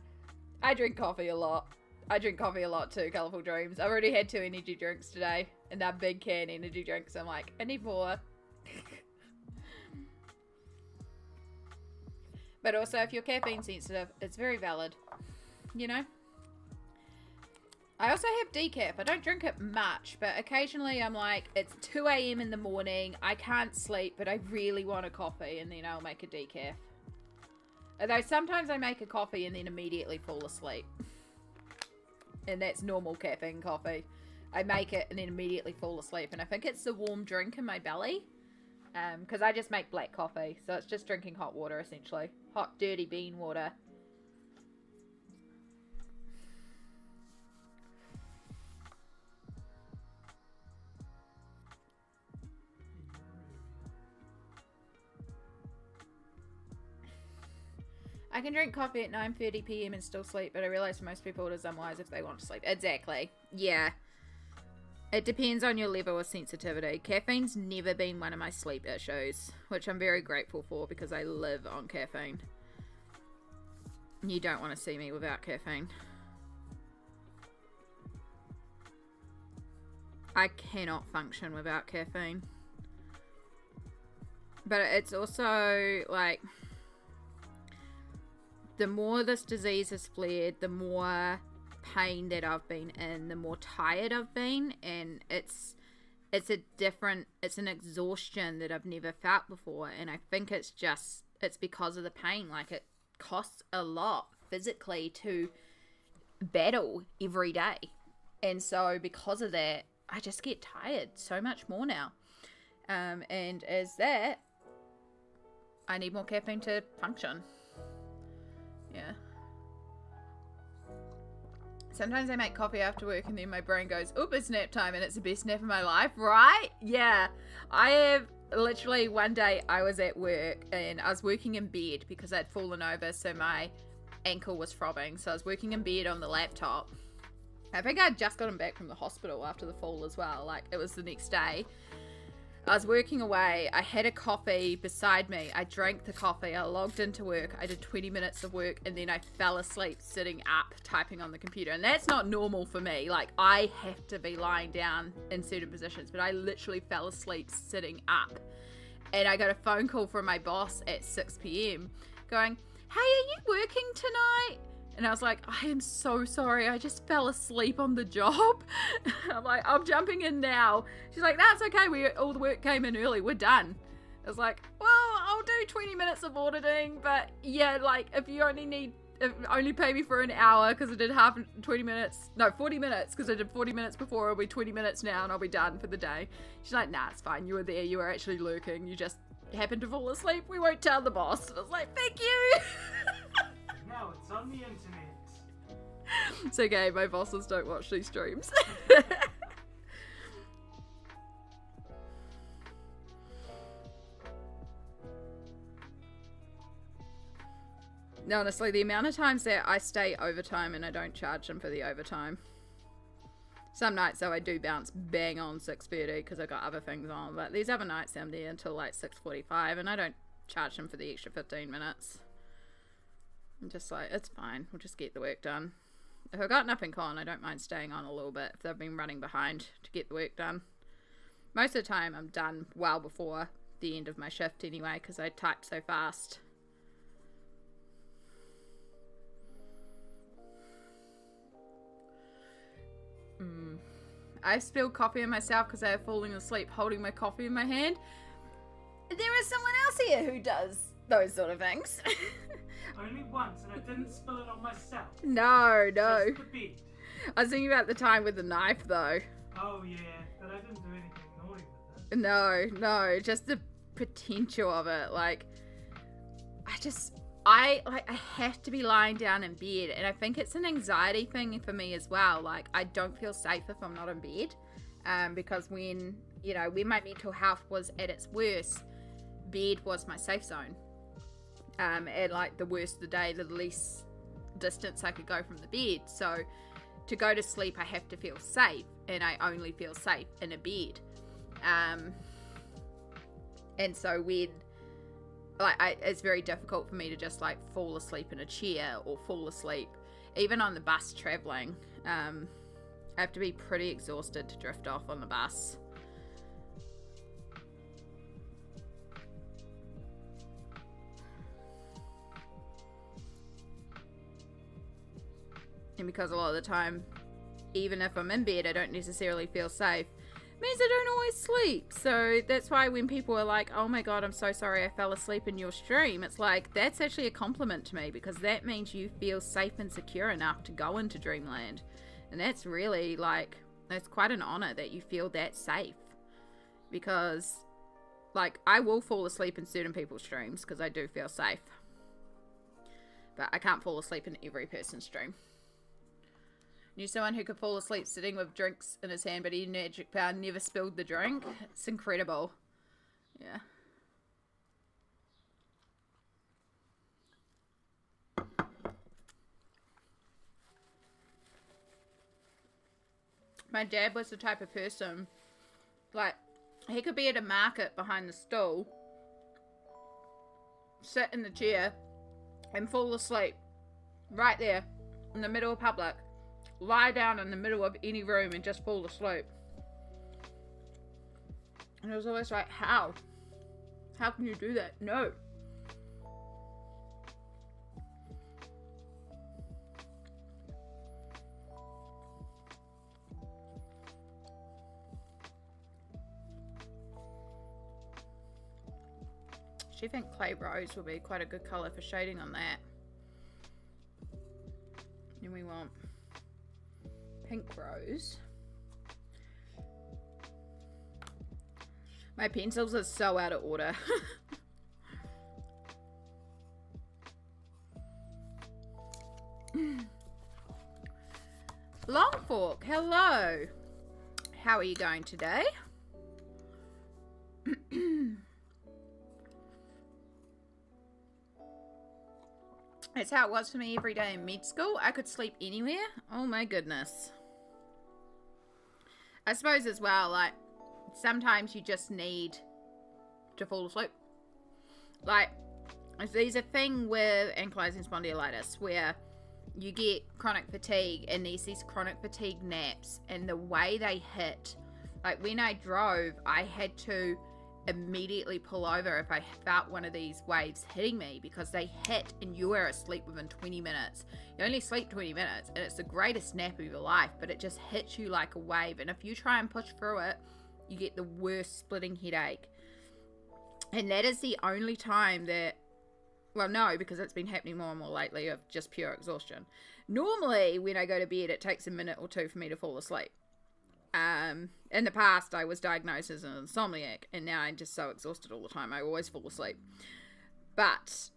A: I drink coffee a lot. I drink coffee a lot too, Colourful Dreams. I've already had 2 energy drinks today, and they're big can energy drinks. I'm like, I need more. But also, if you're caffeine sensitive, it's very valid, you know? I also have decaf. I don't drink it much, but occasionally I'm like, it's 2 a.m. in the morning, I can't sleep, but I really want a coffee, and then I'll make a decaf. Although sometimes I make a coffee and then immediately fall asleep. And that's normal caffeine coffee. I make it and then immediately fall asleep, and I think it's the warm drink in my belly. Because I just make black coffee, so it's just drinking hot water essentially. Hot, dirty bean water. I can drink coffee at 9:30 p.m. and still sleep, but I realize for most people it is unwise if they want to sleep. Exactly. Yeah. It depends on your level of sensitivity. Caffeine's never been one of my sleep issues, which I'm very grateful for because I live on caffeine. You don't want to see me without caffeine. I cannot function without caffeine. But it's also like, the more this disease has flared, the more pain that I've been in, the more tired I've been, and it's an exhaustion that I've never felt before, and I think it's because of the pain. Like, it costs a lot physically to battle every day, and so because of that, I just get tired so much more now, and as that, I need more caffeine to function. Yeah. Sometimes I make coffee after work and then my brain goes, oop, it's nap time, and it's the best nap of my life, right? Yeah. I have literally one day I was at work and I was working in bed because I'd fallen over, so my ankle was throbbing. So I was working in bed on the laptop. I think I'd just gotten back from the hospital after the fall as well. Like, it was the next day. I was working away. I had a coffee beside me. I drank the coffee. I logged into work. I did 20 minutes of work, and then I fell asleep sitting up typing on the computer. And that's not normal for me. Like, I have to be lying down in certain positions, but I literally fell asleep sitting up. And I got a phone call from my boss at 6 p.m. going, hey, are you working tonight? And I was like, I am so sorry. I just fell asleep on the job. I'm like, I'm jumping in now. She's like, that's okay. All the work came in early. We're done. I was like, well, I'll do 20 minutes of auditing. But yeah, like, if you only pay me for an hour because I did 40 minutes because I did 40 minutes before. It'll be 20 minutes now and I'll be done for the day. She's like, nah, it's fine. You were there. You were actually lurking. You just happened to fall asleep. We won't tell the boss. And I was like, thank you.
C: No, it's on the internet.
A: It's okay, my bosses don't watch these streams. Honestly, the amount of times that I stay overtime and I don't charge them for the overtime. Some nights, though, I do bounce bang on 6:30 because I've got other things on. But these other nights, I'm there until like 6:45 and I don't charge them for the extra 15 minutes. I'm just like, it's fine. We'll just get the work done. If I've got nothing on, I don't mind staying on a little bit if they've been running behind to get the work done. Most of the time, I'm done well before the end of my shift anyway because I type so fast. I spilled coffee on myself because I was falling asleep holding my coffee in my hand. There is someone else here who does those sort of things.
C: Only once, and I didn't spill it on myself.
A: No.
C: Just the bed.
A: I was thinking about the time with the knife, though.
C: Oh, yeah, but I didn't do anything naughty with it.
A: No, just the potential of it. Like, I have to be lying down in bed, and I think it's an anxiety thing for me as well. Like, I don't feel safe if I'm not in bed, because when my mental health was at its worst, bed was my safe zone. And like the worse the day, the least distance I could go from the bed. So to go to sleep, I have to feel safe, and I only feel safe in a bed. And so when it's very difficult for me to just like fall asleep in a chair or fall asleep even on the bus traveling. I have to be pretty exhausted to drift off on the bus. And because a lot of the time, even if I'm in bed, I don't necessarily feel safe, it means I don't always sleep. So that's why when people are like, oh my god, I'm so sorry I fell asleep in your stream, it's like, that's actually a compliment to me, because that means you feel safe and secure enough to go into Dreamland. And that's really like, that's quite an honor that you feel that safe. Because like, I will fall asleep in certain people's streams because I do feel safe. But I can't fall asleep in every person's stream. Knew someone who could fall asleep sitting with drinks in his hand, but he in magic power never spilled the drink. It's incredible. Yeah. My dad was the type of person, like, he could be at a market behind the stool, sit in the chair, and fall asleep right there in the middle of public. Lie down in the middle of any room and just fall asleep. And it was always like, how? How can you do that? No. I think clay rose will be quite a good colour for shading on that. Then we want pink rose. My pencils are so out of order. Longfork, hello. How are you going today? That's how it was for me every day in med school. I could sleep anywhere. Oh my goodness. I suppose as well, like, sometimes you just need to fall asleep. Like, there's a thing with ankylosing spondylitis where you get chronic fatigue, and there's these chronic fatigue naps, and the way they hit, like when I drove, I had to immediately pull over if I felt one of these waves hitting me, because they hit and you are asleep within 20 minutes. You only sleep 20 minutes and it's the greatest nap of your life, but it just hits you like a wave, and if you try and push through it, you get the worst splitting headache. And that is the only time that, well, no, because it's been happening more and more lately of just pure exhaustion. Normally when I go to bed, it takes a minute or two for me to fall asleep. In the past, I was diagnosed as an insomniac, and now I'm just so exhausted all the time. I always fall asleep. But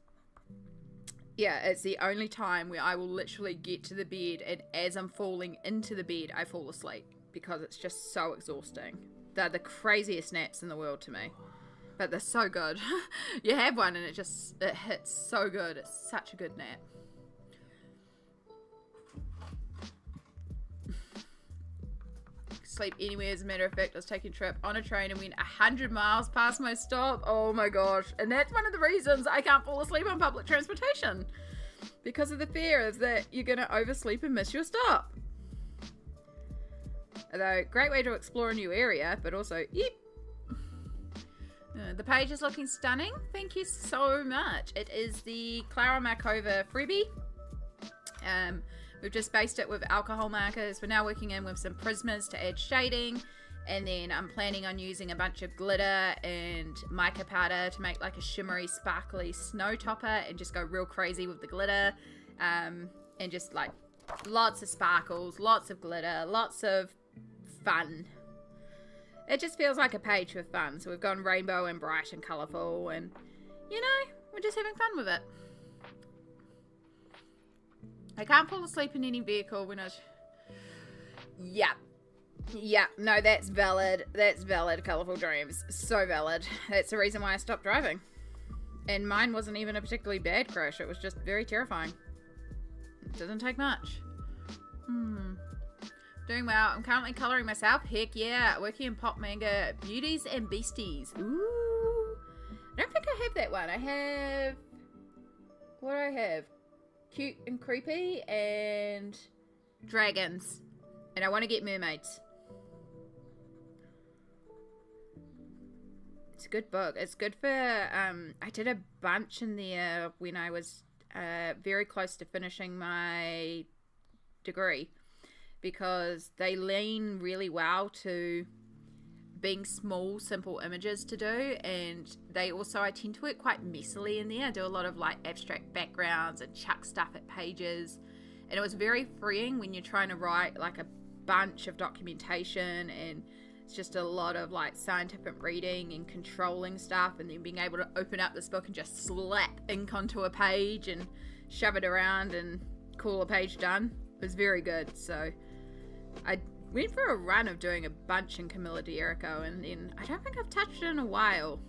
A: yeah, it's the only time where I will literally get to the bed, and as I'm falling into the bed, I fall asleep, because it's just so exhausting. They're the craziest naps in the world to me. But they're so good. You have one and it hits so good. It's such a good nap. Sleep anywhere. As a matter of fact, I was taking a trip on a train and went 100 miles past my stop. Oh my gosh. And that's one of the reasons I can't fall asleep on public transportation. Because of the fear of that you're going to oversleep and miss your stop. Although, great way to explore a new area, but also, yep. The page is looking stunning. Thank you so much. It is the Klara Markova freebie. We've just based it with alcohol markers. We're now working in with some prismas to add shading. And then I'm planning on using a bunch of glitter and mica powder to make like a shimmery, sparkly snow topper and just go real crazy with the glitter. And just like lots of sparkles, lots of glitter, lots of fun. It just feels like a page for fun. So we've gone rainbow and bright and colourful and, you know, we're just having fun with it. I can't fall asleep in any vehicle when I... Yeah, no, that's valid. That's valid, Colourful Dreams. So valid. That's the reason why I stopped driving. And mine wasn't even a particularly bad crash. It was just very terrifying. It doesn't take much. Doing well. I'm currently colouring myself. Heck yeah. Working in Pop Manga Beauties and Beasties. Ooh. I don't think I have that one. I have... What do I have? Cute and Creepy and Dragons. And I want to get Mermaids. It's a good book. It's good for... I did a bunch in there when I was very close to finishing my degree. Because they lean really well to being small, simple images to do. And they also, I tend to work quite messily in there. I do a lot of like abstract backgrounds and chuck stuff at pages. And it was very freeing when you're trying to write like a bunch of documentation. And it's just a lot of like scientific reading and controlling stuff. And then being able to open up this book and just slap ink onto a page and shove it around and call a page done. It was very good. So... I went for a run of doing a bunch in Camilla D'Erico, and then I don't think I've touched it in a while.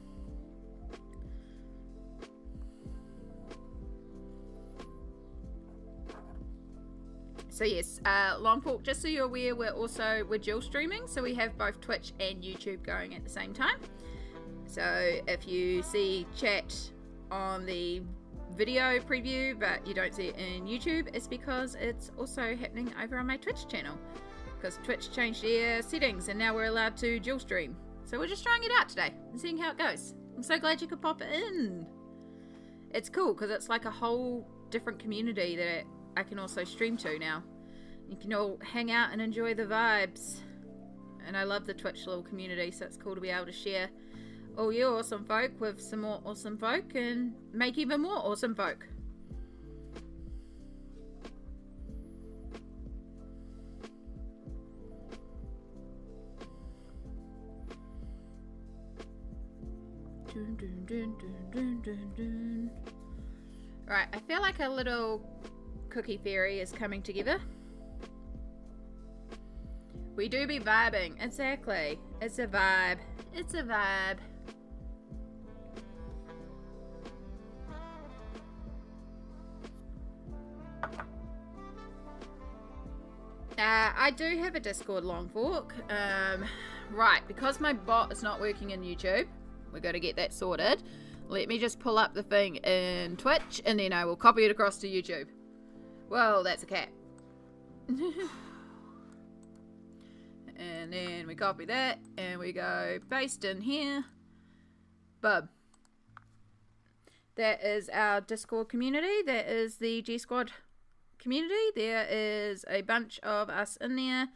A: So yes, Longfork, just so you're aware, we're dual streaming, so we have both Twitch and YouTube going at the same time. So if you see chat on the video preview but you don't see it in YouTube, it's because it's also happening over on my Twitch channel. Because Twitch changed their settings and now we're allowed to dual stream. So we're just trying it out today and seeing how it goes. I'm so glad you could pop in. It's cool because it's like a whole different community that I can also stream to now. You can all hang out and enjoy the vibes. And I love the Twitch little community, so it's cool to be able to share all you awesome folk with some more awesome folk and make even more awesome folk. Dun, dun, dun, dun, dun, dun. Right, I feel like a little cookie fairy is coming together. We do be vibing. Exactly. It's a vibe. It's a vibe. I do have a Discord, Longfork. Right, because my bot is not working in YouTube, we're going to get that sorted. Let me just pull up the thing in Twitch and then I will copy it across to YouTube. Well, that's a cat. And then we copy that and we go paste in here. Bub. That is our Discord community. That is the G Squad community. There is a bunch of us in there.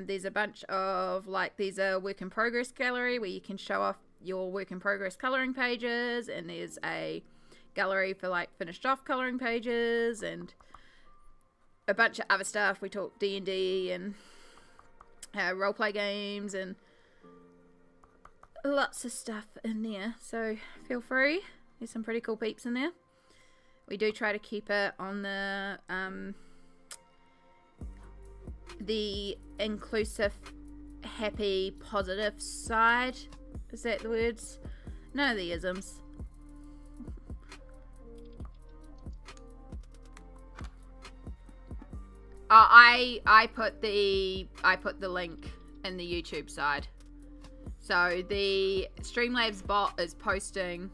A: There's a bunch of, like, there's a work in progress gallery where you can show off your work in progress coloring pages, and there's a gallery for like finished off coloring pages and a bunch of other stuff. We talk D&D and roleplay games and lots of stuff in there, so feel free. There's some pretty cool peeps in there. We do try to keep it on the inclusive, happy, positive side. Is that the words? None of the isms. I put the link in the YouTube side. So the Streamlabs bot is posting.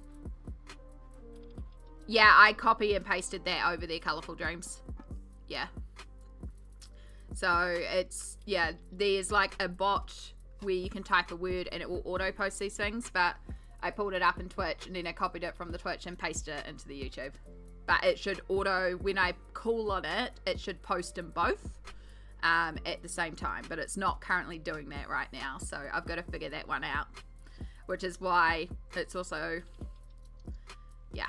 A: Yeah, I copy and pasted that over their Colourful Dreams. Yeah. So it's, yeah, there's like a bot where you can type a word and it will auto post these things, but I pulled it up in Twitch and then I copied it from the Twitch and pasted it into the YouTube. But it should auto, when I call on it, it should post them both at the same time. But it's not currently doing that right now. So I've got to figure that one out. Which is why it's also, yeah.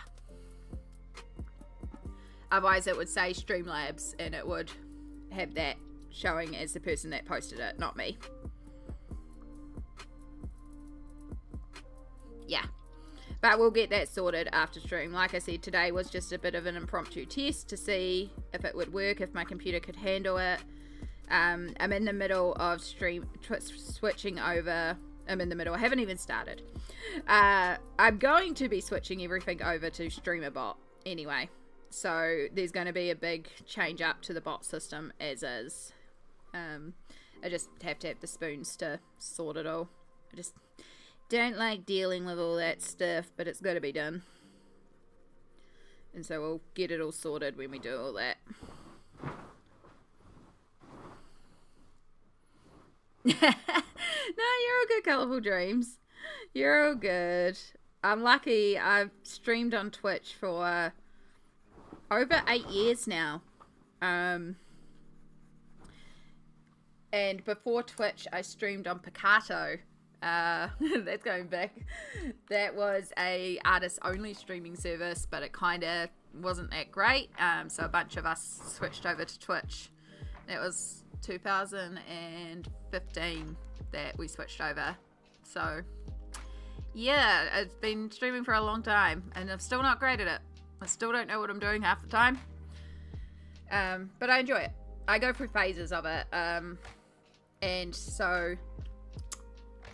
A: Otherwise it would say Streamlabs and it would have that showing as the person that posted it, not me. Yeah. But we'll get that sorted after stream. Like I said, today was just a bit of an impromptu test to see if it would work, if my computer could handle it. I'm in the middle of switching over. I'm in the middle. I haven't even started. I'm going to be switching everything over to StreamerBot anyway. So there's going to be a big change up to the bot system as is. I just have to have the spoons to sort it all. I just don't like dealing with all that stuff, but it's got to be done. And so we'll get it all sorted when we do all that. No, you're all good, Colourful Dreams. You're all good. I'm lucky. I've streamed on Twitch for over 8 years now. And before Twitch, I streamed on Picato. That's going back. That was a artist only streaming service, but it kind of wasn't that great. So a bunch of us switched over to Twitch. It was 2015 that we switched over. So yeah, it's been streaming for a long time and I'm still not great at it. I still don't know what I'm doing half the time. But I enjoy it. I go through phases of it. And so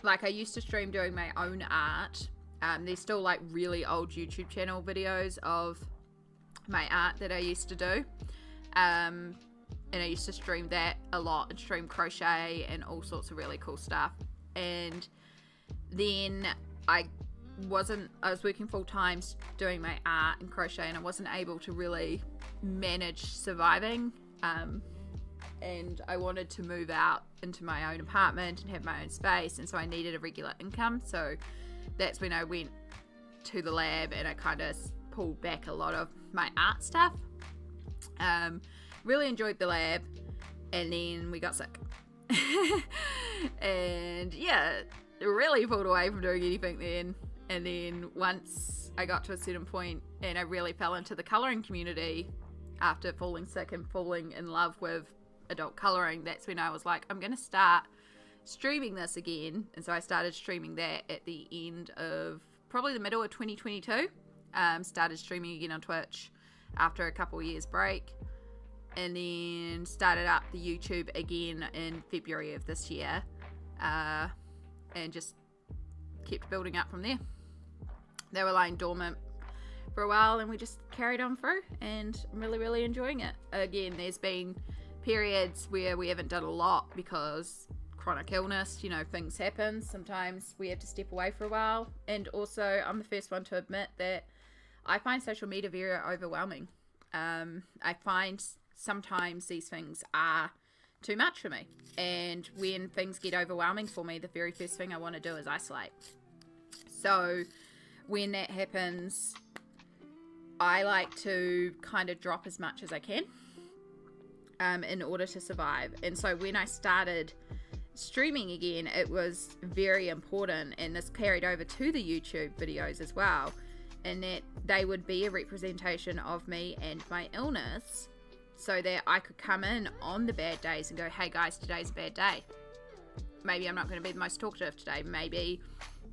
A: like I used to stream doing my own art. There's still like really old YouTube channel videos of my art that I used to do. And I used to stream that a lot and stream crochet and all sorts of really cool stuff. And then I was working full time doing my art and crochet and I wasn't able to really manage surviving. And I wanted to move out into my own apartment and have my own space, and so I needed a regular income. So that's when I went to the lab and I kind of pulled back a lot of my art stuff. Really enjoyed the lab, and then we got sick. And yeah, really pulled away from doing anything then. And then once I got to a certain point and I really fell into the colouring community after falling sick and falling in love with adult colouring, that's when I was like, I'm going to start streaming this again. And so I started streaming that at the end of probably the middle of 2022. Started streaming again on Twitch after a couple of years break, and then started up the YouTube again in February of this year, and just kept building up from there. They were lying dormant for a while and we just carried on through, and I'm really enjoying it. Again, there's been periods where we haven't done a lot because chronic illness, you know, things happen. Sometimes we have to step away for a while. And also, I'm the first one to admit that I find social media very overwhelming. I find sometimes these things are too much for me. And when things get overwhelming for me, the very first thing I want to do is isolate. So when that happens, I like to kind of drop as much as I can in order to survive. And so when I started streaming again, it was very important, and this carried over to the YouTube videos as well, and that they would be a representation of me and my illness, so that I could come in on the bad days and go, hey guys, today's a bad day. Maybe I'm not going to be the most talkative today. Maybe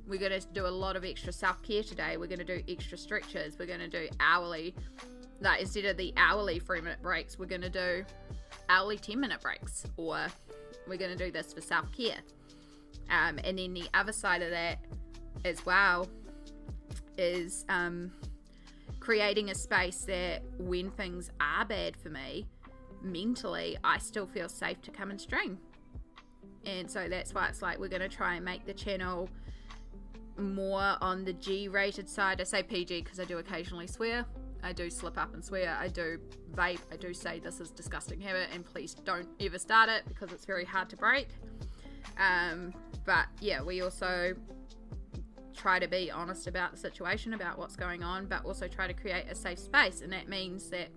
A: we're going to do a lot of extra self-care today. We're going to do extra stretches. We're going to do hourly, like instead of the hourly 3-minute breaks, we're going to do hourly 10-minute breaks, or we're going to do this for self-care. And then the other side of that as well is creating a space that when things are bad for me mentally, I still feel safe to come and stream. And so that's why it's like we're going to try and make the channel more on the G-rated side. I say PG because I do occasionally swear. I do slip up and swear. I do vape. I do say this is a disgusting habit and please don't ever start it because it's very hard to break. But yeah, we also try to be honest about the situation, about what's going on, but also try to create a safe space. And that means that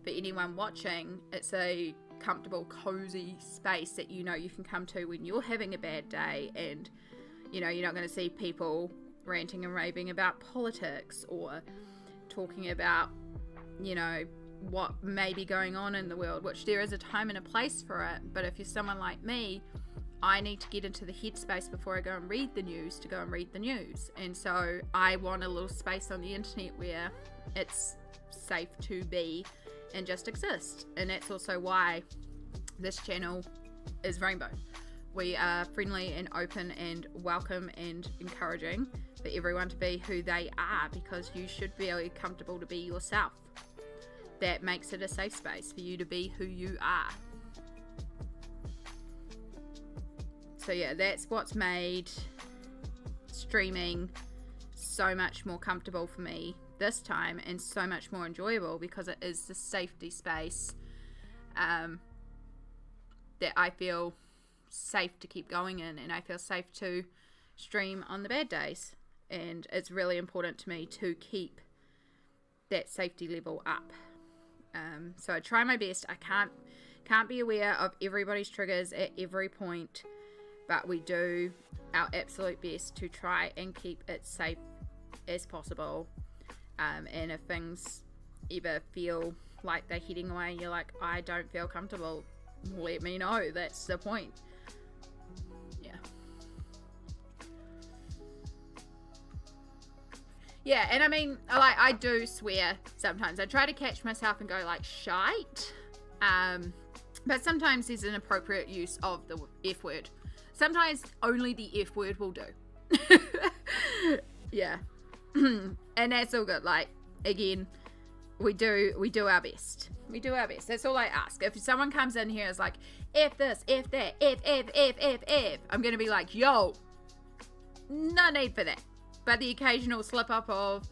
A: for anyone watching, it's a comfortable, cozy space that you know you can come to when you're having a bad day, and you know you're not going to see people ranting and raving about politics or talking about, you know, what may be going on in the world, which there is a time and a place for it. But if you're someone like me, I need to get into the headspace before I go and read the news to go and read the news. And so I want a little space on the internet where it's safe to be and just exist. And that's also why this channel is Rainbow. We are friendly and open and welcome and encouraging for everyone to be who they are, because you should be comfortable to be yourself. That makes it a safe space for you to be who you are. So yeah, that's what's made streaming so much more comfortable for me this time, and so much more enjoyable, because it is the safety space that I feel safe to keep going in, and I feel safe to stream on the bad days. And it's really important to me to keep that safety level up. So I try my best. I can't be aware of everybody's triggers at every point, but we do our absolute best to try and keep it safe as possible. And if things ever feel like they're heading away, you're like, I don't feel comfortable, let me know. That's the point. Yeah, and I mean, I do swear sometimes. I try to catch myself and go like, shite. But sometimes there's an appropriate use of the F word. Sometimes only the F word will do. Yeah. And that's all good. Like, again, we do our best. We do our best. That's all I ask. If someone comes in here and is like, F this, F that, F, I'm going to be like, yo, no need for that. But the occasional slip up of,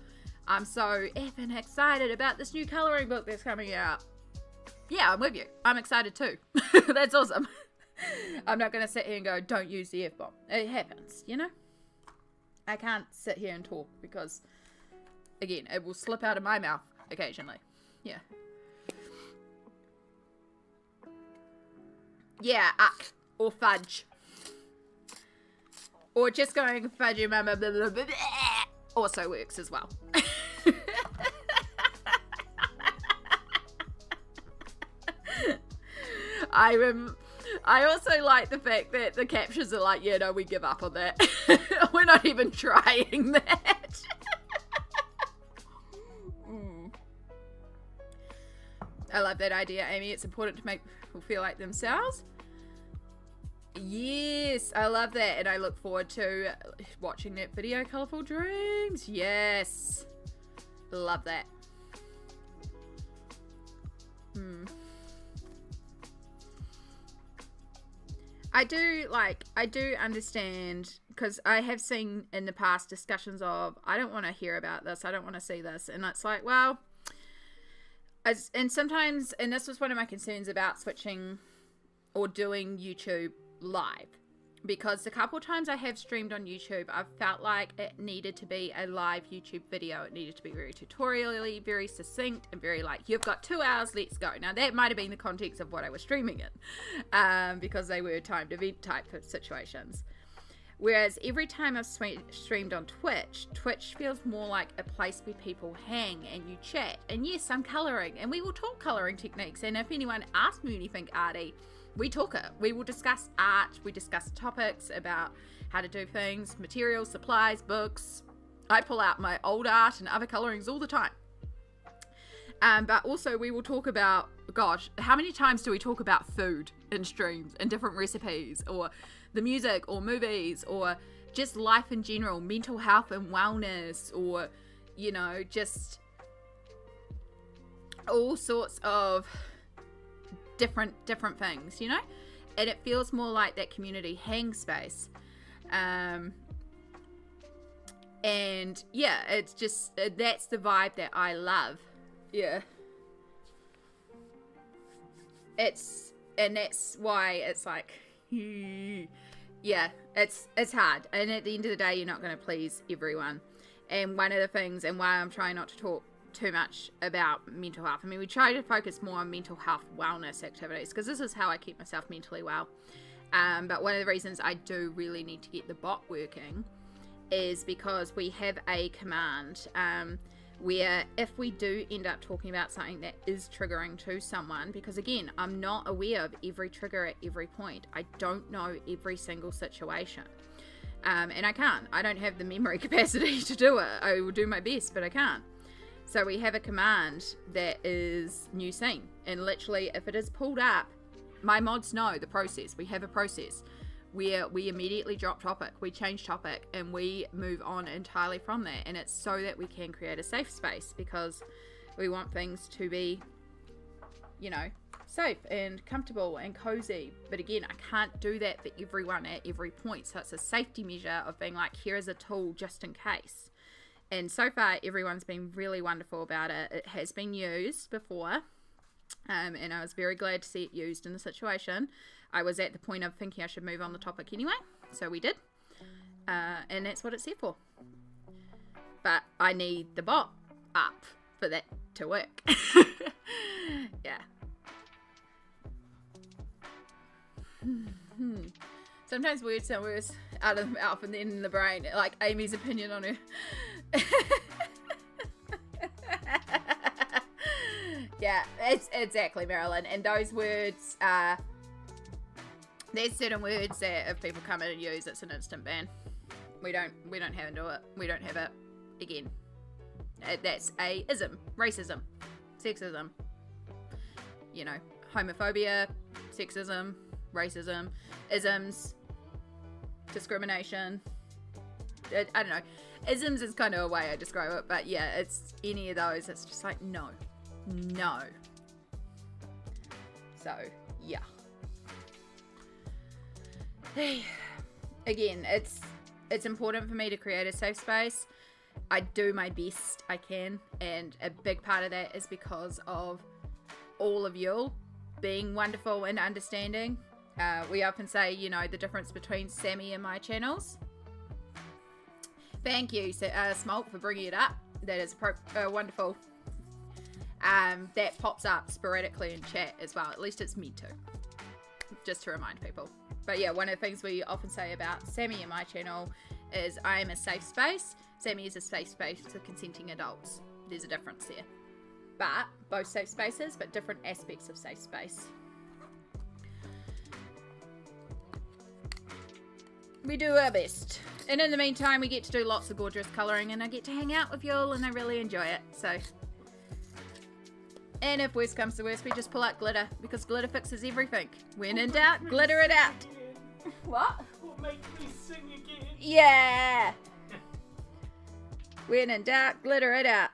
A: I'm so effing excited about this new colouring book that's coming out. Yeah, I'm with you. I'm excited too. That's awesome. I'm not going to sit here and go, don't use the F-bomb. It happens, you know? I can't sit here and talk because, again, it will slip out of my mouth occasionally. Yeah. Yeah, or fudge. Or just going fudge your mama, blah, blah, blah, blah, also works as well. I also like the fact that the captions are like, yeah, no, we give up on that. We're not even trying that. I love that idea, Amy. It's important to make people feel like themselves. Yes, I love that, and I look forward to watching that video, Colourful Dreams. Yes, love that. I do understand, because I have seen in the past discussions of, I don't want to hear about this, I don't want to see this, and it's like, well, and sometimes, and this was one of my concerns about switching or doing YouTube live, because the couple times I have streamed on YouTube, I've felt like it needed to be a live YouTube video. It needed to be very tutorially, very succinct, and very like, you've got 2 hours, let's go. Now that might have been the context of what I was streaming in, because they were timed event type of situations. Whereas every time I've streamed on Twitch, Twitch feels more like a place where people hang and you chat. And yes, I'm colouring, and we will talk colouring techniques. And if anyone asks me anything arty, we talk it. We will discuss art. We discuss topics about how to do things, materials, supplies, books. I pull out my old art and other colorings all the time. But also we will talk about, gosh, how many times do we talk about food in streams and different recipes, or the music or movies, or just life in general, mental health and wellness, or you know, just all sorts of different things, you know, and it feels more like that community hang space. And yeah, it's just that's the vibe that I love. Yeah, and that's why it's like yeah, it's hard, and at the end of the day you're not going to please everyone. And one of the things, and why I'm trying not to talk too much about mental health, I mean, we try to focus more on mental health wellness activities because this is how I keep myself mentally well, but one of the reasons I do really need to get the bot working is because we have a command where if we do end up talking about something that is triggering to someone, because again, I'm not aware of every trigger at every point. I don't know every single situation. And I don't have the memory capacity to do it. I will do my best, but I can't. So we have a command that is new scene. And literally, if it is pulled up, my mods know the process. We have a process where we immediately drop topic, we change topic, and we move on entirely from that. And it's so that we can create a safe space, because we want things to be, you know, safe and comfortable and cozy. But again, I can't do that for everyone at every point. So it's a safety measure of being like, here is a tool just in case. And so far, everyone's been really wonderful about it. It has been used before. And I was very glad to see it used in the situation. I was at the point of thinking I should move on the topic anyway, so we did. And that's what it's here for. But I need the bot up for that to work. Yeah. Sometimes words sound worse out of the mouth and then in the brain, like Amy's opinion on her. Yeah, it's exactly, Marilyn. And those words, there's certain words that if people come in and use, it's an instant ban. We don't handle it. We don't have it again. That's a ism, racism, sexism, you know, homophobia, sexism, racism, isms, discrimination. I don't know. Isms is kind of a way I describe it, but yeah, it's any of those. It's just like, no. So, yeah. Again, it's important for me to create a safe space. I do my best I can, and a big part of that is because of all of you being wonderful and understanding. We often say, you know, the difference between Sammy and my channels. Thank you, Smoke, for bringing it up. That is wonderful. That pops up sporadically in chat as well. At least it's meant to. Just to remind people. But yeah, one of the things we often say about Sammy and my channel is I am a safe space. Sammy is a safe space for consenting adults. There's a difference there. But both safe spaces, but different aspects of safe space. We do our best. And in the meantime, we get to do lots of gorgeous colouring, and I get to hang out with y'all, and I really enjoy it. So, and if worst comes to worst, we just pull out glitter, because glitter fixes everything. When in doubt, glitter it out. What?
C: What makes me sing again?
A: Yeah. When in doubt, glitter it out.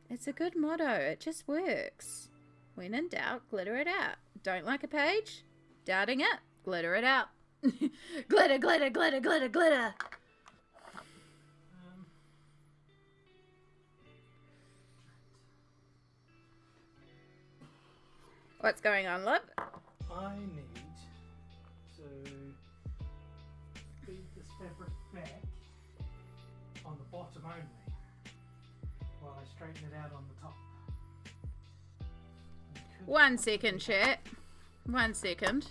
A: It's a good motto. It just works. When in doubt, glitter it out. Don't like a page? Doubting it? Glitter it out. Glitter, glitter, glitter, glitter, glitter. What's going on, love?
C: I need to feed this fabric back on the bottom only while I straighten it out on the top.
A: 1 second, chat. 1 second.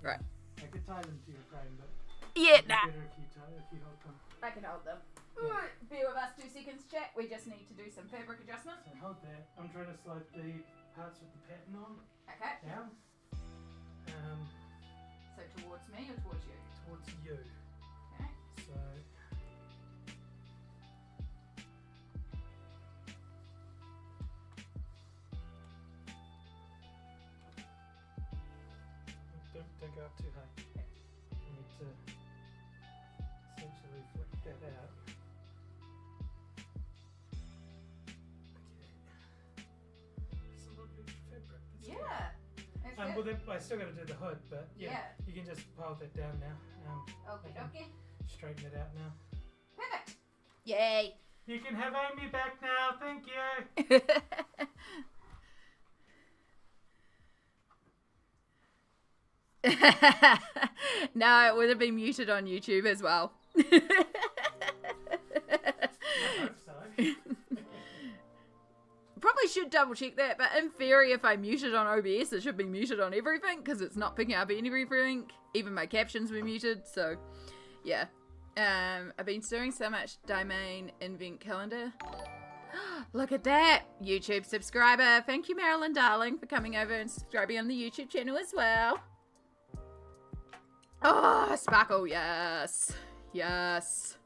A: Right.
C: I could tie them to your frame, but
A: Yeah,
C: it'd be
A: nah.
C: better if you hold them.
A: I can hold them.
C: Yeah.
A: Alright, bear with us 2 seconds, chat. We just need to do some fabric adjustment.
C: So hold that. I'm trying to slide the parts with the pattern on
A: Okay.
C: down.
A: So towards me or towards you?
C: Towards you.
A: Okay.
C: So don't go up too high. You need to essentially flick that out. Okay. It's a little bit of fabric. That's good.
A: Yeah. That's
C: Well,
A: good.
C: I still got to do the hood, but yeah,
A: Yeah.
C: you can just pile that down now.
A: Okay, okay.
C: Straighten it out now.
A: Perfect. Yay.
C: You can have Amy back now. Thank you.
A: No, it would have been muted on YouTube as well.
C: I hope so.
A: Probably should double check that, but in theory, if I mute it on OBS, it should be muted on everything because it's not picking up everything. Even my captions were muted, so yeah. I've been doing so much domain invent calendar. Look at that, YouTube subscriber. Thank you, Marilyn Darling, for coming over and subscribing on the YouTube channel as well. Oh, Sparkle, yes. Yes.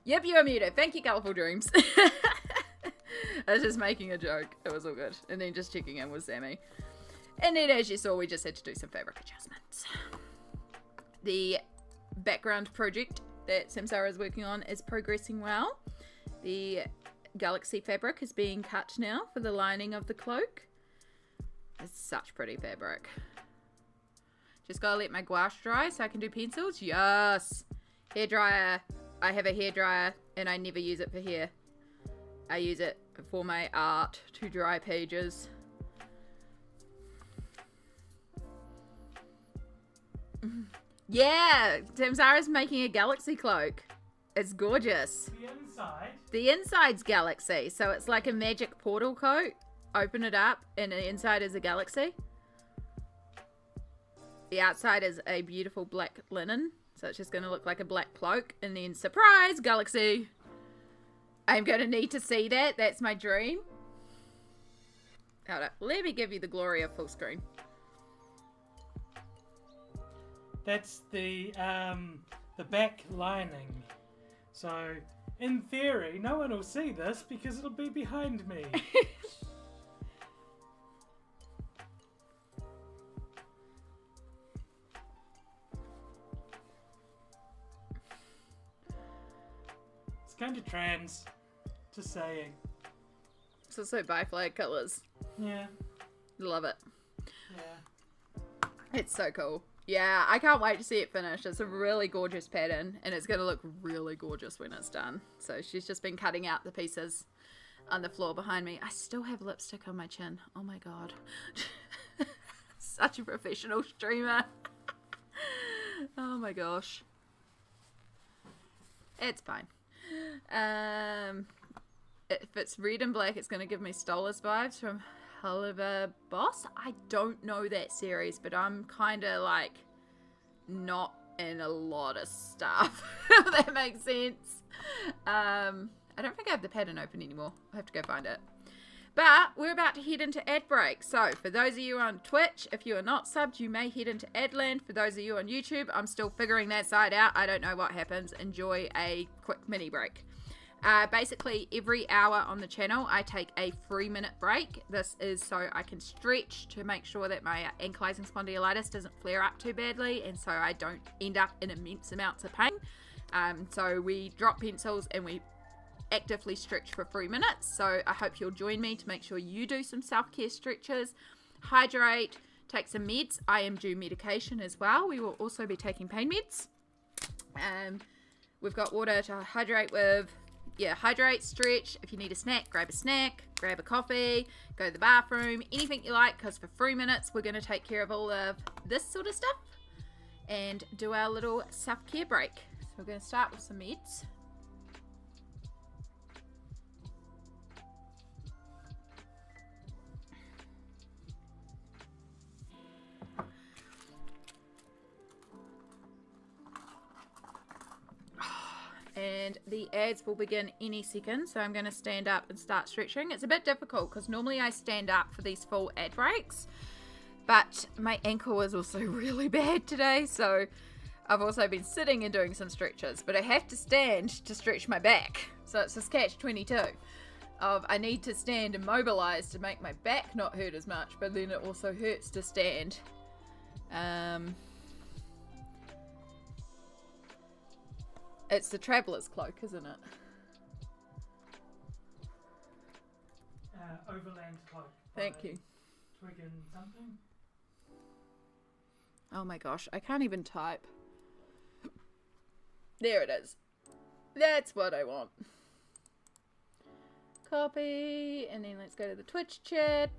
A: Yep, you are muted. Thank you, Colourful Dreams. I was just making a joke. It was all good. And then just checking in with Sammy. And then, as you saw, we just had to do some fabric adjustments. The background project that Samsara is working on is progressing well. The galaxy fabric is being cut now for the lining of the cloak. It's such pretty fabric. Just gotta let my gouache dry so I can do pencils. Yes! Hairdryer. I have a hairdryer and I never use it for hair. I use it for my art to dry pages. Yeah! Samsara's making a galaxy cloak. It's gorgeous.
C: The inside.
A: The inside's galaxy, so it's like a magic portal coat. Open it up and the inside is a galaxy. The outside is a beautiful black linen, so it's just going to look like a black cloak. And then, surprise, galaxy. I'm going to need to see that. That's my dream. Hold up. Let me give you the glory of full screen.
C: That's the back lining. So, in theory, no one will see this because it'll be behind me. It's kind of trans. Just saying.
A: It's also bi-flag colours.
C: Yeah.
A: Love it.
C: Yeah.
A: It's so cool. Yeah, I can't wait to see it finished. It's a really gorgeous pattern, and it's going to look really gorgeous when it's done. So she's just been cutting out the pieces on the floor behind me. I still have lipstick on my chin. Oh my god. Such a professional streamer. Oh my gosh. It's fine. If it's red and black, it's going to give me Stolas vibes from Helluva Boss. I don't know that series, but I'm kind of like not in a lot of stuff. If that makes sense. I don't think I have the pattern open anymore. I have to go find it. But we're about to head into ad break. So for those of you on Twitch, if you are not subbed, you may head into ad land. For those of you on YouTube, I'm still figuring that side out. I don't know what happens. Enjoy a quick mini break. Basically, every hour on the channel, I take a 3-minute break. This is so I can stretch to make sure that my ankylosing spondylitis doesn't flare up too badly, and so I don't end up in immense amounts of pain. So we drop pencils and we actively stretch for 3 minutes. So I hope you'll join me to make sure you do some self-care stretches, hydrate, take some meds. I am due medication as well. We will also be taking pain meds. We've got water to hydrate with. Yeah, hydrate, stretch. If you need a snack, grab a coffee, go to the bathroom, anything you like, because for 3 minutes we're going to take care of all of this sort of stuff and do our little self-care break. So we're going to start with some meds. and the ads will begin any second. So I'm going to stand up and start stretching. It's a bit difficult because normally I stand up for these full ad breaks, but my ankle is also really bad today, so I've also been sitting and doing some stretches, but I have to stand to stretch my back. So it's a catch-22 of I need to stand and mobilize to make my back not hurt as much, but then it also hurts to stand. It's the traveler's cloak, isn't it?
C: Overland Cloak.
A: Thank
C: by
A: you.
C: Twig and something.
A: Oh my gosh, I can't even type. There it is. That's what I want. Copy, and then let's go to the Twitch chat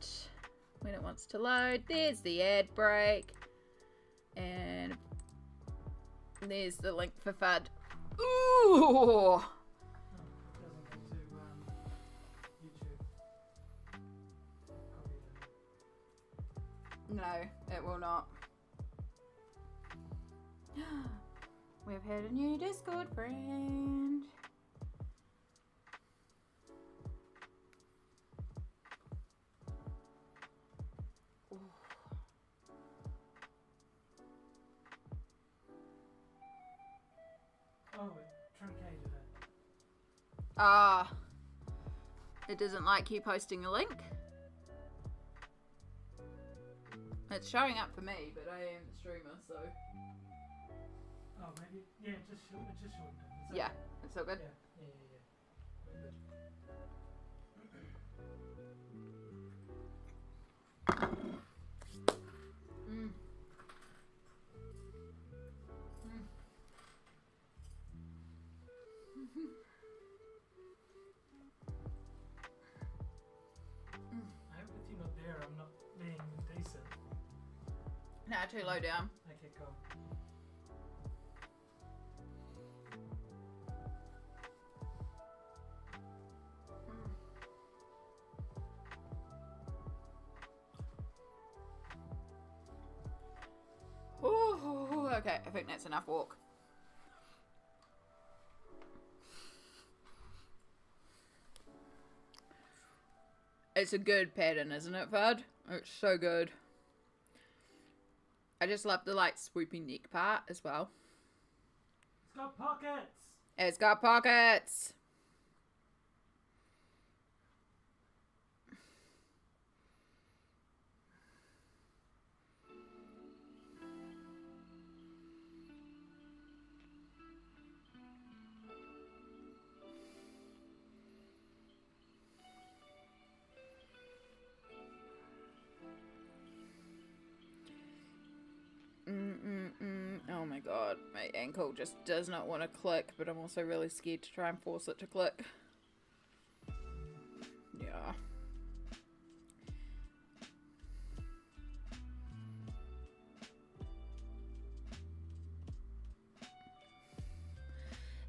A: when it wants to load. There's the ad break, and there's the link for FUD. Ooh!
C: Oh, it doesn't go to YouTube. Copy it.
A: No, it will not. We've had a new Discord friend. Ooh.
C: Oh, it truncated it.
A: Ah. It doesn't like you posting a link. It's showing up for me, but I am the streamer, so...
C: Oh, maybe. Yeah, it just shortened it. Is that-
A: Yeah, it's all good.
C: Yeah.
A: Mm.
C: I hope with you not there, I'm not being decent.
A: Nah, too low down.
C: Okay, cool.
A: Ooh, okay, I think that's enough walk. It's a good pattern, isn't it, Fud? It's so good. I just love the like swooping neck part as well.
C: It's got pockets!
A: It's got pockets. Oh my god, my ankle just does not want to click, but I'm also really scared to try and force it to click. Yeah.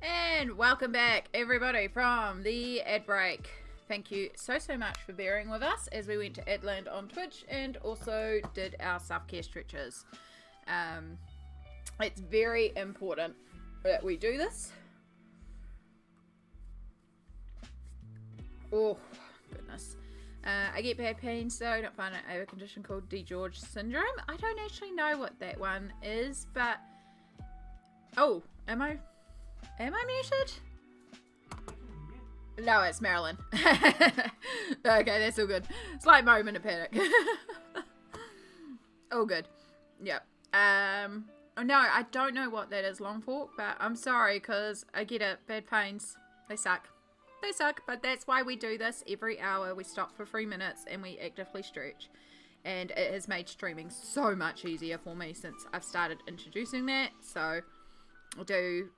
A: And welcome back, everybody, from the ad break. Thank you so much for bearing with us as we went to Adland on Twitch and also did our self-care stretches. It's very important that we do this. Oh, goodness. I get back pain, so I don't find it. I have a condition called DiGeorge syndrome. I don't actually know what that one is, but... Oh, am I muted? No, it's Marilyn. Okay, that's all good. Slight moment of panic. All good. Yep. No, I don't know what that is, long fork, but I'm sorry, because I get it. Bad pains. They suck. They suck, but that's why we do this every hour. We stop for 3 minutes and we actively stretch. And it has made streaming so much easier for me since I've started introducing that. So I do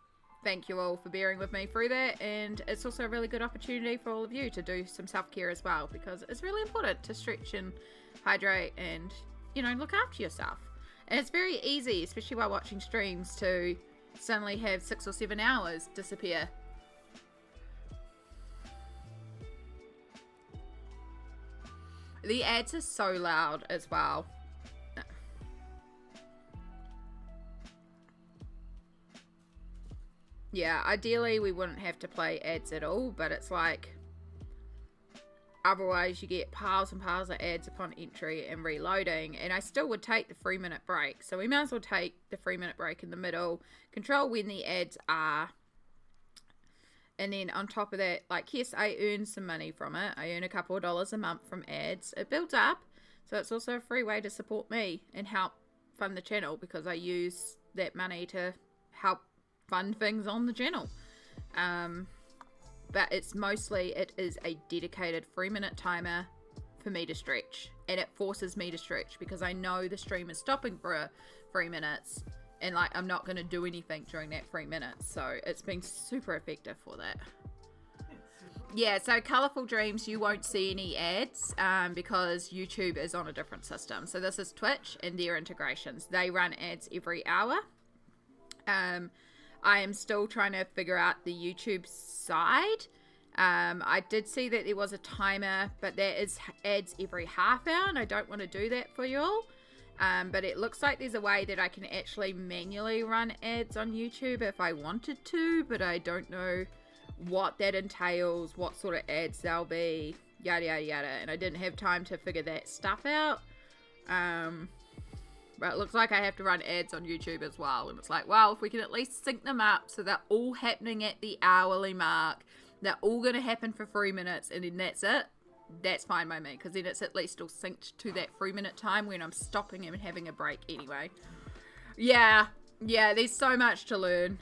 A: thank you all for bearing with me through that. And it's also a really good opportunity for all of you to do some self-care as well, because it's really important to stretch and hydrate and, you know, look after yourself. And it's very easy, especially while watching streams, to suddenly have 6 or 7 hours disappear. The ads are so loud as well. Yeah, ideally we wouldn't have to play ads at all, but it's like, otherwise you get piles and piles of ads upon entry and reloading, and I still would take the 3-minute break. So we might as well take the 3-minute break in the middle, control when the ads are, and then on top of that, like, yes, I earn some money from it. I earn a couple of dollars a month from ads. It builds up, so it's also a free way to support me and help fund the channel, because I use that money to help fund things on the channel. But it's mostly, it is a dedicated 3-minute timer for me to stretch, and it forces me to stretch because I know the stream is stopping for 3 minutes, and like, I'm not going to do anything during that 3 minutes. So it's been super effective for that. Yeah, so Colourful Dreams, you won't see any ads because YouTube is on a different system. So this is Twitch and their integrations. They run ads every hour. I am still trying to figure out the YouTube side. I did see that there was a timer, but there is ads every half hour, and I don't want to do that for you all. But it looks like there's a way that I can actually manually run ads on YouTube if I wanted to, but I don't know what that entails, what sort of ads they'll be, yada yada yada, and I didn't have time to figure that stuff out. But it looks like I have to run ads on YouTube as well, and it's like, well, if we can at least sync them up so they're all happening at the hourly mark, they're all going to happen for 3 minutes, and then that's it, that's fine by me, because then it's at least all synced to that 3-minute time when I'm stopping and having a break anyway. Yeah, there's so much to learn.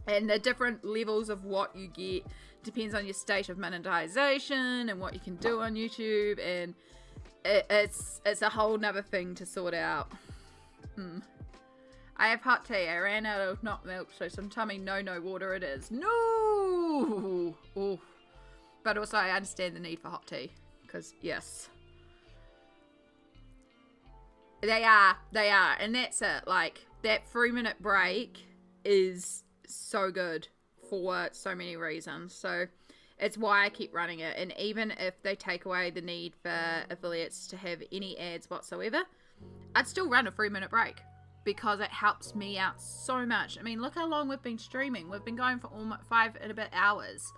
A: And the different levels of what you get depends on your state of monetization and what you can do on YouTube, and it's a whole nother thing to sort out. I have hot tea. I ran out of not milk, so some tummy no water it is. No! Ooh. But also I understand the need for hot tea, because yes. They are, and that's it. Like, that 3-minute break is so good for so many reasons, so it's why I keep running it. And even if they take away the need for affiliates to have any ads whatsoever, I'd still run a 3-minute break because it helps me out so much. I mean, look how long we've been streaming. We've been going for almost 5 and a bit hours,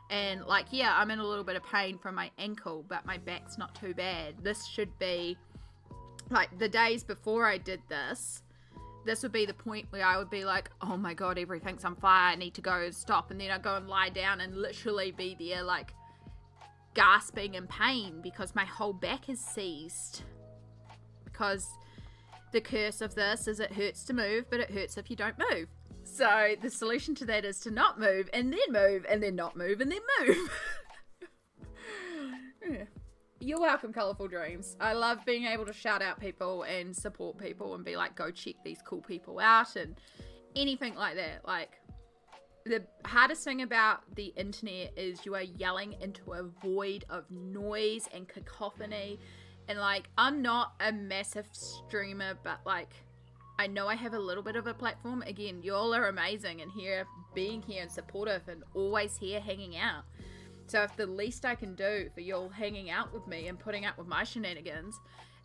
A: and like, yeah, I'm in a little bit of pain from my ankle, but my back's not too bad. This should be like, the days before I did this would be the point where I would be like, oh my god, everything's on fire, I need to go and stop, and then I'd go and lie down and literally be there like gasping in pain because my whole back is seized. Because the curse of this is it hurts to move, but it hurts if you don't move. So the solution to that is to not move, and then not move, and then move. Yeah. You're welcome, Colourful Dreams. I love being able to shout out people and support people and be like, go check these cool people out and anything like that. Like, the hardest thing about the internet is you are yelling into a void of noise and cacophony. And like, I'm not a massive streamer, but like, I know I have a little bit of a platform. Again, y'all are amazing and being here and supportive and always here hanging out. So if the least I can do for y'all hanging out with me and putting up with my shenanigans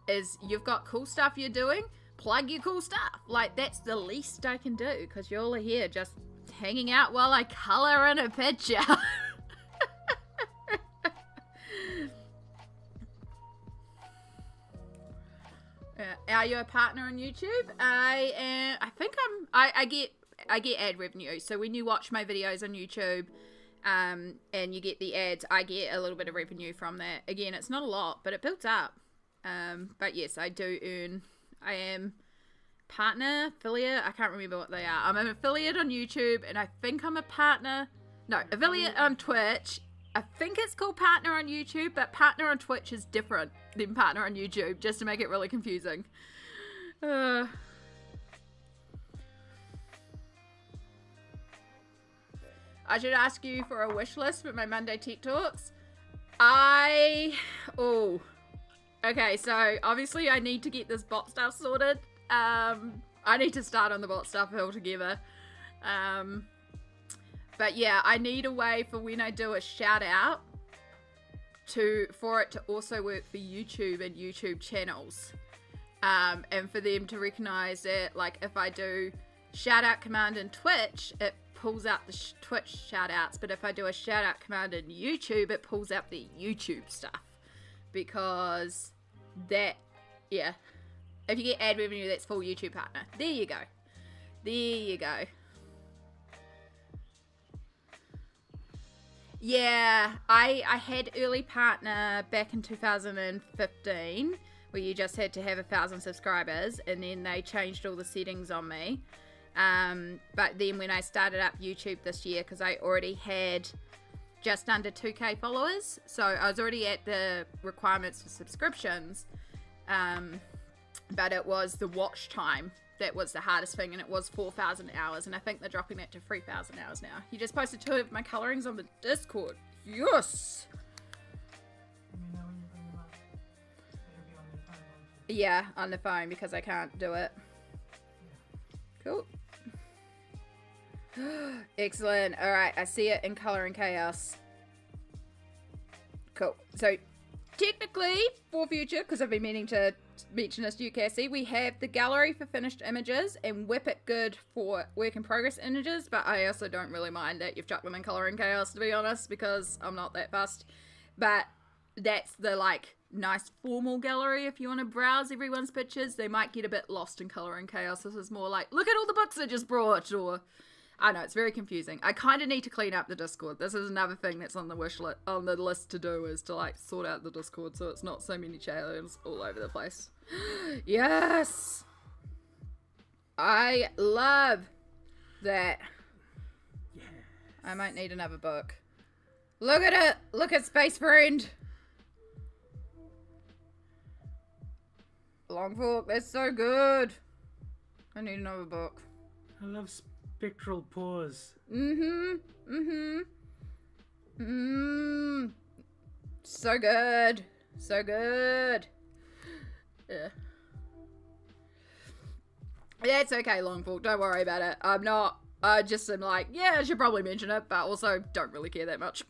A: is you've got cool stuff you're doing, plug your cool stuff. Like, that's the least I can do, because y'all are here just hanging out while I colour in a picture. Are you a partner on YouTube? I think I get ad revenue. So when you watch my videos on YouTube, and you get the ads, I get a little bit of revenue from that. Again, it's not a lot, but it builds up. But yes, I am partner, affiliate, I can't remember what they are. I'm an affiliate on YouTube, and I think I'm a partner. No, affiliate on Twitch. I think it's called partner on YouTube, but partner on Twitch is different than partner on YouTube, just to make it really confusing. I should ask you for a wish list for my Monday Tech Talks. Okay, so obviously I need to get this bot stuff sorted. I need to start on the bot stuff altogether. But yeah, I need a way for when I do a shout out for it to also work for YouTube and YouTube channels. And for them to recognize that, like, if I do shout out command in Twitch, it pulls out the Twitch shout outs, but if I do a shout out command in YouTube, it pulls out the YouTube stuff. Because that, yeah. If you get ad revenue, that's full YouTube partner. There you go. There you go. Yeah, I had early partner back in 2015, where you just had to have 1,000 subscribers, and then they changed all the settings on me. But then when I started up YouTube this year, because I already had just under 2k followers, so I was already at the requirements for subscriptions, but it was the watch time that was the hardest thing, and it was 4,000 hours, and I think they're dropping that to 3,000 hours now. You just posted 2 of my colorings on the Discord. Yes!
C: Let me know when you bring them up. It'll be on your phone, won't you?
A: Yeah, on the phone, because I can't do it. Cool. Excellent. Alright, I see it in Color and Chaos. Cool. So, technically, for future, because I've been meaning to mention this to you, Cassie, we have the gallery for finished images and Whip It Good for work in progress images, but I also don't really mind that you've chucked them in Color and Chaos, to be honest, because I'm not that fussed. But that's the, like, nice formal gallery if you want to browse everyone's pictures. They might get a bit lost in Color and Chaos. This is more like, look at all the books I just brought, or I know, it's very confusing. I kind of need to clean up the Discord. This is another thing that's on the on the list to do, is to like sort out the Discord so it's not so many channels all over the place. Yes! I love that.
C: Yes.
A: I might need another book. Look at it! Look at Space Friend! Long Fork, that's so good. I need another book.
C: I love spectral pause.
A: So good. So good. Yeah. That's okay, Longfork. Don't worry about it. I'm not. I just am like, yeah, I should probably mention it, but also don't really care that much.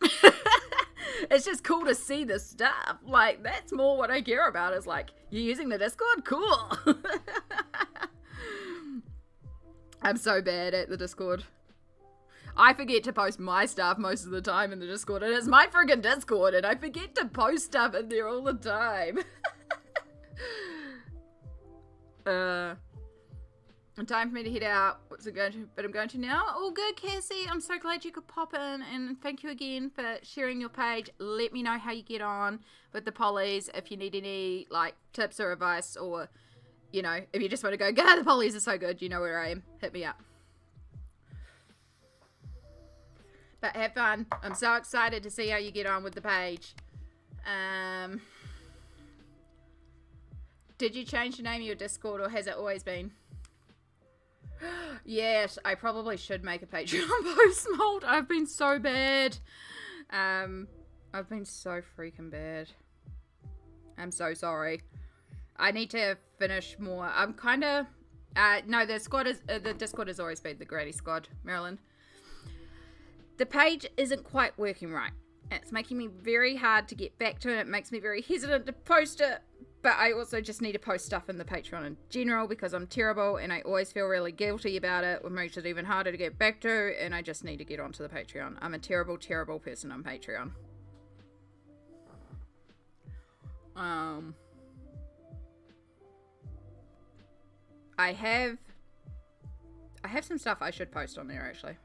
A: It's just cool to see this stuff. Like, that's more what I care about, is like, you're using the Discord? Cool. I'm so bad at the Discord. I forget to post my stuff most of the time in the Discord, and it's my friggin' Discord, and I forget to post stuff in there all the time. Time for me to head out. What's it going to? But I'm going to now. All good, Cassie. I'm so glad you could pop in, and thank you again for sharing your page. Let me know how you get on with the pollies. If you need any like tips or advice, or you know, if you just want to go, the pollies are so good, you know where I am. Hit me up. But have fun. I'm so excited to see how you get on with the page. Did you change the name of your Discord, or has it always been? Yes, I probably should make a Patreon post mold. I've been so bad. I've been so freaking bad. I'm so sorry. I need to finish more. I'm kind of... no, the Discord has always been the Granny Squad, Marilyn. The page isn't quite working right. It's making me very hard to get back to it. It makes me very hesitant to post it. But I also just need to post stuff in the Patreon in general, because I'm terrible and I always feel really guilty about it, which makes it even harder to get back to, and I just need to get onto the Patreon. I'm a terrible, terrible person on Patreon. I have some stuff I should post on there, actually.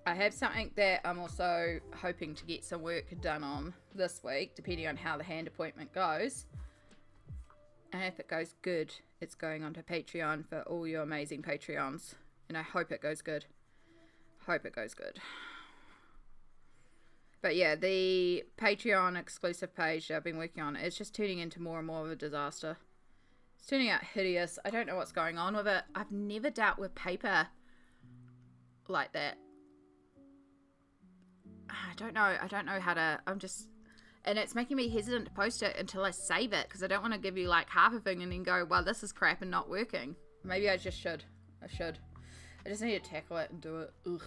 A: I have something that I'm also hoping to get some work done on this week, depending on how the hand appointment goes. And if it goes good, it's going onto Patreon for all your amazing Patreons. And I hope it goes good. Hope it goes good. But yeah, the Patreon exclusive page that I've been working on, it's just turning into more and more of a disaster. It's turning out hideous. I don't know what's going on with it. I've never dealt with paper like that. I don't know how to, and it's making me hesitant to post it until I save it, because I don't want to give you like half a thing and then go, well, this is crap and not working. Maybe I just should. I just need to tackle it and do it. Ugh.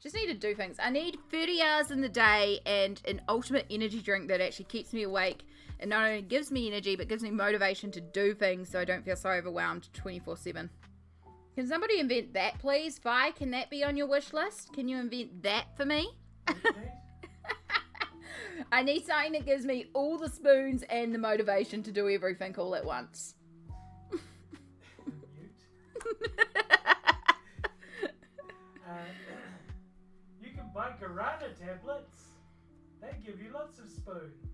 A: Just need to do things. I need 30 hours in the day and an ultimate energy drink that actually keeps me awake and not only gives me energy, but gives me motivation to do things so I don't feel so overwhelmed 24/7. Can somebody invent that, please? Vi, can that be on your wish list? Can you invent that for me? I need something that gives me all the spoons and the motivation to do everything all at once.
C: You can buy Guarana tablets. They give you lots of spoons.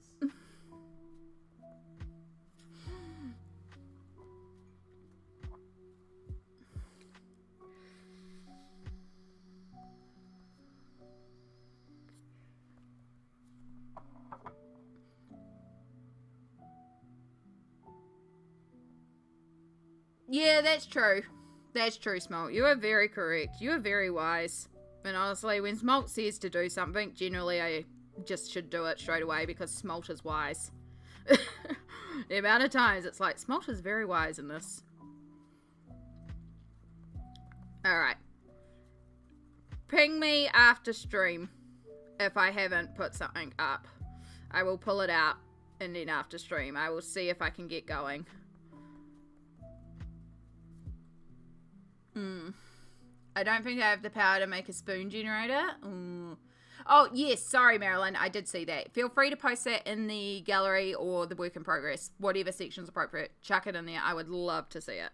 A: Yeah, that's true. That's true, Smolt. You are very correct. You are very wise. And honestly, when Smolt says to do something, generally I just should do it straight away because Smolt is wise. The amount of times it's like, Smolt is very wise in this. Alright. Ping me after stream if I haven't put something up. I will pull it out and then after stream I will see if I can get going. I don't think I have the power to make a spoon generator. Oh, yes. Sorry, Marilyn. I did see that. Feel free to post that in the gallery or the work in progress. Whatever section's appropriate. Chuck it in there. I would love to see it.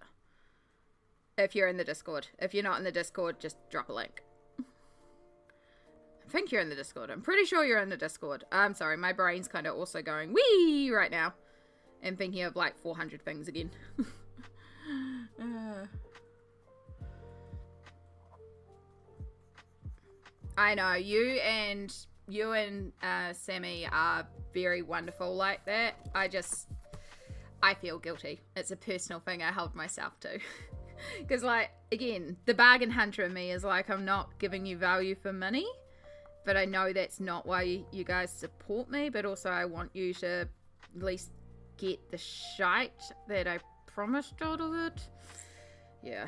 A: If you're in the Discord. If you're not in the Discord, just drop a link. I think you're in the Discord. I'm pretty sure you're in the Discord. I'm sorry. My brain's kind of also going wee right now. And thinking of like 400 things again. I know, you and Sammy are very wonderful like that. I feel guilty. It's a personal thing I hold myself to. Because, like, again, the bargain hunter in me is like, I'm not giving you value for money. But I know that's not why you guys support me. But also I want you to at least get the shite that I promised out of it. Yeah.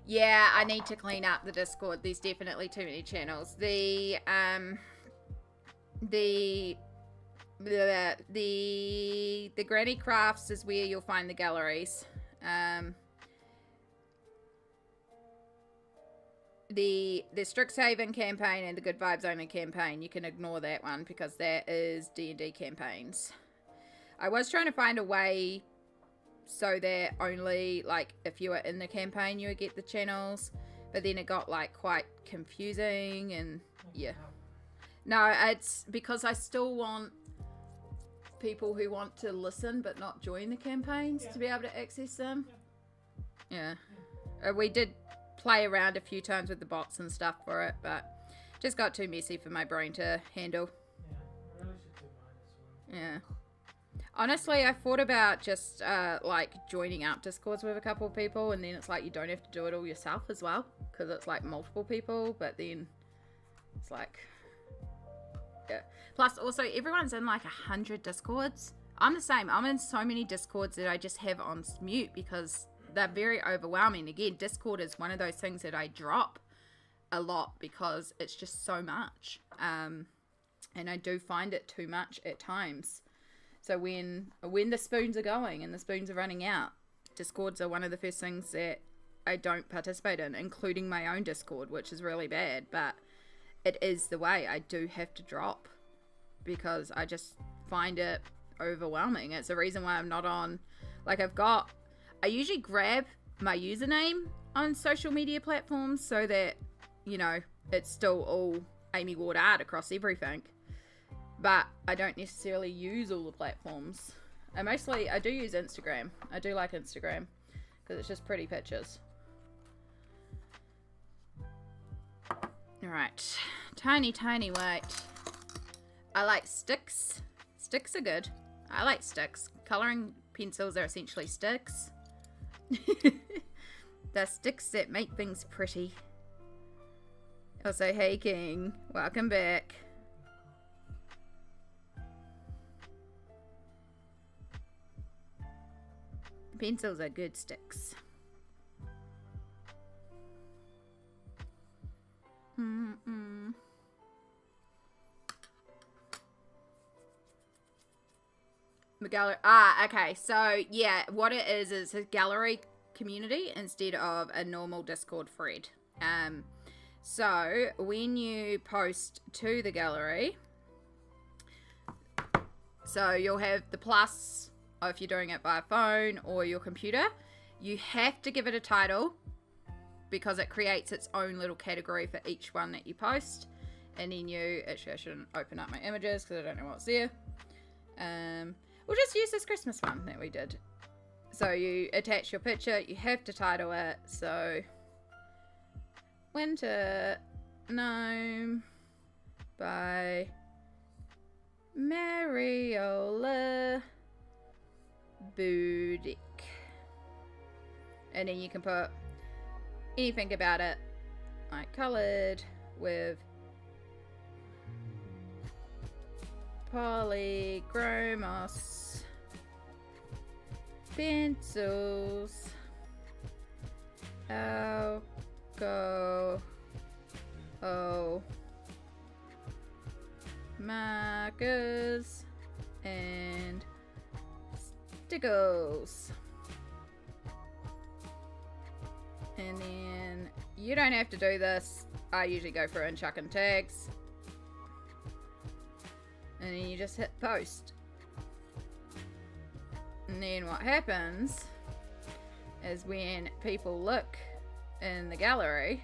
A: Yeah, I need to clean up the Discord. There's definitely too many channels. The Granny Crafts is where you'll find the galleries. The Strixhaven campaign and the Good Vibes Only campaign, you can ignore that one because that is D&D campaigns. I was trying to find a way so that only, like, if you were in the campaign, you would get the channels. But then it got, like, quite confusing and, yeah. No, it's because I still want people who want to listen but not join the campaigns to be able to access them. Yeah. We did play around a few times with the bots and stuff for it, but just got too messy for my brain to handle.
C: Yeah, I really should do mine as well.
A: Yeah. Honestly, I thought about just, like, joining up Discords with a couple of people, and then it's like you don't have to do it all yourself as well, because it's, like, multiple people, but then it's like, yeah. Plus, also, everyone's in, like, 100 Discords. I'm the same. I'm in so many Discords that I just have on mute, because they're very overwhelming. Again, Discord is one of those things that I drop a lot, because it's just so much. And I do find it too much at times. So when the spoons are going and the spoons are running out, Discords are one of the first things that I don't participate in, including my own Discord, which is really bad. But it is the way. I do have to drop because I just find it overwhelming. It's the reason why I'm not on, like, I usually grab my username on social media platforms so that, you know, it's still all Amy Ward art across everything. But I don't necessarily use all the platforms. I do use Instagram. I do like Instagram because it's just pretty pictures. Alright. Tiny weight. I like sticks. Sticks are good. I like sticks. Colouring pencils are essentially sticks. They're sticks that make things pretty. Also, hey King. Welcome back. Pencils are good sticks. The gallery. Okay. So, yeah, what it is a gallery community instead of a normal Discord thread. So, when you post to the gallery, so you'll have the plus, or if you're doing it by phone or your computer, you have to give it a title because it creates its own little category for each one that you post. And then actually I shouldn't open up my images because I don't know what's there. We'll just use this Christmas one that we did. So you attach your picture, you have to title it. So, Winter Gnome by Mariola Boudic. And then you can put anything about it, like coloured with polychromos pencils, alcohol markers, and stickers. And then you don't have to do this. I usually go through and chuck in tags. And then you just hit post. And then what happens is when people look in the gallery,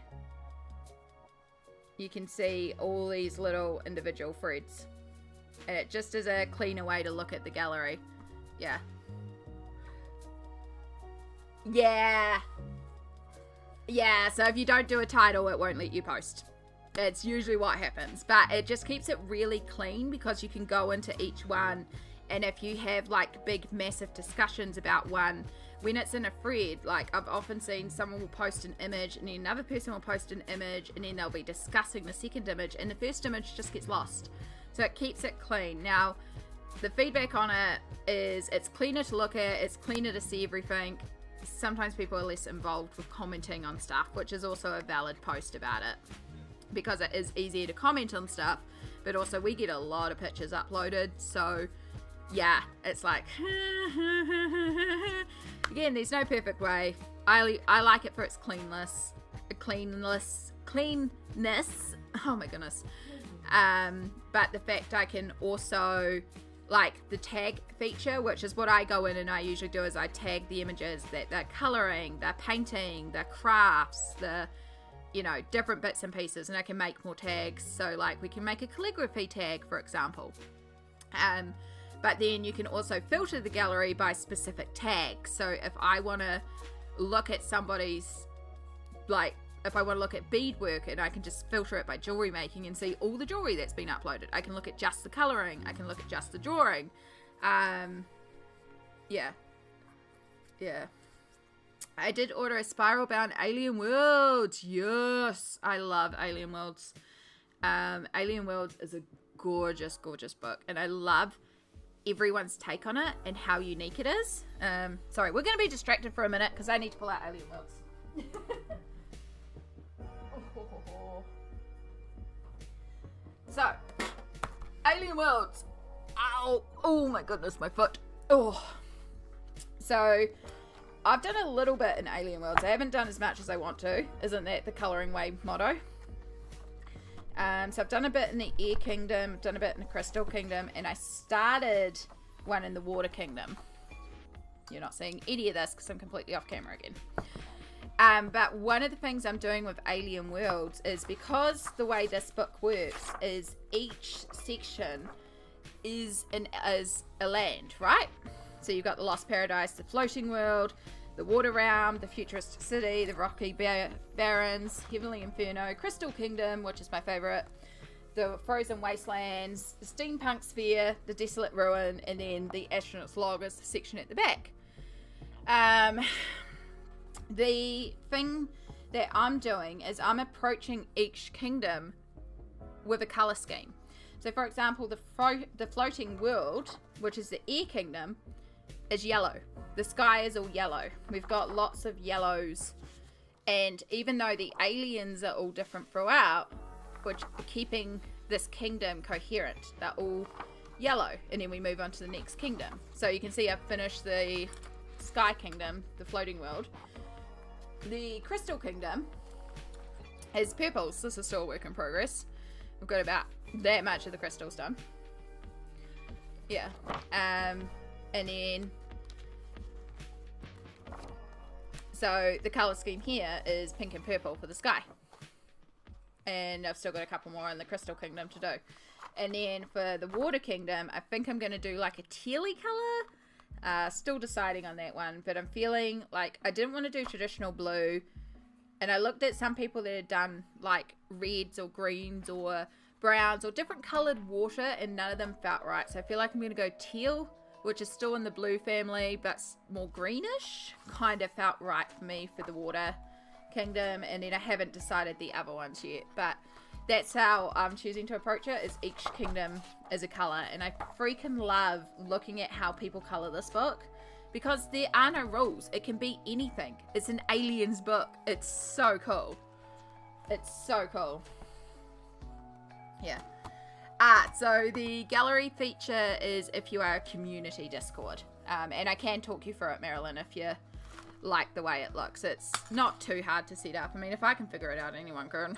A: you can see all these little individual threads. And it just is a cleaner way to look at the gallery. Yeah. Yeah. Yeah, so if you don't do a title, it won't let you post. It's usually what happens. But it just keeps it really clean because you can go into each one. And if you have like big, massive discussions about one, when it's in a thread, like I've often seen someone will post an image and then another person will post an image and then they'll be discussing the second image and the first image just gets lost. So it keeps it clean. Now, the feedback on it is it's cleaner to look at, it's cleaner to see everything. Sometimes people are less involved with commenting on stuff, which is also a valid post about it because it is easier to comment on stuff, but also we get a lot of pictures uploaded, so yeah, it's like again, there's no perfect way. I like it for its cleanness. Oh my goodness. But the fact I can also like the tag feature, which is what I go in and I usually do, is I tag the images that they're coloring, they're painting, they're crafts, the different bits and pieces, and I can make more tags. So like we can make a calligraphy tag, for example. But then you can also filter the gallery by specific tags. So if I want to look at somebody's, like, if I want to look at beadwork, and I can just filter it by jewelry making and see all the jewelry that's been uploaded. I can look at just the colouring. I can look at just the drawing. Yeah. I did order a spiral-bound Alien Worlds. Yes, I love Alien Worlds. Alien Worlds is a gorgeous, gorgeous book, and I love everyone's take on it and how unique it is. Sorry, we're going to be distracted for a minute because I need to pull out Alien Worlds. So, Alien Worlds. Ow! Oh my goodness, my foot. Oh. So, I've done a little bit in Alien Worlds. I haven't done as much as I want to. Isn't that the Colouring Way motto? So I've done a bit in the Air Kingdom, done a bit in the Crystal Kingdom, and I started one in the Water Kingdom. You're not seeing any of this because I'm completely off camera again. But one of the things I'm doing with Alien Worlds is, because the way this book works is each section is a land, right? So you've got the Lost Paradise, the Floating World, the Water Realm, the Futuristic City, the Rocky Barrens, Heavenly Inferno, Crystal Kingdom, which is my favourite, the Frozen Wastelands, the Steampunk Sphere, the Desolate Ruin, and then the Astronaut's Log is the section at the back. The thing that I'm doing is I'm approaching each kingdom with a colour scheme. So for example, the Floating World, which is the Air Kingdom, is yellow. The sky is all yellow. We've got lots of yellows, and even though the aliens are all different throughout, which are keeping this kingdom coherent, they're all yellow, and then we move on to the next kingdom. So you can see I've finished the Sky Kingdom, the floating world. The Crystal Kingdom is purples. This is still a work in progress. We've got about that much of the crystals done. Yeah. And then so the colour scheme here is pink and purple for the sky. And I've still got a couple more in the Crystal Kingdom to do. And then for the Water Kingdom, I think I'm going to do like a tealy colour. Still deciding on that one, but I'm feeling like I didn't want to do traditional blue. And I looked at some people that had done like reds or greens or browns or different coloured water, and none of them felt right. So I feel like I'm going to go teal, which is still in the blue family, but more greenish. Kind of felt right for me for the Water Kingdom. And then I haven't decided the other ones yet, but that's how I'm choosing to approach it, is each kingdom is a colour. And I freaking love looking at how people colour this book, because there are no rules. It can be anything. It's an aliens book. It's so cool. It's so cool. Yeah. So the gallery feature is if you are a community Discord. And I can talk you through it, Marilyn, if you like the way it looks. It's not too hard to set up. I mean, if I can figure it out, anyone can.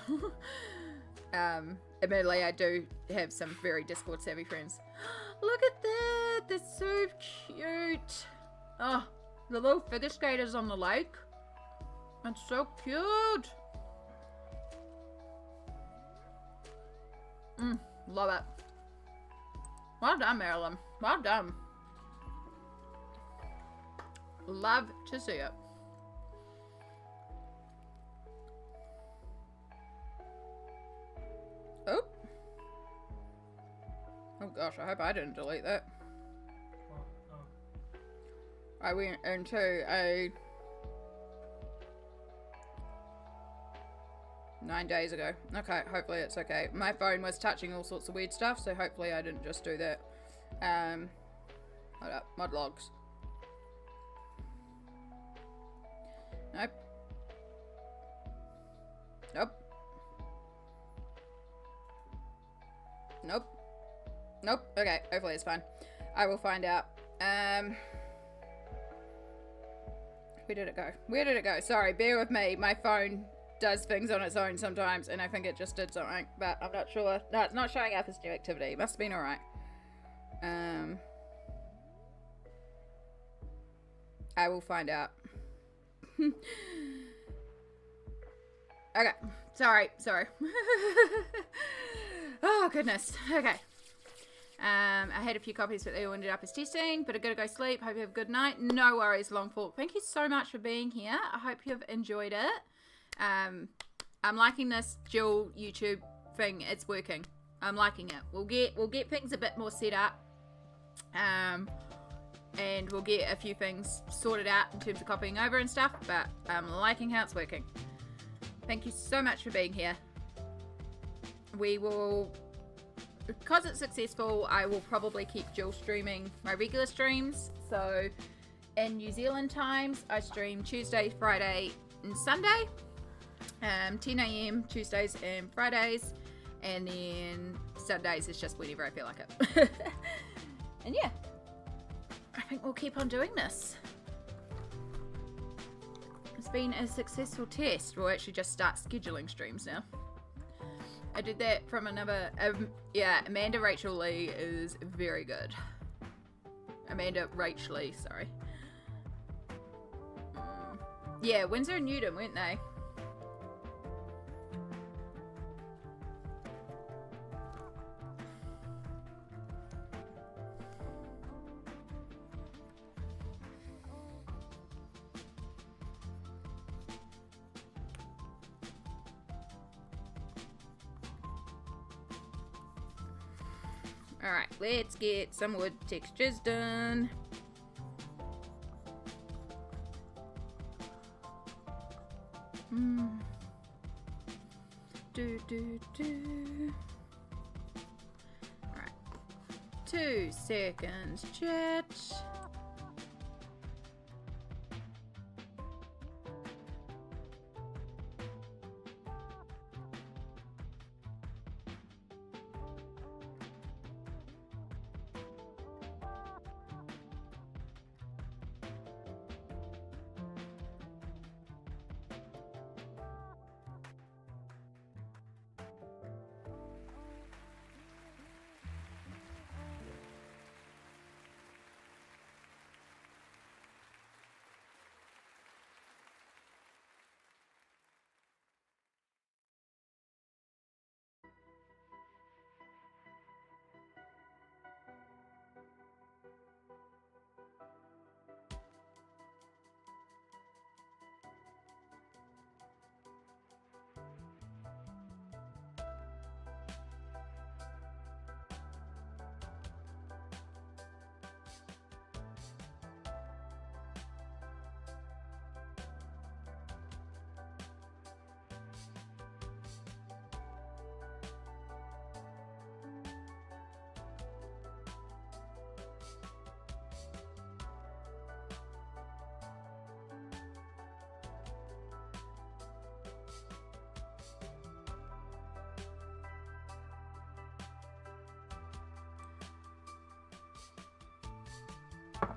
A: Admittedly, I do have some very Discord savvy friends. Look at that! That's so cute! Oh, the little figure skaters on the lake. That's so cute! Love it. Well done, Marilyn. Well done. Love to see it. Oh. Oh gosh, I hope I didn't delete that. I went into a 9 days ago. Okay, hopefully it's okay. My phone was touching all sorts of weird stuff, so hopefully I didn't just do that. Hold up, mod logs. Nope. Nope. Nope. Nope. Okay, hopefully it's fine. I will find out. Where did it go? Where did it go? Sorry, bear with me. My phone does things on its own sometimes, and I think it just did something, but I'm not sure. No, it's not showing up as new activity. It must have been alright. I will find out. Okay. Sorry. Oh, goodness. Okay. I had a few copies, but they all ended up as testing, but I gotta go sleep. Hope you have a good night. No worries, Longfork. Thank you so much for being here. I hope you've enjoyed it. I'm liking this dual YouTube thing. It's working. I'm liking it. We'll get things a bit more set up. And we'll get a few things sorted out in terms of copying over and stuff, but I'm liking how it's working. Thank you so much for being here. We will, because it's successful, I will probably keep dual streaming my regular streams. So in New Zealand times, I stream Tuesday, Friday, and Sunday. 10 a.m. Tuesdays and Fridays. And then Sundays is just whenever I feel like it. And yeah, I think we'll keep on doing this. It's been a successful test. We'll actually just start scheduling streams now. I did that from another... yeah, Amanda Rachel Lee is very good. Amanda Rachel Lee, sorry. Yeah, Windsor and Newton, weren't they? Alright, let's get some wood textures done. Alright. 2 seconds, chat.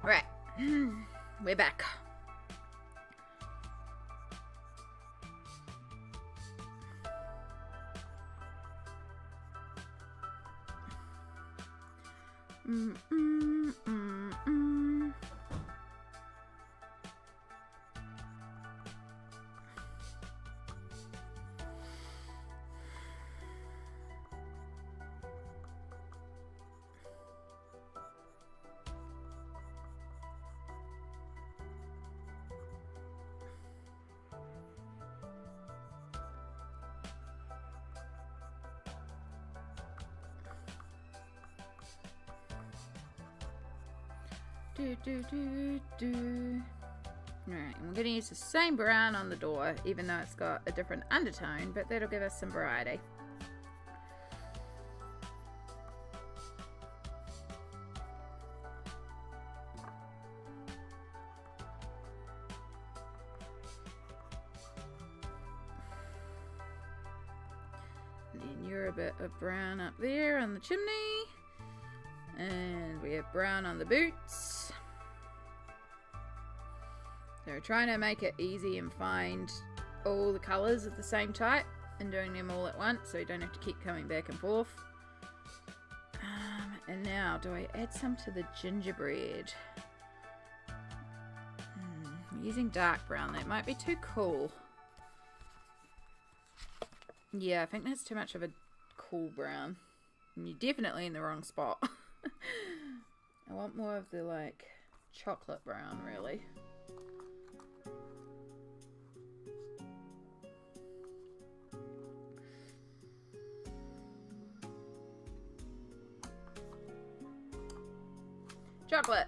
A: Right. We're back. Alright, and we're going to use the same brown on the door, even though it's got a different undertone, but that'll give us some variety. And then you're a bit of brown up there on the chimney. And we have brown on the boots. So we're trying to make it easy and find all the colours of the same type and doing them all at once so we don't have to keep coming back and forth. And now, do I add some to the gingerbread? I'm using dark brown. That might be too cool. Yeah, I think that's too much of a cool brown. And you're definitely in the wrong spot. I want more of the, like, chocolate brown, really. Chocolate!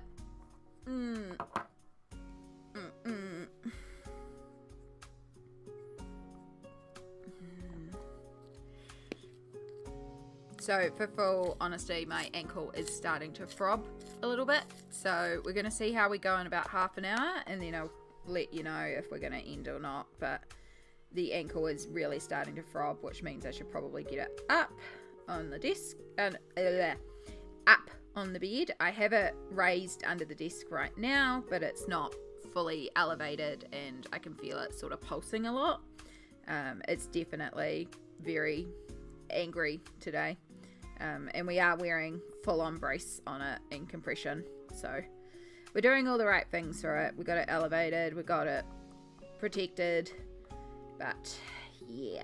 A: So, for full honesty, my ankle is starting to throb a little bit. So, we're going to see how we go in about half an hour, and then I'll let you know if we're going to end or not. But the ankle is really starting to throb, which means I should probably get it up on the desk, and up on the bed. I have it raised under the desk right now, but it's not fully elevated, and I can feel it sort of pulsing a lot. It's definitely very angry today. And we are wearing full-on brace on it in compression, so we're doing all the right things for it. We got it elevated, we got it protected, but yeah,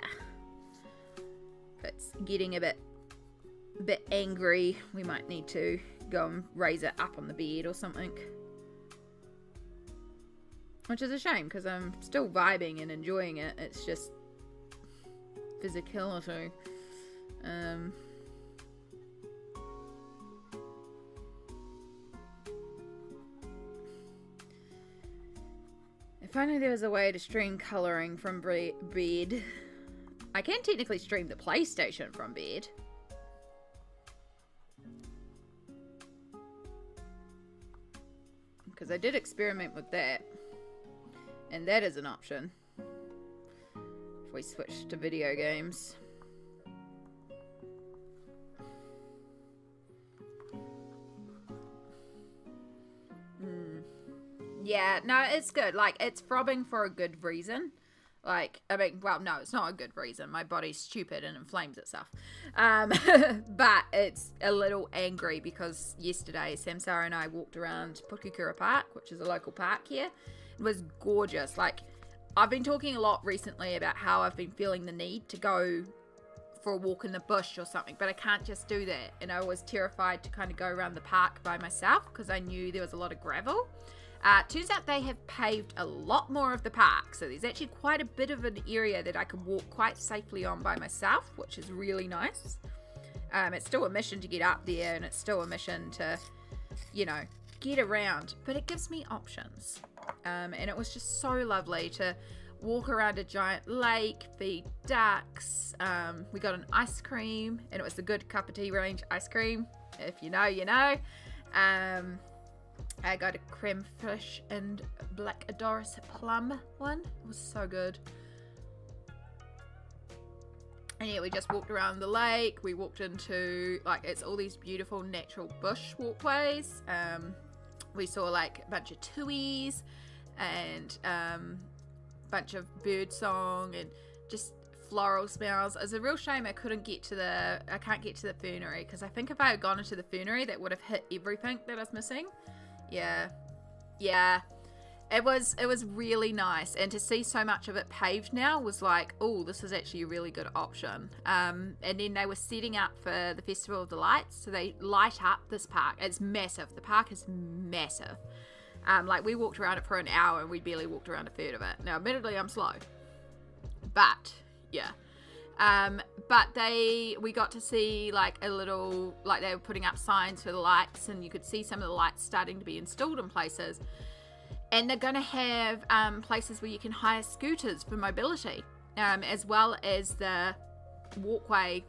A: if it's getting a bit angry, we might need to go and raise it up on the bed or something, which is a shame because I'm still vibing and enjoying it. It's just physicality. If only there was a way to stream colouring from bed. I can technically stream the PlayStation from bed. Because I did experiment with that. And that is an option. If we switch to video games. Yeah, no, it's good. Like, it's throbbing for a good reason. Like, I mean, well, no, it's not a good reason. My body's stupid and inflames itself. But it's a little angry because yesterday, Samsara and I walked around Pukekura Park, which is a local park here. It was gorgeous. Like, I've been talking a lot recently about how I've been feeling the need to go for a walk in the bush or something, but I can't just do that. And I was terrified to kind of go around the park by myself because I knew there was a lot of gravel. Turns out they have paved a lot more of the park, so there's actually quite a bit of an area that I can walk quite safely on by myself, which is really nice. It's still a mission to get up there, and it's still a mission to, you know, get around, but it gives me options. And it was just so lovely to walk around a giant lake, feed ducks. We got an ice cream, and it was the good cup of tea range ice cream. If you know, you know. I got a creme fraiche and black Adoris plum one. It was so good. And yeah, we just walked around the lake. We walked into, like, it's all these beautiful natural bush walkways. We saw like a bunch of tuis and bunch of bird song and just floral smells. It's a real shame I can't get to the fernery, because I think if I had gone into the fernery, that would have hit everything that I was missing. Yeah. It was really nice, and to see so much of it paved now was like, oh, this is actually a really good option. And then they were setting up for the Festival of the Lights, so they light up this park. It's massive. The park is massive. Like, we walked around it for an hour and we barely walked around a third of it. Now, admittedly, I'm slow, but yeah. But we got to see like a little, like they were putting up signs for the lights, and you could see some of the lights starting to be installed in places. And they're going to have places where you can hire scooters for mobility, as well as the walkway,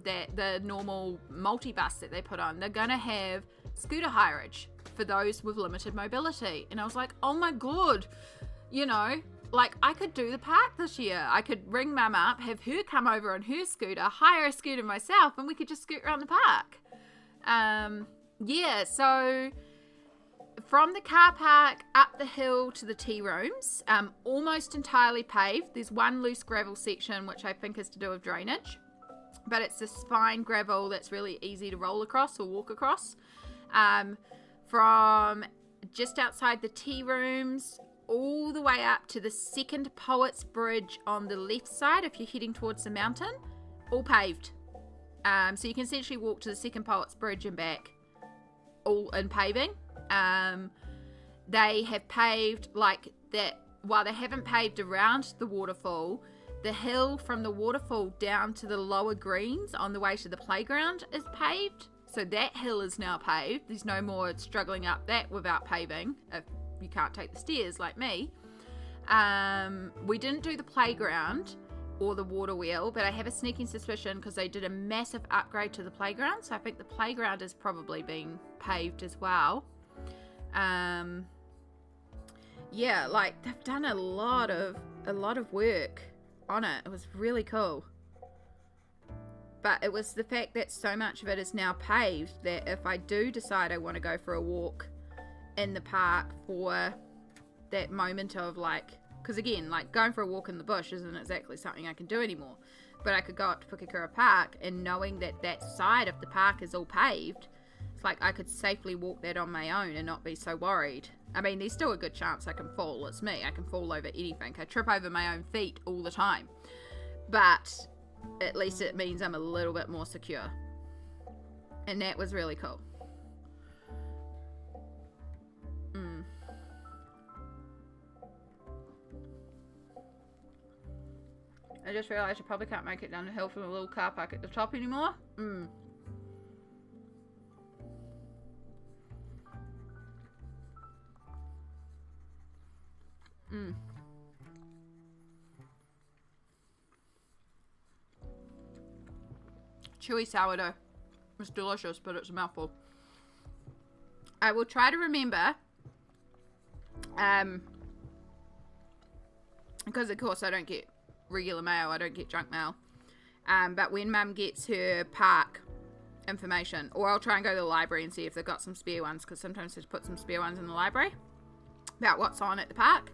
A: that the normal multi-bus that they put on. They're going to have scooter hireage for those with limited mobility. And I was like, oh my God, you know, like I could do the park this year. I could ring Mum up, have her come over on her scooter, hire a scooter myself, and we could just scoot around the park. Yeah, so from the car park up the hill to the tea rooms, almost entirely paved. There's one loose gravel section, which I think is to do with drainage, but it's this fine gravel that's really easy to roll across or walk across. From just outside the tea rooms all the way up to the second Poets Bridge on the left side, if you're heading towards the mountain, all paved. So you can essentially walk to the second Poets Bridge and back, all in paving. They have paved like that. While they haven't paved around the waterfall, the hill from the waterfall down to the lower greens on the way to the playground is paved. So that hill is now paved. There's no more struggling up that without paving if you can't take the stairs like me. We didn't do the playground or the water wheel, but I have a sneaking suspicion because they did a massive upgrade to the playground, so I think the playground is probably being paved as well. Yeah, like they've done a lot of work on it. It was really cool. But it was the fact that so much of it is now paved that if I do decide I want to go for a walk in the park for that moment of like, because again, like going for a walk in the bush isn't exactly something I can do anymore, but I could go up to Pukekura Park, and knowing that that side of the park is all paved, it's like I could safely walk that on my own and not be so worried. I mean, there's still a good chance I can fall. It's me. I can fall over anything. I trip over my own feet all the time, but at least it means I'm a little bit more secure, and that was really cool. I just realised I probably can't make it down the hill from the little car park at the top anymore. Chewy sourdough. It's delicious, but it's a mouthful. I will try to remember, because of course I don't get regular mail, I don't get junk mail, but when Mum gets her park information, or I'll try and go to the library and see if they've got some spare ones, because sometimes they put some spare ones in the library about what's on at the park.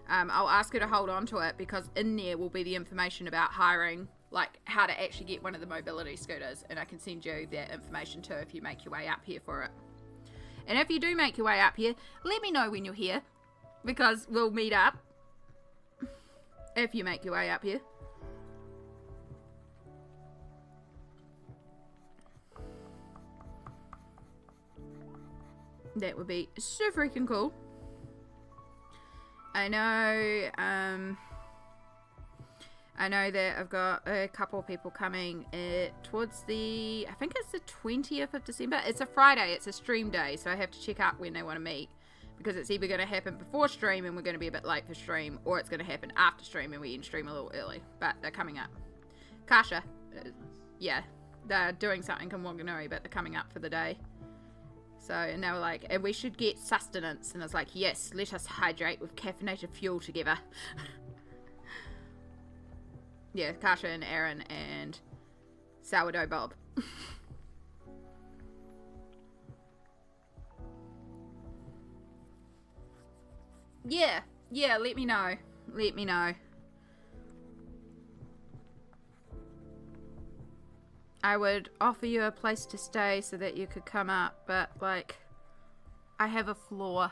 A: I'll ask her to hold on to it, because in there will be the information about hiring, like how to actually get one of the mobility scooters, and I can send you that information too if you make your way up here for it. And if you do make your way up here, let me know when you're here, because we'll meet up if you make your way up here. That would be so freaking cool. I know that I've got a couple of people coming towards the, I think it's the 20th of December. It's a Friday, it's a stream day, so I have to check out when they want to meet, because it's either going to happen before stream and we're going to be a bit late for stream, or it's going to happen after stream and we end stream a little early, but they're coming up. Kasha, yeah, they're doing something in Wanganui, but they're coming up for the day. So, and they were like, and we should get sustenance, and I was like, yes, let us hydrate with caffeinated fuel together. Yeah, Kasha and Aaron and Sourdough Bob. Yeah, let me know. Let me know. I would offer you a place to stay so that you could come up, but, like, I have a floor.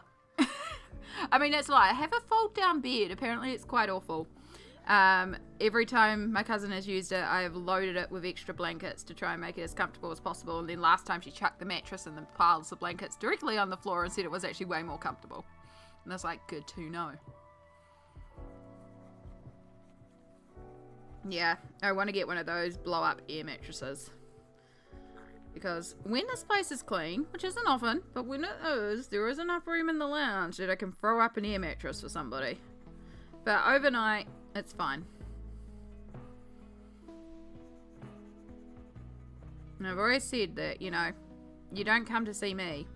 A: I mean, it's like, I have a fold-down bed. Apparently, it's quite awful. Every time my cousin has used it, I have loaded it with extra blankets to try and make it as comfortable as possible. And then last time she chucked the mattress and the piles of blankets directly on the floor and said it was actually way more comfortable. And that's like, good to know. Yeah, I want to get one of those blow-up air mattresses. Because when this place is clean, which isn't often, but when it is, there is enough room in the lounge that I can throw up an air mattress for somebody. But overnight, it's fine. And I've always said that, you know, you don't come to see me.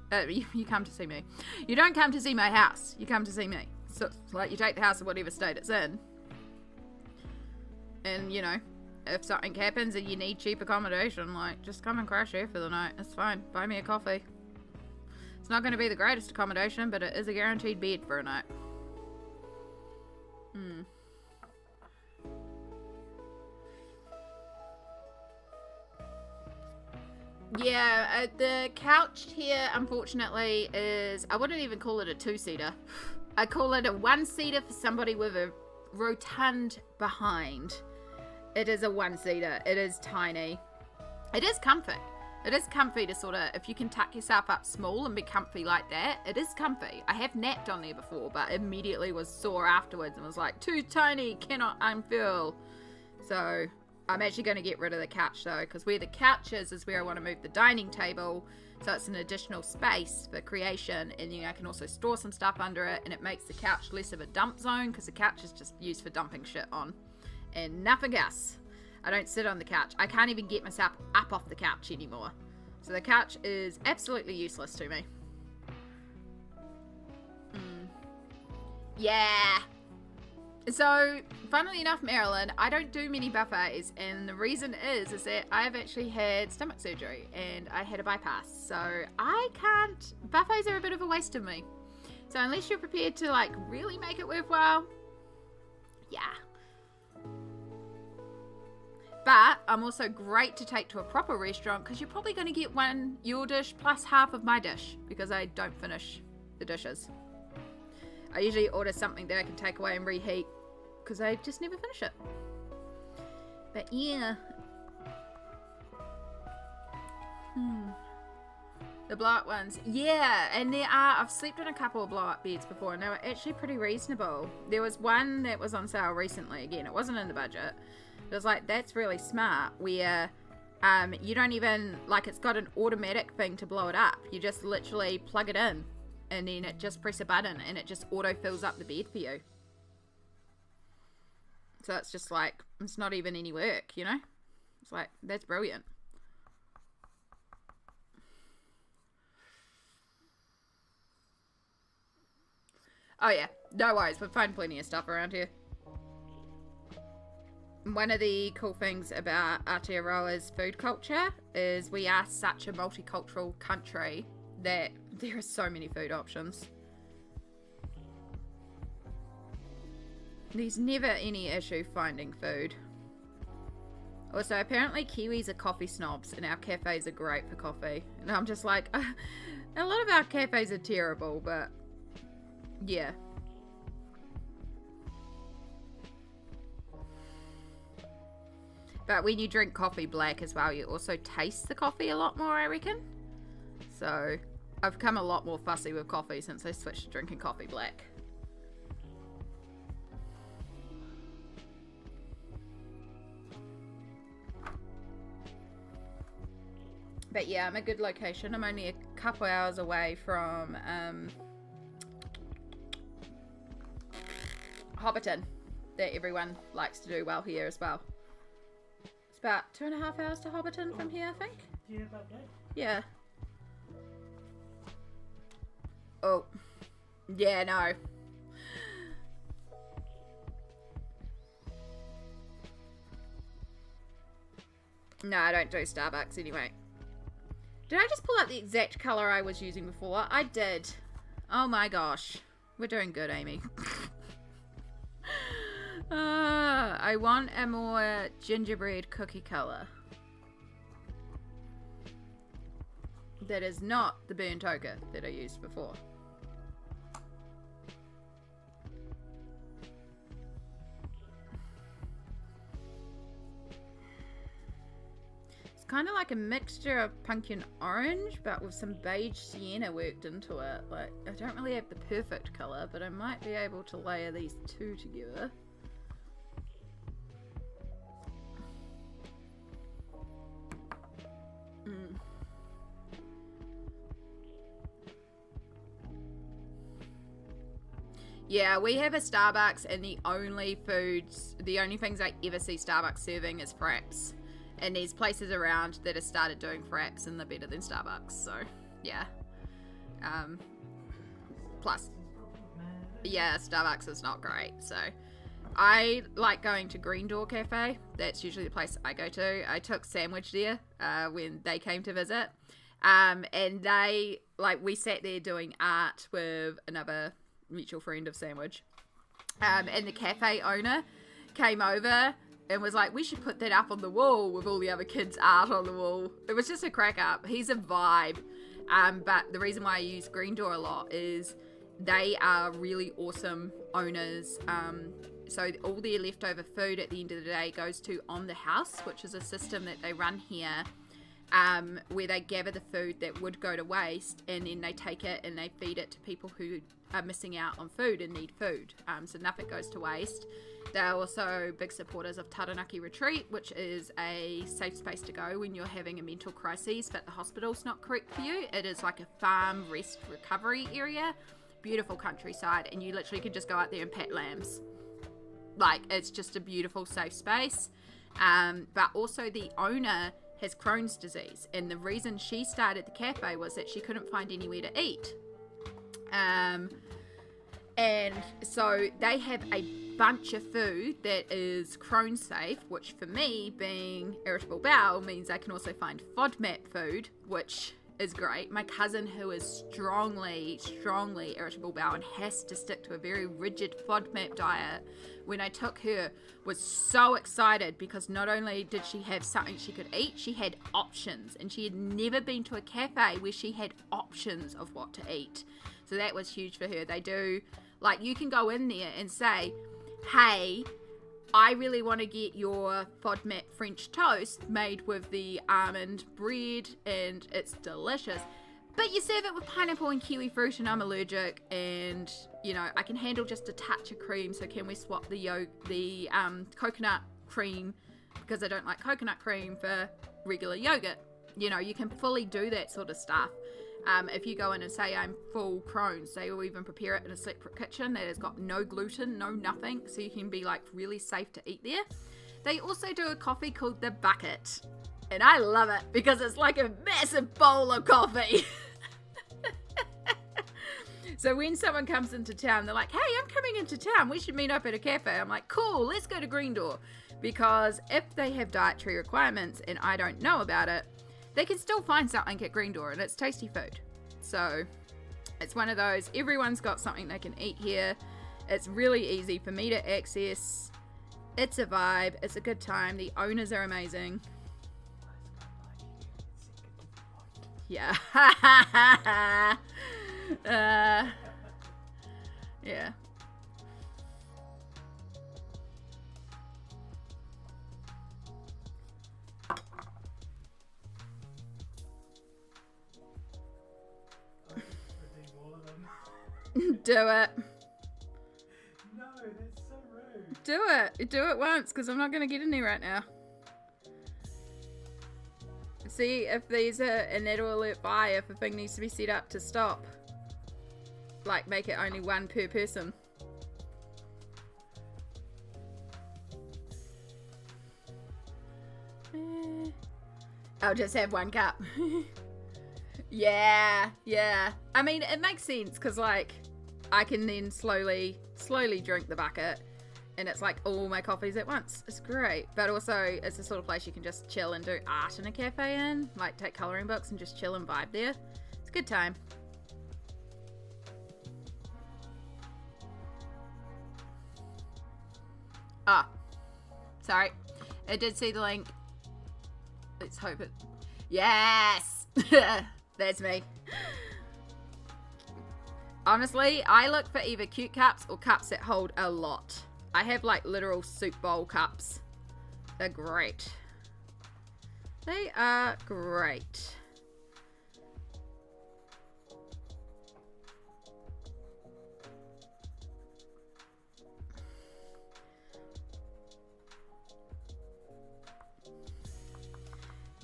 A: You come to see me. You don't come to see my house. You come to see me. So, like, you take the house in whatever state it's in. And, you know, if something happens and you need cheap accommodation, like, just come and crash here for the night. It's fine. Buy me a coffee. It's not going to be the greatest accommodation, but it is a guaranteed bed for a night. Yeah, the couch here, unfortunately, is... I wouldn't even call it a two-seater. I call it a one-seater for somebody with a rotund behind. It is a one-seater. It is tiny. It is comfy. It is comfy to sort of... If you can tuck yourself up small and be comfy like that, it is comfy. I have napped on there before, but immediately was sore afterwards and was like, too tiny, cannot unfurl. So... I'm actually going to get rid of the couch though, because where the couch is where I want to move the dining table, so it's an additional space for creation, and then I can also store some stuff under it, and it makes the couch less of a dump zone, because the couch is just used for dumping shit on, and nothing else. I don't sit on the couch. I can't even get myself up off the couch anymore, so the couch is absolutely useless to me. Yeah. So, funnily enough, Marilyn, I don't do many buffets, and the reason is that I've actually had stomach surgery, and I had a bypass, so I can't... Buffets are a bit of a waste of me. So unless you're prepared to, like, really make it worthwhile, yeah. But I'm also great to take to a proper restaurant, because you're probably going to get your dish plus half of my dish, because I don't finish the dishes. I usually order something that I can take away and reheat, because I just never finish it. But yeah. The blow-up ones. Yeah, and I've slept in a couple of blow-up beds before, and they were actually pretty reasonable. There was one that was on sale recently. Again, it wasn't in the budget. It was like, that's really smart, where you don't even, like, it's got an automatic thing to blow it up. You just literally plug it in. And then it just press a button and it just auto fills up the bed for you. So it's just like, it's not even any work, you know? It's like, that's brilliant. Oh yeah, no worries, we find plenty of stuff around here. One of the cool things about Aotearoa's food culture is we are such a multicultural country that there are so many food options. There's never any issue finding food. Also, apparently Kiwis are coffee snobs and our cafes are great for coffee. And I'm just like, a lot of our cafes are terrible, but yeah. But when you drink coffee black as well, you also taste the coffee a lot more, I reckon. So I've become a lot more fussy with coffee since I switched to drinking coffee black. But yeah, I'm a good location. I'm only a couple hours away from Hobbiton, that everyone likes to do well here as well. It's about 2.5 hours to Hobbiton from here, I think.
C: Yeah, about that.
A: Yeah. Oh. Yeah, no. No, I don't do Starbucks anyway. Did I just pull out the exact colour I was using before? I did. Oh my gosh. We're doing good, Amy. I want a more gingerbread cookie color. That is not the burnt ochre that I used before. It's kind of like a mixture of pumpkin orange, but with some beige sienna worked into it. Like, I don't really have the perfect color, but I might be able to layer these two together. Yeah, we have a Starbucks, and the only things I ever see Starbucks serving is fraps. And there's places around that have started doing fraps, and they're better than Starbucks. So, yeah. Plus, yeah, Starbucks is not great. So, I like going to Green Door Cafe. That's usually the place I go to. I took Sandwich there when they came to visit. And we sat there doing art with another mutual friend of Sandwich, and the cafe owner came over and was like, we should put that up on the wall with all the other kids' art on the wall. It was just a crack up. He's a vibe. But the reason why I use Green Door a lot is they are really awesome owners. So all their leftover food at the end of the day goes to On the House, which is a system that they run here, where they gather the food that would go to waste, and then they take it and they feed it to people who are missing out on food and need food. So nothing goes to waste. They're also big supporters of Taranaki Retreat, which is a safe space to go when you're having a mental crisis but the hospital's not correct for you. It is like a farm rest recovery area, beautiful countryside, and you literally can just go out there and pet lambs. Like, it's just a beautiful safe space. But also the owner has Crohn's disease, and the reason she started the cafe was that she couldn't find anywhere to eat. And so they have a bunch of food that is Crohn safe, which for me, being irritable bowel, means I can also find FODMAP food, which is great. My cousin, who is strongly irritable bowel and has to stick to a very rigid FODMAP diet, when I took her, was so excited because not only did she have something she could eat, she had options, and she had never been to a cafe where she had options of what to eat. So that was huge for her. They do, like, you can go in there and say, hey, I really want to get your FODMAP French toast made with the almond bread, and it's delicious. But you serve it with pineapple and kiwi fruit, and I'm allergic, and, you know, I can handle just a touch of cream, so can we swap the coconut cream, because I don't like coconut cream, for regular yogurt? You know, you can fully do that sort of stuff. If you go in and say, I'm full Crohn's, they will even prepare it in a separate kitchen that has got no gluten, no nothing, so you can be, like, really safe to eat there. They also do a coffee called the Bucket, and I love it because it's like a massive bowl of coffee. So when someone comes into town, they're like, hey, I'm coming into town, we should meet up at a cafe. I'm like, cool, let's go to Green Door. Because if they have dietary requirements and I don't know about it, they can still find something at Green Door, and it's tasty food. So it's one of those, everyone's got something they can eat here. It's really easy for me to access. It's a vibe. It's a good time. The owners are amazing. Yeah. Yeah. Do it.
C: No, that's so rude.
A: Do it. Do it once, because I'm not going to get in there right now. See if these are, and that'll alert by if a thing needs to be set up to stop. Like, make it only one per person. I'll just have one cup. Yeah. I mean, it makes sense, because, like, I can then slowly drink the bucket, and it's like all my coffees at once. It's great. But also, it's the sort of place you can just chill and do art in a cafe in. Like, take colouring books and just chill and vibe there. It's a good time. Ah, sorry. I did see the link. Let's hope it. Yes! That's me. Honestly, I look for either cute cups or cups that hold a lot. I have like literal soup bowl cups. They're great. They are great.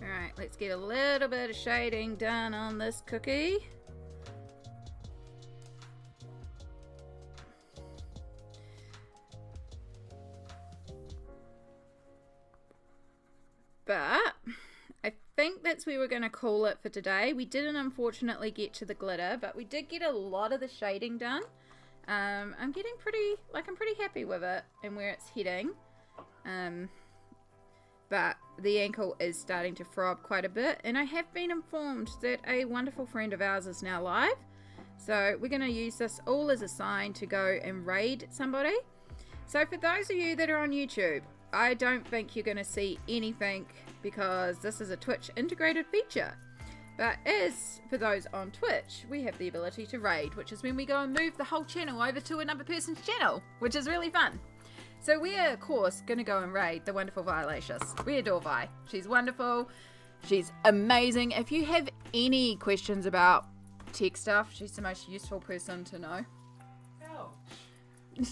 A: Alright, let's get a little bit of shading done on this cookie. But I think that's where we're going to call it for today. We didn't unfortunately get to the glitter, but we did get a lot of the shading done. I'm getting I'm pretty happy with it and where it's heading. But the ankle is starting to throb quite a bit, and I have been informed that a wonderful friend of ours is now live. So we're going to use this all as a sign to go and raid somebody. So for those of you that are on YouTube, I don't think you're going to see anything because this is a Twitch integrated feature. But as for those on Twitch, we have the ability to raid, which is when we go and move the whole channel over to another person's channel, which is really fun. So we are, of course, going to go and raid the wonderful Violacious. We adore Vi. She's wonderful. She's amazing. If you have any questions about tech stuff, she's the most useful person to know.
C: Ouch.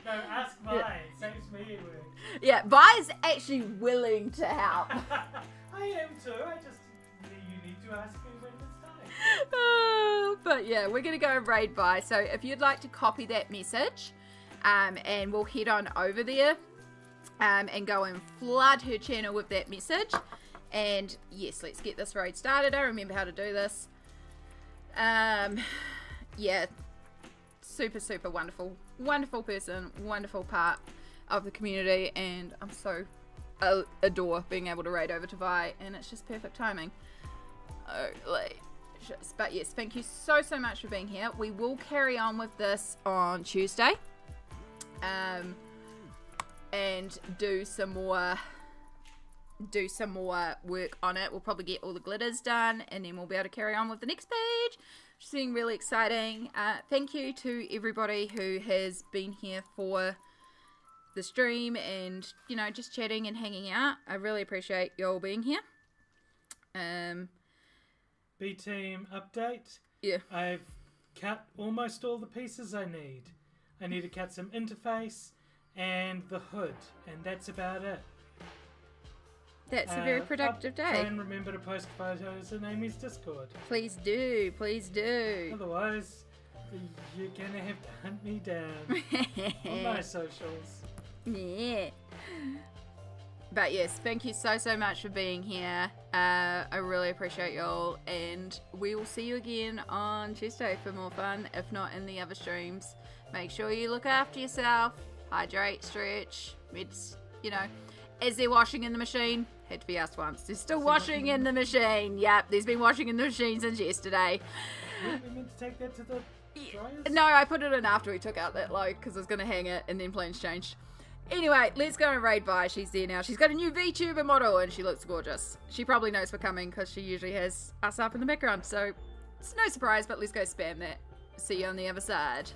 C: No, ask Vi. It saves me work.
A: Yeah, Vi's actually willing to help.
C: I am too. You need to ask me when it's time.
A: But yeah, we're going to go and raid Vi. So if you'd like to copy that message, and we'll head on over there and go and flood her channel with that message. And yes, let's get this raid started. I remember how to do this. Yeah, super wonderful person, wonderful part of the community, and I'm so adore being able to raid over to Vi, and it's just perfect timing. But yes, thank you so much for being here. We will carry on with this on Tuesday, and do some more work on it. We'll probably get all the glitters done, and then we'll be able to carry on with the next page, which is being really exciting. Thank you to everybody who has been here for the stream and, you know, just chatting and hanging out. I really appreciate you all being here.
C: B-team update.
A: Yeah.
C: I've cut almost all the pieces I need. I need to cut some interface and the hood, and that's about it.
A: That's a very productive
C: Try
A: day.
C: and remember to post photos in Amy's Discord.
A: Please do.
C: Otherwise, you're gonna have to hunt me down on my socials.
A: Yeah. But yes, thank you so much for being here. I really appreciate you all, and we will see you again on Tuesday for more fun, if not in the other streams. Make sure you look after yourself, hydrate, stretch, meds, you know. Is there washing in the machine? Had to be asked once. There's still washing in the machine. Yep, there's been washing in the machine since yesterday.
C: Weren't we meant to take that to the dryers?
A: No, I put it in after we took out that load because I was going to hang it and then plans changed. Anyway, let's go and raid Vi. She's there now. She's got a new VTuber model and she looks gorgeous. She probably knows we're coming because she usually has us up in the background. So it's no surprise, but let's go spam that. See you on the other side.